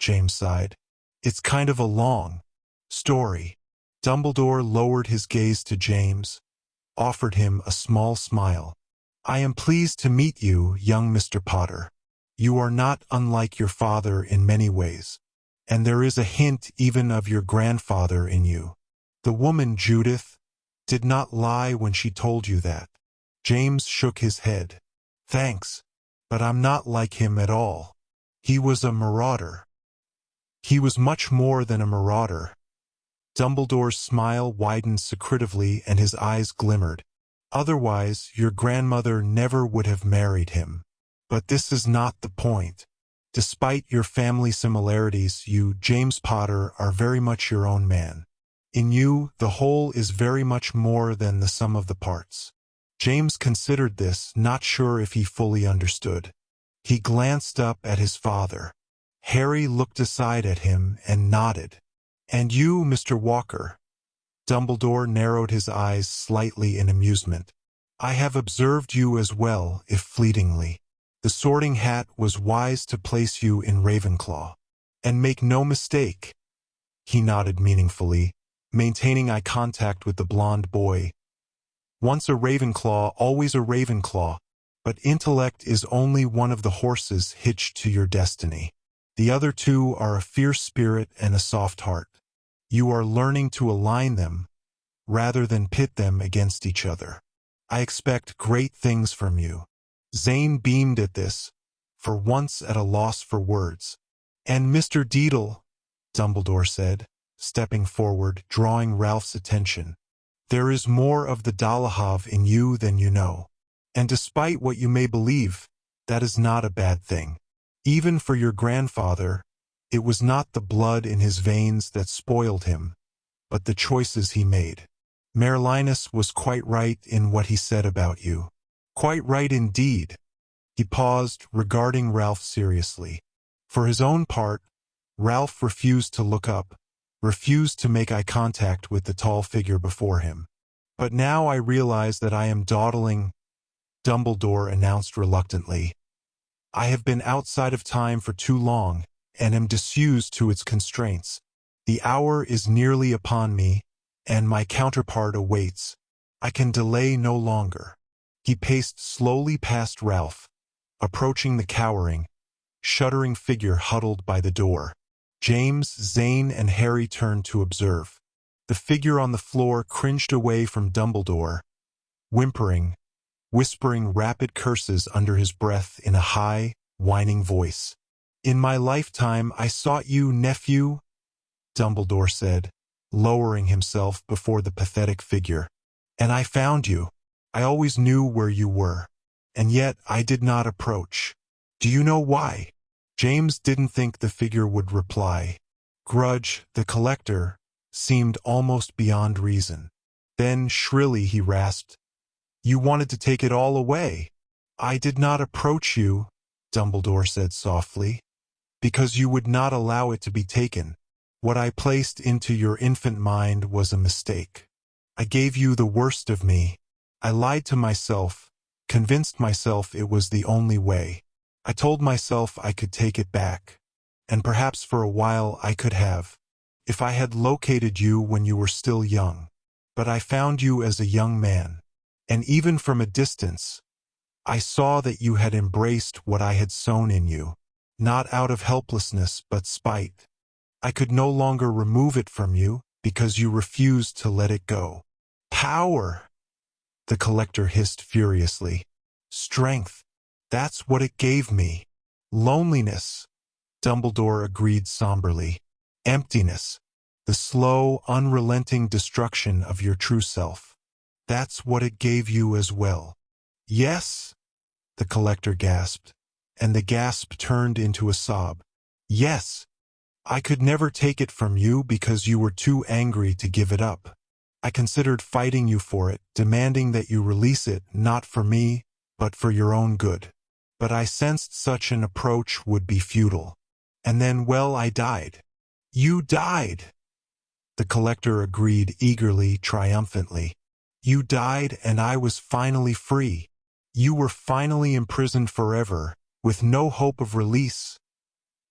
James sighed. "It's kind of a long story." Dumbledore lowered his gaze to James, offered him a small smile. "I am pleased to meet you, young Mr. Potter. You are not unlike your father in many ways, and there is a hint even of your grandfather in you. The woman, Judith, did not lie when she told you that." James shook his head. "Thanks, but I'm not like him at all. He was a marauder." "He was much more than a marauder." Dumbledore's smile widened secretively and his eyes glimmered. "Otherwise, your grandmother never would have married him. But this is not the point. Despite your family similarities, you, James Potter, are very much your own man. In you, the whole is very much more than the sum of the parts." James considered this, not sure if he fully understood. He glanced up at his father. Harry looked aside at him and nodded. "And you, Mr. Walker?" Dumbledore narrowed his eyes slightly in amusement. "I have observed you as well, if fleetingly. The Sorting Hat was wise to place you in Ravenclaw. And make no mistake," he nodded meaningfully, maintaining eye contact with the blond boy. "Once a Ravenclaw, always a Ravenclaw, but intellect is only one of the horses hitched to your destiny. The other two are a fierce spirit and a soft heart. You are learning to align them, rather than pit them against each other. I expect great things from you." Zane beamed at this, for once at a loss for words. "And Mr. Deedle," Dumbledore said, stepping forward, drawing Ralph's attention. "There is more of the Dolohov in you than you know. And despite what you may believe, that is not a bad thing. Even for your grandfather, it was not the blood in his veins that spoiled him, but the choices he made. Merlinus was quite right in what he said about you. Quite right indeed." He paused, regarding Ralph seriously. For his own part, Ralph refused to look up, refused to make eye contact with the tall figure before him. "But now I realize that I am dawdling," Dumbledore announced reluctantly. "I have been outside of time for too long, and am disused to its constraints. The hour is nearly upon me, and my counterpart awaits. I can delay no longer." He paced slowly past Ralph, approaching the cowering, shuddering figure huddled by the door. James, Zane, and Harry turned to observe. The figure on the floor cringed away from Dumbledore, whimpering, whispering rapid curses under his breath in a high, whining voice. "In my lifetime I sought you, nephew," Dumbledore said, lowering himself before the pathetic figure. "And I found you. I always knew where you were, and yet I did not approach. Do you know why?" James didn't think the figure would reply. Grudge, the collector, seemed almost beyond reason. Then, shrilly, he rasped, "You wanted to take it all away." "I did not approach you," Dumbledore said softly, "because you would not allow it to be taken. What I placed into your infant mind was a mistake. I gave you the worst of me. I lied to myself, convinced myself it was the only way. I told myself I could take it back. and perhaps for a while I could have, if I had located you when you were still young. But I found you as a young man, and even from a distance, I saw that you had embraced what I had sown in you, not out of helplessness but spite. I could no longer remove it from you because you refused to let it go. Power, the collector hissed furiously. Strength, that's what it gave me. Loneliness, Dumbledore agreed somberly. Emptiness, the slow, unrelenting destruction of your true self. That's what it gave you as well. Yes, the collector gasped, and the gasp turned into a sob. Yes, I could never take it from you because you were too angry to give it up. I considered fighting you for it, demanding that you release it, not for me, but for your own good. But I sensed such an approach would be futile. And then, well, I died. You died! The collector agreed eagerly, triumphantly. You died, and I was finally free. You were finally imprisoned forever, with no hope of release,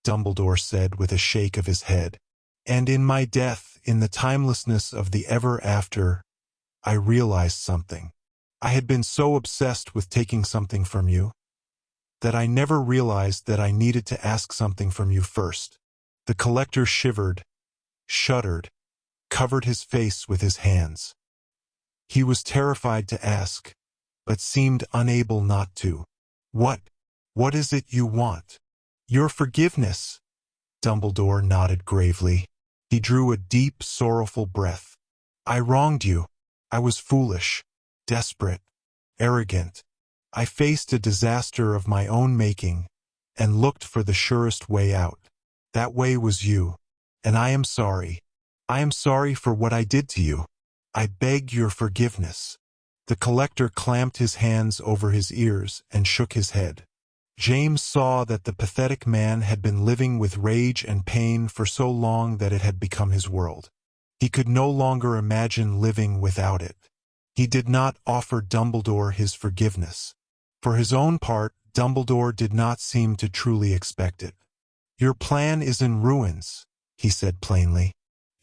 Dumbledore said with a shake of his head. And in my death, in the timelessness of the ever after, I realized something. I had been so obsessed with taking something from you that I never realized that I needed to ask something from you first. The collector shivered, shuddered, covered his face with his hands. He was terrified to ask, but seemed unable not to. What is it you want? Your forgiveness, Dumbledore nodded gravely. He drew a deep, sorrowful breath. I wronged you. I was foolish, desperate, arrogant. I faced a disaster of my own making and looked for the surest way out. That way was you, and I am sorry. I am sorry for what I did to you. I beg your forgiveness. The collector clamped his hands over his ears and shook his head. James saw that the pathetic man had been living with rage and pain for so long that it had become his world. He could no longer imagine living without it. He did not offer Dumbledore his forgiveness. For his own part, Dumbledore did not seem to truly expect it. Your plan is in ruins, he said plainly.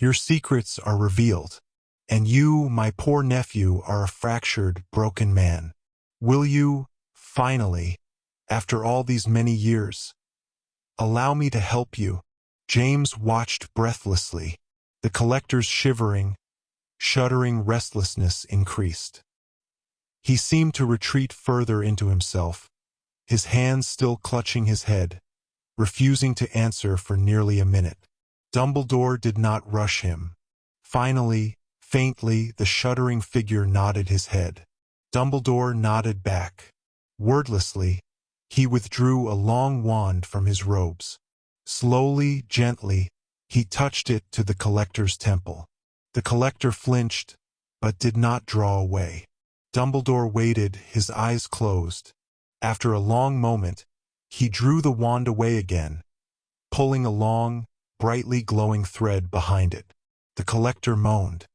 Your secrets are revealed, and you, my poor nephew, are a fractured, broken man. Will you, finally, after all these many years, allow me to help you? James watched breathlessly. The collector's shivering, shuddering restlessness increased. He seemed to retreat further into himself, his hands still clutching his head, refusing to answer for nearly a minute. Dumbledore did not rush him. Finally, faintly, the shuddering figure nodded his head. Dumbledore nodded back. Wordlessly, he withdrew a long wand from his robes. Slowly, gently, he touched it to the collector's temple. The collector flinched, but did not draw away. Dumbledore waited, his eyes closed. After a long moment, he drew the wand away again, pulling a long, brightly glowing thread behind it. The collector moaned.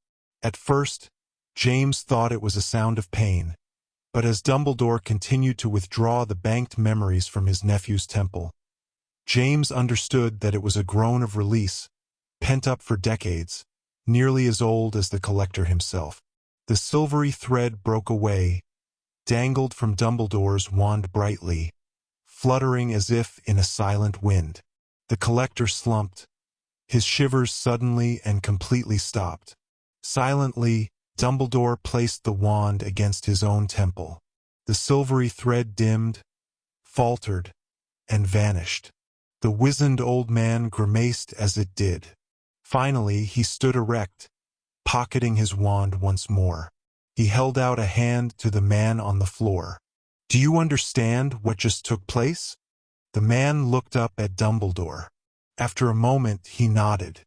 At first, James thought it was a sound of pain, but as Dumbledore continued to withdraw the banked memories from his nephew's temple, James understood that it was a groan of release, pent up for decades, nearly as old as the collector himself. The silvery thread broke away, dangled from Dumbledore's wand brightly, fluttering as if in a silent wind. The collector slumped. His shivers suddenly and completely stopped. Silently, Dumbledore placed the wand against his own temple. The silvery thread dimmed, faltered, and vanished. The wizened old man grimaced as it did. Finally, he stood erect, pocketing his wand once more. He held out a hand to the man on the floor. Do you understand what just took place? The man looked up at Dumbledore. After a moment, he nodded.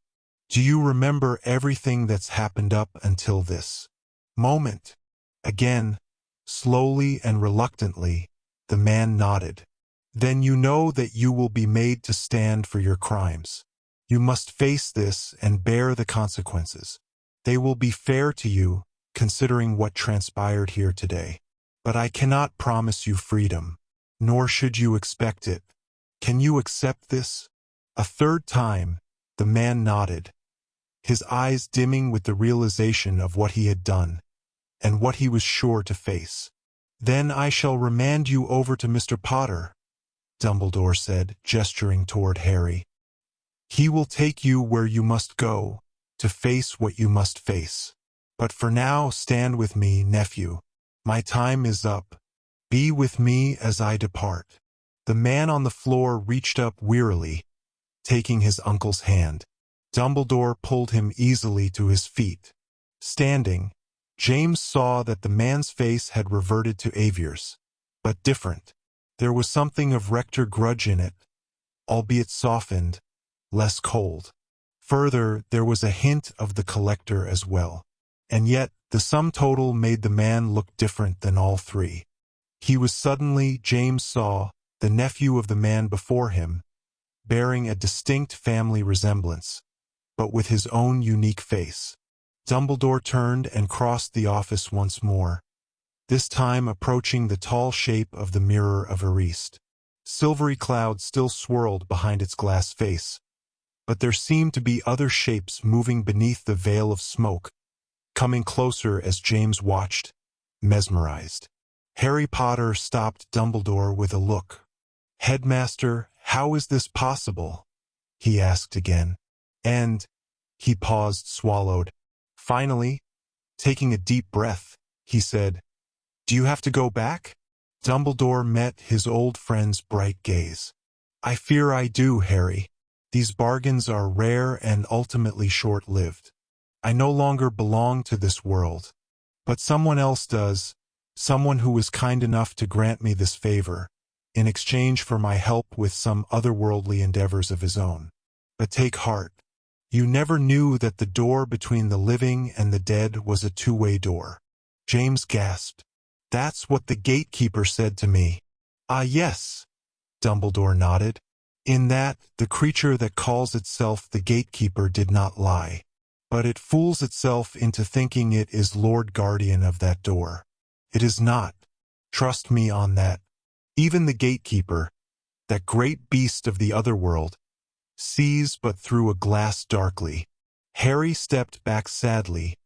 Do you remember everything that's happened up until this moment? Again, slowly and reluctantly, the man nodded. Then you know that you will be made to stand for your crimes. You must face this and bear the consequences. They will be fair to you, considering what transpired here today. But I cannot promise you freedom, nor should you expect it. Can you accept this? A third time, the man nodded, his eyes dimming with the realization of what he had done, and what he was sure to face. "Then I shall remand you over to Mr. Potter," Dumbledore said, gesturing toward Harry. "He will take you where you must go, to face what you must face. But for now, stand with me, nephew. My time is up. Be with me as I depart." The man on the floor reached up wearily, taking his uncle's hand. Dumbledore pulled him easily to his feet. Standing, James saw that the man's face had reverted to Avier's, but different. There was something of Rector grudge in it, albeit softened, less cold. Further, there was a hint of the collector as well. And yet, the sum total made the man look different than all three. He was suddenly, James saw, the nephew of the man before him, bearing a distinct family resemblance, but with his own unique face. Dumbledore turned and crossed the office once more, this time approaching the tall shape of the Mirror of Erist. Silvery clouds still swirled behind its glass face, but there seemed to be other shapes moving beneath the veil of smoke, coming closer as James watched, mesmerized. Harry Potter stopped Dumbledore with a look. "Headmaster, how is this possible?" he asked again. And, he paused, swallowed. Finally, taking a deep breath, he said, "Do you have to go back?" Dumbledore met his old friend's bright gaze. "I fear I do, Harry. These bargains are rare and ultimately short-lived. I no longer belong to this world, but someone else does, someone who was kind enough to grant me this favor, in exchange for my help with some otherworldly endeavors of his own. But take heart. You never knew that the door between the living and the dead was a two-way door." James gasped. "That's what the gatekeeper said to me." "Ah, yes," Dumbledore nodded. "In that, the creature that calls itself the gatekeeper did not lie. But it fools itself into thinking it is Lord Guardian of that door. It is not. Trust me on that. Even the gatekeeper, that great beast of the otherworld, sees but through a glass darkly." Harry stepped back sadly,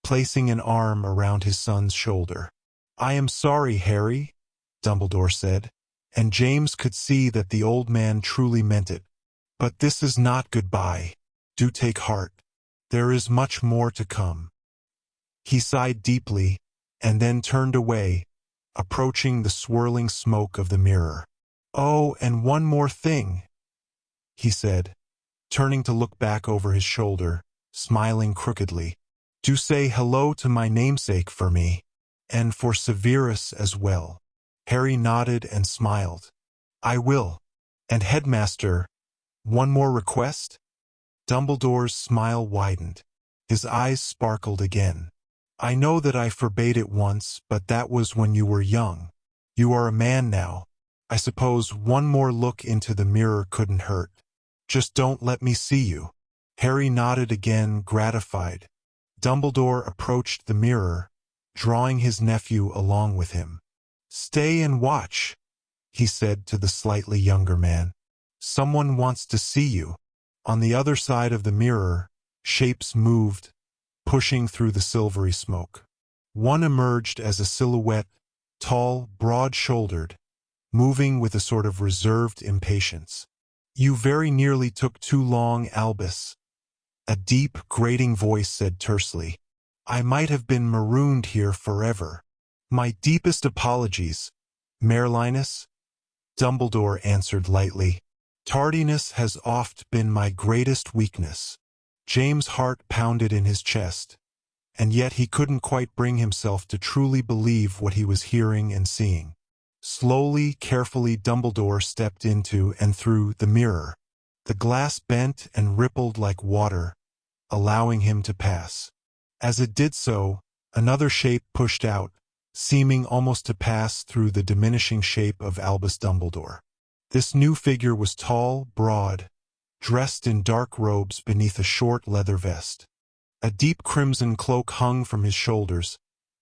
placing an arm around his son's shoulder. "I am sorry, Harry," Dumbledore said, and James could see that the old man truly meant it. "But this is not goodbye. Do take heart. There is much more to come." He sighed deeply, and then turned away, approaching the swirling smoke of the mirror. "Oh, and one more thing," he said, turning to look back over his shoulder, smiling crookedly. "Do say hello to my namesake for me, and for Severus as well." Harry nodded and smiled. "I will. And Headmaster, one more request?" Dumbledore's smile widened. His eyes sparkled again. "I know that I forbade it once, but that was when you were young. You are a man now. I suppose one more look into the mirror couldn't hurt. Just don't let me see you." Harry nodded again, gratified. Dumbledore approached the mirror, drawing his nephew along with him. "Stay and watch," he said to the slightly younger man. "Someone wants to see you." On the other side of the mirror, shapes moved, pushing through the silvery smoke. One emerged as a silhouette, tall, broad-shouldered, moving with a sort of reserved impatience. "You very nearly took too long, Albus," a deep, grating voice said tersely. "I might have been marooned here forever." "My deepest apologies, Merlinus," Dumbledore answered lightly. "Tardiness has oft been my greatest weakness." James' heart pounded in his chest, and yet he couldn't quite bring himself to truly believe what he was hearing and seeing. Slowly, carefully, Dumbledore stepped into and through the mirror. The glass bent and rippled like water, allowing him to pass. As it did so, another shape pushed out, seeming almost to pass through the diminishing shape of Albus Dumbledore. This new figure was tall, broad, dressed in dark robes beneath a short leather vest. A deep crimson cloak hung from his shoulders,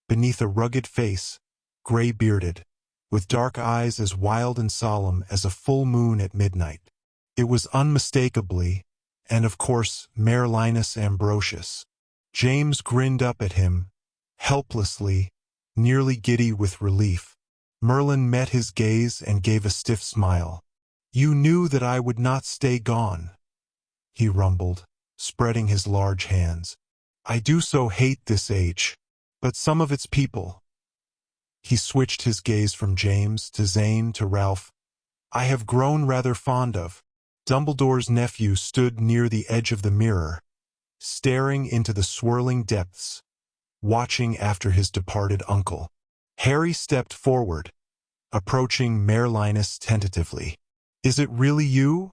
beneath a rugged face, gray-bearded, with dark eyes as wild and solemn as a full moon at midnight. It was unmistakably, and of course, Mayor Linus Ambrosius. James grinned up at him, helplessly, nearly giddy with relief. Merlin met his gaze and gave a stiff smile. "You knew that I would not stay gone," he rumbled, spreading his large hands. "I do so hate this age, but some of its people." He switched his gaze from James to Zane to Ralph. "I have grown rather fond of." Dumbledore's nephew stood near the edge of the mirror, staring into the swirling depths, watching after his departed uncle. Harry stepped forward, approaching Mayor Linus tentatively. "Is it really you?"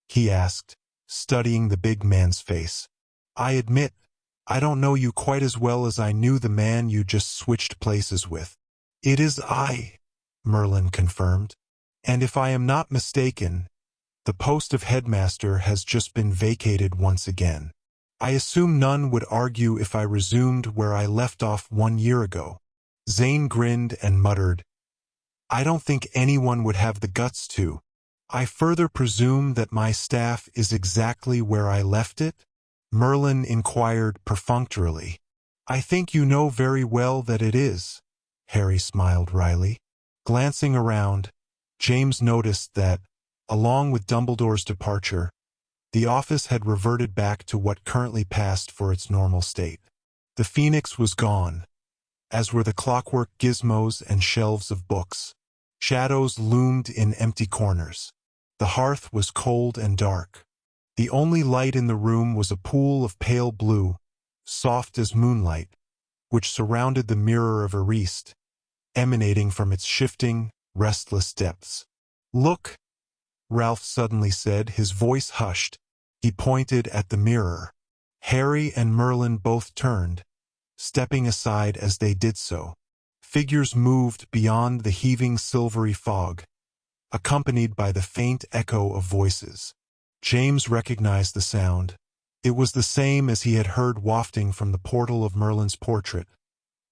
he asked, studying the big man's face. "I admit, I don't know you quite as well as I knew the man you just switched places with." "It is I," Merlin confirmed. "And if I am not mistaken, the post of headmaster has just been vacated once again. I assume none would argue if I resumed where I left off 1 year ago." Zane grinned and muttered, "I don't think anyone would have the guts to. I further presume that my staff is exactly where I left it?" Merlin inquired perfunctorily. "I think you know very well that it is," Harry smiled wryly. Glancing around, James noticed that, along with Dumbledore's departure, the office had reverted back to what currently passed for its normal state. The Phoenix was gone, as were the clockwork gizmos and shelves of books. Shadows loomed in empty corners. The hearth was cold and dark. The only light in the room was a pool of pale blue, soft as moonlight, which surrounded the mirror of Ariste, emanating from its shifting, restless depths. "Look," Ralph suddenly said, his voice hushed. He pointed at the mirror. Harry and Merlin both turned, stepping aside as they did so. Figures moved beyond the heaving silvery fog, accompanied by the faint echo of voices. James recognized the sound. It was the same as he had heard wafting from the portal of Merlin's portrait.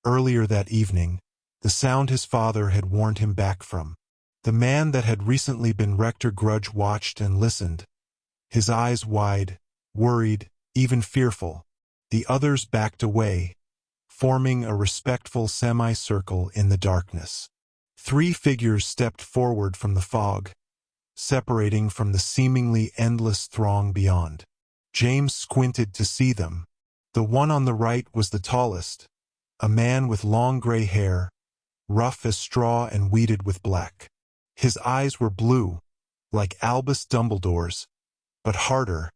Earlier that evening, the sound his father had warned him back from. The man that had recently been rector Grudge watched and listened, his eyes wide, worried, even fearful. The others backed away, forming a respectful semicircle in the darkness. 3 figures stepped forward from the fog, separating from the seemingly endless throng beyond. James squinted to see them. The one on the right was the tallest, a man with long gray hair, rough as straw and weeded with black. His eyes were blue, like Albus Dumbledore's, but harder,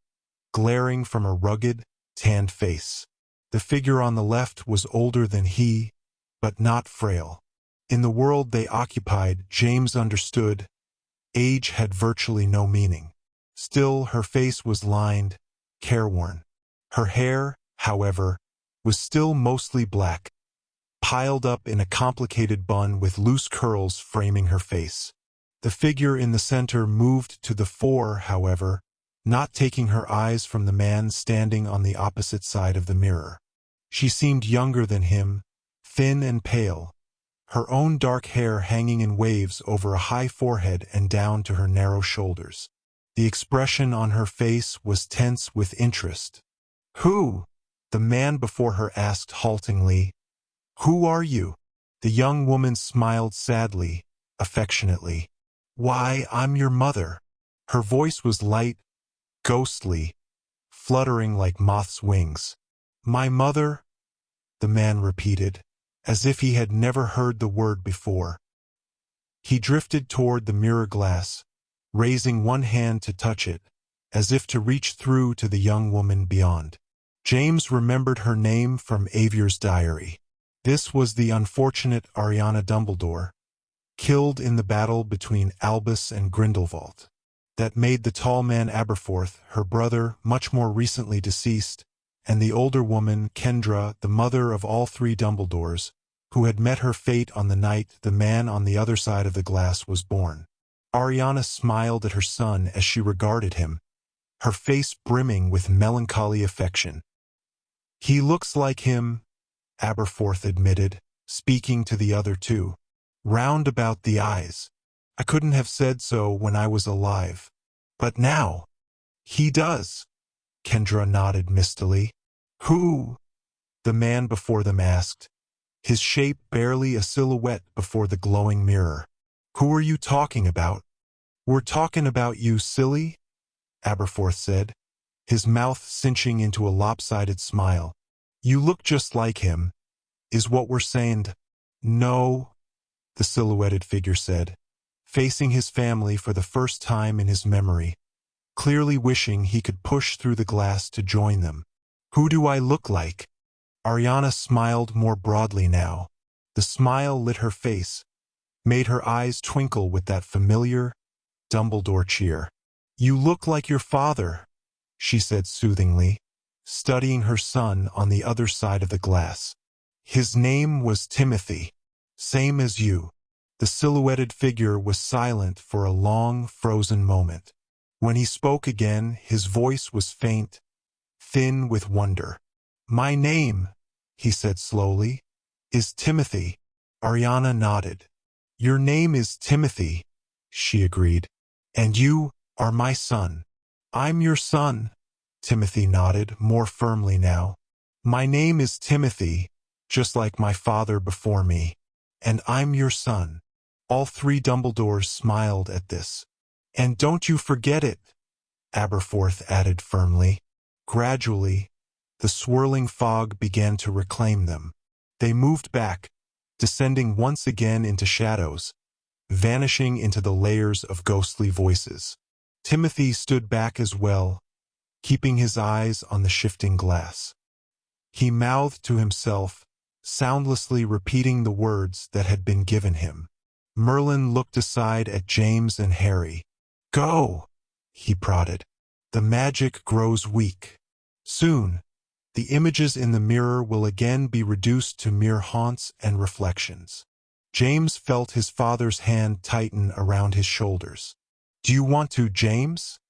glaring from a rugged, tanned face. The figure on the left was older than he, but not frail. In the world they occupied, James understood, age had virtually no meaning. Still, her face was lined, careworn. Her hair, however, was still mostly black, piled up in a complicated bun with loose curls framing her face. The figure in the center moved to the fore, however, not taking her eyes from the man standing on the opposite side of the mirror. She seemed younger than him, thin and pale, her own dark hair hanging in waves over a high forehead and down to her narrow shoulders. The expression on her face was tense with interest. "Who?" the man before her asked haltingly. "Who are you?" The young woman smiled sadly, affectionately. "Why, I'm your mother." Her voice was light, ghostly, fluttering like moth's wings. "My mother?" the man repeated, as if he had never heard the word before. He drifted toward the mirror glass, raising one hand to touch it, as if to reach through to the young woman beyond. James remembered her name from Avier's diary. This was the unfortunate Ariana Dumbledore, killed in the battle between Albus and Grindelwald, that made the tall man Aberforth, her brother, much more recently deceased, and the older woman, Kendra, the mother of all 3 Dumbledores, who had met her fate on the night the man on the other side of the glass was born. Ariana smiled at her son as she regarded him, her face brimming with melancholy affection. "He looks like him," Aberforth admitted, speaking to the other 2. "Round about the eyes. I couldn't have said so when I was alive." But now, he does. Kendra nodded mistily. Who? The man before them asked, his shape barely a silhouette before the glowing mirror. Who are you talking about? We're talking about you, silly, Aberforth said, his mouth cinching into a lopsided smile. You look just like him, is what we're saying. No, the silhouetted figure said, facing his family for the first time in his memory, clearly wishing he could push through the glass to join them. Who do I look like? Ariana smiled more broadly now. The smile lit her face, made her eyes twinkle with that familiar Dumbledore cheer. You look like your father, she said soothingly, studying her son on the other side of the glass. His name was Timothy, same as you. The silhouetted figure was silent for a long, frozen moment. When he spoke again, his voice was faint, thin with wonder. My name, he said slowly, is Timothy. Ariana nodded. Your name is Timothy, she agreed. And you are my son. I'm your son, Timothy nodded more firmly now. My name is Timothy, just like my father before me. And I'm your son. All three Dumbledores smiled at this. And don't you forget it, Aberforth added firmly. Gradually, the swirling fog began to reclaim them. They moved back, descending once again into shadows, vanishing into the layers of ghostly voices. Timothy stood back as well, keeping his eyes on the shifting glass. He mouthed to himself, soundlessly repeating the words that had been given him. Merlin looked aside at James and Harry. Go, he prodded. The magic grows weak. Soon, the images in the mirror will again be reduced to mere haunts and reflections. James felt his father's hand tighten around his shoulders. Do you want to, James?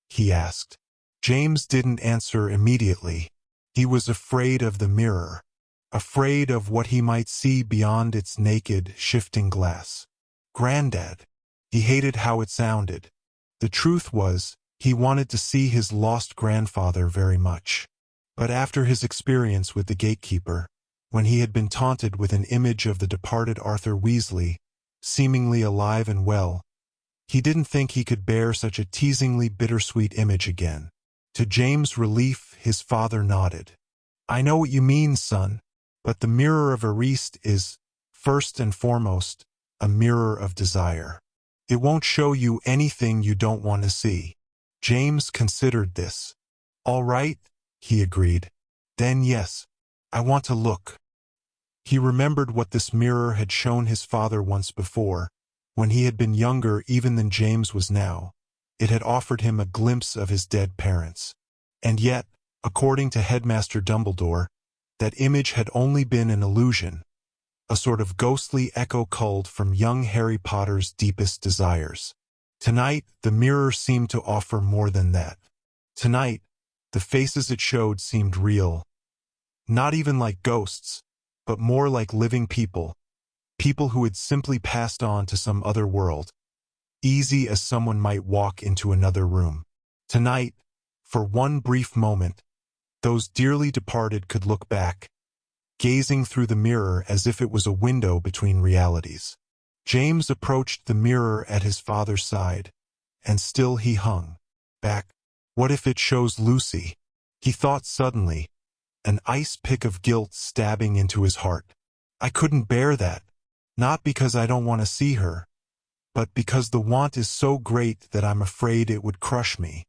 He asked. James didn't answer immediately. He was afraid of the mirror, afraid of what he might see beyond its naked, shifting glass. Granddad. He hated how it sounded. The truth was, he wanted to see his lost grandfather very much. But after his experience with the gatekeeper, when he had been taunted with an image of the departed Arthur Weasley, seemingly alive and well, he didn't think he could bear such a teasingly bittersweet image again. To James' relief, his father nodded. I know what you mean, son, but the mirror of Ariste is, first and foremost, a mirror of desire. It won't show you anything you don't want to see. James considered this. All right, he agreed. Then yes, I want to look. He remembered what this mirror had shown his father once before, when he had been younger even than James was now. It had offered him a glimpse of his dead parents. And yet, according to Headmaster Dumbledore, that image had only been an illusion, a sort of ghostly echo culled from young Harry Potter's deepest desires. Tonight, the mirror seemed to offer more than that. Tonight, the faces it showed seemed real. Not even like ghosts, but more like living people. People who had simply passed on to some other world, easy as someone might walk into another room. Tonight, for one brief moment, those dearly departed could look back, gazing through the mirror as if it was a window between realities. James approached the mirror at his father's side, and still he hung back. What if it shows Lucy? He thought suddenly, an ice pick of guilt stabbing into his heart. I couldn't bear that, not because I don't want to see her, but because the want is so great that I'm afraid it would crush me.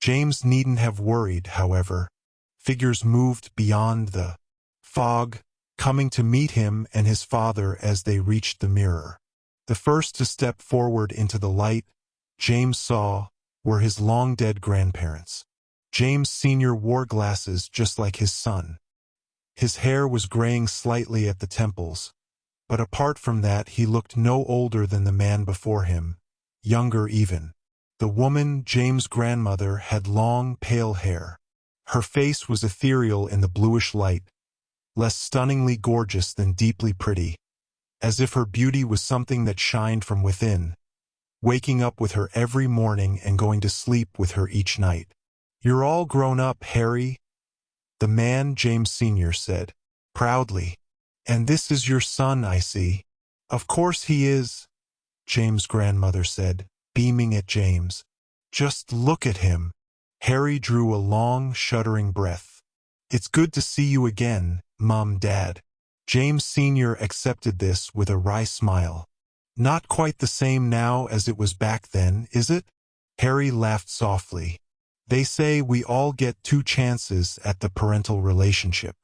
James needn't have worried, however. Figures moved beyond the fog, coming to meet him and his father as they reached the mirror. The first to step forward into the light, James saw, were his long-dead grandparents. James Sr. wore glasses just like his son. His hair was graying slightly at the temples, but apart from that he looked no older than the man before him, younger even. The woman, James' grandmother, had long, pale hair. Her face was ethereal in the bluish light, less stunningly gorgeous than deeply pretty, as if her beauty was something that shined from within, waking up with her every morning and going to sleep with her each night. "You're all grown up, Harry," the man James Sr. said, proudly. "And this is your son, I see." "Of course he is," James' grandmother said, beaming at James. "Just look at him." Harry drew a long, shuddering breath. "It's good to see you again, Mom, Dad." James Sr. accepted this with a wry smile. "Not quite the same now as it was back then, is it?" Harry laughed softly. "They say we all get 2 chances at the parental relationship.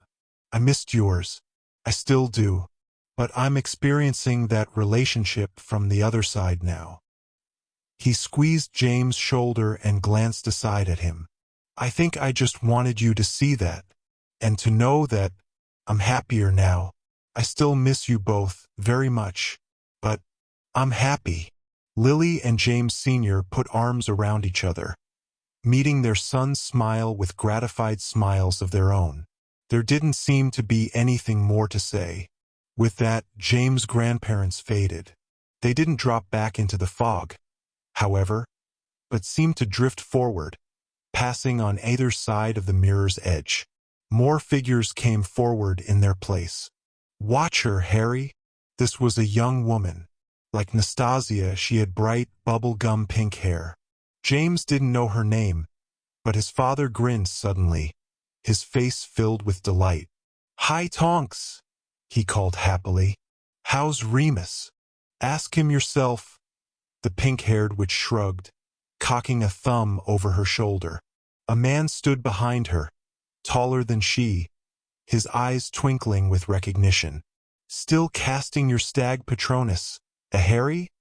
I missed yours. I still do. But I'm experiencing that relationship from the other side now." He squeezed James' shoulder and glanced aside at him. "I think I just wanted you to see that, and to know that I'm happier now. I still miss you both very much, but I'm happy." Lily and James Sr. put arms around each other, meeting their son's smile with gratified smiles of their own. There didn't seem to be anything more to say. With that, James' grandparents faded. They didn't drop back into the fog, however, but seemed to drift forward, passing on either side of the mirror's edge. More figures came forward in their place. "Watch her, Harry." This was a young woman. Like Nastasia, she had bright, bubblegum pink hair. James didn't know her name, but his father grinned suddenly, his face filled with delight. "Hi, Tonks," he called happily. "How's Remus?" "Ask him yourself." The pink-haired witch shrugged, cocking a thumb over her shoulder. A man stood behind her, taller than she, his eyes twinkling with recognition. "Still casting your stag Patronus, Harry?"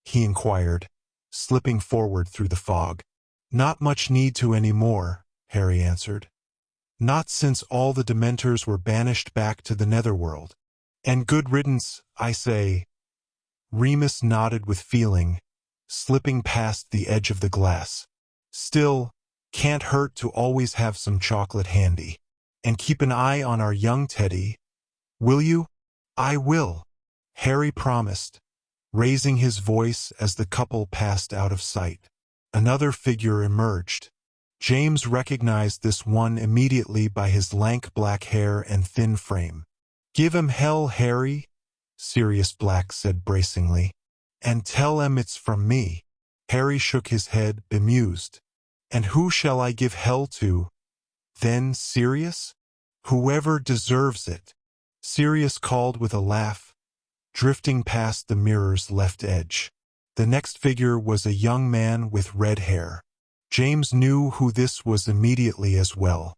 he inquired, slipping forward through the fog. "Not much need to anymore," Harry answered. "Not since all the Dementors were banished back to the Netherworld. And good riddance, I say." Remus nodded with feeling, slipping past the edge of the glass. "Still, can't hurt to always have some chocolate handy. And keep an eye on our young Teddy. Will you?" "I will," Harry promised, raising his voice as the couple passed out of sight. Another figure emerged. James recognized this one immediately by his lank black hair and thin frame. "Give him hell, Harry," Sirius Black said bracingly. "And tell him it's from me." Harry shook his head, bemused. "And who shall I give hell to, then, Sirius?" "Whoever deserves it," Sirius called with a laugh, drifting past the mirror's left edge. The next figure was a young man with red hair. James knew who this was immediately as well.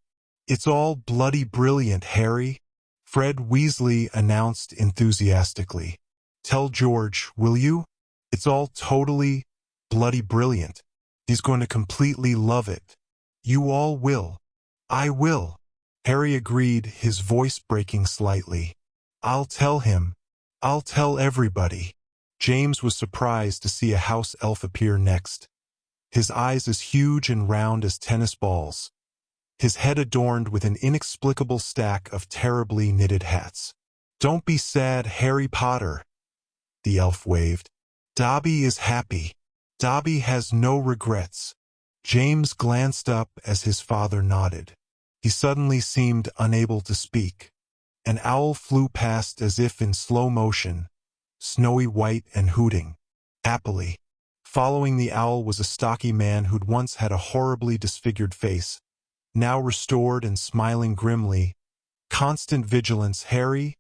"It's all bloody brilliant, Harry," Fred Weasley announced enthusiastically. "Tell George, will you? It's all totally bloody brilliant. He's going to completely love it." "You all will." "I will," Harry agreed, his voice breaking slightly. "I'll tell him. I'll tell everybody." James was surprised to see a house elf appear next, his eyes as huge and round as tennis balls, his head adorned with an inexplicable stack of terribly knitted hats. "Don't be sad, Harry Potter," the elf waved. "Dobby is happy. Dobby has no regrets." James glanced up as his father nodded. He suddenly seemed unable to speak. An owl flew past as if in slow motion, snowy white and hooting happily. Following the owl was a stocky man who'd once had a horribly disfigured face, now restored and smiling grimly. "Constant vigilance, Harry,"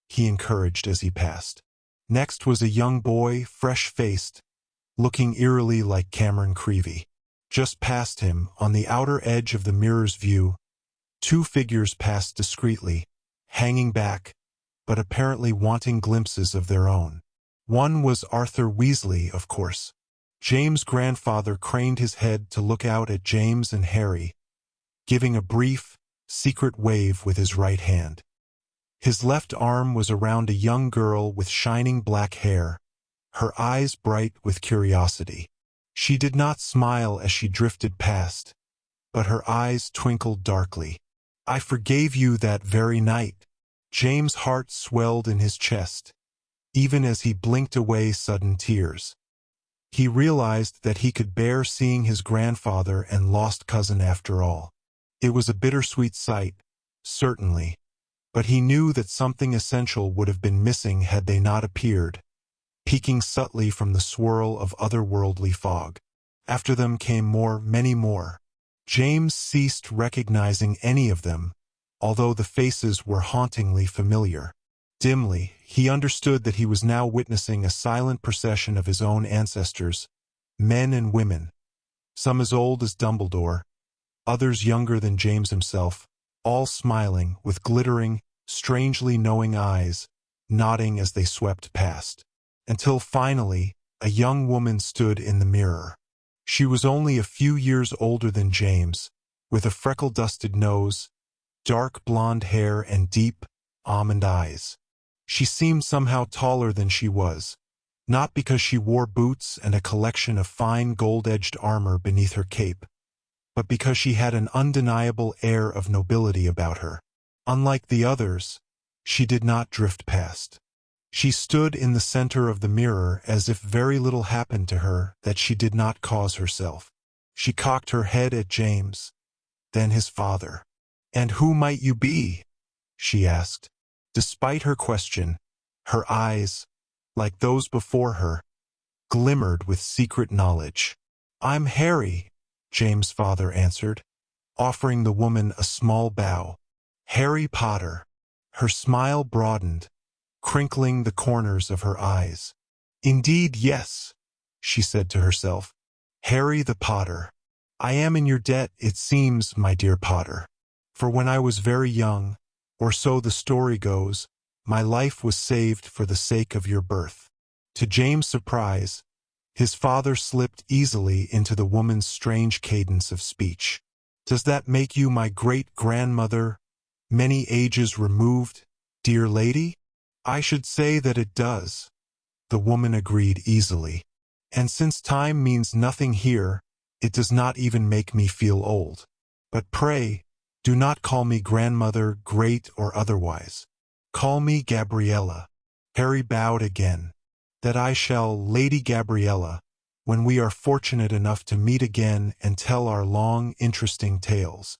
he encouraged as he passed. Next was a young boy, fresh-faced, looking eerily like Cameron Creevey. Just past him, on the outer edge of the mirror's view, 2 figures passed discreetly, hanging back, but apparently wanting glimpses of their own. One was Arthur Weasley, of course. James' grandfather craned his head to look out at James and Harry, giving a brief, secret wave with his right hand. His left arm was around a young girl with shining black hair, her eyes bright with curiosity. She did not smile as she drifted past, but her eyes twinkled darkly. "I forgave you that very night." James' heart swelled in his chest, even as he blinked away sudden tears. He realized that he could bear seeing his grandfather and lost cousin after all. It was a bittersweet sight, certainly, but he knew that something essential would have been missing had they not appeared, peeking subtly from the swirl of otherworldly fog. After them came more, many more. James ceased recognizing any of them, although the faces were hauntingly familiar. Dimly, he understood that he was now witnessing a silent procession of his own ancestors, men and women, some as old as Dumbledore, others younger than James himself, all smiling with glittering, strangely knowing eyes, nodding as they swept past. Until finally, a young woman stood in the mirror. She was only a few years older than James, with a freckle-dusted nose, dark blonde hair and deep, almond eyes. She seemed somehow taller than she was, not because she wore boots and a collection of fine gold-edged armor beneath her cape, but because she had an undeniable air of nobility about her. Unlike the others, she did not drift past. She stood in the center of the mirror as if very little happened to her that she did not cause herself. She cocked her head at James, then his father. "And who might you be?" she asked. Despite her question, her eyes, like those before her, glimmered with secret knowledge. "I'm Harry," James' father answered, offering the woman a small bow. "Harry Potter." Her smile broadened, crinkling the corners of her eyes. "Indeed, yes," she said to herself. "Harry the Potter. I am in your debt, it seems, my dear Potter. For when I was very young, or so the story goes, my life was saved for the sake of your birth." To James' surprise, his father slipped easily into the woman's strange cadence of speech. "Does that make you my great-grandmother, many ages removed, dear lady?" "I should say that it does," the woman agreed easily. "And since time means nothing here, it does not even make me feel old. But pray, do not call me grandmother, great or otherwise. Call me Gabriella." Harry bowed again. "That I shall, Lady Gabriella, when we are fortunate enough to meet again and tell our long, interesting tales."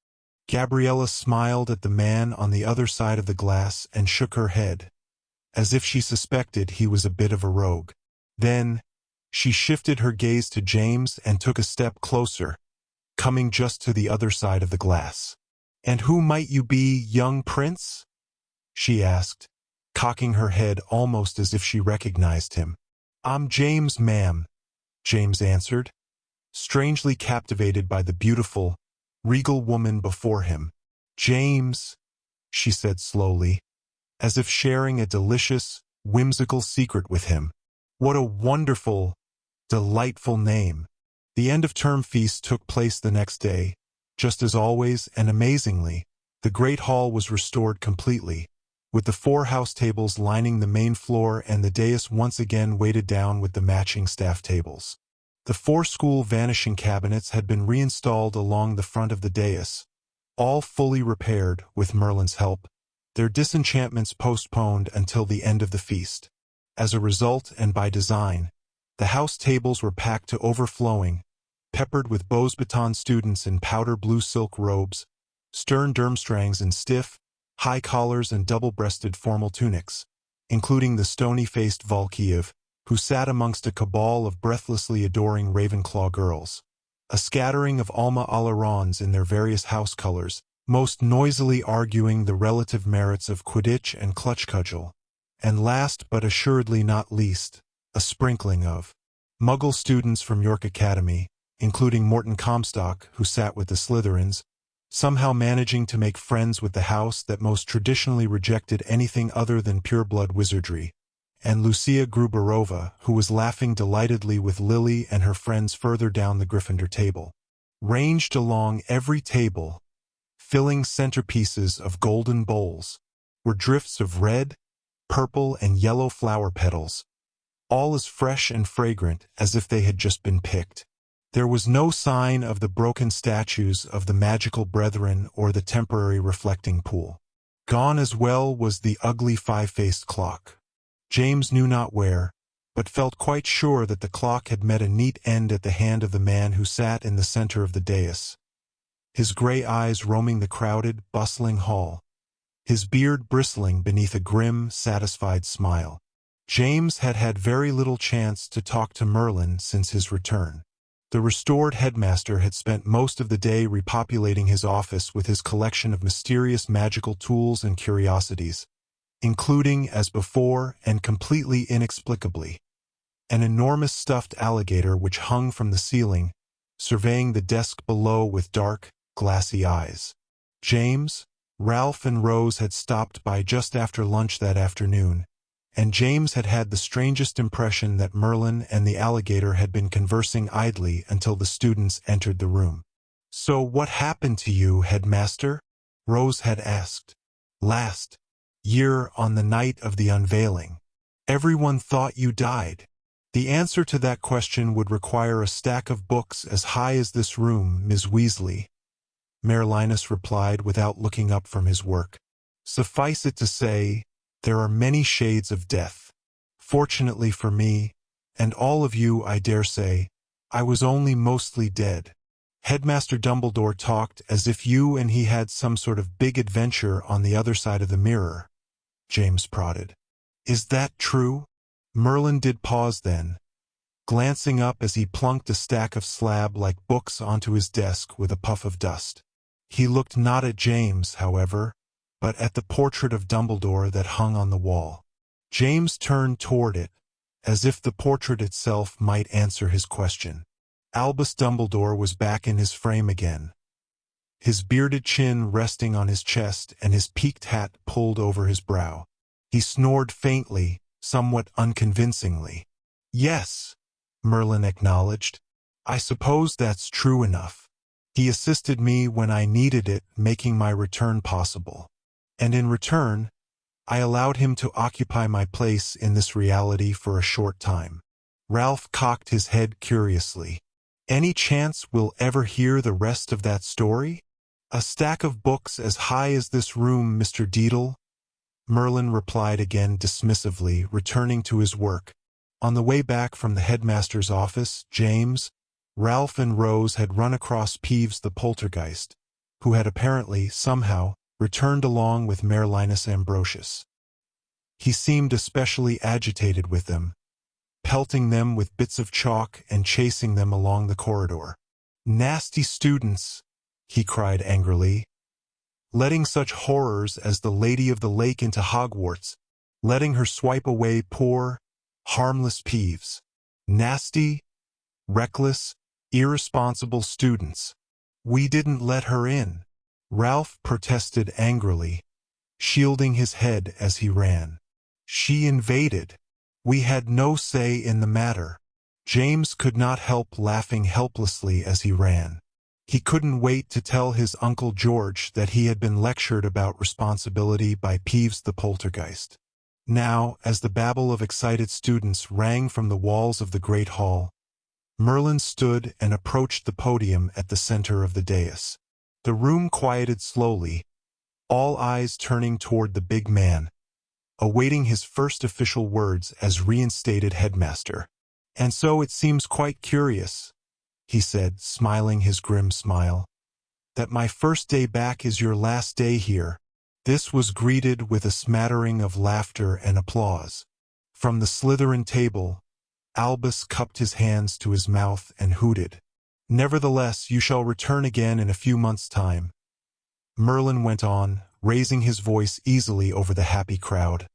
Gabriella smiled at the man on the other side of the glass and shook her head, as if she suspected he was a bit of a rogue. Then, she shifted her gaze to James and took a step closer, coming just to the other side of the glass. "And who might you be, young prince?" she asked, cocking her head almost as if she recognized him. "I'm James, ma'am," James answered, strangely captivated by the beautiful, regal woman before him. "James," she said slowly, as if sharing a delicious, whimsical secret with him. "What a wonderful, delightful name." The end-of-term feast took place the next day. Just as always, and amazingly, the great hall was restored completely, with the 4 house tables lining the main floor and the dais once again weighted down with the matching staff tables. The 4 school vanishing cabinets had been reinstalled along the front of the dais, all fully repaired with Merlin's help, their disenchantments postponed until the end of the feast. As a result, and by design, the house tables were packed to overflowing, peppered with Beauxbatons students in powder blue silk robes, stern Durmstrangs in stiff, high collars and double-breasted formal tunics, including the stony-faced Valkiev, who sat amongst a cabal of breathlessly adoring Ravenclaw girls, a scattering of Alma Alarons in their various house colors, most noisily arguing the relative merits of Quidditch and Clutch Cudgel, and last but assuredly not least, a sprinkling of Muggle students from York Academy, including Morton Comstock, who sat with the Slytherins, somehow managing to make friends with the house that most traditionally rejected anything other than pure-blood wizardry, and Lucia Gruberova, who was laughing delightedly with Lily and her friends further down the Gryffindor table. Ranged along every table, filling centerpieces of golden bowls, were drifts of red, purple, and yellow flower petals, all as fresh and fragrant as if they had just been picked. There was no sign of the broken statues of the magical brethren or the temporary reflecting pool. Gone as well was the ugly 5-faced clock. James knew not where, but felt quite sure that the clock had met a neat end at the hand of the man who sat in the center of the dais, his gray eyes roaming the crowded, bustling hall, his beard bristling beneath a grim, satisfied smile. James had had very little chance to talk to Merlin since his return. The restored headmaster had spent most of the day repopulating his office with his collection of mysterious magical tools and curiosities, including, as before and completely inexplicably, an enormous stuffed alligator which hung from the ceiling, surveying the desk below with dark, glassy eyes. James, Ralph and Rose had stopped by just after lunch that afternoon, and James had had the strangest impression that Merlin and the alligator had been conversing idly until the students entered the room. "So what happened to you, headmaster?" Rose had asked. "Last year on the night of the unveiling. Everyone thought you died." The answer to that question would require a stack of books as high as this room, Ms. Weasley, Mayor Linus replied without looking up from his work. "Suffice it to say, there are many shades of death. Fortunately for me, and all of you, I dare say, I was only mostly dead." Headmaster Dumbledore talked as if you and he had some sort of big adventure on the other side of the mirror, James prodded. "Is that true?" Merlin did pause then, glancing up as he plunked a stack of slab-like books onto his desk with a puff of dust. He looked not at James, however, but at the portrait of Dumbledore that hung on the wall. James turned toward it, as if the portrait itself might answer his question. Albus Dumbledore was back in his frame again, his bearded chin resting on his chest and his peaked hat pulled over his brow. He snored faintly, somewhat unconvincingly. "Yes," Merlin acknowledged. "I suppose that's true enough. He assisted me when I needed it, making my return possible. And in return, I allowed him to occupy my place in this reality for a short time." Ralph cocked his head curiously. "Any chance we'll ever hear the rest of that story?" "A stack of books as high as this room, Mr. Deedle," Merlin replied again dismissively, returning to his work. On the way back from the headmaster's office, James, Ralph and Rose had run across Peeves the poltergeist, who had apparently, somehow, returned along with Mayor Linus Ambrosius. He seemed especially agitated with them, pelting them with bits of chalk and chasing them along the corridor. "Nasty students," he cried angrily. "Letting such horrors as the Lady of the Lake into Hogwarts, letting her swipe away poor, harmless Peeves. Nasty, reckless, irresponsible students. We didn't let her in." Ralph protested angrily, shielding his head as he ran. "She invaded. We had no say in the matter." James could not help laughing helplessly as he ran. He couldn't wait to tell his Uncle George that he had been lectured about responsibility by Peeves the poltergeist. Now, as the babble of excited students rang from the walls of the great hall, Merlin stood and approached the podium at the center of the dais. The room quieted slowly, all eyes turning toward the big man, awaiting his first official words as reinstated headmaster. "And so it seems quite curious," he said, smiling his grim smile, "that my first day back is your last day here." This was greeted with a smattering of laughter and applause. From the Slytherin table, Albus cupped his hands to his mouth and hooted. "Nevertheless, you shall return again in a few months' time," Merlin went on, raising his voice easily over the happy crowd.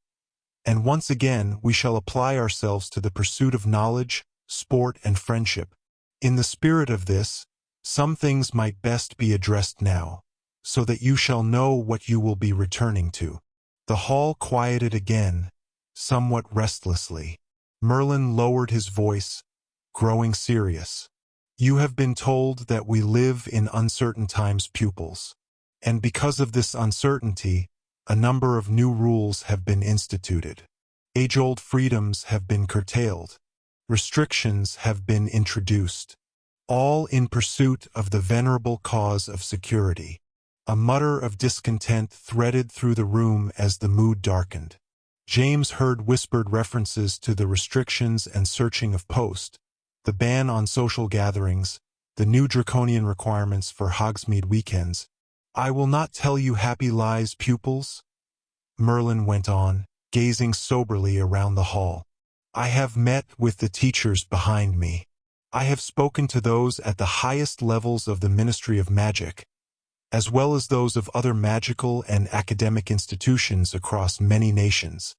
"And once again we shall apply ourselves to the pursuit of knowledge, sport, and friendship. In the spirit of this, some things might best be addressed now, so that you shall know what you will be returning to." The hall quieted again, somewhat restlessly. Merlin lowered his voice, growing serious. "You have been told that we live in uncertain times, pupils. And because of this uncertainty, a number of new rules have been instituted. Age-old freedoms have been curtailed. Restrictions have been introduced. All in pursuit of the venerable cause of security." A mutter of discontent threaded through the room as the mood darkened. James heard whispered references to the restrictions and searching of post, the ban on social gatherings, the new draconian requirements for Hogsmeade weekends. "I will not tell you happy lies, pupils," Merlin went on, gazing soberly around the hall. "I have met with the teachers behind me. I have spoken to those at the highest levels of the Ministry of Magic, as well as those of other magical and academic institutions across many nations."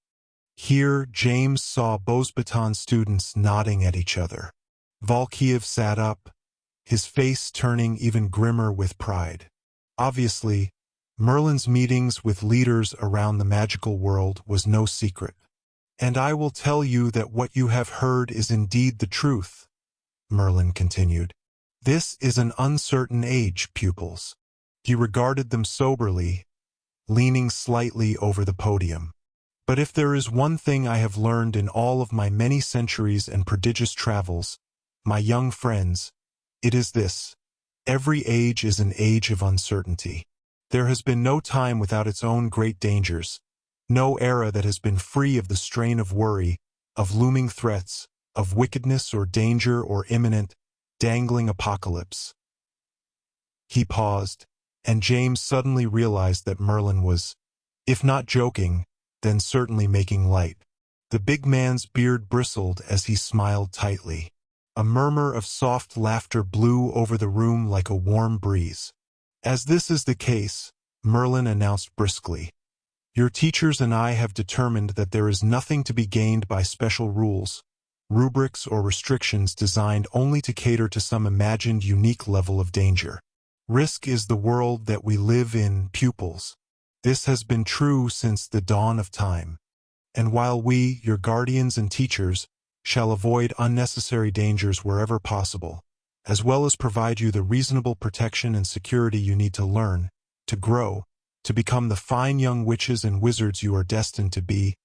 Here, James saw Bosbaton students nodding at each other. Volkiev sat up, his face turning even grimmer with pride. Obviously, Merlin's meetings with leaders around the magical world was no secret. "And I will tell you that what you have heard is indeed the truth," Merlin continued. "This is an uncertain age, pupils." He regarded them soberly, leaning slightly over the podium. "But if there is one thing I have learned in all of my many centuries and prodigious travels, my young friends, it is this: every age is an age of uncertainty. There has been no time without its own great dangers, no era that has been free of the strain of worry, of looming threats, of wickedness or danger or imminent, dangling apocalypse." He paused, and James suddenly realized that Merlin was, if not joking, then certainly making light. The big man's beard bristled as he smiled tightly. A murmur of soft laughter blew over the room like a warm breeze. "As this is the case," Merlin announced briskly, "your teachers and I have determined that there is nothing to be gained by special rules, rubrics or restrictions designed only to cater to some imagined unique level of danger. Risk is the world that we live in, pupils. This has been true since the dawn of time. And while we, your guardians and teachers, shall avoid unnecessary dangers wherever possible, as well as provide you the reasonable protection and security you need to learn, to grow, to become the fine young witches and wizards you are destined to be,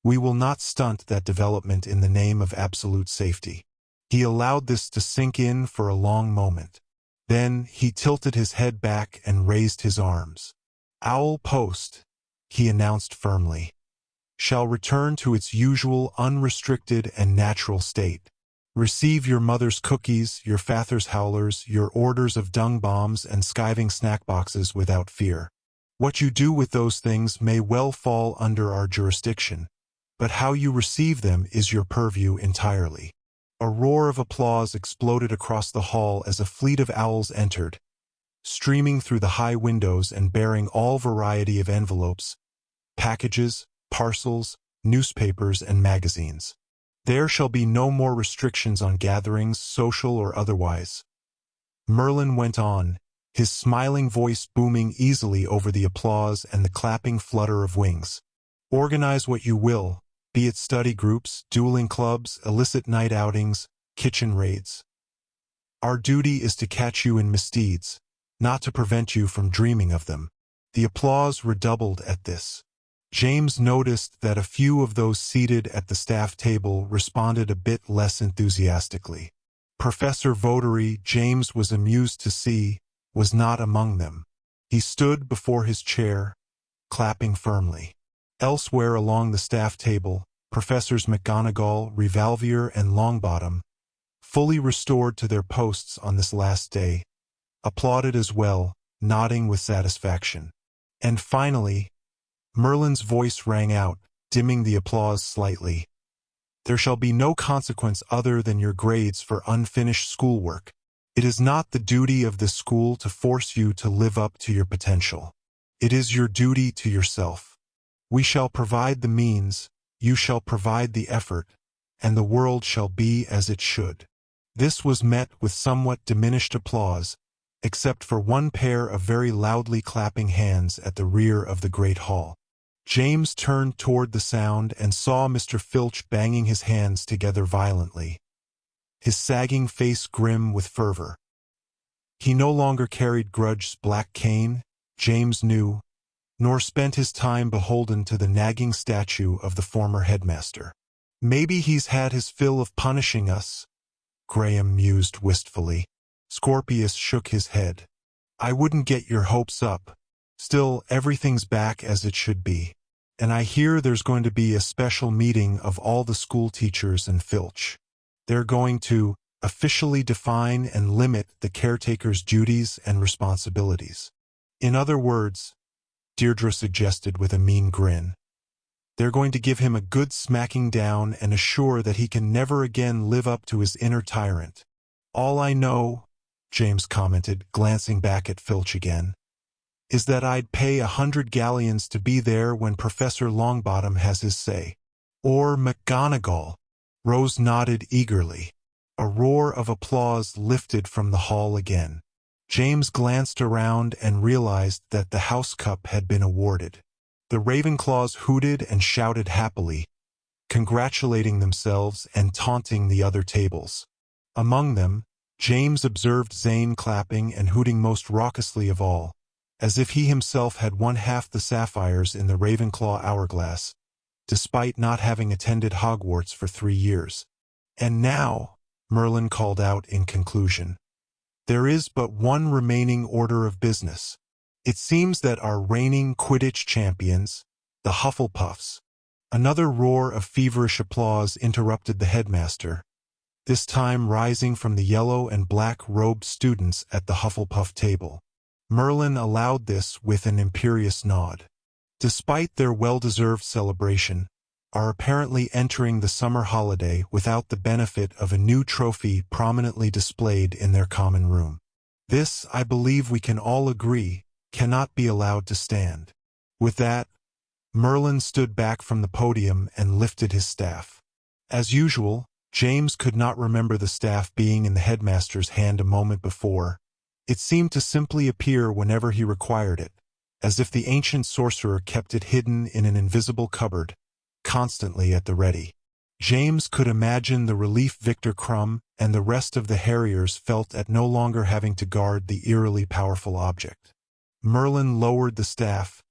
we will not stunt that development in the name of absolute safety." He allowed this to sink in for a long moment. Then he tilted his head back and raised his arms. "Owl Post," he announced firmly, "shall return to its usual unrestricted and natural state. Receive your mother's cookies, your father's howlers, your orders of dung bombs and skiving snack boxes without fear. What you do with those things may well fall under our jurisdiction, but how you receive them is your purview entirely." A roar of applause exploded across the hall as a fleet of owls entered, streaming through the high windows and bearing all variety of envelopes, packages, parcels, newspapers, and magazines. "There shall be no more restrictions on gatherings, social or otherwise," Merlin went on, his smiling voice booming easily over the applause and the clapping flutter of wings. "Organize what you will, be it study groups, dueling clubs, illicit night outings, kitchen raids. Our duty is to catch you in misdeeds, not to prevent you from dreaming of them." The applause redoubled at this. James noticed that a few of those seated at the staff table responded a bit less enthusiastically. Professor Votary, James was amused to see, was not among them. He stood before his chair, clapping firmly. Elsewhere along the staff table, Professors McGonagall, Revalvier, and Longbottom, fully restored to their posts on this last day, applauded as well, nodding with satisfaction. And finally, Merlin's voice rang out, dimming the applause slightly. "There shall be no consequence other than your grades for unfinished schoolwork. It is not the duty of this school to force you to live up to your potential. It is your duty to yourself. We shall provide the means, you shall provide the effort, and the world shall be as it should." This was met with somewhat diminished applause, except for one pair of very loudly clapping hands at the rear of the great hall. James turned toward the sound and saw Mr. Filch banging his hands together violently, his sagging face grim with fervor. He no longer carried Grudge's black cane, James knew, nor spent his time beholden to the nagging statue of the former headmaster. "Maybe he's had his fill of punishing us," Graham mused wistfully. Scorpius shook his head. "I wouldn't get your hopes up. Still, everything's back as it should be. And I hear there's going to be a special meeting of all the school teachers in Filch. They're going to officially define and limit the caretaker's duties and responsibilities. In other words, Deirdre suggested with a mean grin, they're going to give him a good smacking down and assure that he can never again live up to his inner tyrant. All I know, James commented, glancing back at Filch again, is that I'd pay 100 galleons to be there when Professor Longbottom has his say. Or McGonagall. Rose nodded eagerly. A roar of applause lifted from the hall again. James glanced around and realized that the House Cup had been awarded. The Ravenclaws hooted and shouted happily, congratulating themselves and taunting the other tables. Among them, James observed Zane clapping and hooting most raucously of all, as if he himself had won half the sapphires in the Ravenclaw hourglass, despite not having attended Hogwarts for 3 years. And now, Merlin called out in conclusion, there is but one remaining order of business. It seems that our reigning Quidditch champions, the Hufflepuffs. Another roar of feverish applause interrupted the headmaster, this time rising from the yellow and black-robed students at the Hufflepuff table. Merlin allowed this with an imperious nod. Despite their well-deserved celebration, are apparently entering the summer holiday without the benefit of a new trophy prominently displayed in their common room. This, I believe we can all agree, cannot be allowed to stand. With that, Merlin stood back from the podium and lifted his staff. As usual, James could not remember the staff being in the headmaster's hand a moment before. It seemed to simply appear whenever he required it, as if the ancient sorcerer kept it hidden in an invisible cupboard, constantly at the ready. James could imagine the relief Victor Crumb and the rest of the Harriers felt at no longer having to guard the eerily powerful object. Merlin lowered the staff,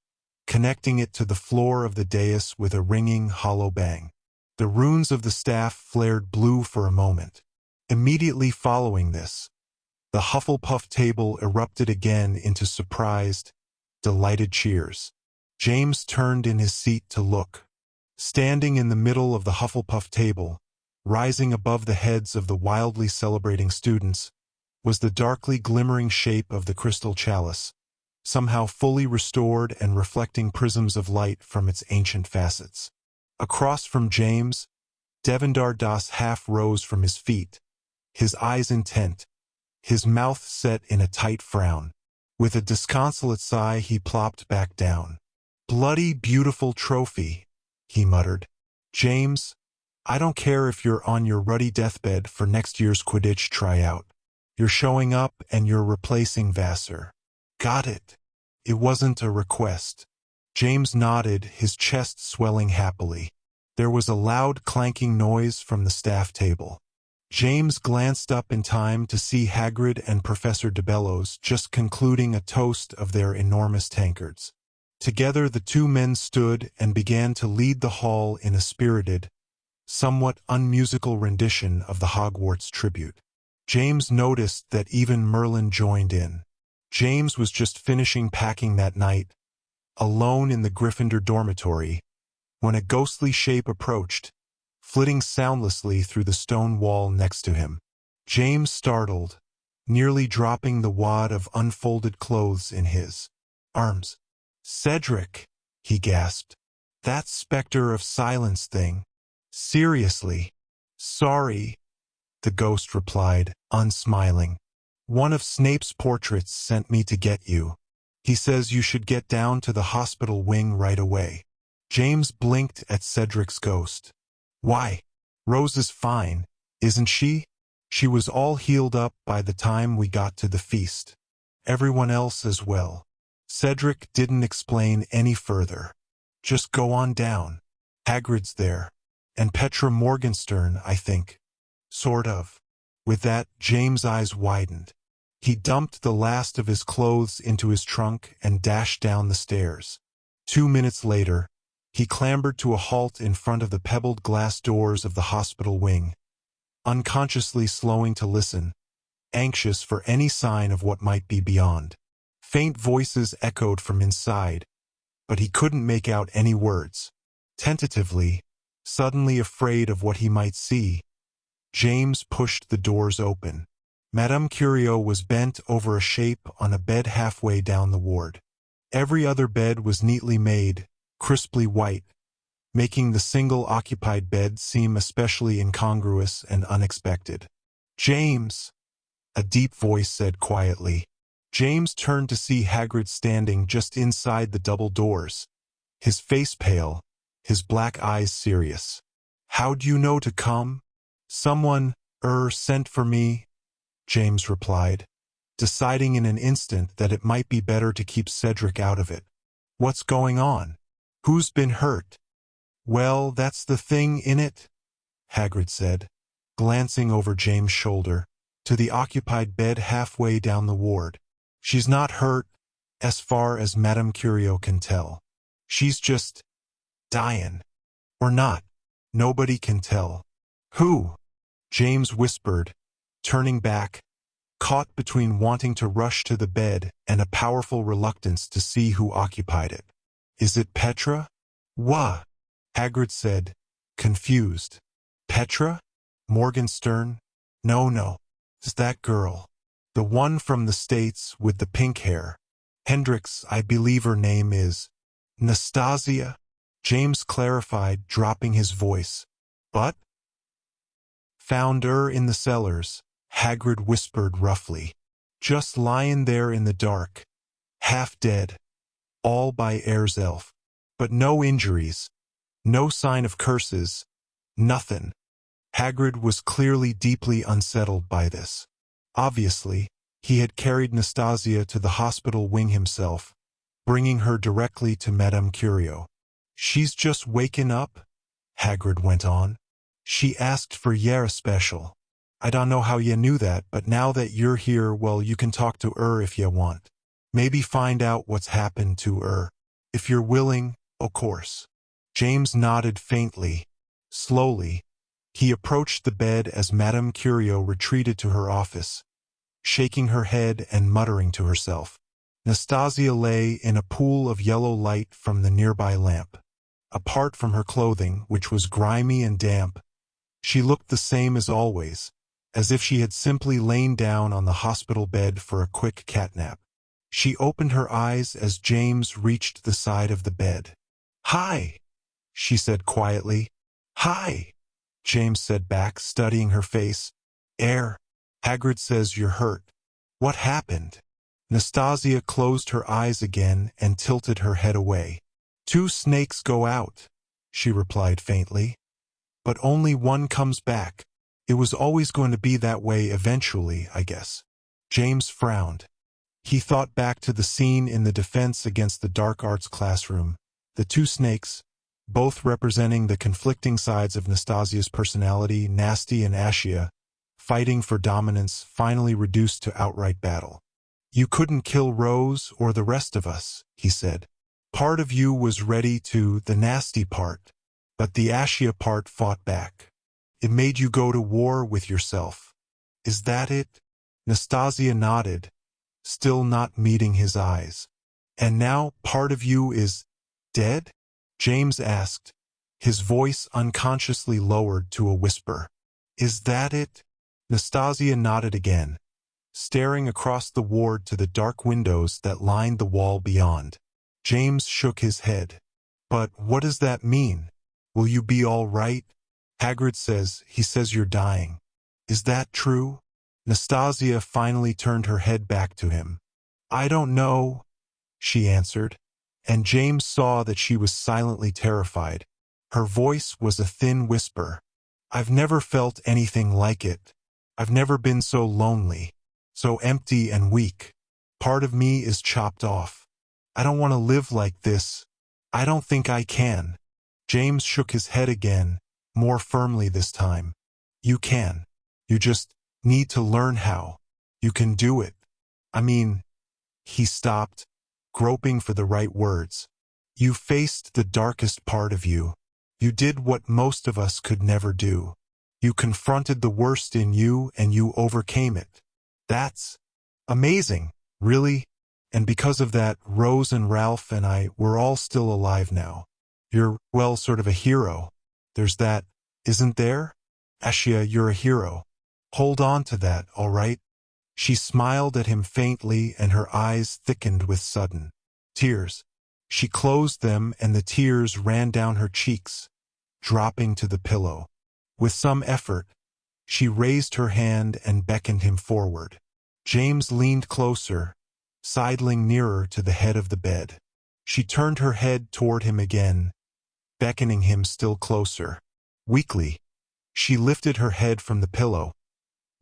connecting it to the floor of the dais with a ringing, hollow bang. The runes of the staff flared blue for a moment. Immediately following this, the Hufflepuff table erupted again into surprised, delighted cheers. James turned in his seat to look. Standing in the middle of the Hufflepuff table, rising above the heads of the wildly celebrating students, was the darkly glimmering shape of the crystal chalice, somehow fully restored and reflecting prisms of light from its ancient facets. Across from James, Devendar Das half rose from his feet, his eyes intent, his mouth set in a tight frown. With a disconsolate sigh he plopped back down. "Bloody beautiful trophy," he muttered. "James, I don't care if you're on your ruddy deathbed for next year's Quidditch tryout. You're showing up and you're replacing Vassar. Got it." It wasn't a request. James nodded, his chest swelling happily. There was a loud clanking noise from the staff table. James glanced up in time to see Hagrid and Professor DeBellows just concluding a toast of their enormous tankards. Together the two men stood and began to lead the hall in a spirited, somewhat unmusical rendition of the Hogwarts tribute. James noticed that even Merlin joined in. James was just finishing packing that night, alone in the Gryffindor dormitory, when a ghostly shape approached, flitting soundlessly through the stone wall next to him. James startled, nearly dropping the wad of unfolded clothes in his arms. "Cedric," he gasped. "That specter of silence thing. Seriously." "Sorry," the ghost replied, unsmiling. "One of Snape's portraits sent me to get you. He says you should get down to the hospital wing right away." James blinked at Cedric's ghost. "Why? Rose is fine, isn't she? She was all healed up by the time we got to the feast. Everyone else as well." Cedric didn't explain any further. "Just go on down. Hagrid's there. And Petra Morganstern, I think. Sort of." With that, James' eyes widened. He dumped the last of his clothes into his trunk and dashed down the stairs. 2 minutes later, he clambered to a halt in front of the pebbled glass doors of the hospital wing, unconsciously slowing to listen, anxious for any sign of what might be beyond. Faint voices echoed from inside, but he couldn't make out any words. Tentatively, suddenly afraid of what he might see, James pushed the doors open. Madame Curio was bent over a shape on a bed halfway down the ward. Every other bed was neatly made, crisply white, making the single-occupied bed seem especially incongruous and unexpected. "James!" a deep voice said quietly. James turned to see Hagrid standing just inside the double doors, his face pale, his black eyes serious. "How'd you know to come?" "Someone, sent for me," James replied, deciding in an instant that it might be better to keep Cedric out of it. "What's going on? Who's been hurt?" "Well, that's the thing, innit?" Hagrid said, glancing over James' shoulder, to the occupied bed halfway down the ward. "She's not hurt, as far as Madame Curio can tell. She's just dying. Or not. Nobody can tell." "Who?" James whispered, turning back, caught between wanting to rush to the bed and a powerful reluctance to see who occupied it. "Is it Petra?" "What?" Hagrid said, confused. "Petra? Morganstern? No. It's that girl. The one from the States with the pink hair. Hendrix, I believe her name is. Nastasia?" James clarified, dropping his voice. "But?" "Found her in the cellars," Hagrid whispered roughly. "Just lying there in the dark, half dead, all by Ayre's elf. But no injuries, no sign of curses, nothing." Hagrid was clearly deeply unsettled by this. Obviously, he had carried Nastasia to the hospital wing himself, bringing her directly to Madame Curio. "She's just waking up," Hagrid went on. "She asked for yer special. I don't know how ye knew that, but now that you're here, well, you can talk to her if ye want. Maybe find out what's happened to her. If you're willing, o' course." James nodded faintly. Slowly, he approached the bed as Madame Curio retreated to her office, shaking her head and muttering to herself. Nastasia lay in a pool of yellow light from the nearby lamp. Apart from her clothing, which was grimy and damp, she looked the same as always, as if she had simply lain down on the hospital bed for a quick catnap. She opened her eyes as James reached the side of the bed. "Hi," she said quietly. "Hi," James said back, studying her face. Hagrid says you're hurt. What happened?" Nastasia closed her eyes again and tilted her head away. "Two snakes go out," she replied faintly. "But only one comes back. It was always going to be that way eventually, I guess." James frowned. He thought back to the scene in the Defense Against the Dark Arts classroom. The two snakes, both representing the conflicting sides of Nastasia's personality, Nasty and Ashia, fighting for dominance, finally reduced to outright battle. "You couldn't kill Rose or the rest of us," he said. "Part of you was ready to, the nasty part, but the Ashia part fought back. It made you go to war with yourself. Is that it?" Nastasia nodded, still not meeting his eyes. "And now part of you is dead?" James asked, his voice unconsciously lowered to a whisper. "Is that it?" Nastasia nodded again, staring across the ward to the dark windows that lined the wall beyond. James shook his head. "But what does that mean? Will you be all right? Hagrid says you're dying. Is that true?" Nastasia finally turned her head back to him. "I don't know," she answered, and James saw that she was silently terrified. Her voice was a thin whisper. "I've never felt anything like it. I've never been so lonely, so empty and weak. Part of me is chopped off. I don't want to live like this. I don't think I can." James shook his head again, more firmly this time. "You can. You just need to learn how. You can do it. I mean," he stopped, groping for the right words. "You faced the darkest part of you. You did what most of us could never do. You confronted the worst in you and you overcame it. That's amazing, really." And because of that, Rose and Ralph and I, we're all still alive now. You're, well, sort of a hero. There's that, isn't there? Ashia, you're a hero. Hold on to that, all right? She smiled at him faintly, and her eyes thickened with sudden tears. She closed them, and the tears ran down her cheeks, dropping to the pillow. With some effort, she raised her hand and beckoned him forward. James leaned closer, sidling nearer to the head of the bed. She turned her head toward him again, beckoning him still closer. Weakly, she lifted her head from the pillow,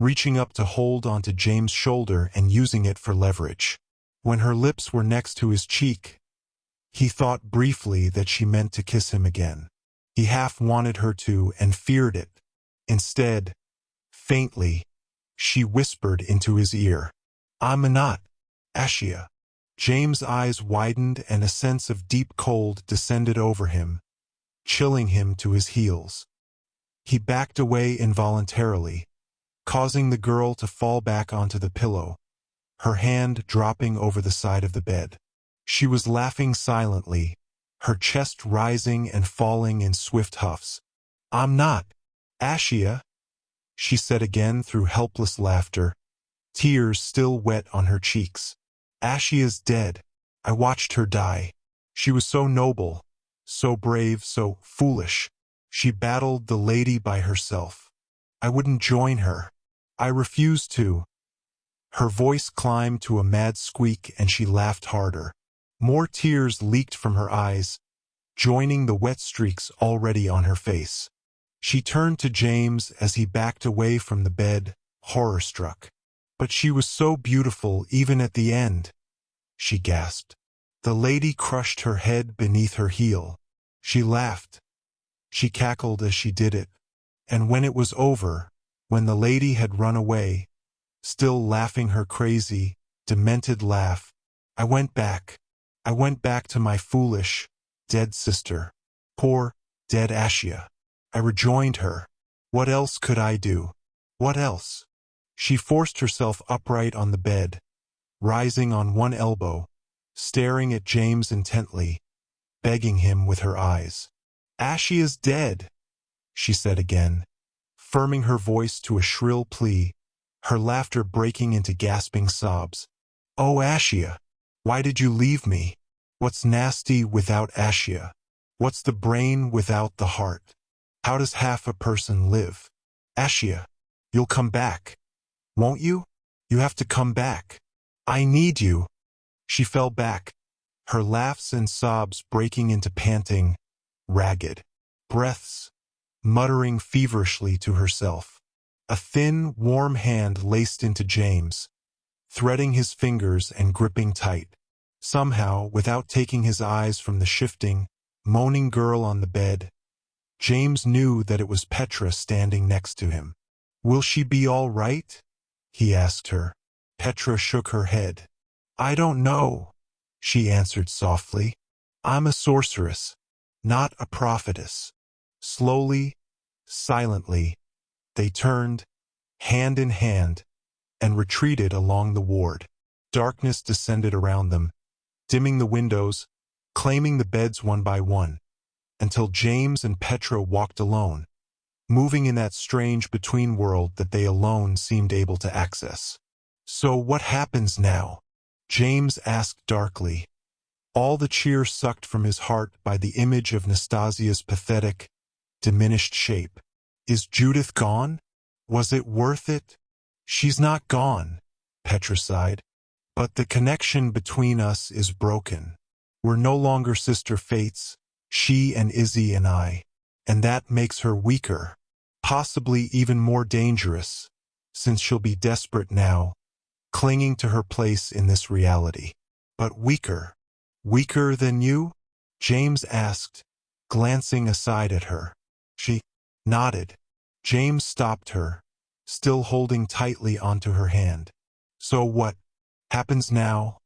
reaching up to hold onto James' shoulder and using it for leverage. When her lips were next to his cheek, he thought briefly that she meant to kiss him again. He half wanted her to and feared it. Instead, faintly, she whispered into his ear, "I'm not, Ashia." James' eyes widened and a sense of deep cold descended over him, chilling him to his heels. He backed away involuntarily, causing the girl to fall back onto the pillow, her hand dropping over the side of the bed. She was laughing silently, her chest rising and falling in swift huffs. "I'm not, Ashia," she said again through helpless laughter, tears still wet on her cheeks. "Ashia's dead. I watched her die. She was so noble, so brave, so foolish. She battled the lady by herself. I wouldn't join her. I refused to." Her voice climbed to a mad squeak and she laughed harder. More tears leaked from her eyes, joining the wet streaks already on her face. She turned to James as he backed away from the bed, horror-struck. "But she was so beautiful even at the end," she gasped. The lady crushed her head beneath her heel. She laughed. She cackled as she did it. And when it was over, when the lady had run away, still laughing her crazy, demented laugh, I went back to my foolish, dead sister. Poor, dead Ashia. I rejoined her. What else could I do? What else? She forced herself upright on the bed, rising on one elbow, staring at James intently, begging him with her eyes. "Ashia's dead," she said again, firming her voice to a shrill plea, her laughter breaking into gasping sobs. "Oh, Ashia, why did you leave me? What's nasty without Ashia? What's the brain without the heart? How does half a person live? Ashia, you'll come back, won't you? You have to come back. I need you." She fell back, her laughs and sobs breaking into panting, ragged breaths, muttering feverishly to herself. A thin, warm hand laced into James, threading his fingers and gripping tight. Somehow, without taking his eyes from the shifting, moaning girl on the bed, James knew that it was Petra standing next to him. "Will she be all right?" he asked her. Petra shook her head. "I don't know," she answered softly. "I'm a sorceress, not a prophetess." Slowly, silently, they turned, hand in hand, and retreated along the ward. Darkness descended around them, dimming the windows, claiming the beds one by one, until James and Petra walked alone, moving in that strange between-world that they alone seemed able to access. "So what happens now?" James asked darkly, all the cheer sucked from his heart by the image of Nastasia's pathetic, diminished shape. "Is Judith gone? Was it worth it?" "She's not gone," Petra sighed. "But the connection between us is broken. We're no longer sister fates, she and Izzy and I, and that makes her weaker, possibly even more dangerous, since she'll be desperate now, clinging to her place in this reality. But weaker. Weaker than you?" James asked, glancing aside at her. She nodded. James stopped her, still holding tightly onto her hand. "So what happens now?"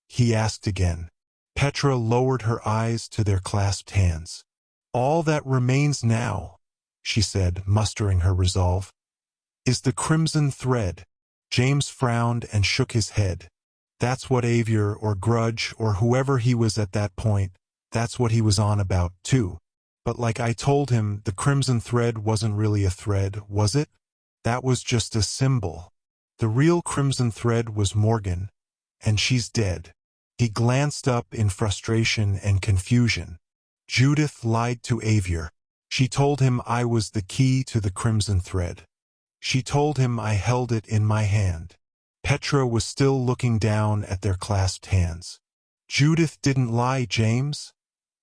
he asked again. Petra lowered her eyes to their clasped hands. "All that remains now," she said, mustering her resolve, "is the crimson thread." James frowned and shook his head. That's what Avier or Grudge or whoever he was at that point, that's what he was on about, too. But like I told him, the crimson thread wasn't really a thread, was it? That was just a symbol. The real crimson thread was Morgan, and she's dead. He glanced up in frustration and confusion. Judith lied to Avier. She told him I was the key to the crimson thread. She told him I held it in my hand. Petra was still looking down at their clasped hands. Judith didn't lie, James,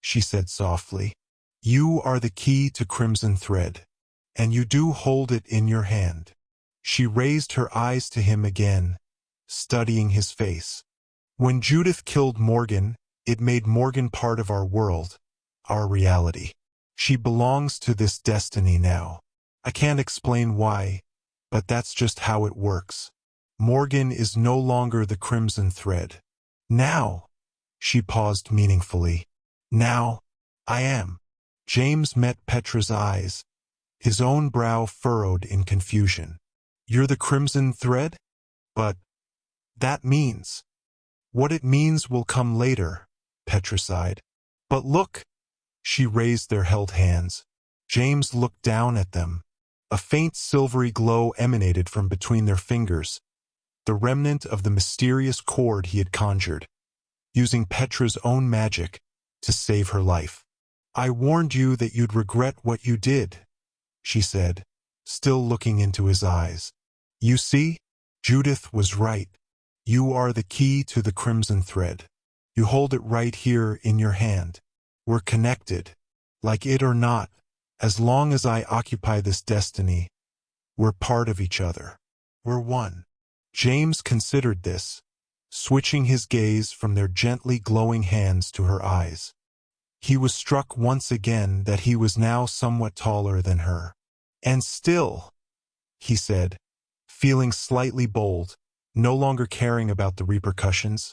she said softly. You are the key to crimson thread, and you do hold it in your hand. She raised her eyes to him again, studying his face. When Judith killed Morgan, it made Morgan part of our world, our reality. She belongs to this destiny now. I can't explain why, but that's just how it works. Morgan is no longer the crimson thread. Now, she paused meaningfully. Now, I am. James met Petra's eyes, his own brow furrowed in confusion. You're the crimson thread? But that means. What it means will come later, Petra sighed. But look, she raised their held hands. James looked down at them. A faint silvery glow emanated from between their fingers, the remnant of the mysterious cord he had conjured, using Petra's own magic to save her life. I warned you that you'd regret what you did, she said, still looking into his eyes. You see, Judith was right. You are the key to the crimson thread. You hold it right here in your hand. We're connected, like it or not. As long as I occupy this destiny, we're part of each other. We're one. James considered this, switching his gaze from their gently glowing hands to her eyes. He was struck once again that he was now somewhat taller than her. And still, he said, feeling slightly bold, no longer caring about the repercussions,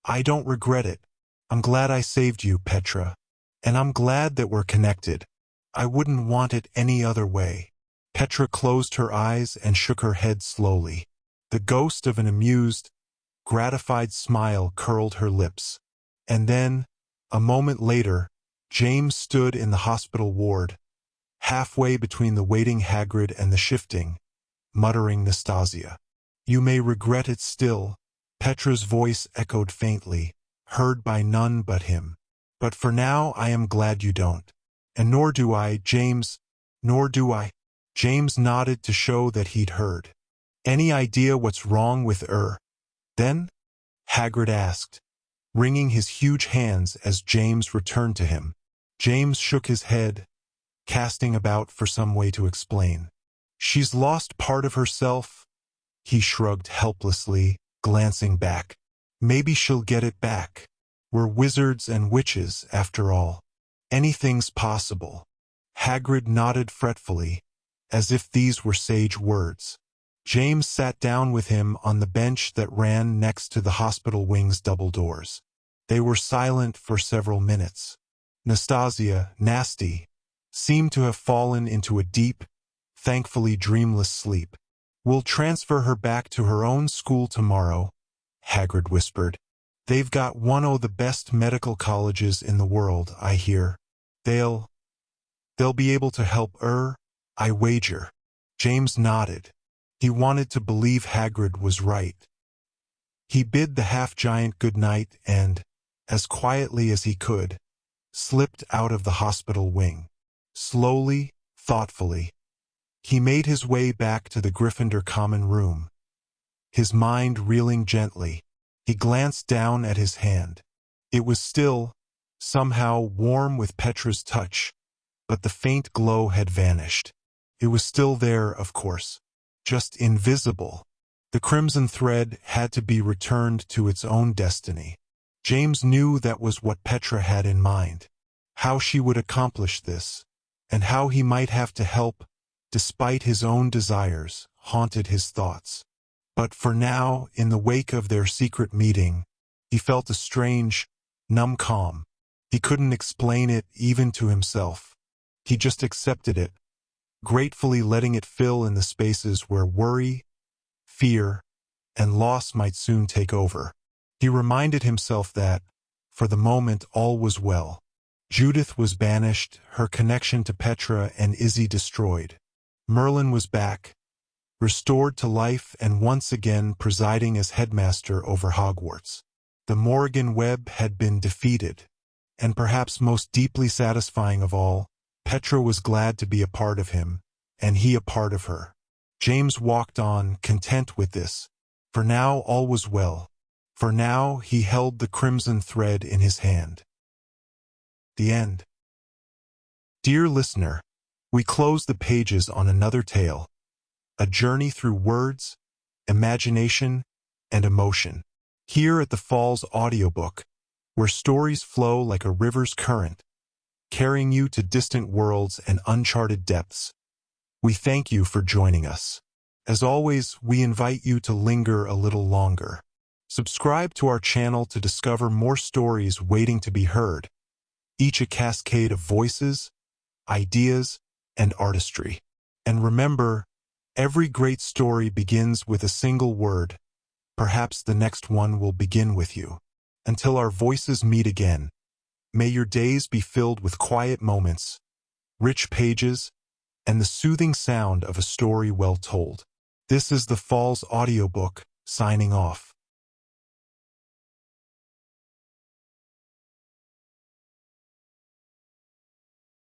I don't regret it. I'm glad I saved you, Petra. And I'm glad that we're connected. I wouldn't want it any other way. Petra closed her eyes and shook her head slowly. The ghost of an amused, gratified smile curled her lips. And then, a moment later, James stood in the hospital ward, halfway between the waiting Hagrid and the shifting, muttering Nastasia. You may regret it still, Petra's voice echoed faintly, heard by none but him. But for now I am glad you don't. And nor do I, James, nor do I. James nodded to show that he'd heard. Any idea what's wrong with then? Hagrid asked, wringing his huge hands as James returned to him. James shook his head, casting about for some way to explain. She's lost part of herself, he shrugged helplessly, glancing back. Maybe she'll get it back. We're wizards and witches, after all. Anything's possible. Hagrid nodded fretfully, as if these were sage words. James sat down with him on the bench that ran next to the hospital wing's double doors. They were silent for several minutes. Nastasia, nasty, seemed to have fallen into a deep, thankfully dreamless sleep. We'll transfer her back to her own school tomorrow, Hagrid whispered. They've got one of the best medical colleges in the world, I hear. They'll be able to help I wager. James nodded. He wanted to believe Hagrid was right. He bid the half-giant good night and, as quietly as he could, slipped out of the hospital wing. Slowly, thoughtfully, he made his way back to the Gryffindor common room. His mind reeling gently, he glanced down at his hand. It was still, somehow warm with Petra's touch, but the faint glow had vanished. It was still there, of course, just invisible. The crimson thread had to be returned to its own destiny. James knew that was what Petra had in mind. How she would accomplish this, and how he might have to help, despite his own desires, haunted his thoughts. But for now, in the wake of their secret meeting, he felt a strange, numb calm. He couldn't explain it even to himself. He just accepted it, gratefully letting it fill in the spaces where worry, fear, and loss might soon take over. He reminded himself that, for the moment, all was well. Judith was banished, her connection to Petra and Izzy destroyed. Merlin was back, restored to life and once again presiding as headmaster over Hogwarts. The Morrigan Web had been defeated, and perhaps most deeply satisfying of all, Petra was glad to be a part of him, and he a part of her. James walked on, content with this. For now all was well. For now he held the crimson thread in his hand. The end. Dear listener, we close the pages on another tale, a journey through words, imagination, and emotion. Here at the Falls Audiobook, where stories flow like a river's current, carrying you to distant worlds and uncharted depths. We thank you for joining us. As always, we invite you to linger a little longer. Subscribe to our channel to discover more stories waiting to be heard, each a cascade of voices, ideas, and artistry. And remember, every great story begins with a single word. Perhaps the next one will begin with you. Until our voices meet again, may your days be filled with quiet moments, rich pages, and the soothing sound of a story well told. This is the Falls Audiobook, signing off.